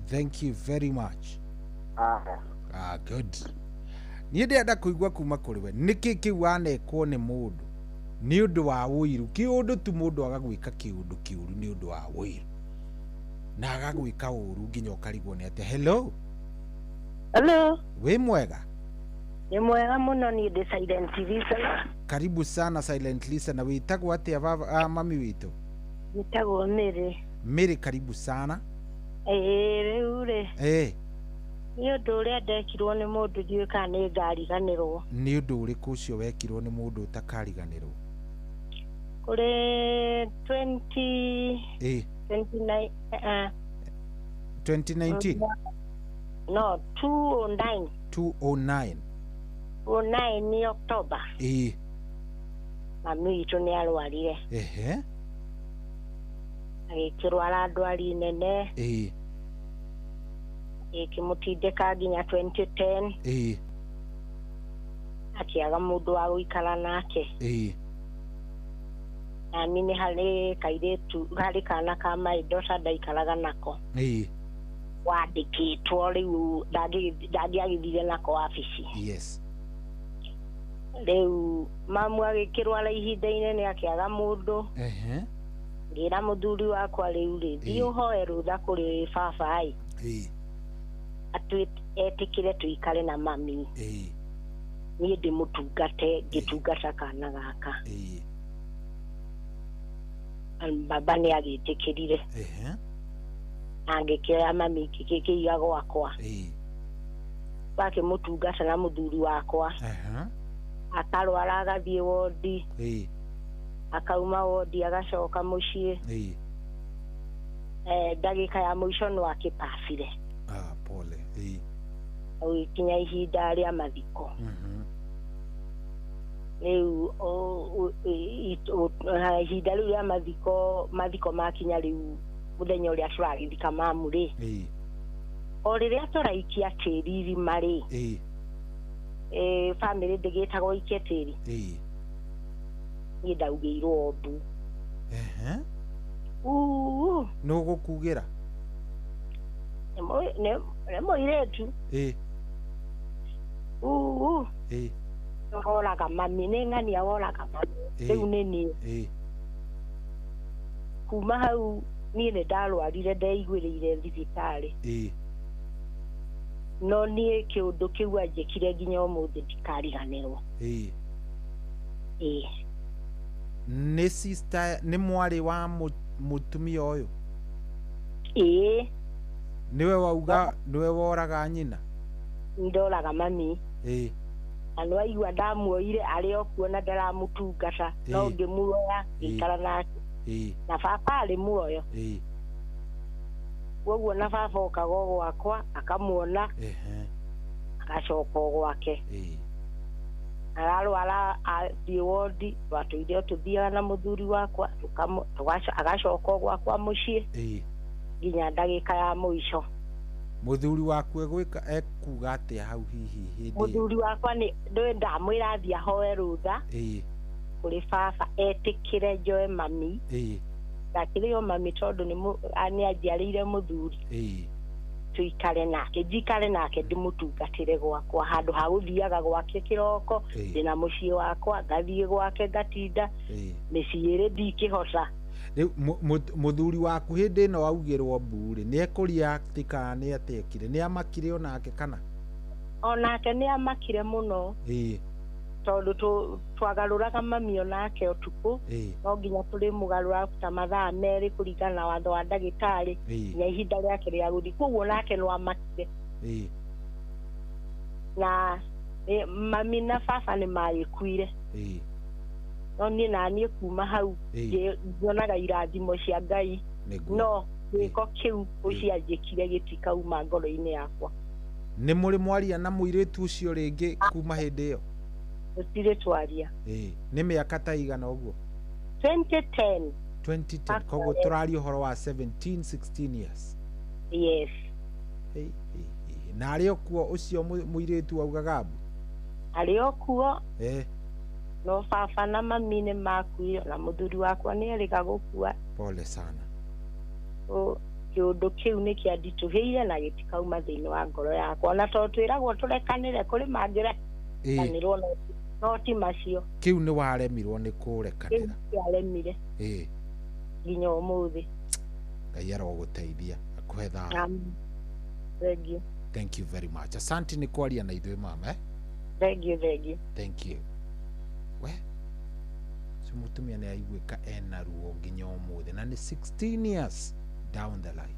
thank you very much good niĩ ndĩrenda kũigua kuma kũrĩ we nĩkĩ kĩu wanekwo nĩ mũndũ nĩ ũndũ wa wũiru kĩũndũ tu mũndũ agagwĩka kĩũndũ kĩũru nĩ ũndũ wa wũiru na agagwĩka ũru nginya ũkarigwo nĩ atĩa hello wĩ mwega nĩ mwega mũno niĩ ndĩ Silent Listener karibu sana Silent Listener wĩtagwo atĩa mami witũ wĩtagwo Mary karibu sana rĩu rĩ nĩ ũndũ ũrĩa ndekirwo nĩ mũndũ ndiũĩ kana nĩ ngariganĩrwo nĩ ũndũ ũrĩkũ ũcio wekirwo nĩ mũndũ ũtakariganĩrwo kũrĩ 2019 no 209 nĩ October mami witũ nĩ arwarire agĩkĩrwara ndwari nene ĩkĩmũtindĩka nginya 2010 akĩaga mũndũ wa gũikara nake nani nĩ harĩ kana ka maitota ndaikaraga nako wandĩkĩtwo rĩu ndangĩagithire nako wabici rĩu mamu agĩkĩrwara ihinda inene akĩaga mũndũ ngira muthuri wakwa riu ri thio hoe rutha kuri baba ai etikire tuikare na mami niĩ ndĩmũtungate ngĩtungata kana gaka baba nĩ agĩtĩkĩrire angĩkĩoya mami kĩiga gwakwa bakĩmũtungata na mũthuri wakwa akarwara agathiĩ wondi akauma wondi agacoka mũciĩ ndagĩka ya mũico no akĩpacire pole ũgĩkinya ihinda rĩa mathiko rĩu ihinda rĩu rĩa mathiko makinya rĩu mũthenya ũrĩa tũragĩthika mamu rĩ o rĩrĩa tũraikia tĩri irima rĩ bamĩrĩ ndĩgĩtagwo ikie tĩri niĩ ndaugĩirwo mbu nũ gũkugĩra nĩ mũirĩtu woraga mami nĩ ng'ania woraga mami rĩu nĩ niĩ kuma hau niĩ nĩ ndarwarire ndeiguĩrĩire thibitarĩ no niĩ kĩũndũ kĩu anjĩkire nginya ũmũthĩ ndikariganĩrwo nĩ sister nĩ mwarĩ wa mũtumia ũyũ niwe wauga niwe woraga nyina ndoraga mami na nĩ waigua ndamuoire arĩ o kuona ndaramũtungata no ngĩmuoya ngĩikara nake na baba arĩ muoyo koguo na baba okaga o gwakwa akamuona agacoka o gwake ararwara athiĩ wondi twatũire o tũthiaga na mũthuri wakwa agacoka o gwakwa mũciĩ nginya ndagĩka ya mũico mũthuri waku ekuga atĩa hau hihi hĩndĩ mũthuri wakwa nĩ ndamwĩra athiĩ ahoe rũtha kũrĩ baba etĩkĩre njoe mami ndakĩrĩ o mami tondũ nĩ anjiarĩire mũthuri tuikare nake njikare nake ndĩmũtungatĩre gwakwa handũ ha gũthiaga gwake kĩroko ndĩna mũciĩ wakwa ngathiĩ gwake ngatinda mĩciĩ ĩrĩ ndikĩhota rĩu mũthuri waku hĩndĩ ĩno augĩrwo mbu-rĩ nĩ ekũria atĩ kana nĩ atekire nĩ amakire onake kana onake nĩ amakire mũno tondũ twagarũraga mami onake ũtukũ no nginya tũrĩmũgarũra ta mathaa merĩ kũringana na watho wa ndagĩtarĩ nginya ihinda rĩake rĩa gũthiĩ koguo nake no amakire na mami na baba nĩ magĩkuire no niĩ naniĩ kuma hau nyonaga irathimo cia Ngai no gĩko kĩu ũcianjĩkire gĩtikauma ngoro-inĩ yakwa nĩ mũrĩ mwaria na mũirĩtu ũcio rĩngĩ kuma hĩndĩ ĩyo tũtirĩ twaria nĩ mĩaka ta igana ũguo 2010 koguo tũraria ũhoro wa 16 years yes na arĩ o kuo ũcio mũirĩtu augaga mbu arĩ o kuo no baba na mami nĩ makuire na mũthuri wakwa nĩ erĩga gũkua pole sana kĩũndũ kĩu nĩ kĩanditũhĩire na gĩtikauma thĩinĩ wa ngoro yakwa na tondũ twĩragwo tũrekanĩre kũrĩ mangĩrekanĩrwo no ti macio kĩu nĩ waremirwo nĩ kũrekanĩra kĩaremire nginya ũmũthĩ Ngai arogũteithia akũhe thayũ thank you very much asante nĩ kwaria na ithuĩ mama thank you we so mũtumia nĩ aiguĩka ena ruo nginya ũmũthĩ na nĩ 16 years down the line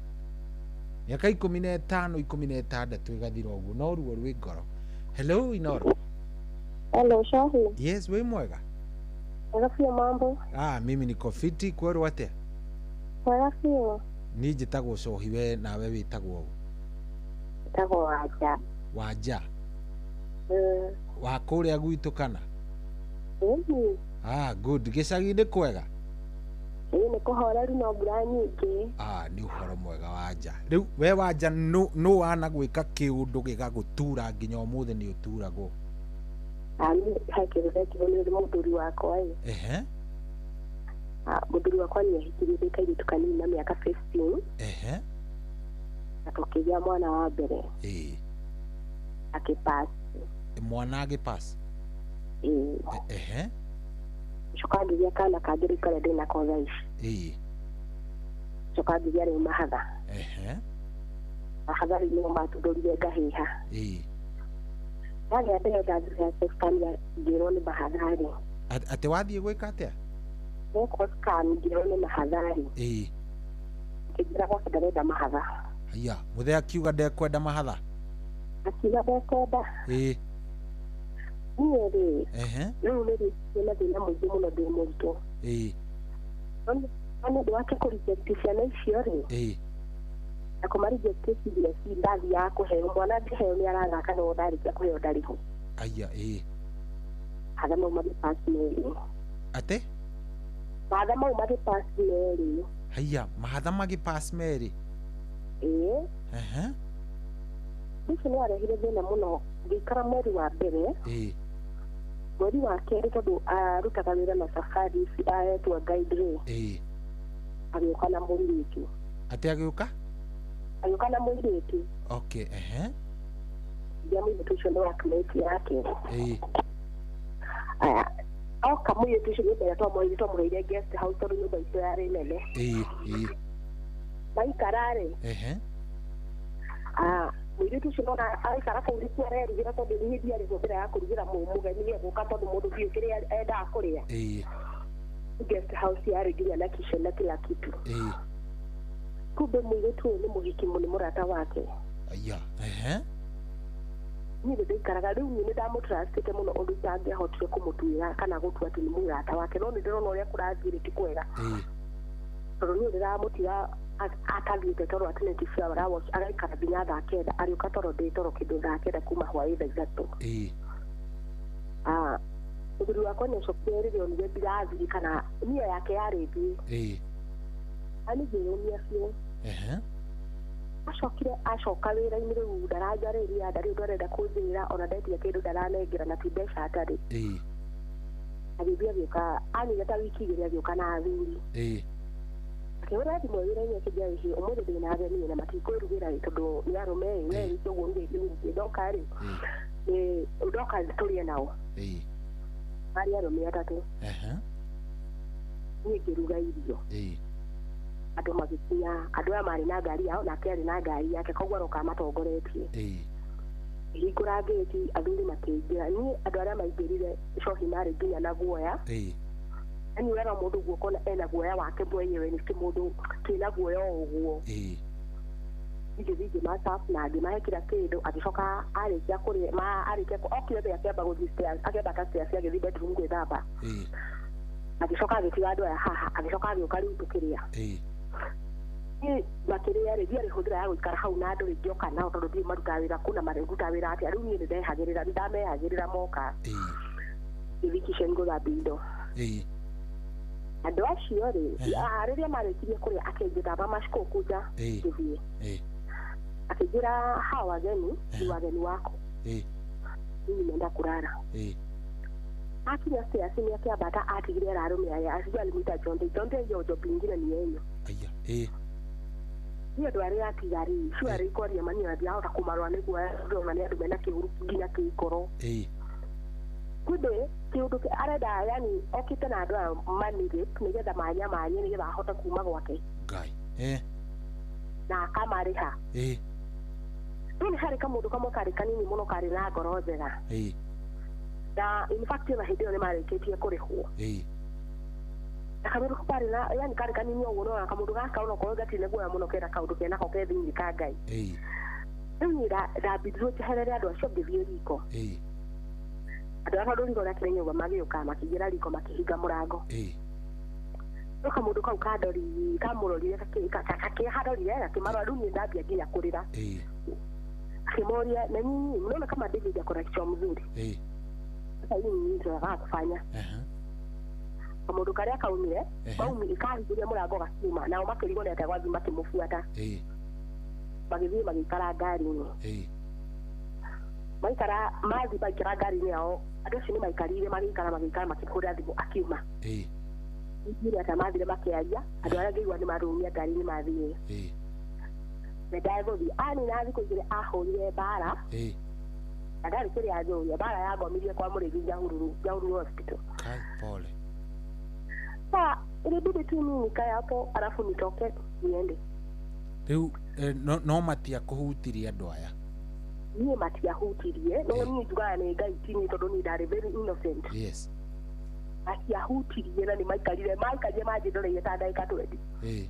mĩaka 15 16 ĩgathira ũguo no ruo rwĩ ngoro hello Inoro Shahi yes we mwega Rafio mambo mimi niko fiti kwerwo atĩa Rafio niĩ njĩtagwo Cohi we nawe wĩtagwo wĩtagwo Wanja wa kũrĩa gwitũ kana good gĩcagi-inĩ kwega nĩ kũhoreru no mbura nyingĩ nĩ ũhoro mwega Wanja rĩu we Wanja nũ wana gwĩka kĩũndũ gĩgagũtura nginya ũmũthĩ nĩ ũturagwo hakĩrũrekirwo nĩ mũthuri wakwa mũthuri wakwa nĩ ahikirie kairĩtu kanini na mĩaka 15 na tũkĩgĩa mwana wa mbere akĩpass mwana agĩpass coka ngĩgĩa kana kangĩ rĩu karĩa ndĩnako thaa ici coka ngĩgĩa rĩu mahatha mahatha rĩu nĩmo matũndũrire ngahiha ndagĩa mbere ndathiĩ scan ngĩrwo nĩ mahatha-rĩ atĩ wathiĩ gwĩka atĩa gũkũ scan ngĩrwo nĩ mahatha-rĩ ngĩnjĩra gwake ndarenda mahatha aya mũthee akiuga ndekwenda mahatha akiuga ndekwenda niĩ-rĩ rĩu nĩrĩtie mathĩna mũingĩ mũno ndĩ mũritũ no nĩ ũndũ wake kũreject ciana icio-rĩ na kũmareject CBC ndathiaga kũheo mwana angĩheo nĩ arathaka no ndarĩkia kũheo ndarĩho aya mahatha mau magĩ-pass merĩ atĩ mahatha mau magĩ-pass merĩ aya mahatha magĩ-pass merĩ ũcio nĩ warehire thĩna mũno ngĩikara mweri wa mbere mweri wa kerĩ tondũ arutaga wĩra na safari aetwo guide-rĩ agĩũka na mũirĩtu atĩ agĩũka na mũirĩtu ndia mũirĩtu ũcio nĩ workmate yake oka mũirĩtu ũcio nyũmba ĩrĩa twamũheire guest house tondũ nyũmba icio yarĩ nene maikara-rĩ mũirĩtu ũcio nona aikara kũu rĩku arerugĩra tondũ nĩ hĩndĩ arĩho mbere ya kũrugĩra mũgeni gũka tondũ mũndũ biũ kĩrĩa endaga kũrĩa guest house yarĩ nginya na kitchen na kila kitu kumbe mũirĩtu ũyũ nĩ mũhiki nĩ mũrata wake niĩ nĩndĩikaraga rĩu niĩ nĩndamũtrustĩte mũno ũndũ itangĩahotire kũmũtuĩra kana gũtua atĩ nĩ mũrata wake no nĩndĩrona ũrĩa kũrathiĩ ti kwega tondũ niĩ ndĩramũtiga atathiĩte toro atĩ agaikara nginya thaa kenda arĩũka toro ndĩ toro kĩndũ thaa kenda kuma hwaĩ thaa ithatũ mũthuri wakwa nĩacokire rĩrĩa onire ndirathiĩ kana nia yake yarĩ thiĩ anĩngĩrũmia biũ acoka wĩra-inĩ rĩu ndaranjarĩria ndarĩ ũndũ arenda kũnjĩra ona ndetia kĩndũ ndaranengera na ti mbeca atarĩ agĩthiĩ agĩũka anyire ta wiki igĩrĩ agĩũka na athuri akĩhũra thimũ wĩra-inĩ akĩnjĩra hihi ũmũthĩ ndĩna ageni na matikũĩrugĩra tondũ nĩ arũme werĩ koguo nĩ ndoka-rĩ ndoka tũrĩe nao marĩ arũme atatũ niĩ ngĩruga irio andũ magĩkinya andũ aya marĩ na ngari yao nake arĩ na ngari yake koguo aroka amatongoretie hingũra ngĩti athuri makĩingĩra niĩ andũ arĩa maingĩrire cohi marĩ nginya na guoya yani wera mũndũ guoko ena guoya wake mwenyewe nĩ kĩmũndũ kĩna guoya ũguo ngĩthiĩ masafu na ngĩmahe kila kĩndũ agĩcoka arĩkia kũrĩa arĩkia okire mbere akĩamba gũthiĩ stairs akĩambata stairs agĩthiĩ bedroom gwĩthamba agĩcoka agĩtiga andũ aya haha agĩcoka agĩũka rĩu tũkĩrĩa makĩrĩa rĩ ndiarĩ hũthĩra ya gũikara hau na andũ rĩngĩ oka nao tondũ ndiĩ marutaga wĩra kuna marutaga wĩra atĩa rĩu niĩ nĩndamehagĩrĩra moka gĩthiĩ kitchen gũthambia indo andũ acio rĩ rĩrĩa marĩkirie kũrĩa akĩnjĩra macikũkũ nja gĩthiĩ akĩnjĩra hao ageni ni wageni wako mimi nenda kulala akinya stairs nĩ akĩambata atigire arũme aya acio alimwita Jonte hiyo job ingine ni yenyu niĩ andũ arĩa atigari cio arĩ kwaria mani athiahota kũmarũa nĩguo ndĩrona nĩ andũ mena kĩhuru nginya kĩngoro kumbe kĩũndũ arenda yani okĩte na andũ aya manirip nĩgetha manyamanye nĩgetha ahote kuma gwake na akamarĩha rĩu nĩ harĩ kamũndũ kamwe karĩ kanini mũno karĩ na ngoro njega na in fact na hĩndĩ ĩyo nĩ marĩkĩtie kũrĩhwo na kamũndũ karĩ na yani karĩ kanini ũguo no kamũndũ gaka onokorwo gatirĩ guoya mũno kena kaũndũ kenako ke thĩinĩ ka Ngai rĩu niĩ ndambindiro njeherere andũ acio ngĩthiĩ riko andũ arĩa tondũ riko rĩake nĩ nyũmba magĩũka makĩingĩra riko makĩhinga mũrango no kamũndũ kau kamũrorire kakĩharorire gakĩmarora rĩu niĩ ndambia nginya kũrĩra akĩmoria na nyinyi mnaona kama David ako na kichwa mzuri sasa hii ni tunataka kufanya kamũndũ karĩa kaumire maumire kahingĩria mũrango gakiuma nao makĩrigwo nĩ atĩa gwathi makĩmũbuata magĩthiĩ magĩikara ngari-inĩ mathi maikara ngari-inĩ yao andũ acio nĩ maikarire magĩikara makĩhũra thimũ akiuma nĩ atĩa mathire makĩaria andũ arĩa ngĩigua nĩ marũmia ngari-inĩ mathire mendaye gũthiĩ nathi kũigĩre ahũrire mbara na ndarĩ kĩrĩa njũria mbara yangomirie kwa mũrĩthi Nyahururu hospital ilibidi tu mimi nikae hapo alafu nitoke niende riu no matia kuhutiria andu aya niĩ matiahutirie no niĩ njugaga nĩ Ngai ti niĩ tondũ niĩ ndarĩ very innocent yes matiahutirie na nĩ maikarire manjĩndoreire ta ndagĩka 20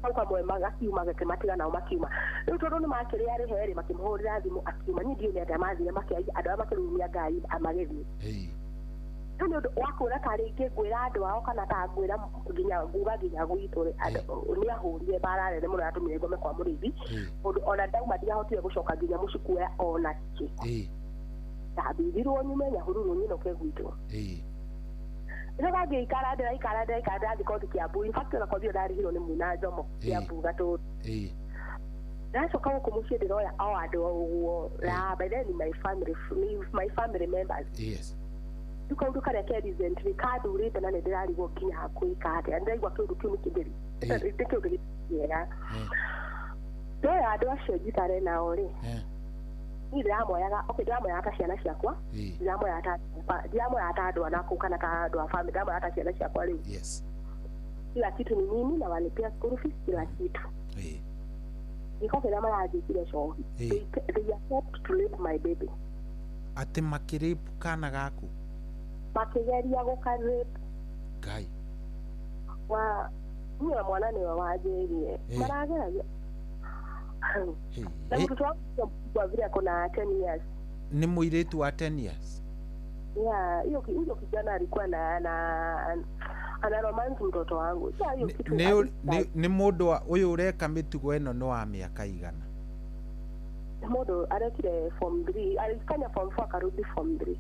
hau kamwe magakiuma gakĩmatiga nao makiuma rĩu tondũ nĩ makĩrĩ arĩ herĩ makĩmũhũrĩra thimũ akiuma niĩ ndiũĩ nĩ atĩa mathire andũ arĩa makĩrumia ngari amagĩthiĩ rĩu nĩ ũndũ wa kwĩra ta rĩngĩ ngwĩra andũ ao kana ta ngwĩra nguga nginya gwitũ nĩ ahũrire mbara nene mũno yatũmire ngome kwa mũrĩithi ũndũ ona ndauma ndigahotire gũcoka nginya mũciĩ kuoya ona kĩ ndambithirwo nyume nyahururu nyinoke gwitũ ndĩragĩikara ndĩrathĩ kothi Kĩambu in fact ona kothi ĩyo ndarĩhirwo nĩ Muna Njomo Kĩambu Gatũndũ ndacoka gũkũ mũciĩ ndĩroya o andũ ũguo by then my family members rĩu kaũndũ karĩa ke recently kandurĩte na nĩ ndĩrarigwo nginya hakuhĩ atĩa ndĩraigua kĩũndũ kĩu nĩ kĩndĩri nĩ kĩũndũ kĩega ndoya andũ acio njikare nao rĩ niĩ ndĩramoyaga ta ciana ciakwa ndĩramoyaga ta andũ anaku kana ta andũ a family ndĩramoyaga ta ciana ciakwa rĩu kila kitu ni mimi na walipia school fees kila kitu niko kĩrĩa maranjĩkire cohi they accept to leave my baby atĩ makĩrĩpu kana gaku makĩgeria gũkarĩpu Ngai niĩ mwana nĩwe wanjĩrire marageragia na mtoto wangu kwa vile kuna 10 years ni mũirĩtu wa 10 years hiyo kijana alikuwa ana romance mtoto wangu hiyo kitu ni mũndũ ũyũ ũreka mĩtugo ĩno no wa mĩaka igana mũndũ arekire form 3 alifanya form 4 akarudi form 3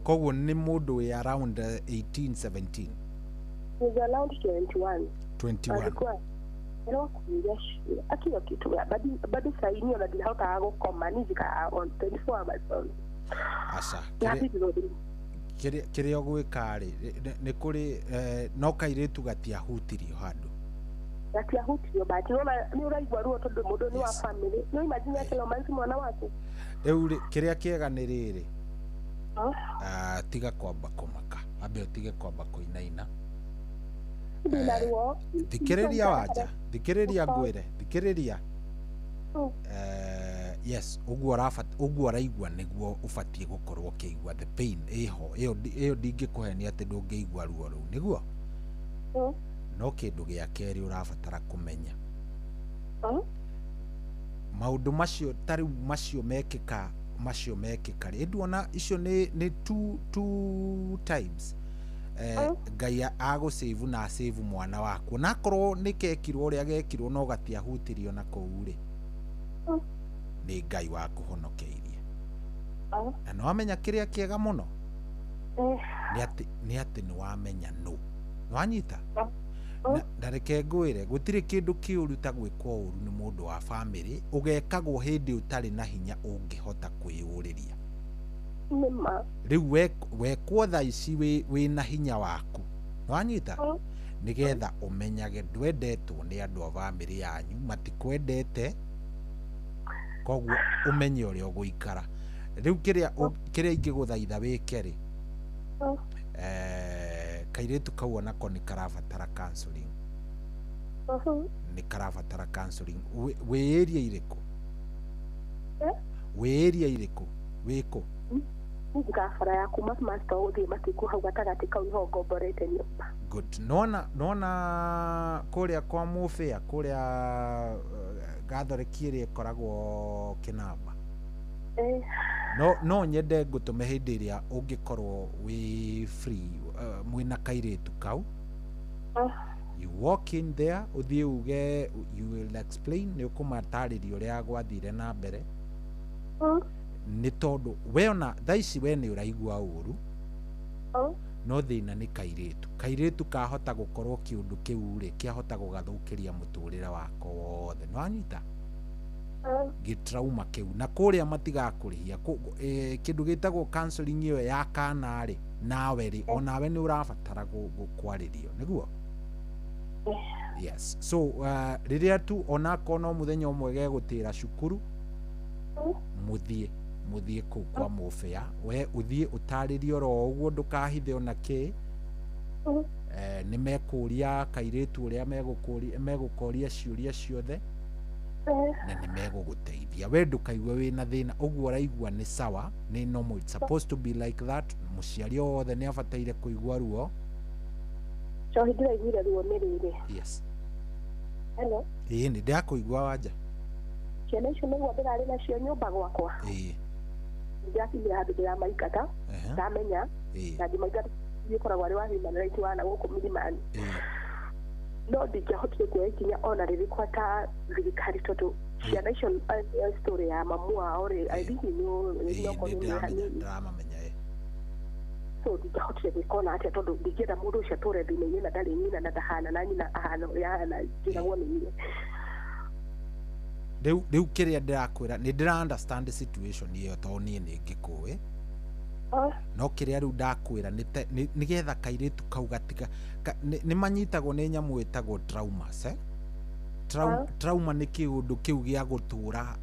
koguo ni mũndũ wĩ around 18 17 was around 21 alikuwa no kuja shule akiwa kitu bado saini ona ndihota gukoma nizika on 24 hours on asa kĩrĩa ũgwĩka rĩ nĩ kũrĩ no kairĩtu gatiahutirio handũ gatiahutirio bati nĩ ũraigua ruo tondũ mũndũ nĩ wa family no imagine atĩ romansi mwana waku rĩu kĩrĩa kĩega nĩ rĩrĩ tiga kwamba kũmaka ambe ũtige kwamba kũinaina thikĩrĩria wanja thikĩrĩria ngwĩre thikĩrĩria yes ũguo araigua nĩguo ũbatiĩ gũkorwo ũkĩigua the pain ĩho ĩyo ndingĩkũhenia atĩ ndũngĩigua ruo rũu nĩguo no kĩndũ gĩa kerĩ ũrabatara kũmenya maũndũ macio tarĩu macio mekĩka rĩ nduona icio nĩ two times Ngai agũsave na save mwana waku na korwo nĩ kekirwo ũrĩa gekirwo no gatiahutirio na kũu rĩ nĩ Ngai wakũhonokeirie na no amenya kĩrĩa kĩega mũno nĩ atĩ nĩ wamenya no wanyita na reke ngwĩre gũtirĩ kĩndũ kĩũru ta gwĩkwo ũru nĩ mũndũ wa family ũgekagwo hĩndĩ ũtarĩ na hinya ũngĩhota kwĩyũrĩria rĩu wekwo thaa ici wĩna hinya waku wanyita nĩgetha ũmenyage ndwendetwo nĩ andũ a family yanyu matikwendete koguo ũmenye ũrĩa ũgũikara rĩu kĩrĩa ingĩgũthaitha wĩke rĩ kairĩtu kau onako nĩ karabatara counseling nĩ karabatara counseling wĩ area irĩkũ wĩkũ ngabara ya kuma master ũthĩ matiku hau gatagatĩ kau niho ngomborete nyũmba good nona kũrĩa kwa mũbĩa kũrĩa gathoreki ĩrĩa ĩkoragwo Kĩnamba no nyende ngũtũme hĩndĩ ĩrĩa ũngĩkorwo wĩ free mwĩna kairĩtu kau you walk in there ũthiĩ uge you will explain nĩ ũkũmatarĩria ũrĩa gwathire na mbere nĩ tondũ we ona thaa ici we nĩ ũraigua ũru no thĩna nĩ kairĩtu kahota gũkorwo kĩũndũ kĩu rĩ kĩahota gũgathũkĩria mũtũrĩre wako wothe nĩ wanyita gĩtrauma kĩu na kũrĩa matigakũrĩhia kĩndũ gĩtagwo counseling ĩyo ya kana rĩ nawe rĩ onawe nĩ ũrabatara kwarĩrio nĩguo yes so rĩrĩa tu onako no mũthenya ũmwe gegũtĩra cukuru mũthiĩ kũu kwa mũbĩa we ũthiĩ ũtarĩrio ro ũguo ndũkahithe ona kĩ nĩ mekũria kairĩtu ũrĩa megũkoria ciũria ciothe na nĩ megũgũteithia we ndũkaigua wĩna thĩna ũguo ũraigua nĩ sawa nĩ normal, it's supposed to be like that. Mũciari wothe nĩ abataire kũigua ruo. Cohi ndĩraiguire ruo nĩ rĩrĩ. Yes. Hello. Nĩ ndakũigua Wanja. Ciana icio nĩguo ndĩrarĩ nacio nyũmba gwakwa. Ndiakinyire handũ ndĩramaingata ndamenya na ndĩmaingata ndikoragwo arĩ wa human rights wana gũkũ Milimani. No ndingĩahotire kuoya ikinya ona rĩrĩkwa ta thirikari tondũ ciana icio story ya mamu wao rĩ I think ndĩramamenya so ndingĩahotire gwĩka ona atĩa tondũ ndingĩenda mũndũ ũcio atũre thĩna-inĩ na ndarĩ nyina na ndahana na nyina ahana njĩragwo nĩ nyina. Rĩu kĩrĩa ndĩrakwĩra nĩ ndĩra understand situation ĩyo tondũ niĩ nĩ ngĩkũĩ no kĩrĩa rĩu ndakwĩra nĩgetha kairĩtu kau gatiga nĩ manyitagwo nĩ nyamũ ĩtagwo traumas. Trauma nĩ kĩũndũ kĩu gĩa gũtũra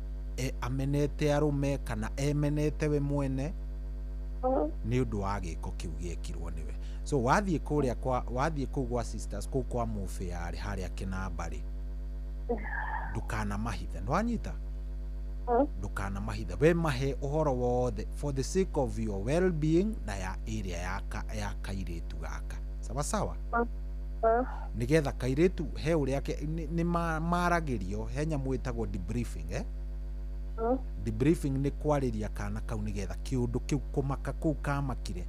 amenete arũme kana emenete we mwene nĩ ũndũ wa gĩko kĩu gĩekirwo nĩwe. So wathiĩ kũu gwa sisters kũu kwa mũbĩarĩ harĩa Kĩnamba-rĩ ndukana mahithe nĩwanyita ndukana mahithe we mahe ũhoro wothe for the sake of your well-being na ya area ya kairĩtu gaka sawa nĩgetha kairĩtu he ũrĩa nĩ maragĩrio he nyamũ ĩtagwo debriefing debriefing nĩ kwarĩria kana kau nĩgetha kĩũndũ kĩu kũmaka kũu kamakire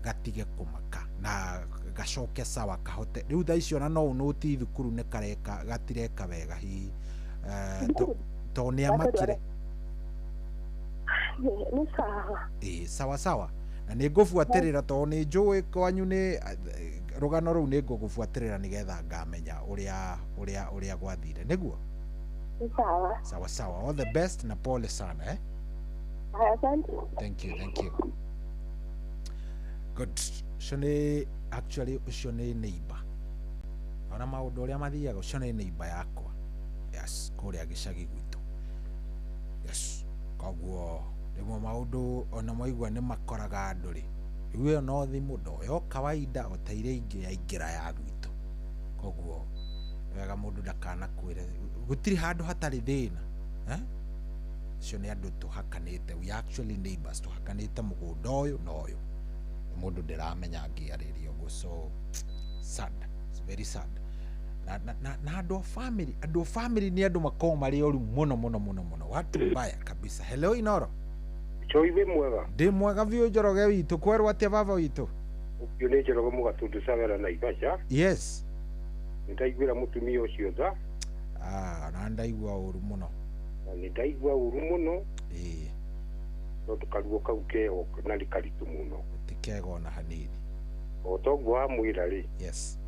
gatige kũmaka na gacoke sawa kahote rĩu thaa icio na no ũnũti thukuru nĩ kareka gatireka wega hihi to nĩ amakire nĩ sawa na nĩ ngũbuatĩrĩra to nĩ njũĩ kwanyu nĩ rũgano rũu nĩ ngũgũbuatĩrĩra nĩgetha ngamenya ũrĩa gwathire nĩguo sawa all the best na pole sana thank you good. Ũcio nĩ actually ũcio nĩ neighbor ona maũndũ ũrĩa mathiaga ũcio nĩ neighbor yakwa yes kũrĩa gĩcagi gwitũ yes koguo rĩmwe maũndũ ona maigua nĩ makoraga andũ-rĩ rĩu ĩyo no thimũ ndoyo kawaida otaire ingĩ yaingĩra ya gwitũ koguo wega mũndũ ndakanakwĩre gũtirĩ handũ hatarĩ thĩna ũcio nĩ andũ tũhakanĩte we actually neighbors tũhakanĩte mũgũnda ũyũ na ũyũ mũndũ ndĩramenya ngĩarĩria ũguo so sad, it's very sad na andũ a family nĩ andũ makoragwo marĩ oru mũno watu mbaya kabisa. Hello Inoro. Choiwe mwega. Ndĩ mwega biũ Njoroge witũ kwerwo atĩa baba witũ? Ũkĩo nĩ Njoroge Mũgatundu Sagara Naivasha. Yes. Nĩndaiguĩra mũtumia ũcio tha. Na ndaigua ũru mũno. Nĩndaigua ũru mũno. Tondũ karuo kau keo na nĩ karitũ mũno. Tikego ona hanini. O toguo wamwĩra-rĩ. Yes.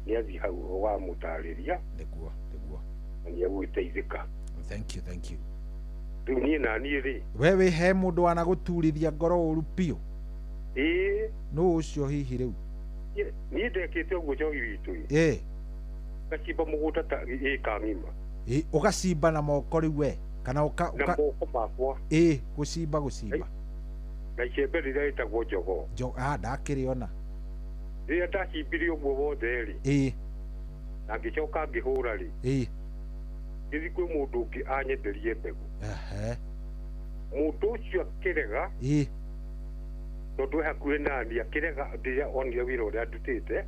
Nĩathiĩ hau wamũtarĩria. Nĩguo. Na nĩegũgĩteithĩka. Thank you. Rĩu niĩ na niĩ-rĩ. We wĩhe mũndũ wanagũturithia ngoro ũru piũ. Nũ ũcio hihi rĩu? Niĩ ndekĩte ũguo Njohi witũ-ĩ. Ngacimba mũgũnda ta ĩka ng'ima. Ũgacimba na moko rĩu we kana na moko makwa. Gũcimba. Na icembe rĩrĩa rĩtagwo njogoo. Ndakĩrĩona. Rĩrĩa ndacimbire ũguo wothe-rĩ. Na ngĩcoka ngĩhũra-rĩ. Gĩthiĩ kwĩ mũndũ ũngĩ anyenderie mbegũ. Mũndũ ũcio akĩrega. Tondũ hakuhĩ nani akĩrega rĩrĩa onire wĩra ũrĩa ndutĩte.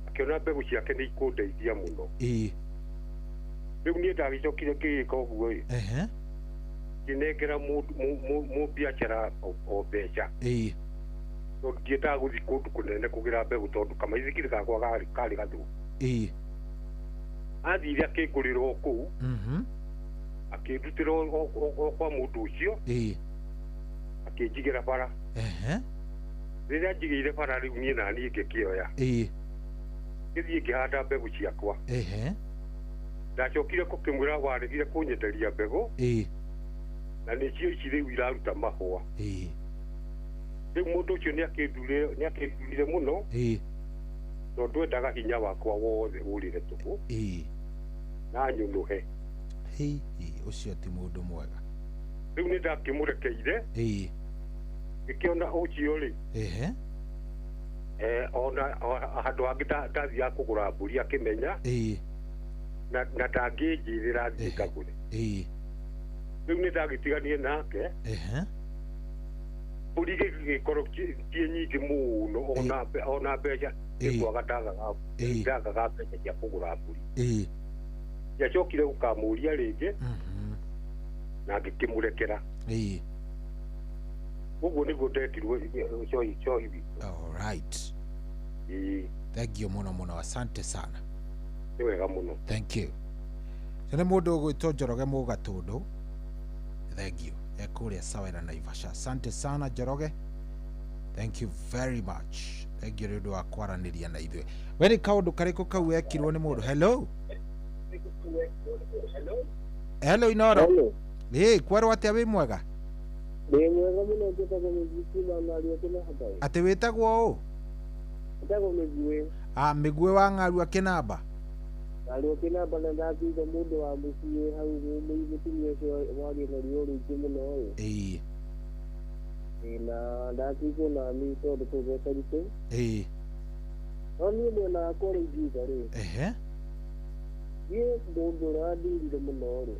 Akĩona mbegũ ciake nĩ ikũndeithia mũno. Rĩu niĩ ndagĩcokire ngĩgĩka ũguo-ĩ. Ngĩnengera mũmbiacara o mbeca. Tondũ ndiendaga gũthiĩ kũndũ kũnene kũgĩra mbegũ tondũ kamaithikiri gakwa karĩ gathũku. Athire akĩngũrĩra o kũu. Akĩndutĩra o kwa mũndũ ũcio. Akĩnjigĩra bara. Rĩrĩa njigĩire bara rĩu niĩ na niĩ ngĩkĩoya. Gĩthiĩ ngĩhanda mbegũ ciakwa. Ndacokire gũkĩmwĩra waregire kũnyenderia mbegũ. Na nĩcio ici rĩu iraruta mahũa. Rĩu mũndũ ũcio nĩakĩndurire mũno. Tondũ endaga hinya wakwa wothe ũrĩre tũhũ. Na nyũnũhe. Ũcio ti mũndũ mwega. Rĩu nĩ ndakĩmũrekeire. Ngĩkĩona ũcio-rĩ. ona handu hangi ndathia kugura mburi akimenya na ndangĩnjĩrĩra thiĩ ngagũre rĩu nĩ ndagĩtiganie nake mburi gĩkorwo ciĩ nyingĩ mũno ona mbeca ĩkwaga ndagaga mbeca cia kũgũra mburi ndiacokire gũkamũria rĩngĩ na ngĩkĩmũrekera ũguo nĩguo ndekirwo cohi witũ. Alright. Thank you mũno asante sana. Nĩ wega mũno. Thank you. Nĩ mũndũ ũgwĩtwo Njoroge Mũgatũndũ. Thank you. Ekũrĩa Sawĩra Naivasha. Asante sana Njoroge. Thank you very much. Thank you nĩũndũ wa kwaranĩria na ithuĩ. We nĩ kaũndũ karĩkũ kau wekirwo nĩ mũndũ? Hello. Hello Inoro. Kwerwo atĩa wĩ mwega? Ndĩ mwega mũno njĩtagwo Mĩgwi na Ng'aru Kĩnamba. Atĩ wĩtagwo ũ? Njĩtagwo Mĩgwi. Mĩgwi wa Ng'aru Kĩnamba. Ng'aru Kĩnamba na ndathire mũndũ wa mũciĩ hau mũtumia ũcio wagĩa na ruo rũingĩ mũno ũyũ. Na ndathire na niĩ tondũ kũu gũtaritũ. No niĩ mwena wakwa rĩu ngiuga rĩ. Niĩ mũndũ ũrĩa wandirire mũno rĩ.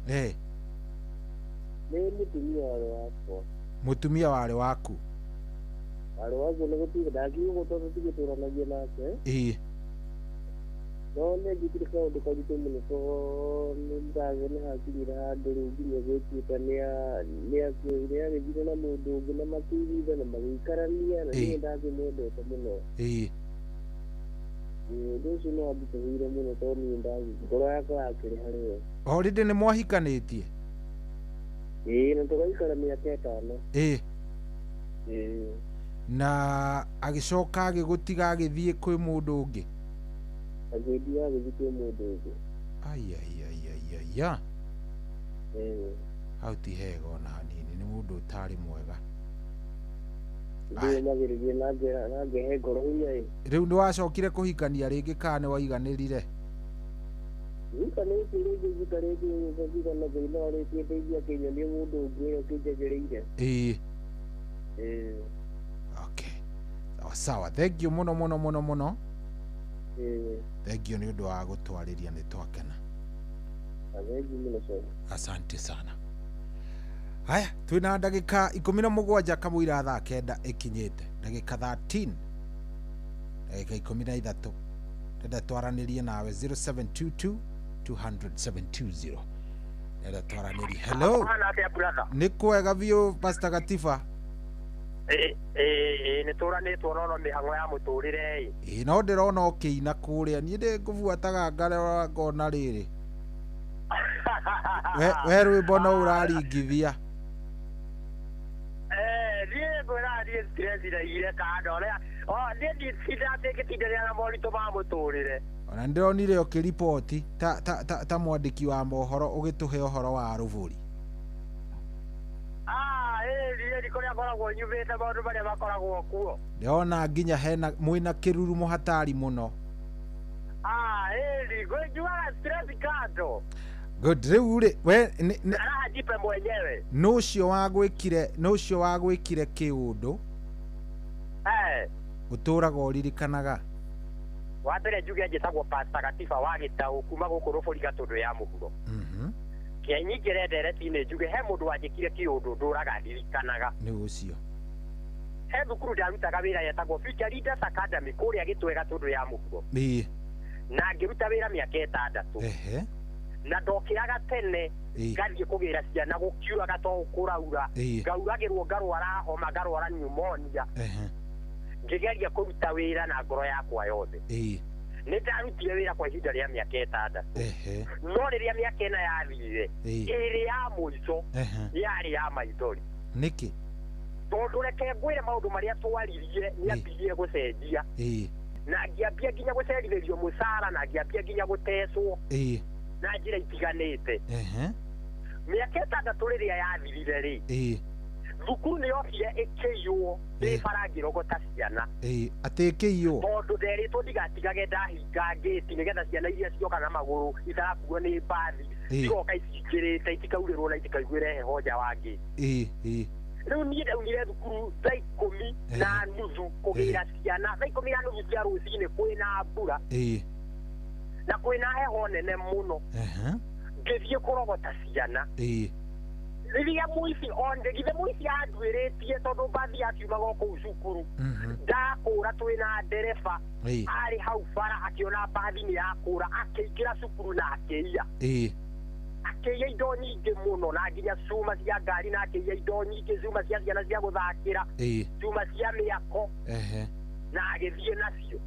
Nĩ mũtumia warĩ wakwa. Mũtumia warĩ waku? Warĩ waku nĩ gũtiga ndakiuga tondũ tũgĩtũranagia nake. No nĩ njĩkire kaũndũ karitũ mũno tondũ nĩ ndaga nĩ hakinyire handũ rĩu nginya gwĩtuĩka nĩ agĩthire na mũndũ ũngĩ na makĩiguithana magĩikarania na niĩ ndakĩmwendete mũno. Ũndũ ũcio nĩ wandutĩrĩire mũno tondũ niĩ ngoro yakwa yakĩrĩ harĩ we. Already nĩ mwahikanĩtie? Na tũgaikara mĩaka 5. Na agĩcoka agĩgũtiga agĩthiĩ kwĩ mũndũ ũngĩ? Agĩthiĩ kwĩ mũndũ ũngĩ. Aiya. Hau ti hega ona hanini, nĩ mũndũ ũtarĩ mwega. Ndĩmagĩrĩrie na ngehe ngoro hinya. Rĩu nĩ wacokire kũhikania rĩngĩ kana nĩ waiganĩrire? Hikanĩtie rĩngĩ njikarĩtie na thĩna warĩtie ndeithia kĩnyonie mũndũ ũngĩ ũrĩa ũkĩnjagĩrĩire. Okay. Sawa. Thank you mũno. Thank you nĩ ũndũ wa gũtwarĩria nĩ twakena. Asante sana. Haya, twina ndagĩka 17 kamũira thaa 9 ikinyĩte. Ndagĩka 13. Ndagĩka 13. Ndenda twaranĩrie nawe 0722 200 Ndenda twaranĩrie. Hello. Nĩ kwega biũ Pastor Gatiba? Nĩ tũranĩtwo no mĩhang'o ya mũtũrĩre. No ndĩrona ũkĩina kũrĩa, niĩ ndĩngũbuataga ngara ngona rĩrĩ. We rwĩmbo no ũraringithia? Niĩ ngwĩra niĩ ndĩreciria kando niĩ nditindatĩkĩtindanĩra na moritũ ma mũtũrĩre. Ona ndĩronire ũkĩripoti ta mwandĩki wa mohoro ũgĩtũhe ũhoro wa rũbũri. Niĩ kũrĩa ngoragwo nyumĩte maũndũ marĩa makoragwo kuo. Ndĩrona nginya mwĩna kĩrurumo hatari mũno. Njuaga stress kando. Good. Rĩu rĩ we arajipe mwenyewe. Nũcio wagwĩkire kĩũndũ ũtũraga ũririkanaga? Wa mbere njuge njĩtagwo Pastor Gatiba wa Gĩtaũ kuma gũkũ Rũbũri Gatũndũ ya mũhuro. Kĩanyingĩ rendereti-inĩ njuge he mũndũ wanjĩkire kĩũndũ ndũraga ndirikanaga. Nĩ ũcio. He thukuru ndarutaga wĩra yetagwo Future Leaders Academy kũrĩa Gĩtwe Gatũndũ ya mũhuro. Na ngĩruta wĩra mĩaka 6. Na ndokĩraga tene ngathiĩ kũgĩra ciana gũkiuraga to kũraura, ngauragĩrwo ngarwara homa, ngarwara pneumonia. Ngĩgeria kũruta wĩra na ngoro yakwa yothe. Nĩ ndarutire wĩra kwa ihinda rĩa mĩaka 6. No rĩrĩa mĩaka 4 yathirire, ĩrĩ ya mũico yarĩ ya maithori. Nĩkĩ? Tondũ reke ngwĩre maũndũ marĩa twaririe nĩambirie gũcenjia. Na ngĩambia nginya gũcerithĩrio mũcara na ngĩambia nginya gũtecwo na njĩra itiganĩte. Mĩaka 6 rĩrĩa yathirire rĩ, thukuru nĩ yokire ĩkĩiywo nĩ bara ngĩrogota ciana. Atĩ ĩkĩiywo? Tondũ nderĩtwo ndigatigage ndahinga ngĩti nĩgetha ciana iria cioka na magũrũ itarakuo nĩ mbathi igoka icingĩrĩte itikaurĩrwo na itikaiguĩre heho nja wa ngĩti. riu ni ndaunire thukuru thaa 10:30 kugira ciana thaa 10:30 cia rucini kwina mbura na kwina heho nene muno ngithie kurogota ciana riria muici ondegithe muici andwiritie tondu mbathi akiumaga kuu cukuru ndakura twina ndereba ari hau bara akiona mbathi ni yakura akiingira cukuru na akiia akĩiya indo nyingĩ mũno na nginya cuma cia ngari na akĩiya indo nyingĩ cuma cia ciana cia gũthakĩra cuma cia mĩako na agĩthiĩ nacio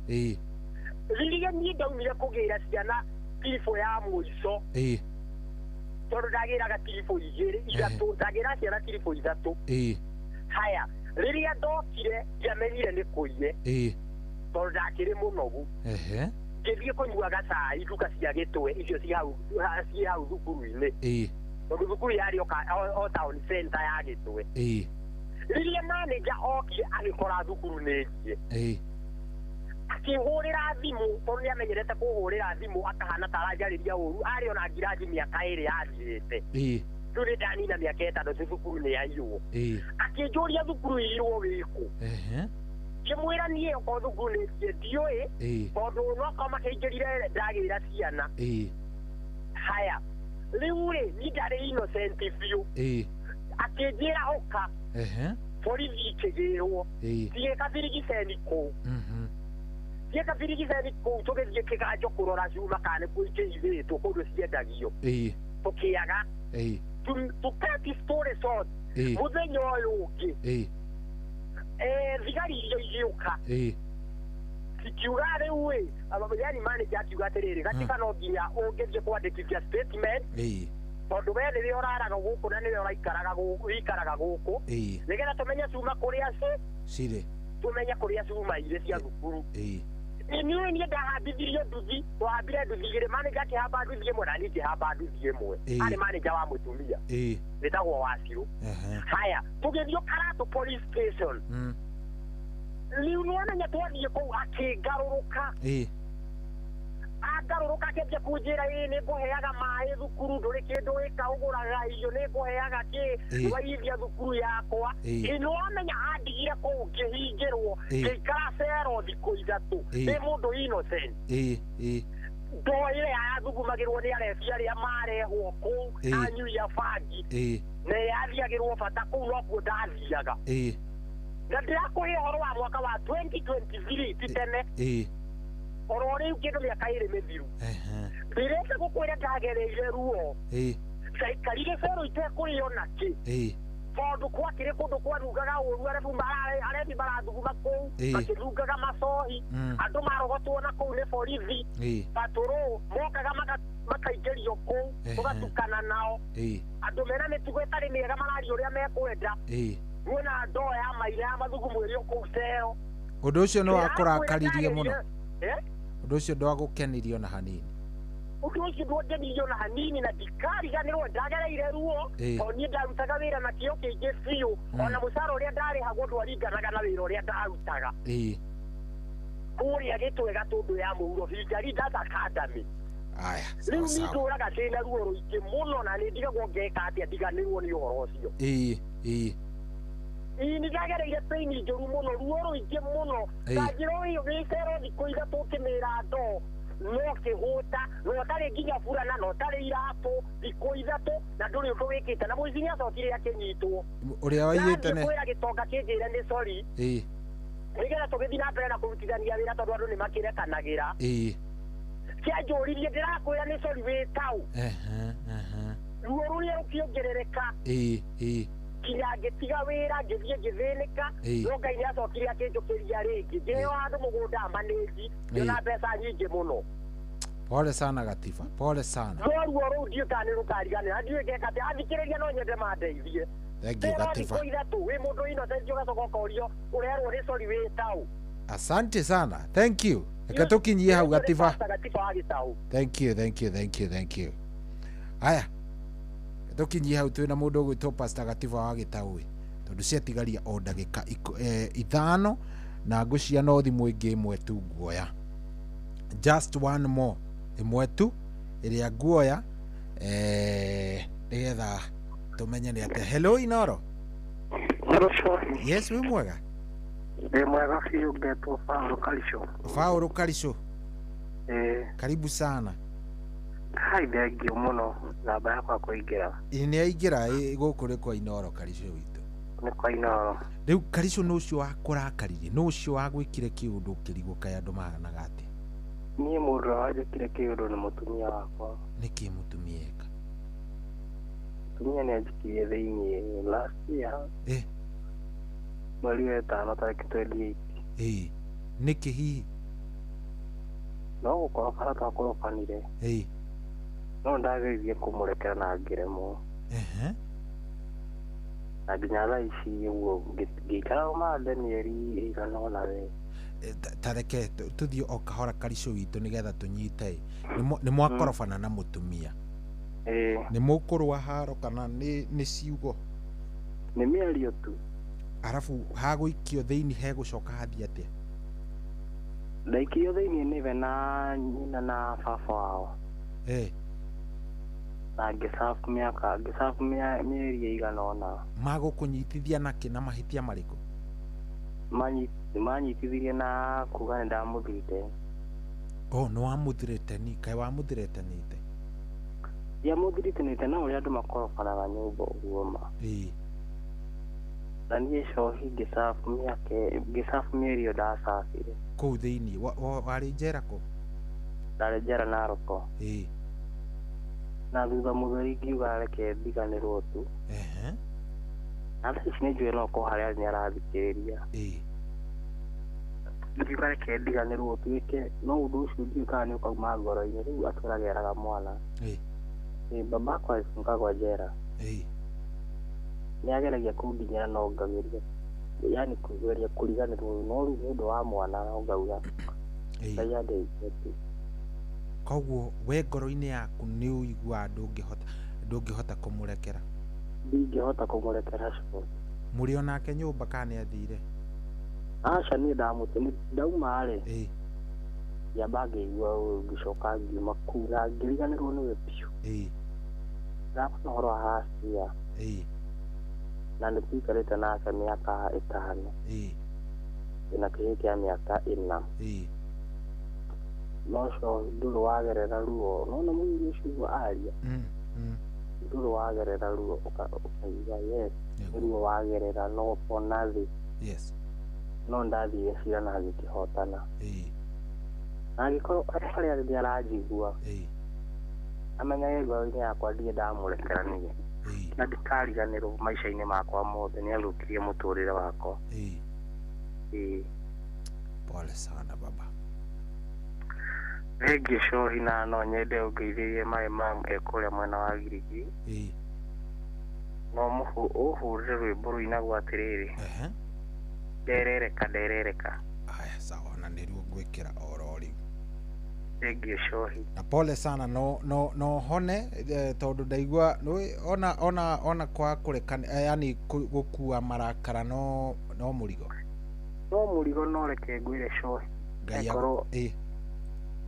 rĩrĩa niĩ ndaumire kũgĩra ciana tiribũ ya mũico tondũ ndagĩraga tiribũ ithatũ ndagĩra ciana tiribũ ithatũ haya rĩrĩa ndokire ndiamenyire nĩ kũiye tondũ ndakĩrĩ mũnogu ngĩthiĩ kũnyua gacai nduka cia gĩtwe icio ciĩ hau thukuru-inĩ tondũ thukuru yarĩ o town center ya gĩtwe rĩrĩa manager okire agĩkora thukuru nĩ njiĩ akĩhũrĩra thimũ tondũ nĩamenyerete kũhũrĩra thimũ akahana ta aranjarĩria ũru arĩ ona ngirathi mĩaka ĩrĩ yathirĩte rĩu nĩ ndanina mĩaka ĩtandatu thukuru nĩ yaiywo akĩnjũria thukuru ĩirwo gĩkũ ngĩmwĩra niĩ okorwo thukuru nĩ njiĩ ndiũĩ tondũ nokorwo makĩingĩrire ndagĩra ciana haya rĩu-rĩ niĩ ndarĩ innocent biũ akĩnjĩra ũka borithi ikĩgĩrwo thiĩ kabirigiceni kũu thiĩ kabirigiceni kũu tũgĩthiĩ kĩganjo kũrora cuma kana nĩkuo ikĩhithĩtwo kũndũ ciendagio tũkĩaga to cut the story short mũthenya ũyũ ũngĩ thigari iria igĩũka cikiuga rĩu yani manager akiuga atĩrĩrĩ gatika no nginya ũngĩthiĩ kwandĩkithia statement tondũ we nĩwe ũraraga gũkũ na nĩwe ũikaraga gũkũ nĩgetha tũmenye cuma kũrĩa cirĩ tũmenye kũrĩa cuma irĩ cia thukuru niĩ ndahambithirie nduthi twahambire nduthi igĩrĩ manager akĩhamba nduthi ĩmwe na niĩ ngĩhamba nduthi ĩmwe arĩ manager wa mũtumia wĩtagwo Wacirũ haya tũgĩthiĩ Karatu police station rĩu nĩwamenya twathiĩ kũu akĩngarũrũka angarũrũka akĩambia kũnjĩra nĩ ngũheaga maĩ thukuru ndũrĩ kĩndũ wĩka ũgũraga irio nĩ ngũheaga kĩ waithia thukuru yakwa nĩwamenya andigire kũu ngĩhingĩrwo ngĩikara cero thikũ ithatũ nĩ mũndũ innocent ndoire aya thugumagĩrwo nĩ arebi arĩa marehwo kũu anyuia bangi na yathiagĩrwo bata kũu nokuo ndathiaga na ndĩrakũhe ũhoro wa mwaka wa 2023 ti tene oro rĩu kĩndũ mĩaka ĩrĩ mĩthiru ndĩrenda gũkwĩra ndagereire ruo caikarire cero itekũrĩo na kĩ tondũ gwakĩrĩ kũndũ kwanungaga ũru arebi marathuguma kũu makĩnungaga macohi andũ marogotwo na kũu nĩ borithi patũrũ mokaga makaingĩrio kũu tũgatukana nao andũ mena mĩtugo ĩtarĩ mĩega mararia ũrĩa mekwenda kuona ndoo ya maira ya mathugumo ĩrĩ kũu cero ũndũ ũcio nĩ wakũrakaririe mũno ũndũ ũcio ndwagũkenirie ona hanini ũndũ ũcio ndwangenirie ona hanini na ndikariganĩrwo ndagereire ruo o niĩ ndarutaga wĩra na kĩo kĩingĩ biũ ona mũcara ũrĩa ndarĩhagwo ndwaringanaga na wĩra ũrĩa ndarutaga kũrĩa Gĩtwe Gatũndũ ya mũhuro Hinga Leaders Academy rĩu niĩ ndũraga ndĩna ruo rũingĩ mũno na nĩ ndigagwo ngeka atĩa ndiganĩrwo nĩ ũhoro ũcio nĩndagereire pain njũru mũno ruo rũingĩ mũno kanjĩra ũyũ gĩcero thikũ ithatũ ũkĩmĩra ndoo no kĩhũta no ũtarĩ nginya burana no ũtarĩ iratũ thikũ ithatũ na ndũrĩ ũndũ wĩkĩte na mũici nĩacokire akĩnyitwo ũrĩa waiyĩte kwĩra gĩtonga kĩnjĩre nĩ sorry nĩgetha tũgĩthiĩ na mbere na kũrutithania wĩra tondũ andũ nĩmakĩrekanagĩra kĩanjũririe ndĩrakwĩra nĩ sorry wĩtau ruo rũrĩa rũkĩongerereka kinya ngĩtiga wĩra ngĩthiĩ ngĩthĩnĩka no Ngai nĩacokire akĩnjũkĩria rĩngĩ ngĩheo handũ mũgũnda manĩji ngĩona mbeca nyingĩ mũno pole sana Gatiba pole sana no ruo rũu ndiũ kana nĩ rũkariganĩra ndiũĩ ngeka atĩa athikĩrĩria no nyende mandeithie thank you Gatiba wĩ mũndũ innocent ũgacoka ũkorio ũrerwo nĩ sorry wĩtau asante sana thank you reke tũkinyie hau Gatiba thank you haya tũkinyie hau twĩna mũndũ ũgwĩtwo Pastor Gatiba wa Gĩtaũ tondũ ciatigaria o ndagĩka 5 na ngũcia no thimũ ĩngĩ ĩmwe tu nguoya just one more ĩmwe tu ĩrĩa nguoya nĩgetha tũmenye nĩ atĩa hello Inoro Hello, Shohi. Yes, we mwega. Mwega hiyo geto Paulo Kalisho. Paulo Kalisho. Karibu sana. Hai thengio muno namba yakwa kuingira. Ni aingira guku ri kwa Inoro Kalisho witu. Ni kwa Inoro. Riu Kalisho no cio wakurakarire, no cio wagwikire kiundu kiriguka andu mahanaga ati. Ni mundu wajikire kiundu ni mutumia wakwa. Niki mutumia eka? Mutumia ni ajikirie thiini last year. Mweri wetano tariki 28. Niki hihi? No gukorwo kana twakorokanire. No ndageithie kumurekera na ngiremwo. Na nginya thaa ici uguo ngĩikara ũmande mĩeri ĩigana ũna we. Tareke tuthie o kahora Kalisho witu nigetha tunyite. Ni mwakorofana na mutumia? Ni mukurwa haro kana ni ciugo? Ni mĩario tu. Arafu hagũikio thĩini hegũcoka hathi atia? Ndaikio thĩini nĩwe na nyina na baba wao. Na ngĩsafu mĩeri ĩigana ũna. Magũkũnyitithia nakĩ na mahĩtia marĩkũ? Manyitithirie na kuga nĩ ndamuthirite. Nĩ wamuthirĩte ni? Kaĩ wamuthirĩtanĩte? Ndiamuthirĩtanĩte na ũrĩa andũ makorofanaga nyũmba ũguo ma. Na niĩ Shohi ngĩsafu mĩeri ĩyo ndacabire. Kũu thĩinĩ warĩ njera kũ? Ndarĩ njera Naroko. Na thutha mũtheri ngiuga reke ndiganĩrwo tu. Na thaa ici nĩnjũĩ no ko harĩa nĩ arathikĩrĩria. Ngiuga reke ndiganĩrwo tuĩke no ũndũ ũcio ndiũĩ kana nĩ ũkauma ngoro-inĩ rĩu atũrageraga mwana. Baba akwa agĩbungagwo njera. Nĩ ageragia kũndinyĩra no ngagĩria. Yani kugeria kuriganĩrwo no rĩu nĩ ũndũ wa mwana no ngauga. Ngai andeithie. Koguo we ngoro-inĩ yaku nĩ ũiguaga ndũngĩhota kũmũrekera? Ndingĩhota kũmũrekera cio. Mũrĩ onake nyũmba kana nĩ athire? Aca niĩ ndauma rĩ. Ndiamba ngĩigua ngĩcoka ngiuma kũu na ngĩriganĩrwo nĩwe biũ. Ndakwona ũhoro wa hacia. Na nĩ tũikarĩte nake mĩaka 5. Na kĩhĩ kĩa mĩaka 4. No cio ndũrĩ wagerera ruo. Nona mũthuri ũcio aria. Ndũrĩ wagerera ruo ũkaiga yes. Ruo wagerera no pona thĩ. No ndathire cira na ngĩkĩhotana. Na angĩkorwo harĩa nĩ aranjigua. Amenyage ngoro-inĩ yakwa ndirĩ ndamũrekera niĩ. Na ndikariganĩrwo maica-inĩ makwa mothe nĩ athũkirie mũtũrĩre wakwa. Pole sana baba. Thengiũ Shohi na no nyende ũngeithĩrie mamu ekũrĩa mwena wa Girigi. No ũhũrĩre rwĩmbo rũinagwo atĩrĩrĩ. Nderereka. Aya sawa na nĩruo ngwĩkĩra oro rĩu. Thengiũ Shohi. Na pole sana no hone tondũ ndaigua ona kwa kũrekana yani gũkua marakara no mũrigo. No mũrigo no reke ngwĩre Shohi.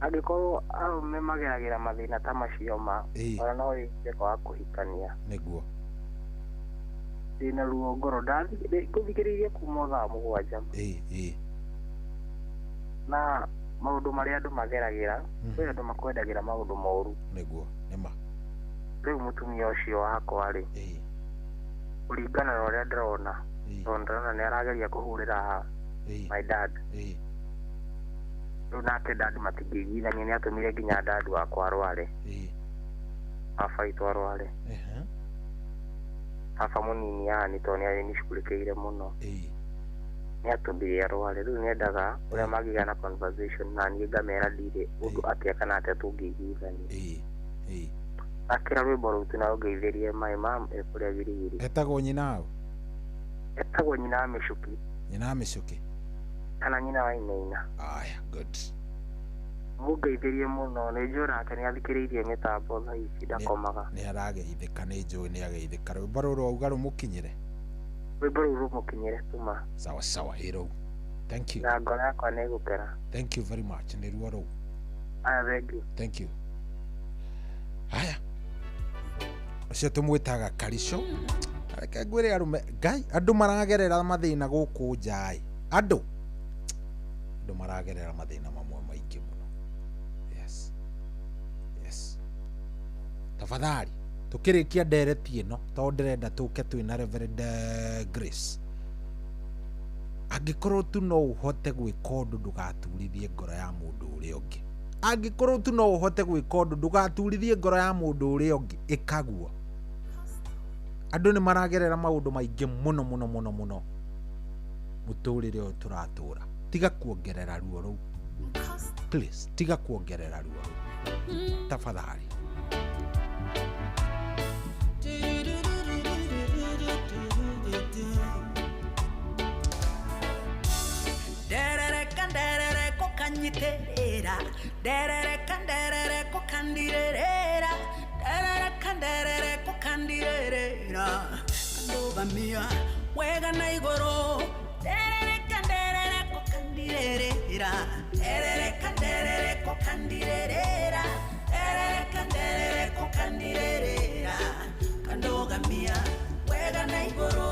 Angĩkorwo arũme mageragĩra mathĩna ta macio ma ona no wĩke wa kũhikania. Nĩguo. Ndĩna ruo ngoro ngũthikĩrĩirie kuma thaa 7. Na maũndũ marĩa andũ mageragĩra kwĩ andũ makwendagĩra maũndũ moru. Nĩguo nĩma. Rĩu mũtumia ũcio wakwa rĩ kũringana na ũrĩa ndĩrona tondũ ndĩrona nĩ arageria kũhũrĩra my dad. Rĩu nake dad matingĩiguithania nĩ atũmire nginya dad wakwa arware. Baba witũ arware. Baba mũnini yani tondũ nĩ arĩ nĩcukũrĩkĩire mũno. Nĩ atũmbire arware. Rĩu nĩendaga ũrĩa mangĩgĩa na conversation na niĩ ngamera ndirĩ ũndũ atĩa kana atĩa tũngĩiguithania. Akĩra rwĩmbo rũu tu na ũngeithĩrie mamu ekũrĩa Girigiri. Etagwo nyina ũ? Etagwo nyina wa Mĩcuki. Nyina wa Mĩcuki? Kana nyina wa Inaina. Aya, good. Mũngeithĩrie mũno nĩ njũĩ nake nĩ athikĩrĩirie mĩtambo thaa ici ndakomaga. Nĩ arageithĩka nĩ njũĩ nĩ ageithĩka. Rwĩmbo rũrũ wauga rũmũkinyĩre? Rwĩmbo rũu rũmũkinyĩre tuma. Sawa hero. Thank you. Na ngoro yakwa nĩ ĩgũkena. Thank you very much. Nĩ ruo rũu. Aya, thank you. Thank you. Haya. Ũcio tũmwĩtaga Kalisho. reke ngwire arume ngai andu maragerera mathina guku njai andu maragerera mathina mamwe maingi muno. Yes tafadhali tukirikia ndereti ino to ndirenda tuke twina Reverend Grace angikorwo tu no uhote gwika undu ndugaturithie ngoro ya mundu uria ungi angikorwo tu no uhote gwika undu ndugaturithie ngoro ya mundu uria ungi ikaguo. Andu ni maragerera maundu maingi muno muturire uyu turatura. Tiga kuongerera ruo ruu, please tiga kuongerera ruo ruu tafadhali. Derere kokanyiterera, derere kokandirera, derere kokandirera, kandogamia wega na igoro, derere kokandirera, derere kokandirera, derere kokandirera, kandogamia wega na igoro.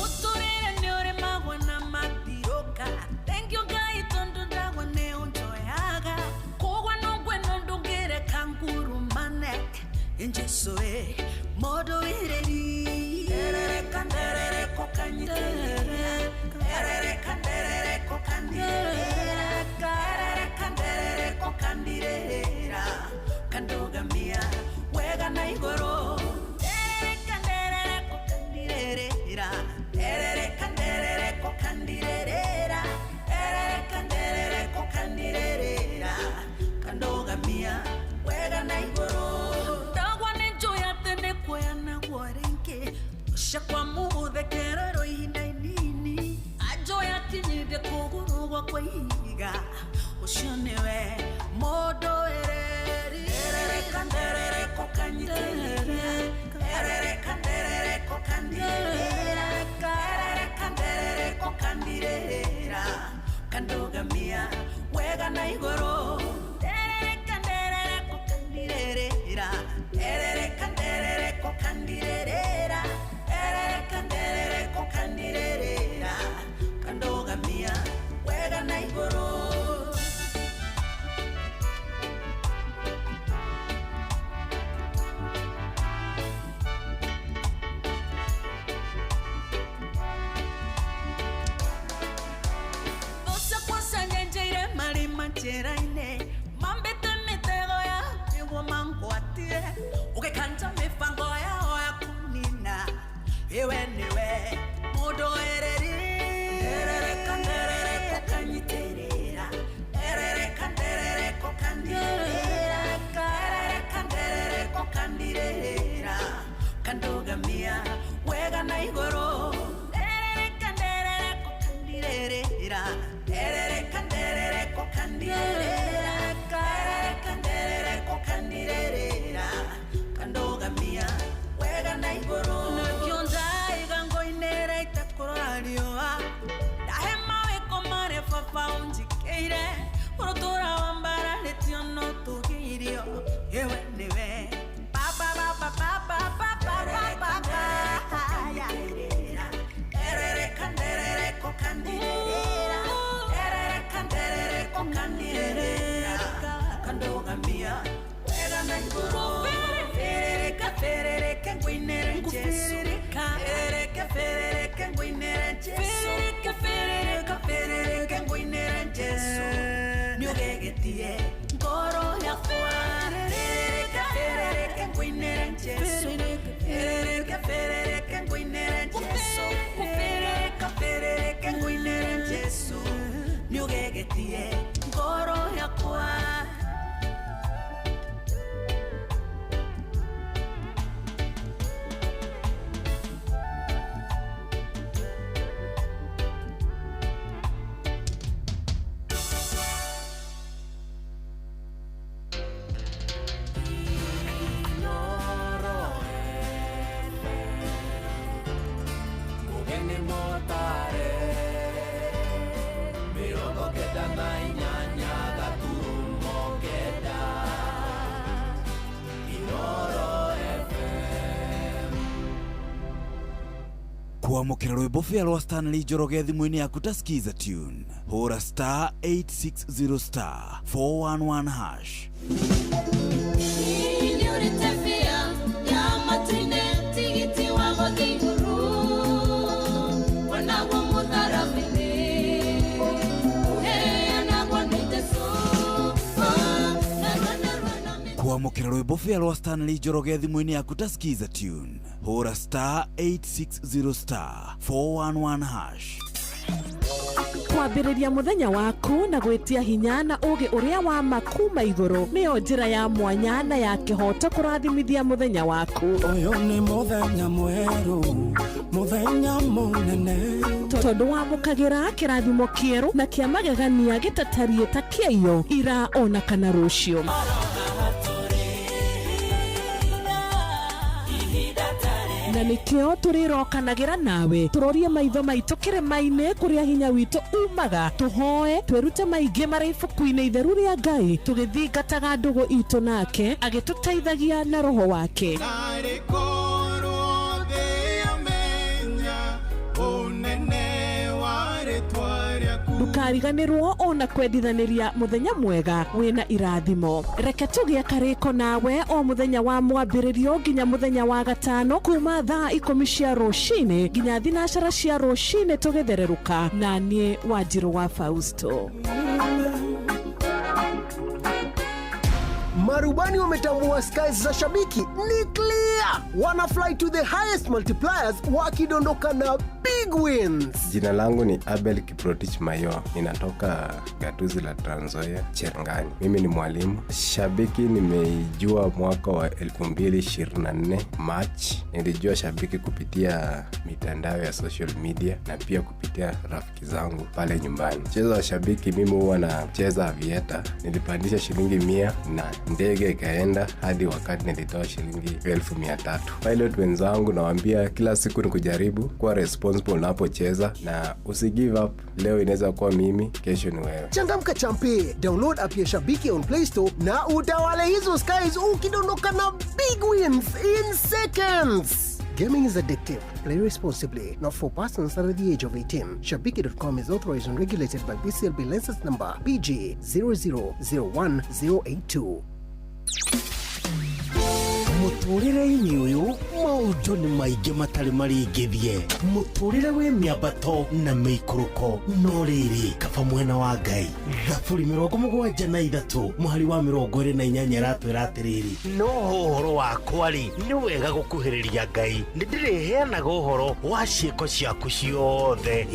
Uturire nyore magwana matiroka. Thank you guys, tondo ndagwa ne onjoyaga. Kogwa nongwe nondongere kanguru manek. Enjesoe modo ireri. Derere kokanyiterera. Derere kokandirera. Derere kokandirera. Kandogamia wega na igoro. Derere kokandirera. Derere kokandirera. Derere kokandirera. Kandogamia wega na igoro. Ndagwa nenjoya tene kwena gwarenke. Shakwa mude kerero inainini. Ajoya kinyide kuguru gwa kwiga. Ushonewe modo ereri. Derere kokanyiterera. Derere kokandirera. Derere kokandirera. Kandogamia wega na igoro. Derere kokandirera. Derere kokandirera. Derere kokandirera. Kandogamia wega na igoro. Cheraine mambete mitego ya iwo mangwatie ukekanja mifango ya oya kunina ewe niwe modo ereri. Derere kokanyiterera. Derere kokandirera. Derere kokandirera. Kandogamia wega na igoro. Derere kokandirera. Derere kokandirera. Derere kokandirera. Kandogamia wega na igoro. Nakionza igango inera itakorarioa. Dahema weko mare fafa unjikeire. Urotora wambara letiono tugirio. Ewe niwe papa. Derere kokandirera. Derere kokandirera. Kandogamia wega na igoro. Ferere kenguinere Jesu. Ferere kenguinere Jesu. Ferere kenguinere Jesu. Nyugegetie ngoro yakwa. Ferere kenguinere Jesu. Ferere kenguinere Jesu. Ferere kenguinere Jesu. Nyugegetie ngoro yakwa. Kuamukira rwimbo fia rwa Stanley Njoroge thimũ-inĩ yaku ta skiza tune. Hũra star 860 star 411 hash. Kuamukira rwimbo fia rwa Stanley Njoroge thimũ-inĩ yaku ta skiza tune. Hũra star 860 star 411 hash. Kwambĩrĩria mũthenya waku na gwĩtia hinya na ũgĩ ũrĩa wa makuma igũrũ nĩyo njĩra ya mwanya na ya kĩhoto kũrathimithia mũthenya waku. Ũyũ nĩ mũthenya mwerũ, mũthenya mũnene, tondũ wamũkagĩra kĩrathimo kĩerũ na kĩa magegania gĩtatarie ta kĩayo ira ona kana rũciũ. Na nĩkĩo tũrĩrokanagĩra nawe tũrorie maitho maitũ kĩrĩma-inĩ kũrĩa hinya witũ umaga, tũhoe twĩrute maingĩ marĩ ibuku-inĩ itheru rĩa Ngai tũgĩthingataga ndũgũ itũ nake agĩtũteithagia na roho wake. Ndũkariganĩrwo ona kwendithanĩria mũthenya mwega wĩna irathimo. Reke tũgĩe karĩko nawe o mũthenya wa mwambĩrĩrio nginya mũthenya wa gatano kuma thaa 10 cia rũcinĩ nginya thinacara cia rũcinĩ tũgĩthererũka na niĩ Wanjirũ wa Fausto. Marubani wametambua skies za shabiki ni clear. Wana fly to the highest multipliers wakidondoka na big wins. Jina langu ni Abel Kiprotich Mayo. Ninatoka gatuzi la Trans Nzoia, Cherangani. Mimi ni mwalimu. Shabiki nimeijua mwaka wa 2024 March. Nilijua shabiki kupitia mitandao ya social media na pia kupitia rafiki zangu pale nyumbani. Mchezo wa shabiki mimi huwa nacheza avieta. Nilipandisha shilingi 100 na ndege ikaenda hadi wakati nilitoa shilingi 1300. Pilot wenzangu nawaambia kila siku ni kujaribu kuwa responsible unapocheza na usigive up. Leo inaweza kuwa mimi, kesho ni wewe. Changamka champi, download app ya Shabiki on Play Store na utawale hizo skies ukidondoka na big wins in seconds. Gaming is addictive. Play responsibly. Not for persons under the age of 18. Shabiki.com is authorized and regulated by BCLB license number PG 0001082. Mũtũrĩre-inĩ ũyũ maũndũ nĩ maingĩ matarĩ maringithie. Mũtũrĩre wĩ mĩambato na mĩikũrũko, no rĩrĩ kaba mwena wa Ngai. Thaburi 73 mũhari wa 28 aratwĩra atĩrĩrĩ, no ũhoro wakwa-rĩ nĩ wega gũkuhĩrĩria Ngai, nĩ ndĩrĩheanaga ũhoro wa ciĩko ciaku ciothe.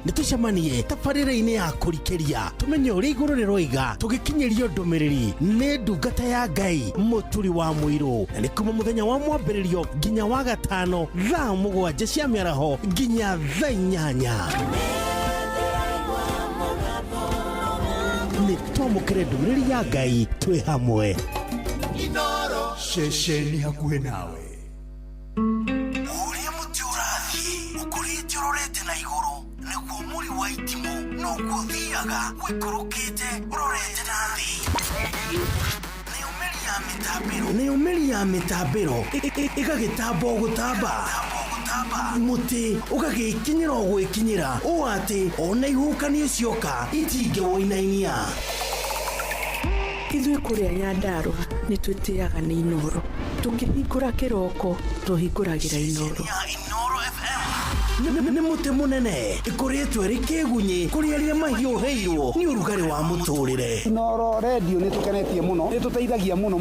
Nĩtũcemanie tabarĩra-inĩ ya kũrikĩria tũmenye ũrĩa igũrũ rĩroiga tũgĩkinyĩrio ndũmĩrĩri nĩ ndungata ya Ngai mũturi wa mũirũ. Na nĩ kuma mũthenya wa mwambĩrĩrio nginya wa gatano thaa 7 cia mĩaraho nginya thaa 8. Nĩ twamũkĩre ndũmĩrĩri ya Ngai twĩ hamwe. Inoro Shesheni hakuhĩ nawe. Ũrĩa mũtĩ ũrathiĩ ũkũrĩte ũrorete na igũrũ nĩguo mũri wa itimũ noguo ũthiaga wĩkũrũkĩte ũrorete na thĩ. Nĩ ũmeri ya mĩtambĩro ĩgagĩtamba o gũtamba, mũtĩ ũgagĩkinyĩra o gwĩkinyĩra ũũ atĩ ona ihuhũkanio cioka itingĩwoinainia. Ithuĩ kũrĩa Nyandarua nĩ twĩtĩaga nĩ Inoro. Tũngĩhingũra kĩroko tũhingũragĩra Inoro. Nĩ mũtĩ mũnene ĩkoretwo ĩrĩ kĩgunyi kũrĩ arĩa mahiũhĩirwo nĩ ũrugarĩ wa mũtũrĩre. Inoro radio nĩ tũkenetie mũno, nĩ tũteithagia mũno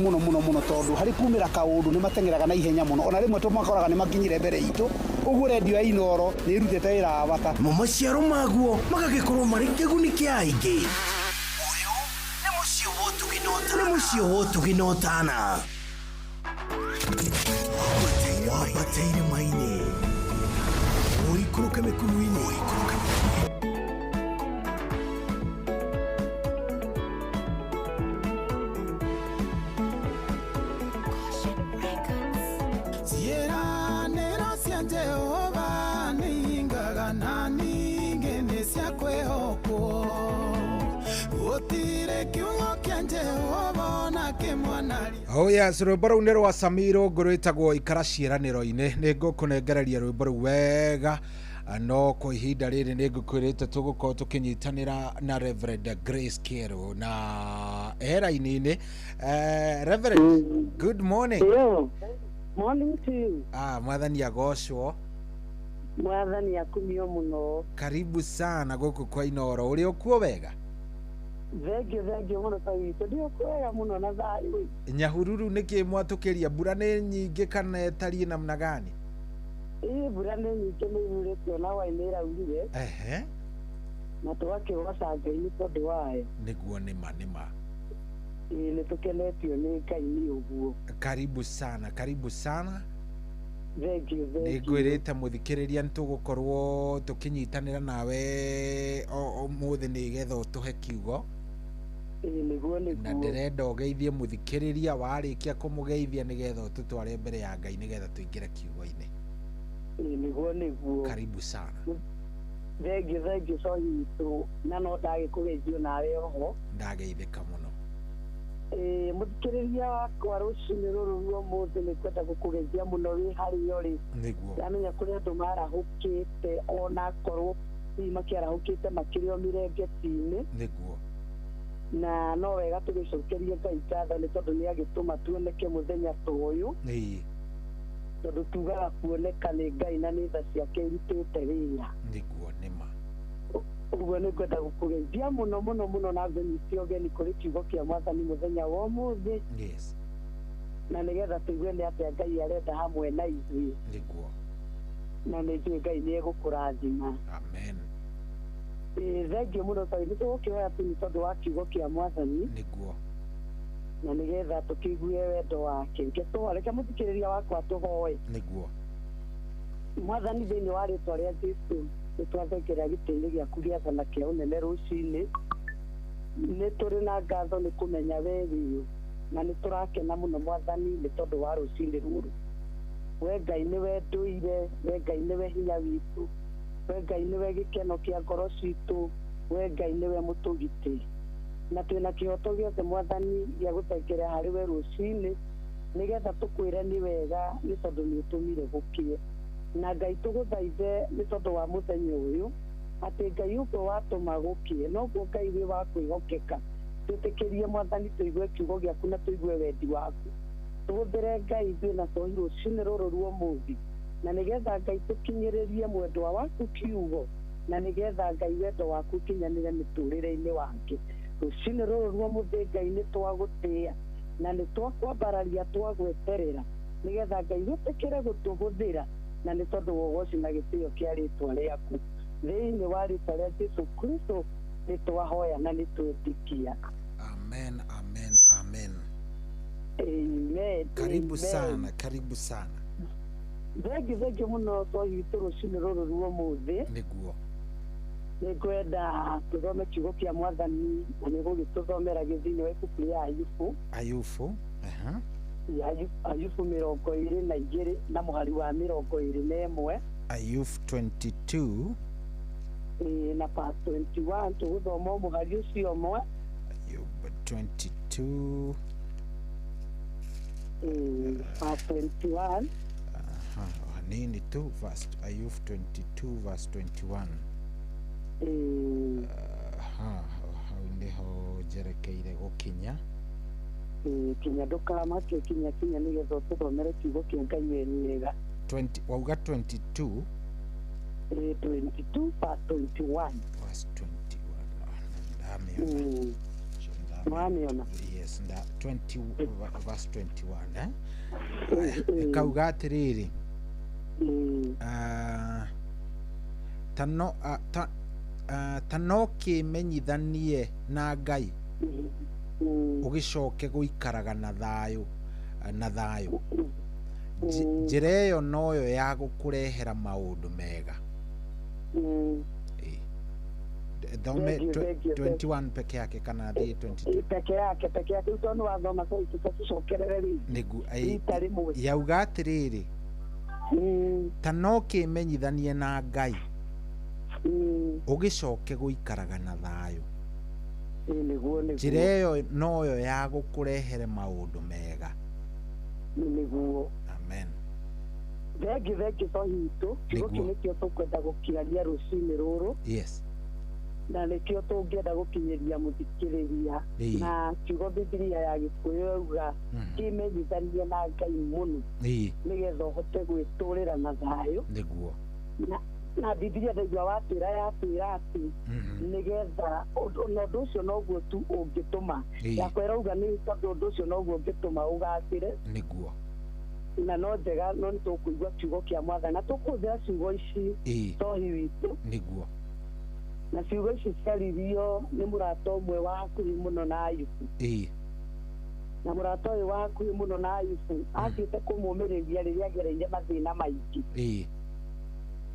tondũ harĩ kumĩra kaũndũ nĩ matengeraga na ihenya mũno, ona rĩmwe tũmakoraga nĩ makinyire mbere itũ. Ũguo radio ya Inoro nĩ ĩrutĩte wĩra wa bata. Maciaro maguo magagĩkorwo marĩ kĩguni kĩa aingĩ. Ũyũ nĩ mũciĩ wa ũtugi na ũtana. Wabateire maini ũikũrũke mĩkuru-inĩ. Ciĩranĩro cia Jehova nĩ ingaga na ningĩ nĩ cia kwĩhokwo. Gũtirĩ kiugo kĩa Jehova na kĩ Oh yes, rwimbo rũu nĩ rwa Samiro ngũrwĩtagwo ikara ciĩranĩro-inĩ. Nĩ ngũkũnengereria rwimbo rũu wega, no kwa ihinda rĩrĩ nĩ ngũkwĩrĩte tũgũkorwo tũkĩnyitanĩra na Reverend Grace Kero na era-inĩ. Reverend, good morning. Morning to you. Mwathani agocwo. Mwathani akumio muno. Karibu sana gũkũ kwa Inoro. Ũrĩ okuo wega? Thengio muno ta witũ ndio kwega muno na thayũ. Nyahururu nĩkĩ mwatũkĩria, mbura nĩ nyingĩ kana ĩtariĩ namna gani? Mbura nĩ nyingĩ nĩ yurĩtio na wainĩ ĩraurire. Na tũgakĩgoca Ngai nĩ tondũ wayo. Nĩguo nĩma. Nĩ tũkenetio nĩ Ngai nĩ ũguo. Karibu sana. Thengio. Nĩ ngwĩrĩte mũthikĩrĩria nĩ tũgũkorwo tũkĩnyitanĩra nawe ũmũthĩ nĩgetha ũtũhe kiugo. Nĩguo. Na ndĩrenda ũgeithie mũthikĩrĩria, warĩkia kũmũgeithia nĩgetha ũtũtware mbere ya Ngai nĩgetha tũingĩre kiugo-inĩ. Nĩguo. Karibu sana. Thengio cohi witũ, na no ndagĩkũgeithio nawe oho. Ndageithĩka mũno. Mũthikĩrĩria wakwa rũcinĩ rũrũ rwa ũmũthĩ nĩ kwenda gũkũgeithia mũno wĩ harĩa ũrĩ. Nĩguo. Ndamenya kũrĩ andũ marahũkĩte ona akorwo hihi makĩarahũkĩte makĩrĩ o mĩrengeti-inĩ. Nĩguo. Na no wega tũgĩcokerie Ngai ngatho nĩ tondũ nĩ agĩtũma tuoneke mũthenya ta ũyũ. Tondũ tugaga kuoneka nĩ Ngai na nĩ tha ciake irutĩte wĩra. Nĩguo nĩma. Ũguo nĩ kwenda gũkũgeithia mũno na ngũnyitie ũgeni kũrĩ kiugo kĩa Mwathani mũthenya wa ũmũthĩ. Na nĩgetha tũigue nĩ atĩa Ngai arenda hamwe na ithuĩ. Nĩguo. Na nĩ njũĩ Ngai nĩ egũkũrathima. Amen. Thengio mũno tondũ nĩ tũgũkĩhoya tu nĩ tondũ wa kiugo kĩa Mwathani. Nĩguo. Na nĩgetha tũkĩigue wendo wake. Reke mũthikĩrĩria wakwa tũhoe. Nĩguo. Mwathani thĩinĩ wa rĩtwa rĩa Jesũ nĩ twathengerera gĩtĩ-inĩ gĩaku gĩa thana kĩa ũnene rũcinĩ. Nĩ tũrĩ na ngatho nĩ kũmenya wee wĩũ, na nĩ tũrakena mũno Mwathani nĩ tondũ wa rũcinĩ rũrũ. Wee Ngai nĩwe ndũire, wee Ngai nĩwe hinya witũ, wee Ngai nĩwe gĩkeno kĩa ngoro citũ, wee Ngai nĩwe mũtũgitĩri. Na twĩna kĩhoto gĩothe Mwathani gĩa gũthengerera harĩ we rũcinĩ nĩgetha tũkwĩre nĩ wega nĩ tondũ nĩ ũtũmire gũkĩe. Na Ngai tũgũthaithe nĩ tondũ wa mũthenya ũyũ atĩ Ngai ũguo watũma gũkĩe noguo Ngai wĩ wa kwĩhokeka. Twĩtĩkĩrie Mwathani tũigue kiugo gĩaku na tũigue wendi waku. Tũhũthĩre Ngai ithuĩ na tũhi rũcinĩ rũrũ rwa ũmũthĩ, na nĩgetha Ngai tũkinyĩrĩrie mwendwa waku kiugo, na nĩgetha Ngai wendo waku ũkinyanĩre mĩtũrĩre-inĩ wake. Rũcinĩ rũrũ rwa ũmũthĩ Ngai nĩ twagũtĩĩa na nĩ twakwambararia twagweterera nĩgetha Ngai gũtĩkĩre gũtũhũthĩra, na nĩ tondũ wa ũgooci na gĩtĩo kĩa rĩtwa rĩaku thĩinĩ wa rĩtwa rĩa Jesũ Kristo nĩ twahoya na nĩ twĩtĩkia. Amen. Amen. Karibu sana. Thengio mũno twahi witũ rũcinĩ rũrũ rwa ũmũthĩ. Nĩguo. Nĩ ngwenda tũthome kiugo kĩa Mwathani na nĩ gũgĩtũthomera thĩinĩ wa ibuku rĩa Ayubu. Ayubu 22 na mũhari wa 21. Ayubu 22 na verse 21 tũgũthoma mũhari ũcio ũmwe. Ayubu 22 verse 21. Nini tu Ayubu 22 verse 21. Hau niho njerekeire gũkinya. Kinya ndũkamake kinya nĩgetha tũthomere kiugo kĩa Ngai wega. Wauga 22? 22 verse 21. Verse 21. Ndamiona. Yes, 20 verse 21. Kauga atĩrĩrĩ. Ta no kĩmenyithanie na Ngai ũgĩcoke gũikaraga na thayũ. Njĩra ĩyo noyo ya gũkũrehera maũndũ mega. Thome 21 peke yake kana 22? Peke yake tondũ wathoma sasa tũcokerere rĩu. Yauga atĩrĩrĩ, ta no kĩmenyithanie na Ngai ũgĩcoke gũikaraga na thayũ. njĩra ĩyo noyo ya gũkũrehere maũndũ mega. Nĩguo. Amen. Thengi cohitũ, kiugo kĩu nĩkĩo tũkwenda gũkiraria rũcinĩ rũrũ. Yes. Na nĩkĩo tũngĩenda gũkinyĩria mũthikĩrĩria. Na kiugo Bibilia ya Gĩkũyũ yauga kĩmenyithanie na Ngai mũno nĩgetha ũhote gwĩtũũrĩra na thayũ. Nĩguo. Na Bibilia ndaigua yatwĩra atĩ nĩgetha ũndũ ũcio noguo tu ũngĩtũma. Yakwa ĩrauga nĩ tondũ ũndũ ũcio noguo ũngĩtũma ũgacĩre. Nĩguo. Na no njega no nĩ tũkũigua kiugo kĩa Mwathani na tũkũhũthĩra ciugo ici tohi witũ. Nĩguo. Na ciugo ici ciaririo nĩ mũrata ũmwe wa hakuhĩ mũno na Ayubu. Na mũrata ũyũ wa hakuhĩ mũno na Ayubu athiĩte kũmũmĩrĩria rĩrĩa agereire mathĩna maingĩ.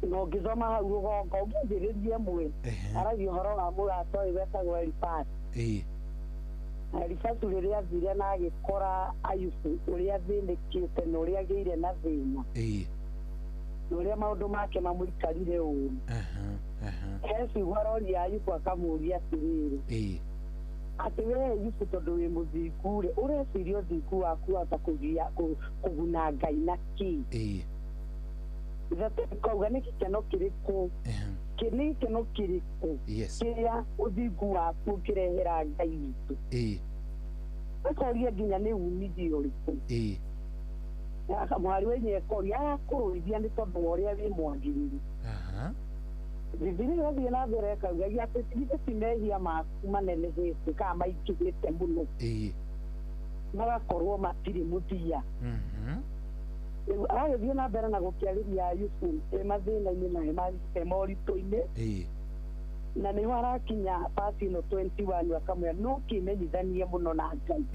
Na ũngĩthoma hau rũgongo ũngĩambĩrĩria ĩmwe aragia ũhoro wa mũrata ũyũ wetagwo Elifazu. Elifazu rĩrĩa athire na agĩkora Ayubu ũrĩa athĩnĩkĩte na ũrĩa agĩire na thĩna. Na ũrĩa maũndũ make mamũikarire ũru. Ciugo aroria Ayubu akamũria atĩrĩrĩ, atĩ wee Ayubu tondũ wĩ mũthingu-rĩ, ũreciria ũthingu waku wahota kũguna Ngai na kĩ? Kauga nĩ gĩkeno kĩrĩkũ, nĩ gĩkeno kĩrĩkũ kĩrĩa ũthingu waku ũngĩrehera Ngai witũ? Akoria nginya nĩ umithio ũrĩkũ? Mũhari wa inya ekoria agakũrũithia nĩ tondũ wa ũrĩa wĩ mwagĩrĩru. Bibilia ĩrathiĩ na mbere ĩkaugagia atĩ githĩ ti mehia maku manenehete kana maingĩhĩte mũno magakorwo matirĩ mũthia. Aragĩthiĩ na mbere na gũkĩarĩria Ayubu mathĩna-inĩ na moritũ-inĩ, na nĩho arakinya pasi ĩno 21 akamwĩra no kĩmenyithanie mũno na Ngai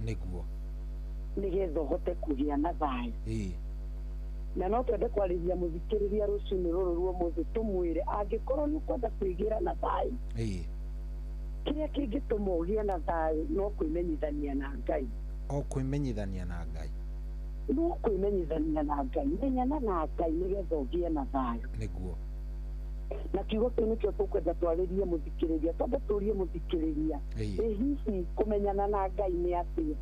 nĩgetha ũhote kũgĩa na thayũ. Na no twende kwarĩria mũthikĩrĩria rũcinĩ rũrũ rwa ũmũthĩ tũmwĩre angĩkorwo nĩ ũkwenda kwĩgĩra na thayũ, kĩrĩa kĩngĩtũma ũgĩe na thayũ no kwĩmenyithania na Ngai. O kwĩmenyithania na Ngai. No kwĩmenyithania na Ngai. Menyana na Ngai nĩgetha ũgĩe na thayũ. Nĩguo. Na kiugo kĩu nĩkĩo tũkwenda twarĩrie mũthikĩrĩria, twambe tũrie mũthikĩrĩria, hihi kũmenyana na Ngai nĩ atĩa?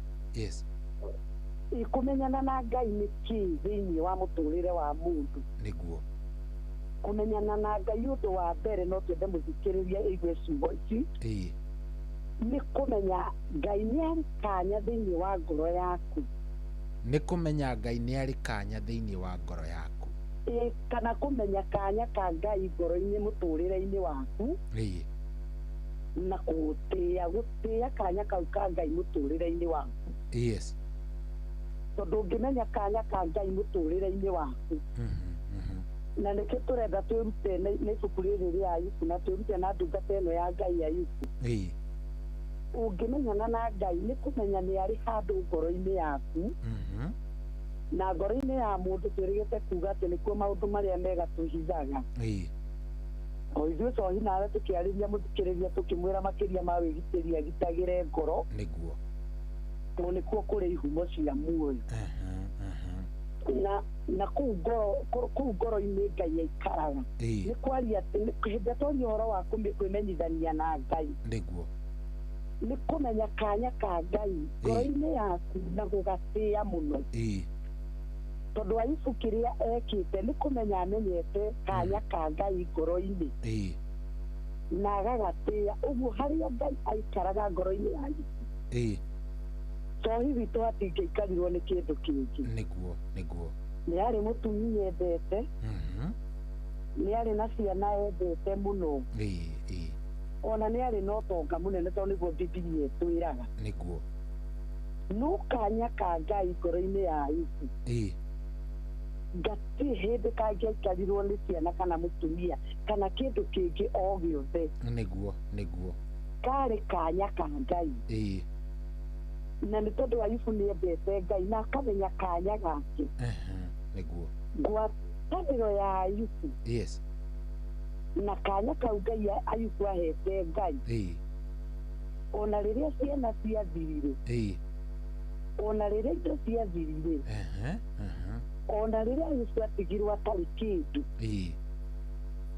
Kũmenyana na Ngai nĩ kĩĩ thĩinĩ wa mũtũrĩre wa mũndũ? Nĩguo. Kũmenyana na Ngai ũndũ wa mbere no twende mũthikĩrĩria aigue ciugo ici. Nĩ kũmenya Ngai nĩ arĩ kanya thĩinĩ wa ngoro yaku. Nĩ kũmenya Ngai nĩ arĩ kanya thĩinĩ wa ngoro yaku. Kana kũmenya kanya ka Ngai ngoro-inĩ mũtũrĩre-inĩ waku. Na gũtĩa kanya kau ka Ngai mũtũrĩre-inĩ waku. Tondũ ũngĩmenya kanya ka Ngai mũtũrĩre-inĩ waku, na nĩkĩo tũrenda twĩrute nĩ ibuku rĩrĩ rĩa Ayubu na twĩrute na ndungata ĩno ya Ngai Ayubu. Ũngĩmenyana na Ngai nĩ kũmenya nĩ arĩ handũ ngoro-inĩ yaku, na ngoro-inĩ ya mũndũ twĩrĩgĩte kuga atĩ nĩkuo maũndũ marĩa mega tũhithaga. O ithuĩ cohi nawe tũkĩarĩria mũthikĩrĩria tũkĩmwĩra makĩria ma wĩgitĩri agitagĩre ngoro. Nĩguo. Tondũ nĩkuo kũrĩ ihumo cia muoyo. Na kũu ngoro-inĩ Ngai aikaraga. Nĩ kwaria atĩ hĩndĩ twaria ũhoro wa kwĩmenyithania na Ngai. Nĩguo. Nĩ kũmenya kanya ka Ngai ngoro-inĩ yaku na gũgatĩa mũno. Tondũ Ayubu kĩrĩa ekĩte nĩ kũmenya amenyete kanya ka Ngai ngoro-inĩ na agagatĩa. Ũguo harĩa Ngai aikaraga ngoro-inĩ ya Ayubu, cohi witũ hatingĩikarirwo nĩ kĩndũ kĩngĩ. Nĩguo. Nĩ arĩ mũtumia endete, nĩ arĩ na ciana endete mũno, ona nĩ arĩ na ũtonga mũnene tondũ nĩguo Bibilia ĩtwĩraga. Nĩguo. No kanya ka Ngai ngoro-inĩ ya Ayubu gatirĩ hĩndĩ kangĩaikarirwo nĩ ciana kana mũtumia kana kĩndũ kĩngĩ o gĩothe. Nĩguo. Karĩ kanya ka Ngai. Na nĩ tondũ Ayubu nĩ endete Ngai na akamenya kanya gake. Nĩguo. Ngwatanĩro ya Ayubu na kanya kau Ngai Ayubu ahete Ngai, ona rĩrĩa ciana ciathirire, ona rĩrĩa indo ciathirire, ona rĩrĩa Ayubu atigirwo atarĩ kĩndũ,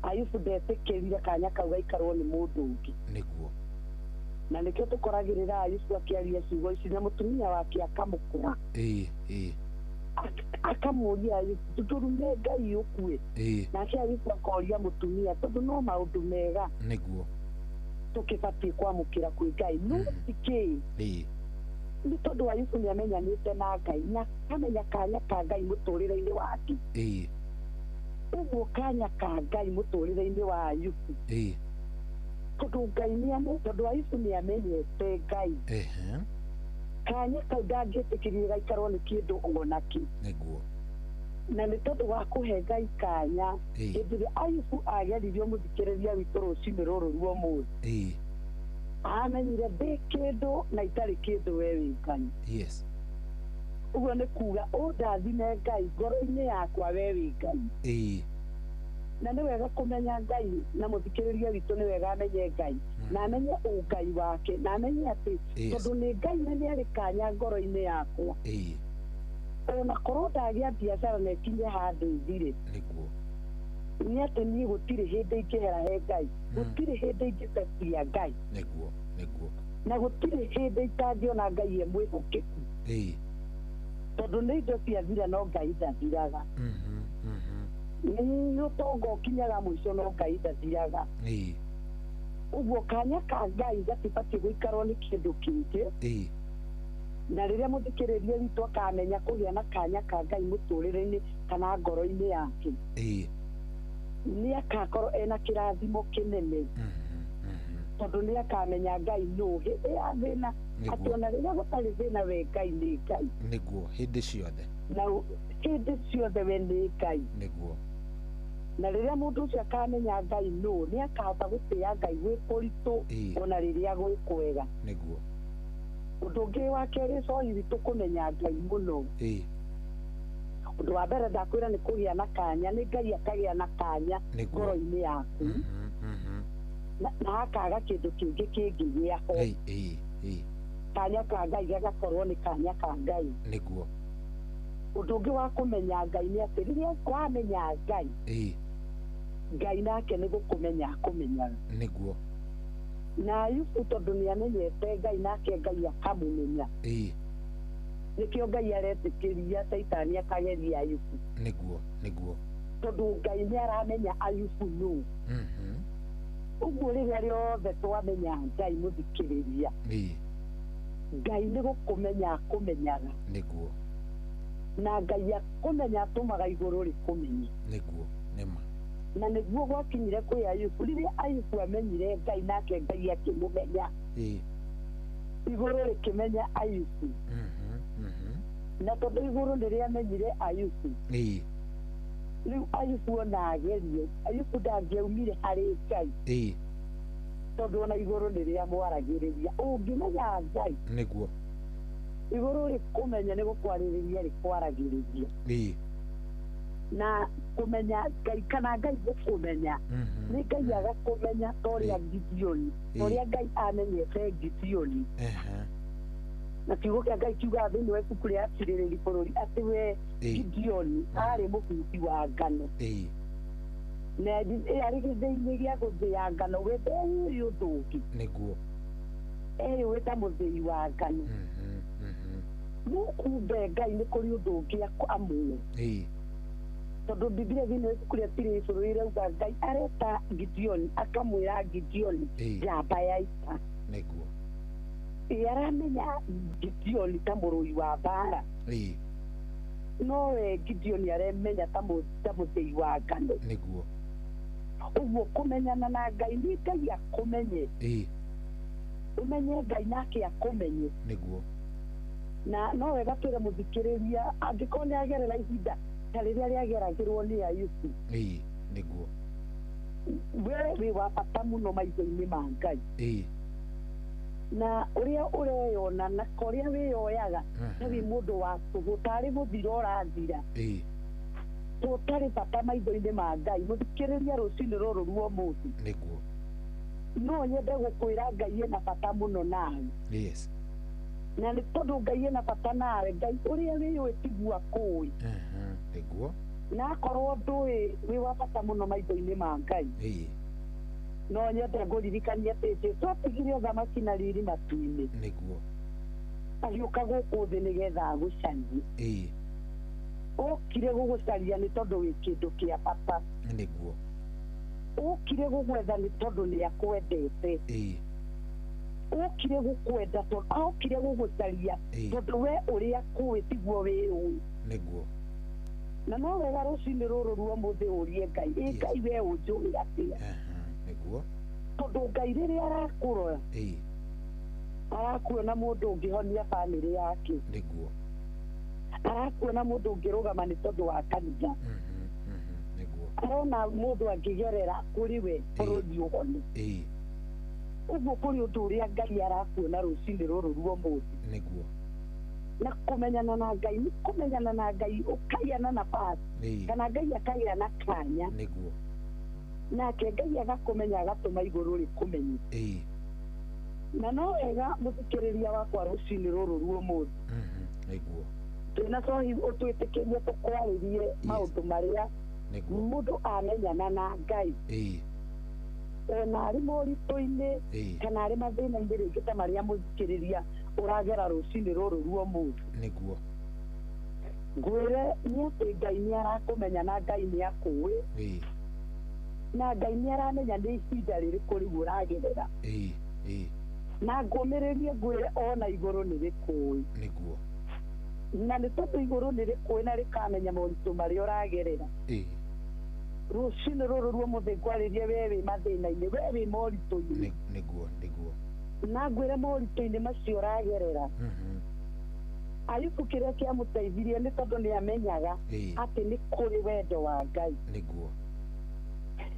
Ayubu ndetĩkĩrire kanya kau gaikarwo nĩ mũndũ ũngĩ. Nĩguo. na nikio tukoragirira Ayubu akiaria ciugo ici na mutumia wake akamukura akamuria Ayubu tuturume Ngai ukue nake Ayubu akoria mutumia tondu no maundu mega niguo tukibatie kwamukira kwi Ngai no tiki ni tondu Ayubu ni amenyanite na Ngai na amenya kanya ka Ngai muturire-ini wake uguo kanya ka Ngai muturire-ini wa Ayubu tondu Ngai ni ame tondu Ayubu ni amenyete Ngai kanya kau ndangĩtĩkĩria gaikarwo nĩ kĩndũ onaki nĩguo na nĩ tondũ wa kũhe Ngai kanya hĩndĩ ĩrĩa Ayubu ageririo mũthikĩrĩria witũ rũcinĩ rũrũ rwa ũmũthĩ amenyire ndĩ kĩndũ na itarĩ kĩndũ we wĩ Ngai ũguo nĩ kuga ũndathime Ngai ngoro-inĩ yakwa we wĩ Ngai na nĩ wega kũmenya Ngai na mũthikĩrĩria witũ nĩ wega amenye Ngai na amenye ũngai wake na amenye atĩ tondũ nĩ Ngai na nĩ arĩ kanya ngoro-inĩ yakwa ona korwo ndagĩa biacara na ĩkinye handũ ithire nĩ atĩ niĩ gũtirĩ hĩndĩ ingĩhera he Ngai gũtirĩ hĩndĩ ingĩtetia Ngai na gũtirĩ hĩndĩ itangĩona Ngai e mwĩhokeku tondũ nĩ indo ciathira no Ngai ndathiraga nĩ ũtonga ũkinyaga mũico no Ngai ndathiraga uguo kanya ka Ngai gatibatiĩ gũikarwo nĩ kĩndũ kĩngĩ na rĩrĩa mũthikĩrĩria witũ akamenya kũgĩa na kanya ka Ngai mũtũrĩre-inĩ kana ngoro-inĩ yake nĩ akakorwo ena kĩrathimo kĩnene tondũ nĩ akamenya Ngai nũ hĩndĩ ya thĩna atĩ ona rĩrĩa gũtarĩ thĩna we Ngai nĩ Ngai nĩguo hĩndĩ ciothe na hĩndĩ ciothe we nĩ Ngai nĩguo na rĩrĩa mũndũ ũcio akamenya Ngai nũ nĩ akahota gũtĩa Ngai gwĩ kũritũ ona rĩrĩa gwĩ kwega nĩguo ũndũ ũngĩ wa kerĩ coyi witũ kũmenya Ngai mũno ũndũ wa mbere ndakwĩra nĩ kũgĩa na kanya nĩ Ngai akagĩa na kanya ngoro-inĩ yaku na akaga kĩndũ kĩngĩ kĩngĩgĩa ho kanya ka Ngai gagakorwo nĩ kanya ka Ngai nĩguo ũndũ ũngĩ wa kũmenya Ngai nĩ atĩ rĩrĩa wamenya Ngai Ngai nake nĩ gũkũmenya akũmenyaga nĩguo na Ayubu tondũ nĩ amenyete Ngai nake Ngai akamũmenya nĩkĩo Ngai aretĩkĩria Saitani akageria Ayubu nĩguo tondũ Ngai nĩ aramenya Ayubu nũ ũguo rĩrĩa rĩothe twamenya Ngai mũthikĩrĩria Ngai nĩ gũkũmenya akũmenyaga nĩguo na Ngai akũmenya atũmaga igũrũ rĩkũmenye nĩguo nĩma na nĩguo gwakinyire kwĩ Ayubu rĩrĩa Ayubu amenyire Ngai nake Ngai akĩmũmenya igũrũ rĩkĩmenya Ayubu na tondũ igũrũ nĩrĩamenyire Ayubu rĩu Ayubu ona agerio Ayubu ndangĩaumire harĩ Ngai tondũ ona igũrũ nĩrĩamwaragĩrĩria ũngĩmenya Ngai nĩguo igũrũ rĩkũmenya nĩ gũkwarĩrĩria rĩkwaragĩrĩria na kũmenya Ngai kana Ngai gũkũmenya nĩ Ngai agakũmenya torĩa Gideoni torĩa Ngai amenyete Gideoni na kiugo kĩa Ngai kiuga thĩinĩ wa ibuku rĩa Atirĩrĩri bũrũri atĩ we Gideoni arĩ mũhuti wa ngano na arĩ gĩthĩi-inĩ gĩa gũthĩa ngano we ndeũĩ ũndũ ũngĩ nĩguo wĩ ta mũthĩi wa ngano no kumbe Ngai nĩ kũrĩ ũndũ ũngĩ amũĩ tondũ Biblia thĩinĩ wa ibuku rĩa Atirĩrĩri bũrũri rauga Ngai areta Gideoni akamwĩra Gideoni njamba ya ita nĩguo aramenya Gideoni ta mũrũi wa mbara no we Gideoni aremenya ta mũthĩi wa ngano nĩguo ũguo kũmenyana na Ngai nĩ Ngai akũmenye ũmenye Ngai nake akũmenye nĩguo na no wega twĩre mũthikĩrĩria angĩkorwo nĩ agerera ihinda ta rĩrĩa rĩageragĩrwo nĩ Ayubu nĩguo we wĩ wa bata mũno maitho-inĩ ma Ngai na ũrĩa ũreyona na korĩa wĩyoyaga nĩ wĩ mũndũ wa tũhũ tarĩ mũthiro ũrathira tũtarĩ bata maitho-inĩ ma Ngai mũthikĩrĩria rũcinĩ rũrũ rwa ũmũthĩ nĩguo no nyende gũkwĩra Ngai ena bata mũno nawe na nĩ tondũ Ngai ena bata nawe Ngai ũrĩa wĩyũĩ tiguo akũĩ nĩguo na akorwo ndũĩ wĩ wa bata mũno maitho-inĩ ma Ngai no nyende ngũririkania atĩ Jesũ atigire thamaki na riri matu-inĩ nĩguo agĩũka gũkũ thĩ nĩgetha agũcarie okire gũgũcaria nĩ tondũ wĩ kĩndũ kĩa bata nĩguo okire gũgwetha nĩ tondũ nĩ akwendete okire gũkwenda tondũ okire gũgũcaria tondũ we ũrĩa kũĩ tiguo wĩ nĩguo na no wega rũcinĩ rũrũ rwa mũthĩ ũrie Ngai Ngai we ũnjũĩ atĩa nĩguo tondũ Ngai rĩrĩa arakũrora arakuona mũndũ ũngĩhonia bamĩrĩ yake nĩguo arakuona mũndũ ũngĩrũgama nĩ tondũ wa kanitha nĩguo arona mũndũ angĩgerera kũrĩ we bũrũri ũhone ũguo kũrĩ ũndũ ũrĩa Ngai arakuona rũcinĩ rũrũ rwa mũthĩ nĩguo na kũmenyana na Ngai nĩ kũmenyana na Ngai ũkaiana na basi kana Ngai akagĩa na kanya nĩguo nake Ngai agakũmenya agatũma igũrũ rĩkũmenye na no wega mũthikĩrĩria wakwa rũcinĩ rũrũ rwa mũthĩ nĩguo twĩna cohi ũtwĩtĩkĩrie tũkwarĩrie maũndũ marĩa mũndũ amenyana na Ngai ona arĩ moritũ-inĩ kana arĩ mathĩna-inĩ rĩngĩ ta marĩa mũthikĩrĩria ũragera rũcinĩ rũrũ rwa mũndũ nĩguo ngwĩre nĩ atĩ Ngai nĩ arakũmenya na Ngai nĩ akũĩ na Ngai nĩ aramenya nĩ ihinda rĩrĩkũ rĩu ũragerera na ngũmĩrĩrie ngwĩre ona igũrũ nĩ rĩkũĩ nĩguo na nĩ tondũ igũrũ nĩ rĩkũĩ na rĩkamenya moritũ marĩa ũragerera rũcinĩ rũrũ rwa mũthĩ ngwarĩrie we wĩ mathĩna-inĩ we wĩ moritũ-inĩ nĩguo na ngwĩre moritũ-inĩ macio ũragerera Ayubu kĩrĩa kĩamũteithirie nĩ tondũ nĩ amenyaga atĩ nĩ kũrĩ wendo wa Ngai nĩguo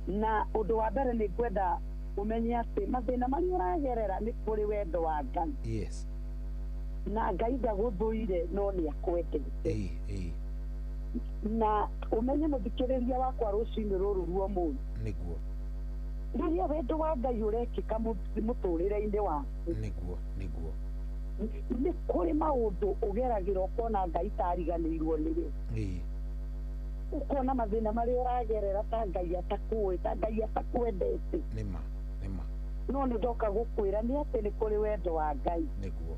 na ũndũ wa mbere nĩ ngwenda ũmenye atĩ mathĩna marĩa ũragerera nĩ kũrĩ wendo wa Ngai na Ngai ndagũthũire no nĩ akwendete na ũmenye mũthikĩrĩria wakwa rũcinĩ rũrũ rwa mũndũ nĩguo rĩrĩa wendo wa Ngai ũrekĩka mũtũrĩre-inĩ waku nĩguo nĩ kũrĩ maũndũ ũgeragĩra ũkona Ngai tariganĩirwo nĩwe ũkona mathĩna marĩa ũragerera ta Ngai atakũĩ ta Ngai atakwendete nĩma no nĩ ndoka gũkwĩra nĩ atĩ nĩ kũrĩ wendo wa Ngai nĩguo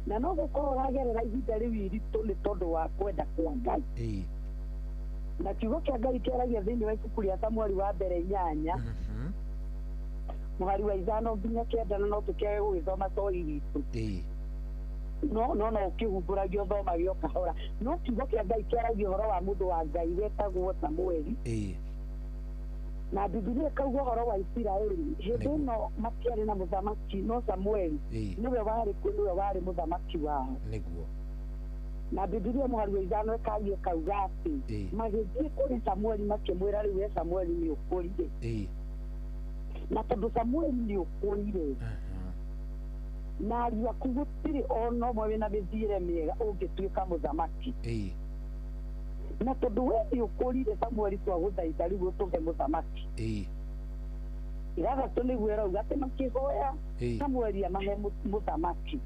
na no gũkorwo ũragerera ihinda rĩu iritũ nĩ tondũ wa kwenda kwa Ngai na kiugo kĩa Ngai kĩaragia thĩinĩ wa ibuku rĩa Samueli wa mbere 8 mũhari wa 5 nginya 9 na no tũkĩage gũgĩthoma cohi witũ no ũkĩhumbũragia ũthomage o kahora no kiugo kĩa Ngai kĩaragia ũhoro wa mũndũ wa Ngai wetagwo Samueli na Biblia ĩkauga ũhoro wa Isiraeli hĩndĩ ĩno matiarĩ na mũthamaki no Samueli nĩwe warĩ mũthamaki wao nĩguo na Biblia mũhari wa 5 ĩkagia ĩkauga atĩ magĩthiĩ kũrĩ Samueli makĩmwĩra rĩu we Samueli nĩ ũkũrire na tondũ Samueli nĩ ũkũrire na ariũ aku gũtirĩ ona ũmwe wĩna mĩthiĩre mĩega ũngĩtuĩka mũthamaki na tondũ we nĩ ũkũrire Samueli twagũthaitha rĩu ũtũhe mũthamaki ithathatũ nĩguo ĩrauga atĩ makĩhoya Samueli amahe mũthamaki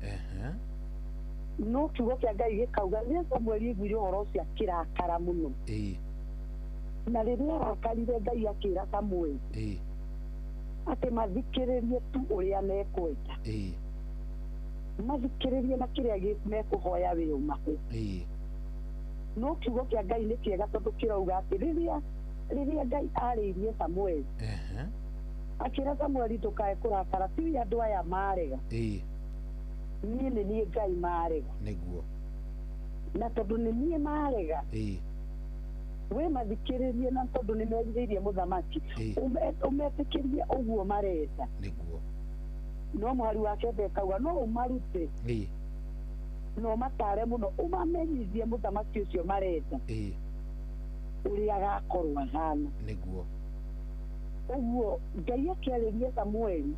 no kiugo kĩa Ngai gĩkauga rĩrĩa Samueli aiguire ũhoro ũcio akĩrakara mũno na rĩrĩa arakarire Ngai akĩra Samueli atĩ mathikĩrĩrie tu ũrĩa mekwenda mathikĩrĩrie na kĩrĩa mekũhoya we ũmahe no kiugo kĩa Ngai nĩ kĩega tondũ kĩrauga atĩ rĩrĩa Ngai arĩirie Samueli akĩra Samueli ndũkae kũrakara ti andũ aya marega niĩ nĩ niĩ Ngai marega nĩguo na tondũ nĩ niĩ marega we mathikĩrĩrie na tondũ nĩ merirĩirie mũthamaki ũmetĩkĩrie ũguo marenda nĩguo no mwari wake ndekauga no ũmarute no matare mũno ũmamenyithie mũthamaki ũcio marenda ũrĩa agakorwo ahana nĩguo ũguo Ngai akĩarĩria Samueli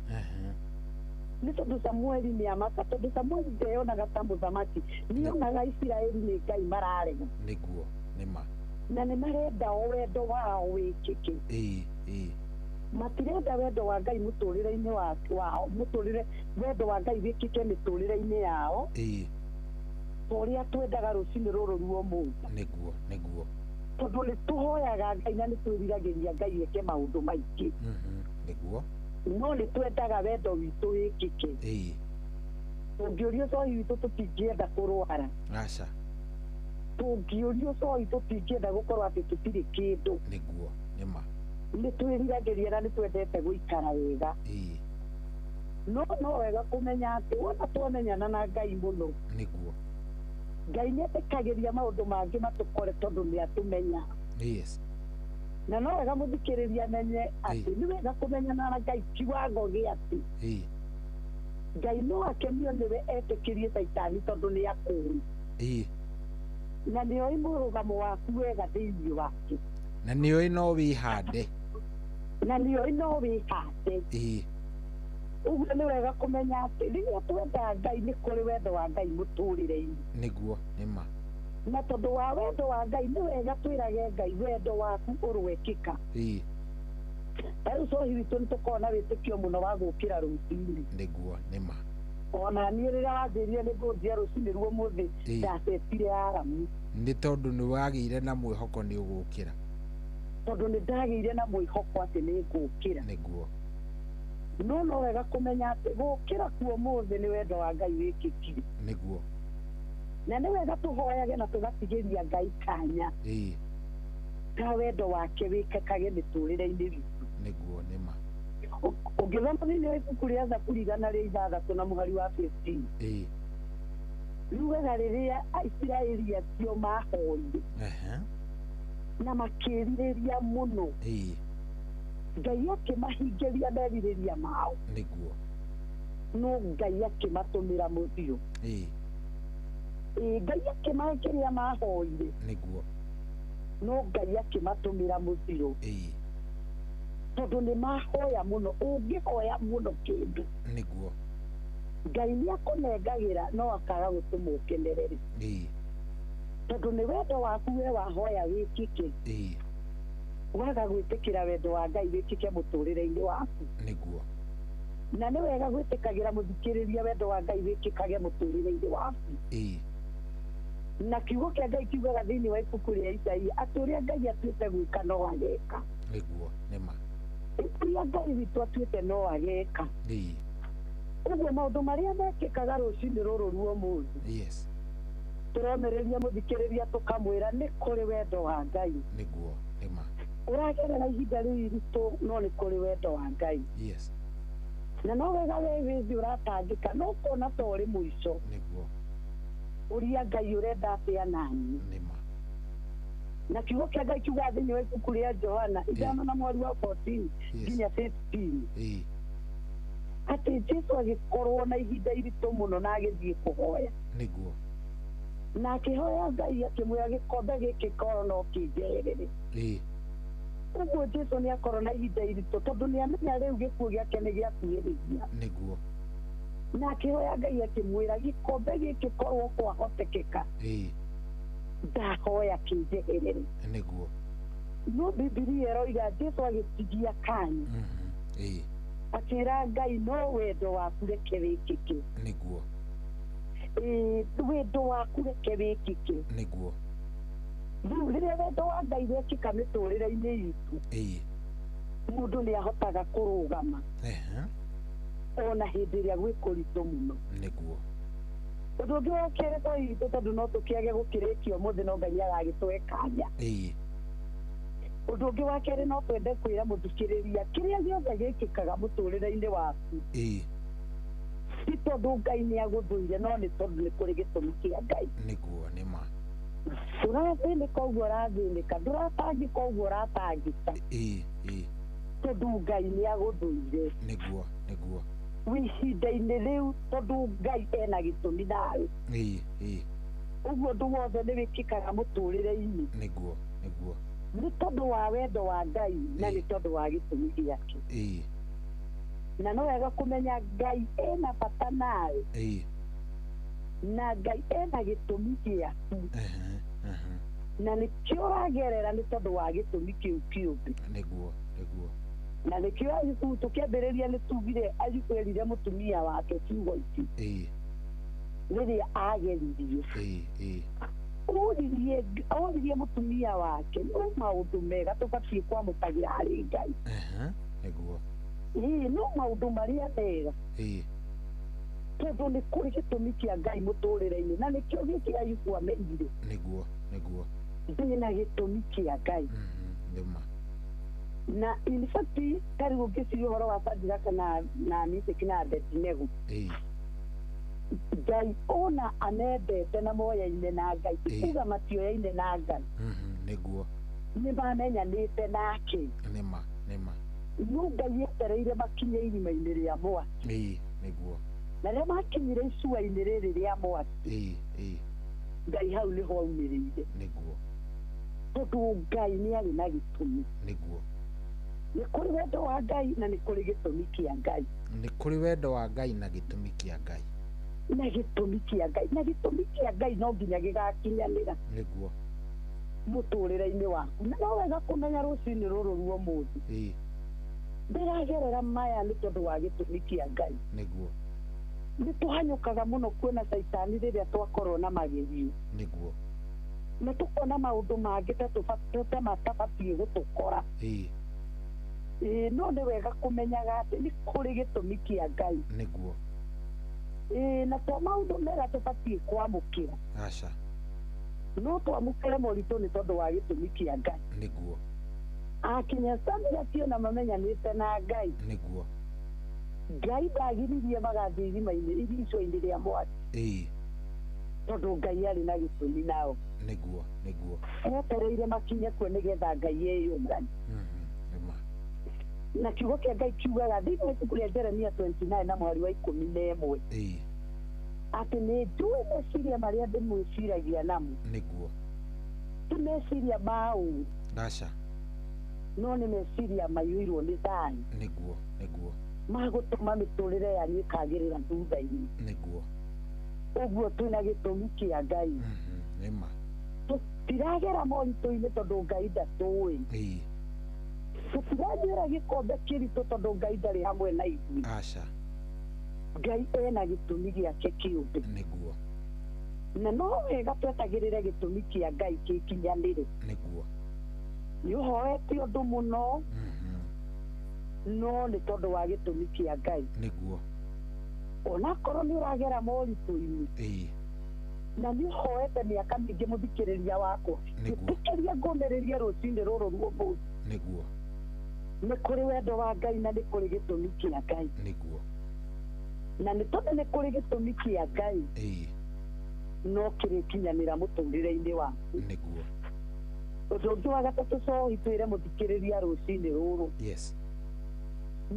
nĩ tondũ Samueli nĩ amaka tondũ Samueli ndeyonaga ta mũthamaki nĩonaga Isiraeli nĩ Ngai mararega nĩguo nĩma na nĩ marenda o wendo wao wĩkĩke matirenda wendo wa Ngai mũtũrĩre-inĩ wao wendo wa Ngai wĩkĩke mĩtũrĩre-inĩ yao ũrĩa twendaga rũcinĩ rũrũ rwa ũmũthĩ nĩguo tondu nĩ tũhoyaga Ngai na nĩ twĩriragĩria Ngai eke maũndũ maingĩ nĩguo no nĩ twendaga wendo witũ wĩkĩke tũngĩũrio cohi witũ tũtingĩenda kũrwara aca tũngĩũrio cohi tũtingĩenda gũkorwo atĩ tũtirĩ kĩndũ nĩguo nĩma nĩ twĩriragĩria na nĩ twendete gũikara wega no wega kũmenya atĩ wona twamenyana na Ngai mũno nĩguo Ngai nĩ etĩkagĩria maũndũ mangĩ matũkore tondũ nĩ atũmenya na no wega mũthikĩrĩria amenye atĩ nĩ wega kũmenyana na Ngai kiwango gĩa atĩ Ngai no akenio nĩwe etĩkĩrie Saitani tondũ nĩ akũũĩ na nĩoĩ mũrũgamo waku wega thĩinĩ wake na nĩoĩ no wĩhande ũguo nĩ wega kũmenya atĩ rĩrĩa twenda Ngai nĩ kũrĩ wendo wa Ngai mũtũrĩre-inĩ nĩguo nĩma na tondũ wa wendo wa Ngai nĩ wega twĩrage Ngai wendo waku ũrwekĩka rĩu cohi witũ nĩ tũkorwo na wĩtĩkio mũno wa gũkĩra rũcinĩ nĩguo nĩma ona niĩ rĩrĩa wanjĩrire nĩ ngũnjia rũcinĩ ruo mũthĩ ndacetire aramu nĩ tondũ nĩ wagĩire na mwĩhoko nĩ ũgũkĩra tondũ nĩ ndagĩire na mwĩhoko atĩ nĩ ngũkĩra nĩguo no wega kũmenya atĩ gũkĩra kuo mũthĩ nĩ wendo wa Ngai wĩkĩkire nĩguo na nĩ wega tũhoyage na tũgatigĩria Ngai kanya ka wendo wake wĩkĩkage mĩtũrĩre-inĩ witũ nĩguo nĩma ũngĩthoma thĩinĩ wa ibuku rĩa Zaburi 106 na mũhari wa 15 riugaga rĩrĩa Isiraeli acio mahoire na makĩrirĩria mũno Ngai akĩmahingĩria merirĩria mao nĩguo no Ngai akĩmatũmĩra mũthiro Ngai akĩmahingĩria mahoire nĩguo no Ngai akĩmatũmĩra mũthiro tondũ nĩ mahoya mũno ũngĩhoya mũno kĩndũ nĩguo Ngai nĩ akũnengagĩra no akaga gũtũma ũkenerere tondũ nĩ wendo waku we wahoya wĩkĩke waga gwĩtĩkĩra wendo wa Ngai wĩkĩke mũtũrĩre-inĩ waku nĩguo na nĩ wega gwĩtĩkagĩra mũthikĩrĩria wendo wa Ngai wĩkĩkage mũtũrĩre-inĩ waku na kiugo kĩa Ngai kiugaga thĩinĩ wa ibuku rĩa Isaia atĩ ũrĩa Ngai atuĩte gwĩka no ageka nĩguo nĩma ũrĩa Ngai witũ atuĩte no ageka ũguo maũndũ marĩa mekĩkaga rũcinĩ rũrũ ruo mũthĩ tũromereria mũthikĩrĩria tũkamwĩra nĩ kũrĩ wendo wa Ngai nĩguo nĩma ũragerera ihinda rĩu iritũ no nĩ kũrĩ wendo wa Ngai na no wega we wĩthĩ ũratangĩka no kuona ta ũrĩ mũico nĩguo ũria Ngai ũrenda atĩa nani na kiugo kĩa Ngai kiuga thĩinĩ wa ibuku rĩa Johana 1:14 nginya 15 atĩ Jesũ agĩkorwo na ihinda iritũ mũno na agĩthiĩ kũhoya nĩguo na akĩhoya Ngai akĩmwĩra gĩkombe gĩkĩ korwo no kĩnjeherere ũguo Jesũ nĩ akorwo na ihinda iritũ tondũ nĩ amenya rĩu gĩkuũ gĩake nĩ gĩakuhĩrĩria nĩguo na akĩhoya Ngai akĩmwĩra gĩkombe gĩkĩ korwo kwahotekeka ndahoya kĩnjeherere nĩguo no Bibilia ĩroiga Jesũ agĩtigia kanya akĩra Ngai no wendo waku reke wĩkĩke nĩguo wendo waku reke wĩkĩke nĩguo rĩu rĩrĩa wendo wa Ngai wekĩka mĩtũrĩre-inĩ itũ mũndũ nĩ ahotaga kũrũgama ona hĩndĩ ĩrĩa gwĩ kũritũ mũno nĩguo ũndũ ũngĩ wa kerĩ tũitũ tondũ no tũkĩage gũkĩrĩkio mũthĩ no Ngai agagĩtũhe kanya ũndũ ũngĩ wa kerĩ no twende kwĩra mũthikĩrĩria kĩrĩa gĩothe gĩkĩkaga mũtũrĩre-inĩ waku ti tondũ Ngai nĩ agũthũire no nĩ tondũ nĩ kũrĩ gĩtũmi kĩa Ngai nĩguo nĩma ũrathĩnĩka ũguo ũrathĩnĩka ndũratangĩka ũguo ũratangĩka tondũ Ngai nĩ agũthũire nĩguo nĩguo ihinda-inĩ rĩu tondũ Ngai ena gĩtũmi nawe ũguo ũndũ wothe nĩ wĩkĩkaga mũtũrĩre-inĩ nĩguo nĩguo nĩ tondũ wa wendo wa Ngai na nĩ tondũ wa gĩtũmi gĩake na no wega kũmenya Ngai ena bata nawe na Ngai ena gĩtũmi gĩaku na nĩkĩo ũragerera nĩ tondũ wa gĩtũmi kĩu kĩũmbe nĩguo nĩguo na nĩkĩo tũkĩambĩrĩria nĩ tugire Ayubu erire mũtumia wake ciugo ici rĩrĩa ageririo oririe mutumia wake no maundu mega tubatie kwamũkagĩra harĩ Ngai nĩguo no maundu maria mega tondũ nĩ kũrĩ gĩtũmi kĩa Ngai mũtũrĩre-inĩ na nĩkĩo gĩkĩ Ayubu amenyire nĩguo ndĩna gĩtũmi kĩa Ngai na in fact karibu ngĩciria ũhoro wa Shadraka na Meshaki na Abedinego Ngai ona anendete na moya-inĩ na Ngai kuga matioya-inĩ na Ngai nĩguo nĩ mamenyanĩte nake nĩma no Ngai etereire makinye irima-inĩ rĩa mwaki nĩguo na rĩrĩa makinyire icua-inĩ rĩrĩ rĩa mwaki Ngai hau nĩho aumĩrĩire nĩguo tondũ Ngai nĩ arĩ na gĩtũmi nĩguo nĩ kũrĩ wendo wa Ngai na nĩ kũrĩ gĩtũmi kĩa Ngai nĩ kũrĩ wendo wa Ngai na gĩtũmi kĩa Ngai na gĩtũmi kĩa Ngai no nginya gĩgakinyanĩra nĩguo mũtũrĩre-inĩ waku na no wega kũmenya rũciinĩ rũrũ rwa ũmũthĩ ndĩragerera maya nĩ tondũ wa gĩtũmi kĩa Ngai nĩguo nĩ tũhanyũkaga mũno kuona Saitani rĩrĩa twakorwo na magerio nĩguo na tũkona maũndũ mangĩ matabatiĩ gũtũkora no nĩ wega kũmenyaga atĩ nĩ kũrĩ gĩtũmi kĩa Ngai nĩguo na to maũndũ mega tũbatiĩ kwamũkĩra no twamũkĩre moritũ nĩ tondũ wa gĩtũmi kĩa Ngai nĩguo akinya Shadraka na mamenyanĩte na Ngai nĩguo Ngai ndagiririe magathiĩ irima-inĩ icua-inĩ rĩa mwaki tondũ Ngai arĩ na gĩtũmi nao nĩguo etereire makinye kuo nĩgetha Ngai eyũngane na kiugo kĩa Ngai kiugaga thĩinĩ wa ibuku rĩa Jeremia 29 na mũhari wa 11 atĩ nĩ njũĩ meciria marĩa ndĩmwĩciragia namo nĩguo ti meciria ma ũũru no nĩ meciria maiyũirwo nĩ thayũ nĩguo magũtũma mĩtũrĩre yanyu ĩkagĩrĩra thutha-inĩ nĩguo ũguo twĩna gĩtũmi kĩa Ngai tũtiragera moritũ-inĩ tondũ Ngai ndatũĩ tũtiranyuĩra gĩkombe kĩritũ tondũ Ngai ndarĩ hamwe na ithuĩ Ngai ena gĩtũmi gĩake kĩũmbe nĩguo na no wega twetagĩrĩre gĩtũmi kĩa Ngai gĩkinyanĩre nĩguo nĩ ũhoete ũndũ mũno no nĩ tondũ wa gĩtũmi kĩa Ngai nĩguo onakorwo nĩ ũragera moritũ-inĩ na nĩ ũhoete mĩaka mĩingĩ mũthikĩrĩria wakwa gĩtĩkĩria ngũmĩrĩrie rũciinĩ rũrũ rwa ũmũthĩ nĩguo nĩ kũrĩ wendo wa Ngai na nĩ kũrĩ gĩtũmi kĩa Ngai nĩguo na nĩ tondũ nĩ kũrĩ gĩtũmi kĩa Ngai no kĩrĩkinyanĩra mũtũrĩre-inĩ waku nĩguo ũndũ ũngĩ wa gatatũ cohi twĩre mũthikĩrĩria rũciinĩ rũrũ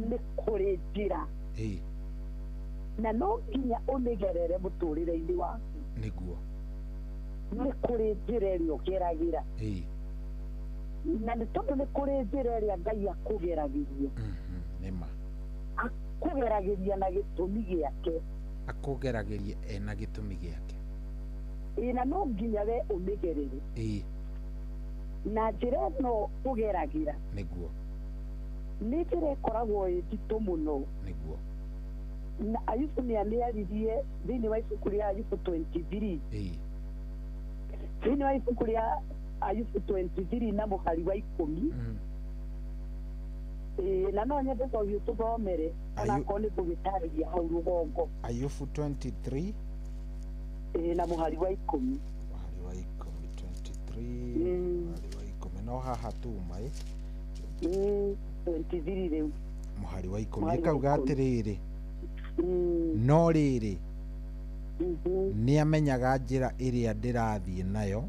nĩ kũrĩ njĩra na no nginya ũmĩgerere mũtũrĩre-inĩ waku nĩguo nĩ kũrĩ njĩra ĩrĩa ũgeragĩra na nĩ tondũ nĩ kũrĩ njĩra ĩrĩa Ngai akũgeragĩria akũgeragĩria na gĩtũmi gĩake akũgeragĩria ena gĩtũmi gĩake na no nginya we ũmĩgerere na njĩra ĩno ũgeragĩra nĩguo nĩ njĩra ĩkoragwo ĩ nditũ mũno nĩguo na Ayubu nĩ anĩaririe thĩinĩ wa ibuku rĩa Ayubu 23 thĩinĩ wa ibuku rĩa Ayubu 23 na mũhari wa 10 na no nyende tũthiĩ tũthomere onakorwo nĩ ngũgĩtarĩria hau rũgongo Ayubu 23 na mũhari wa 10 mũhari wa 10 23 mũhari wa 10 no haha tuma 23 rĩu mũhari wa 10 ĩkauga atĩrĩrĩ no rĩrĩ nĩ amenyaga njĩra ĩrĩa ndĩrathiĩ nayo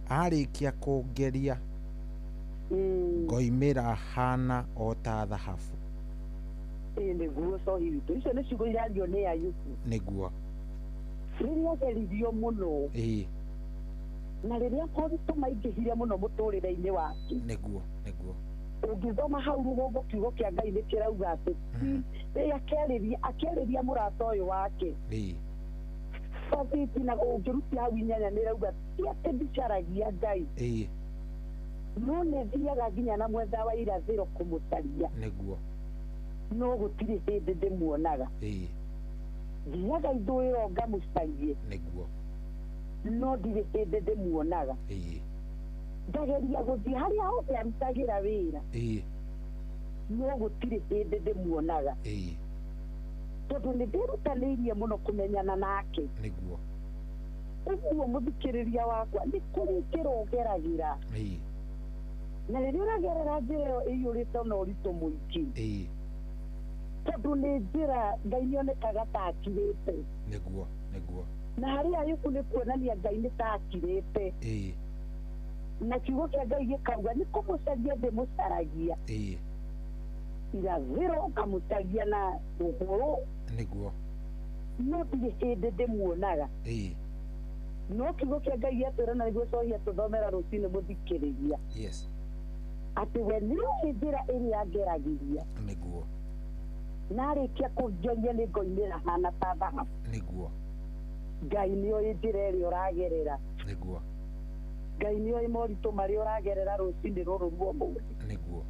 arĩkia kũngeria ngoimĩra hana o ta thahabu nĩguo cohi witũ icio nĩ ciugo irario nĩ Ayubu nĩguo rĩrĩa ageririo mũno na rĩrĩa moritũ maingĩhire mũno mũtũrĩre-inĩ wake nĩguo ũngĩthoma hau rũgongo kiugo kĩa Ngai nĩ kĩrauga atĩ akĩarĩria mũrata ũyũ wake na ũngĩrutia hau inyanya nĩ rauga ti atĩ ndicaragia Ngai no nĩ thiaga nginya na mwetha wa irathĩro kũmũcaria nĩguo no gũtirĩ hĩndĩ ndĩmuonaga thiaga ithũĩro ngamũcarie nĩguo no ndirĩ hĩndĩ ndĩmuonaga ndageria gũthiĩ harĩa hothe arutagĩra wĩra no gũtirĩ hĩndĩ ndĩmuonaga tondũ nĩ ndĩrutanĩirie mũno kũmenyana nake nĩguo ũguo mũthikĩrĩria wakwa nĩ kũrĩ njĩra ũgeragĩra na rĩrĩa ũragerera njĩra ĩyo ĩiyũrĩte na ũritũ mũingĩ tondũ nĩ njĩra Ngai nĩonekaga ta akirĩte nĩguo na harĩa yuku nĩ kuonania Ngai nĩ ta akirĩte na kiugo kĩa Ngai gĩkauga nĩ kũmũcaria ndĩmũcaragia irathĩro ngamũcaria na rũhũrũ nĩguo no ndirĩ hĩndĩ ndĩmuonaga no kiugo kĩa Ngai gĩatwĩra na nĩguo cohia tũthomera rũcinĩ mũthikĩrĩria atĩ we nĩoĩ njĩra ĩrĩa ngeragĩria nĩguo narĩkia kũngeria nĩ ngoimĩra hana ta thahabu nĩguo Ngai nĩoĩ njĩra ĩrĩa ũragerera nĩguo Ngai nĩoĩ moritũ marĩa ũragerera rũcinĩ rũrũ rwa ũmũthĩ nĩguo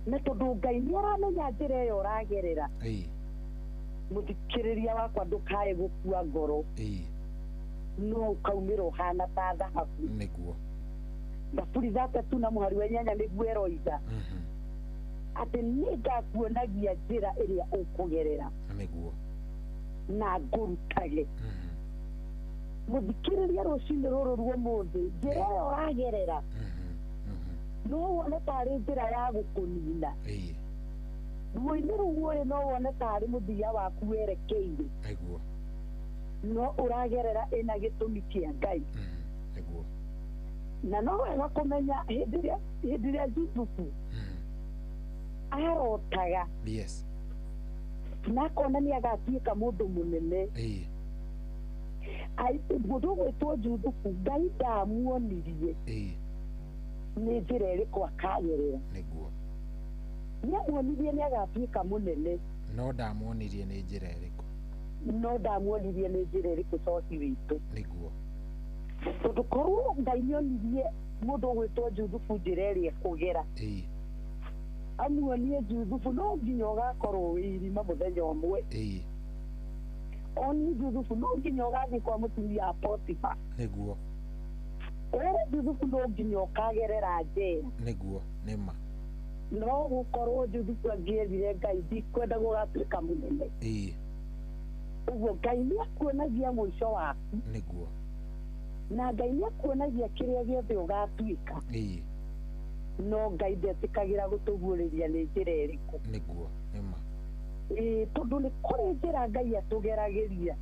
na tondũ Ngai nĩaramenya njĩra ĩyo ũragerera mũthikĩrĩria wakwa ndũkae gũkua ngoro no ũkaumĩra ũhana ta thahabu nĩguo Thaburi 3 na mũhari wa 8 nĩguo eroiga atĩ nĩ ngakuonagia njĩra ĩrĩa ũkũgerera nĩguo na ngũrutage mũthikĩrĩria rũcinĩ rũrũ rwa ũmũthĩ njĩra ĩyo ũragerera no wone tarĩ njĩra ya gũkũnina ruo-inĩ rũu ũrĩ no wone tarĩ mũthia waku werekeire no ũragerera ĩna gĩtũmi kĩa Ngai na no wega kũmenya hĩndĩ ĩrĩa Jusufu arotaga na akona nĩ agatuĩka mũndũ mũnene mũndũ ũgwĩtwo Jusufu Ngai ndamuonirie nĩ njĩra ĩrĩkũ akagerera nĩamuonirie nĩ agatuĩka mũnene no ndamuonirie nĩ njĩra ĩrĩkũ coci witũ nĩguo tondũ korwo Ngai nĩonirie mũndũ ũgwĩtwo Jusufu njĩra ĩrĩa kũgera amuonie Jusufu no nginya ũgakorwo wĩ irima mũthenya ũmwe oni Jusufu no nginya ũgathiĩ kwa mũtumia wa Potifa nĩguo Jusufu no nginya ũkagerera njera nĩguo nĩma no gũkorwo Jusufu angĩerire Ngai ndikwenda gũgatuĩka mũnene ũguo Ngai nĩakuonagia mũico waku nĩguo na Ngai nĩakuonagia kĩrĩa gĩothe ũgatuĩka no Ngai ndetĩkagĩra gũtũguũrĩria nĩ njĩra ĩrĩkũ nĩguo nĩma tondũ nĩ kũrĩ njĩra Ngai atũgeragĩria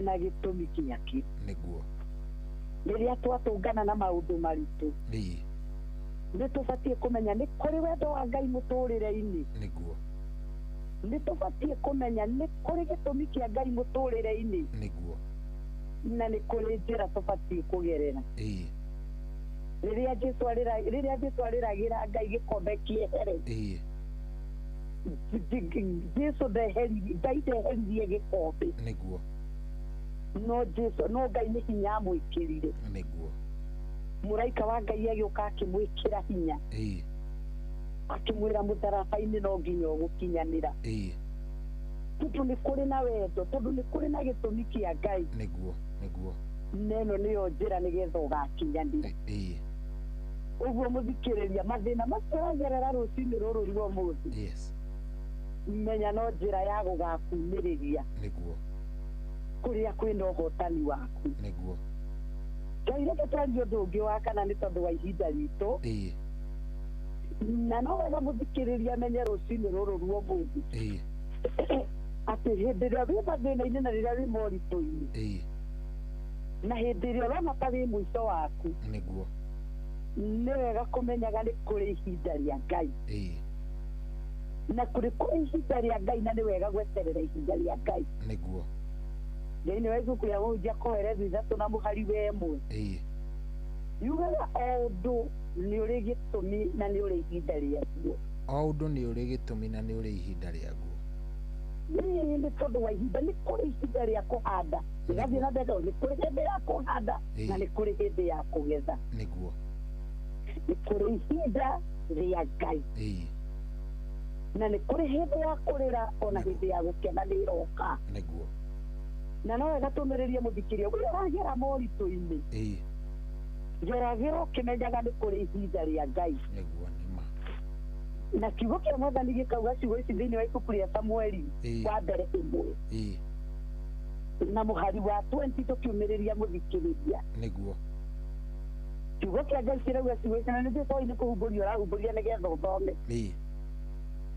na gĩtũmi gĩake nĩguo rĩrĩa twatũngana na maũndũ maritũ nĩ tũbatiĩ kũmenya nĩ kũrĩ wendo wa Ngai mũtũrĩre-inĩ nĩguo nĩ tũbatiĩ kũmenya nĩ kũrĩ gĩtũmi kĩa Ngai mũtũrĩre-inĩ nĩguo na nĩ kũrĩ njĩra tũbatiĩ kũgerera rĩrĩa Jesũ arĩragĩra Ngai gĩkombe kĩehere Jesũ Ngai ndeheririe gĩkombe nĩguo no Ngai nĩ hinya amwĩkĩrire nĩguo mũraika wa Ngai agĩũka akĩmwĩkĩra hinya akĩmwĩra mũtharaba-inĩ no nginya ũgũkinyanĩra tondũ nĩ kũrĩ na wendo tondũ nĩ kũrĩ na gĩtũmi kĩa Ngai nĩguo neno nĩyo njĩra nĩgetha ũgakinyanĩra ũguo mũthikĩrĩria mathĩna macio ũragerera rũcinĩ rũrũ rwa ũmũthĩ menya no njĩra ya gũgakumĩrĩria nĩguo kũrĩa kwĩna ũhotani waku nĩguo Ngai reke twarie ũndũ ũngĩ wa kana nĩ tondũ wa ihinda ritũ na no wega mũthikĩrĩria menye rũcinĩ rũrũ rwa ũmũthĩ atĩ hĩndĩ ĩrĩa wĩ mathĩna-inĩ na rĩrĩa wĩ moritũ-inĩ na hĩndĩ ĩrĩa ũrona ta wĩ mũico waku nĩguo nĩ wega kũmenyaga nĩ kũrĩ ihinda rĩa Ngai na kũrĩ ihinda rĩa Ngai na nĩ wega gweterera ihinda rĩa Ngai nĩguo thĩinĩ wa ibuku rĩa Mũhunjia Koherethi 3 na mũhari wa 1 yugaga o ũndũ nĩ ũrĩ gĩtũmi na nĩ ũrĩ ihinda rĩaguo o ũndũ nĩ ũrĩ gĩtũmi na nĩ ũrĩ ihinda rĩaguo nĩ tondũ wa ihinda nĩ kũrĩ ihinda rĩa kũhanda ĩgathiĩ na mbere nĩ kũrĩ hĩndĩ ya kũhanda na nĩ kũrĩ hĩndĩ ya kũgetha nĩguo nĩ kũrĩ ihinda rĩa Ngai na nĩ kũrĩ hĩndĩ ya kũrĩra ona hĩndĩ ya gũkena nĩ ĩroka nĩguo na no wega tumererie muthikiria uria aragera moritũ-inĩ geragĩra ũkĩmenyaga nĩ kũrĩ ihinda rĩa Ngai na kiugo kĩa Mwathani gĩkauga ciugo ici thĩinĩ wa ibuku rĩa Samueli wa mbere 1 na mũhari wa 20 tũkiumĩrĩria mũthikĩrĩria nĩguo kiugo kĩa Ngai kirauga ciugo ici na nĩ tũĩ nĩ kũhumbũria ũrahumbũria nĩgetha ũthome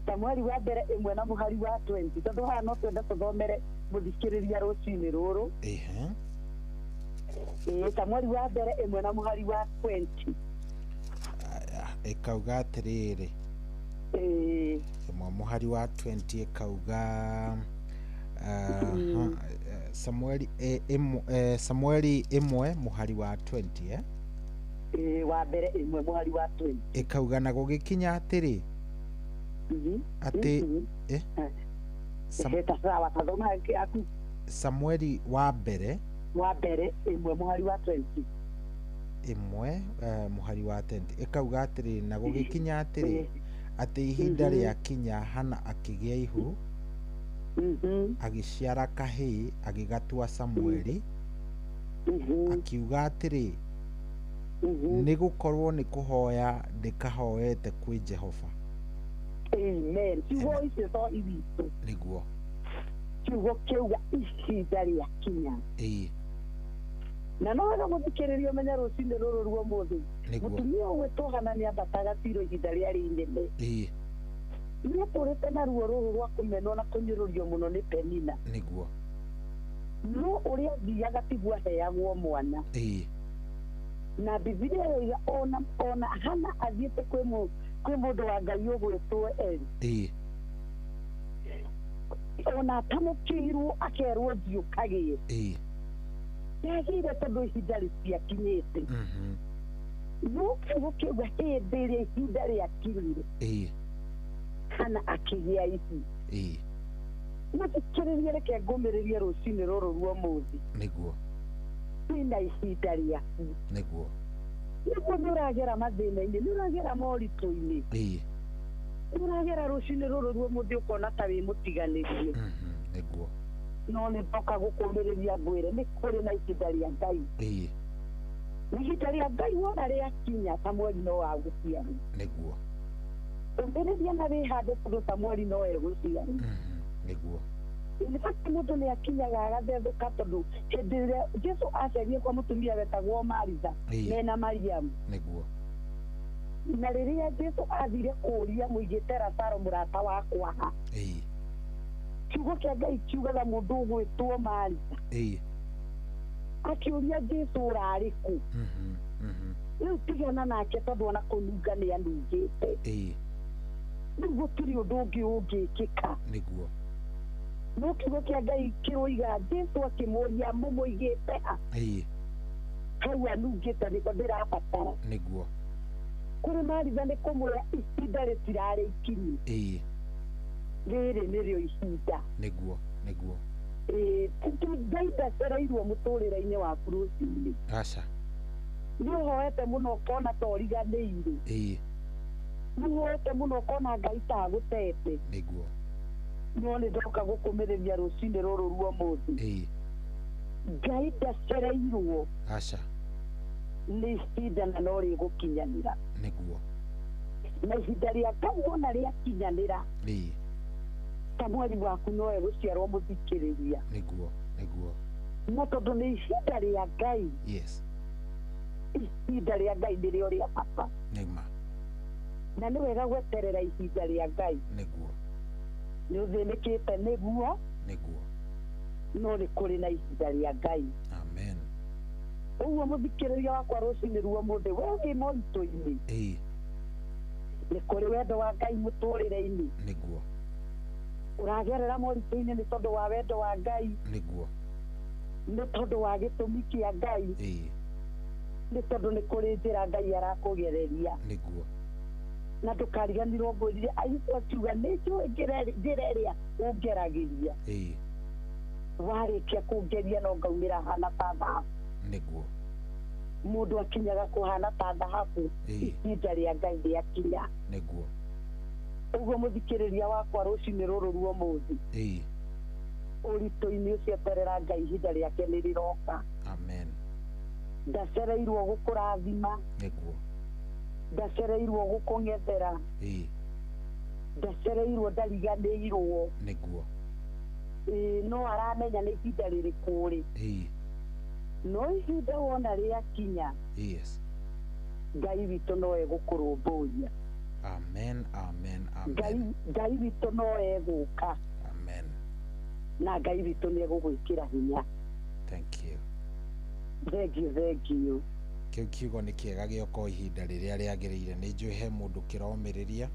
Samueli wa mbere 1 na mũhari wa 20 tondũ haha no twende tũthomere mũthikĩrĩria rũcinĩ rũrũ Samueli wa mbere 1 na mũhari wa 20 ikauga atĩrĩrĩ mũhari wa 20 ikauga Samueli 1 mũhari wa 20 wa mbere 1 mũhari wa 20 ikauga na gũgĩkinya atĩrĩ atĩ Samueli wa mbere 1 mũhari wa 20 mũhari wa 20 ikauga atĩrĩ na gũgĩkinya atĩrĩ atĩ ihinda rĩa kinya Hana akĩgĩa ihu agĩciara kahĩĩ agĩgatua Samueli akiuga atĩrĩ nĩ gũkorwo nĩ kũhoya ndĩkahoete kwĩ Jehova amen kiugo icio to ithu nĩguo kiugo kĩuga ihinda rĩa kinya na no wega mũthikĩrĩria ũmenye rũcinĩ rũrũ rwa ũmũthĩ mũtumia ũgwĩtwo Hana nĩ ambataga Silo ihinda rĩarĩ inene nĩ tũrĩte na ruo rũrũ rwa kũmenwo na kũnyũrũrio mũno nĩ Penina nĩguo no ũrĩa thiaga tiguo aheagwo mwana na Biblia yoiga ona Hana athiĩte kwĩ mũndũ wa Ngai ũgwĩtwo Eli ona atamũkĩirwo akerwo thiũkagĩe yagĩire tondũ ihinda rĩtiakinyĩte no kiugo kĩuga hĩndĩ ĩrĩa ihinda rĩakinyire Hana akĩgĩa ihu mũthikĩrĩrie reke ngũmĩrĩrie rũcinĩ rũrũ rwa ũmũthĩ nĩguo kwĩna ihinda rĩaku nĩguo nĩguo nĩ ũragera mathĩna-inĩ nĩ ũragera moritũ-inĩ nĩ ũragera rũcinĩ rũrũ rwa ũmũthĩ ũkona ta wĩ mũtiganĩrie nĩguo no nĩ ndoka gũkũmĩrĩria ngwĩre nĩ kũrĩ na ihinda rĩa Ngai ihinda rĩa Ngai wona rĩakinya Samueli no agũciarwo nĩguo ũmĩrĩria na wĩhande tondũ Samueli no egũciarwo nĩguo nĩ bati mũndũ nĩ akinyaga agathethũka tondũ hĩndĩ ĩrĩa Jesũ aciarire kwa mũtumia wetagwo Maritha mena Mariamu nĩguo na rĩrĩa Jesũ athire kũũria mũigĩte Lazaro mũrata wakwa ha kiugo kĩa Ngai kiugaga mũndũ ũgwĩtwo Maritha akĩũria Jesũ ũrarĩ kũ rĩu tigana nake tondũ ona kũnunga nĩ anungĩte rĩu gũtirĩ ũndũ ũngĩ ũngĩkĩka nĩguo no kiugo kĩa Ngai kĩroiga Jesũ akĩmũria mũmũigĩte ha hau anungĩte nĩko ndĩrabatara nĩguo kũrĩ Maritha nĩ kũmwĩra ihinda rĩtirarĩ ikinyu rĩrĩ nĩrĩo ihinda nĩguo Ngai ndacereirwo mũtũrĩre-inĩ waku rũcinĩ aca nĩ ũhoete mũno ũkona ta ũriganĩirwo nĩ ũhoete mũno ũkona Ngai tagũtete nĩguo no nĩ ndoka gũkũmĩrĩria rũcinĩ rũrũ rwa ũmũthĩ Ngai ndacereirwo aca nĩ ihinda na no rĩgũkinyanĩra nĩguo na ihinda rĩa Ngai wona rĩakinyanĩra Samueli waku no egũciarwo mũthikĩrĩria nĩguo no tondũ nĩ ihinda rĩa Ngai ihinda rĩa Ngai nĩrĩo rĩa bata na nĩ wega gweterera ihinda rĩa Ngai nĩguo nĩ ũthĩnĩkĩte nĩguo no nĩ kũrĩ na ihinda rĩa Ngai amen ũguo mũthikĩrĩria wakwa rũcinĩ rwa ũmũthĩ we wĩ moritũ-inĩ nĩ kũrĩ wendo wa Ngai mũtũrĩre-inĩ nĩguo ũragerera moritũ-inĩ nĩ tondũ wa wendo wa Ngai nĩguo nĩ tondũ wa gĩtũmi kĩa Ngai nĩ tondũ nĩ kũrĩ njĩra Ngai arakũgereria nĩguo na ndũkariganĩrwo ngwĩrire Ayubu akiuga nĩ njũĩ njĩra ĩrĩa ũngeragĩria warĩkia kũngeria no ngaumĩra hana ta thahabu nĩguo mũndũ akinyaga kũhana ta thahabu ihinda rĩa Ngai rĩakinya nĩguo ũguo mũthikĩrĩria wakwa rũcinĩ rũrũ rwa ũmũthĩ ũritũ-inĩ ũcio terera Ngai ihinda rĩake nĩ rĩroka. Amen. Ndacereirwo gũkũrathima. Nĩguo. Ndacereirwo gũkũng'ethera. Ndacereirwo ndariganĩirwo. Nĩguo. No aramenya nĩ ihinda rĩrĩkũ rĩ. No ihinda wona rĩakinya. Yes. Ngai witũ no egũkũrũmbũiya. Amen, amen, amen. Ngai witũ no egũka. Amen. Na Ngai witũ nĩ egũgwĩkĩra hinya. Thank you. Thank you. Kĩu kiugo nĩ kĩega gĩoka ihinda rĩrĩa rĩagĩrĩire. Nĩ njũĩ he mũndũ kĩromĩrĩria.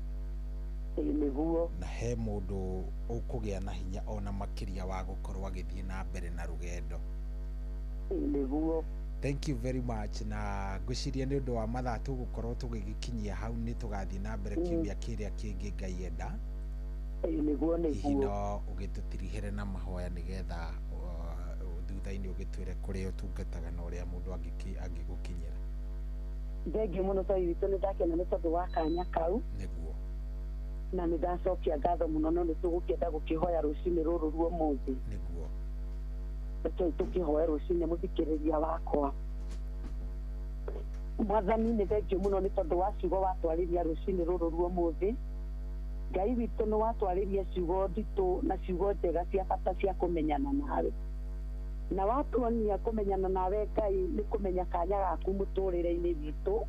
Nĩguo. Na he mũndũ ũkũgĩa na hinya ona makĩria wa gũkorwo agĩthiĩ na mbere na rũgendo. Nĩguo. Thank you very much. Na ngwĩciria nĩ ũndũ wa mathaa tũgũkorwo tũgĩgĩkinyia hau nĩ tũgathiĩ na mbere kiumia kĩrĩa kĩngĩ Ngai enda. Nĩguo. Hihi no ũgĩtũtirihĩre na mahoya nĩgetha thutha-inĩ ũgĩtwĩre kũrĩa ũtungataga na ũrĩa mũndũ angĩgũkinyĩra. Thengiũ mũno Ngai witũ, nĩ ndakena nĩ tondũ wa kanya kau. Nĩguo. Na nĩ ndacokia ngatho mũno, no nĩ tũgũkĩenda gũkĩhoya rũcinĩ rũrũ rwa ũmũthĩ. Nĩguo. Tũkĩhoya rũcinĩ mũthikĩrĩria wakwa. Mwathani nĩ thengiũ mũno nĩ tondũ wa ciugo watwarĩria rũcinĩ rũrũ rwa ũmũthĩ. Ngai witũ nĩ watwarĩria ciugo nditũ na ciugo njega cia bata cia kũmenyana nawe. Na watuonia kũmenyana nawe Ngai nĩ kũmenya kanya gaku mũtũrĩre-inĩ witũ,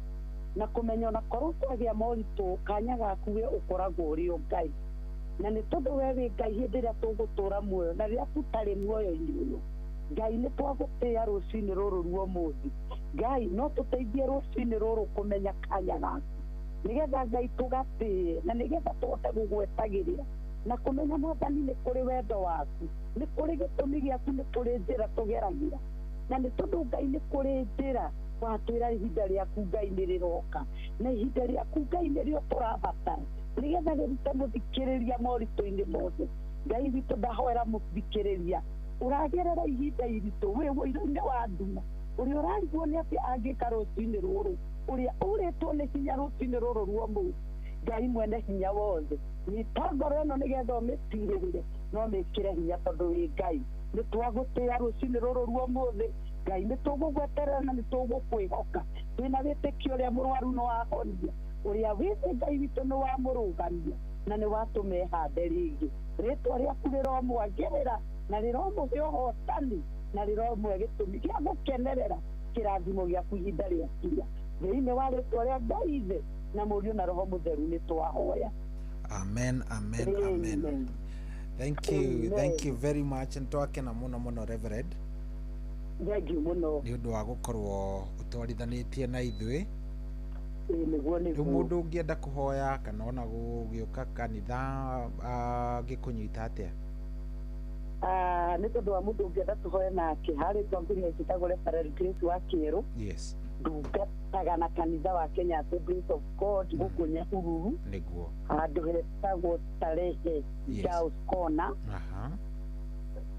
na kũmenya ona korwo kwagĩa moritũ kanya gaku we ũkoragwo ũrĩ o Ngai. Na nĩ tondũ we wĩ Ngai hĩndĩ ĩrĩa tũgũtũra muoyo na rĩrĩa tũtarĩ muoyo-inĩ ũyũ, Ngai nĩ twagũtĩĩa rũcinĩ rũrũ rwa ũmũthĩ. Ngai no tũteithie rũcinĩ rũrũ kũmenya kanya gaku, nĩgetha Ngai tũgatĩe na nĩgetha tũhote gũgwetagĩrĩra na kũmenya Mwathani nĩ kũrĩ wendo waku, nĩ kũrĩ gĩtũmi gĩaku, nĩ kũrĩ njĩra tũgeragĩra. Na nĩ tondũ Ngai nĩ kũrĩ njĩra watwĩra ihinda rĩaku Ngai nĩ rĩroka, na ihinda rĩaku Ngai nĩrĩo tũrabatara nĩgetha rĩrute mũthikĩrĩria moritũ-inĩ mothe. Ngai witũ ndahoera mũthikĩrĩria ũragerera ihinda iritũ wĩ ũira-inĩ wa nduma, ũrĩa ũrarigwo nĩ atĩ angĩka rũcinĩ rũrũ, ũrĩa ũrĩtwo nĩ hinya rũcinĩ rũrũ rwa ũmũthĩ. Ngai mwene hinya wothe, nyita ngoro ĩno nĩgetha ũmĩtirĩrĩre no mĩkĩre hinya tondũ wĩ Ngai. Nĩ twagũtĩĩa rũcinĩ rũrũ rwa ũmũthĩ. Ngai nĩ tũgũgweterera na nĩ tũgũkwĩhoka. Twĩna wĩtĩkio ũrĩa mũrwaru nĩ wahonia, ũrĩa wĩthĩ Ngai witũ nĩ wamũrũgamia na nĩ watũmehande rĩngĩ. Rĩtwa rĩaku rĩromwagĩrĩra na rĩromũhe ũhotani na rĩromwe gĩtũmi gĩa gũkenerera kĩrathimo gĩaku ihinda rĩakinya. Thĩinĩ wa rĩtwa rĩa Ngai Ithe na Mũriũ na Roho Mũtheru nĩ twahoya. Amen, amen, amen. Thank you very much. Ntwakena mũno Reverend. Thengiũ mũno nĩ ũndũ wa gũkorwo ũtwarithanĩtie na ithuĩ. Nĩguo. Rĩu mũndũ ũngĩenda kũhoya kana ona gũgĩũka kanitha gĩkũnyita atĩa? Nĩ tondũ wa mũndũ ũngĩenda tũhoye nake harĩ twambĩrĩria njĩtagwo Reverend Grace wa Kĩerũ. Yes. Ndungataga na kanitha wa Kenya Assemblies of God gũkũ Nyahururu. Nĩguo. Handũ hetagwo Starehe Girls Corner.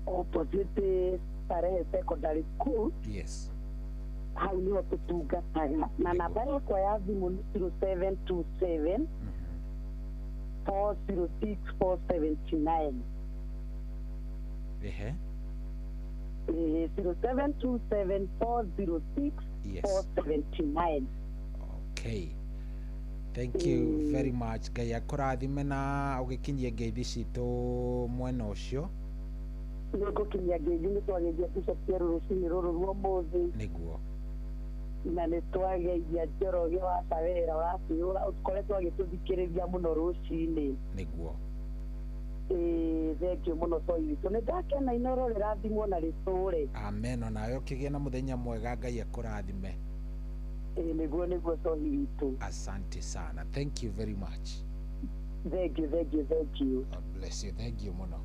Opposite Starehe Secondary School. Yes. Hau nĩho tũtungataga na namba yakwa ya thimũ nĩ 0727 406 479. 0727 406 479. Okay. Thank you very much. Ngai akũrathime na ũgĩkinyie ngeithi citũ mwena ũcio. Nĩngũkinyia ngeithi nĩ twageithia Bishop Kĩerũ rũcinĩ rũrũ rwa ũmũthĩ. Nĩguo. Na nĩ twageithia Njoroge wa Kawĩra ũraciũra ũkoretwo agĩtũthikĩrĩria mũno rũcinĩ. Nĩguo. Thengiũ mũno Toi witũ, nĩ ndakena inoro rĩrathimwo na rĩtũre. Amen. Onawe ũkĩgĩa na mũthenya mwega, Ngai akũrathime. Nĩguo Toi witũ. Asante sana. Thank you very much. Thank you. God bless you. Thank you mũno.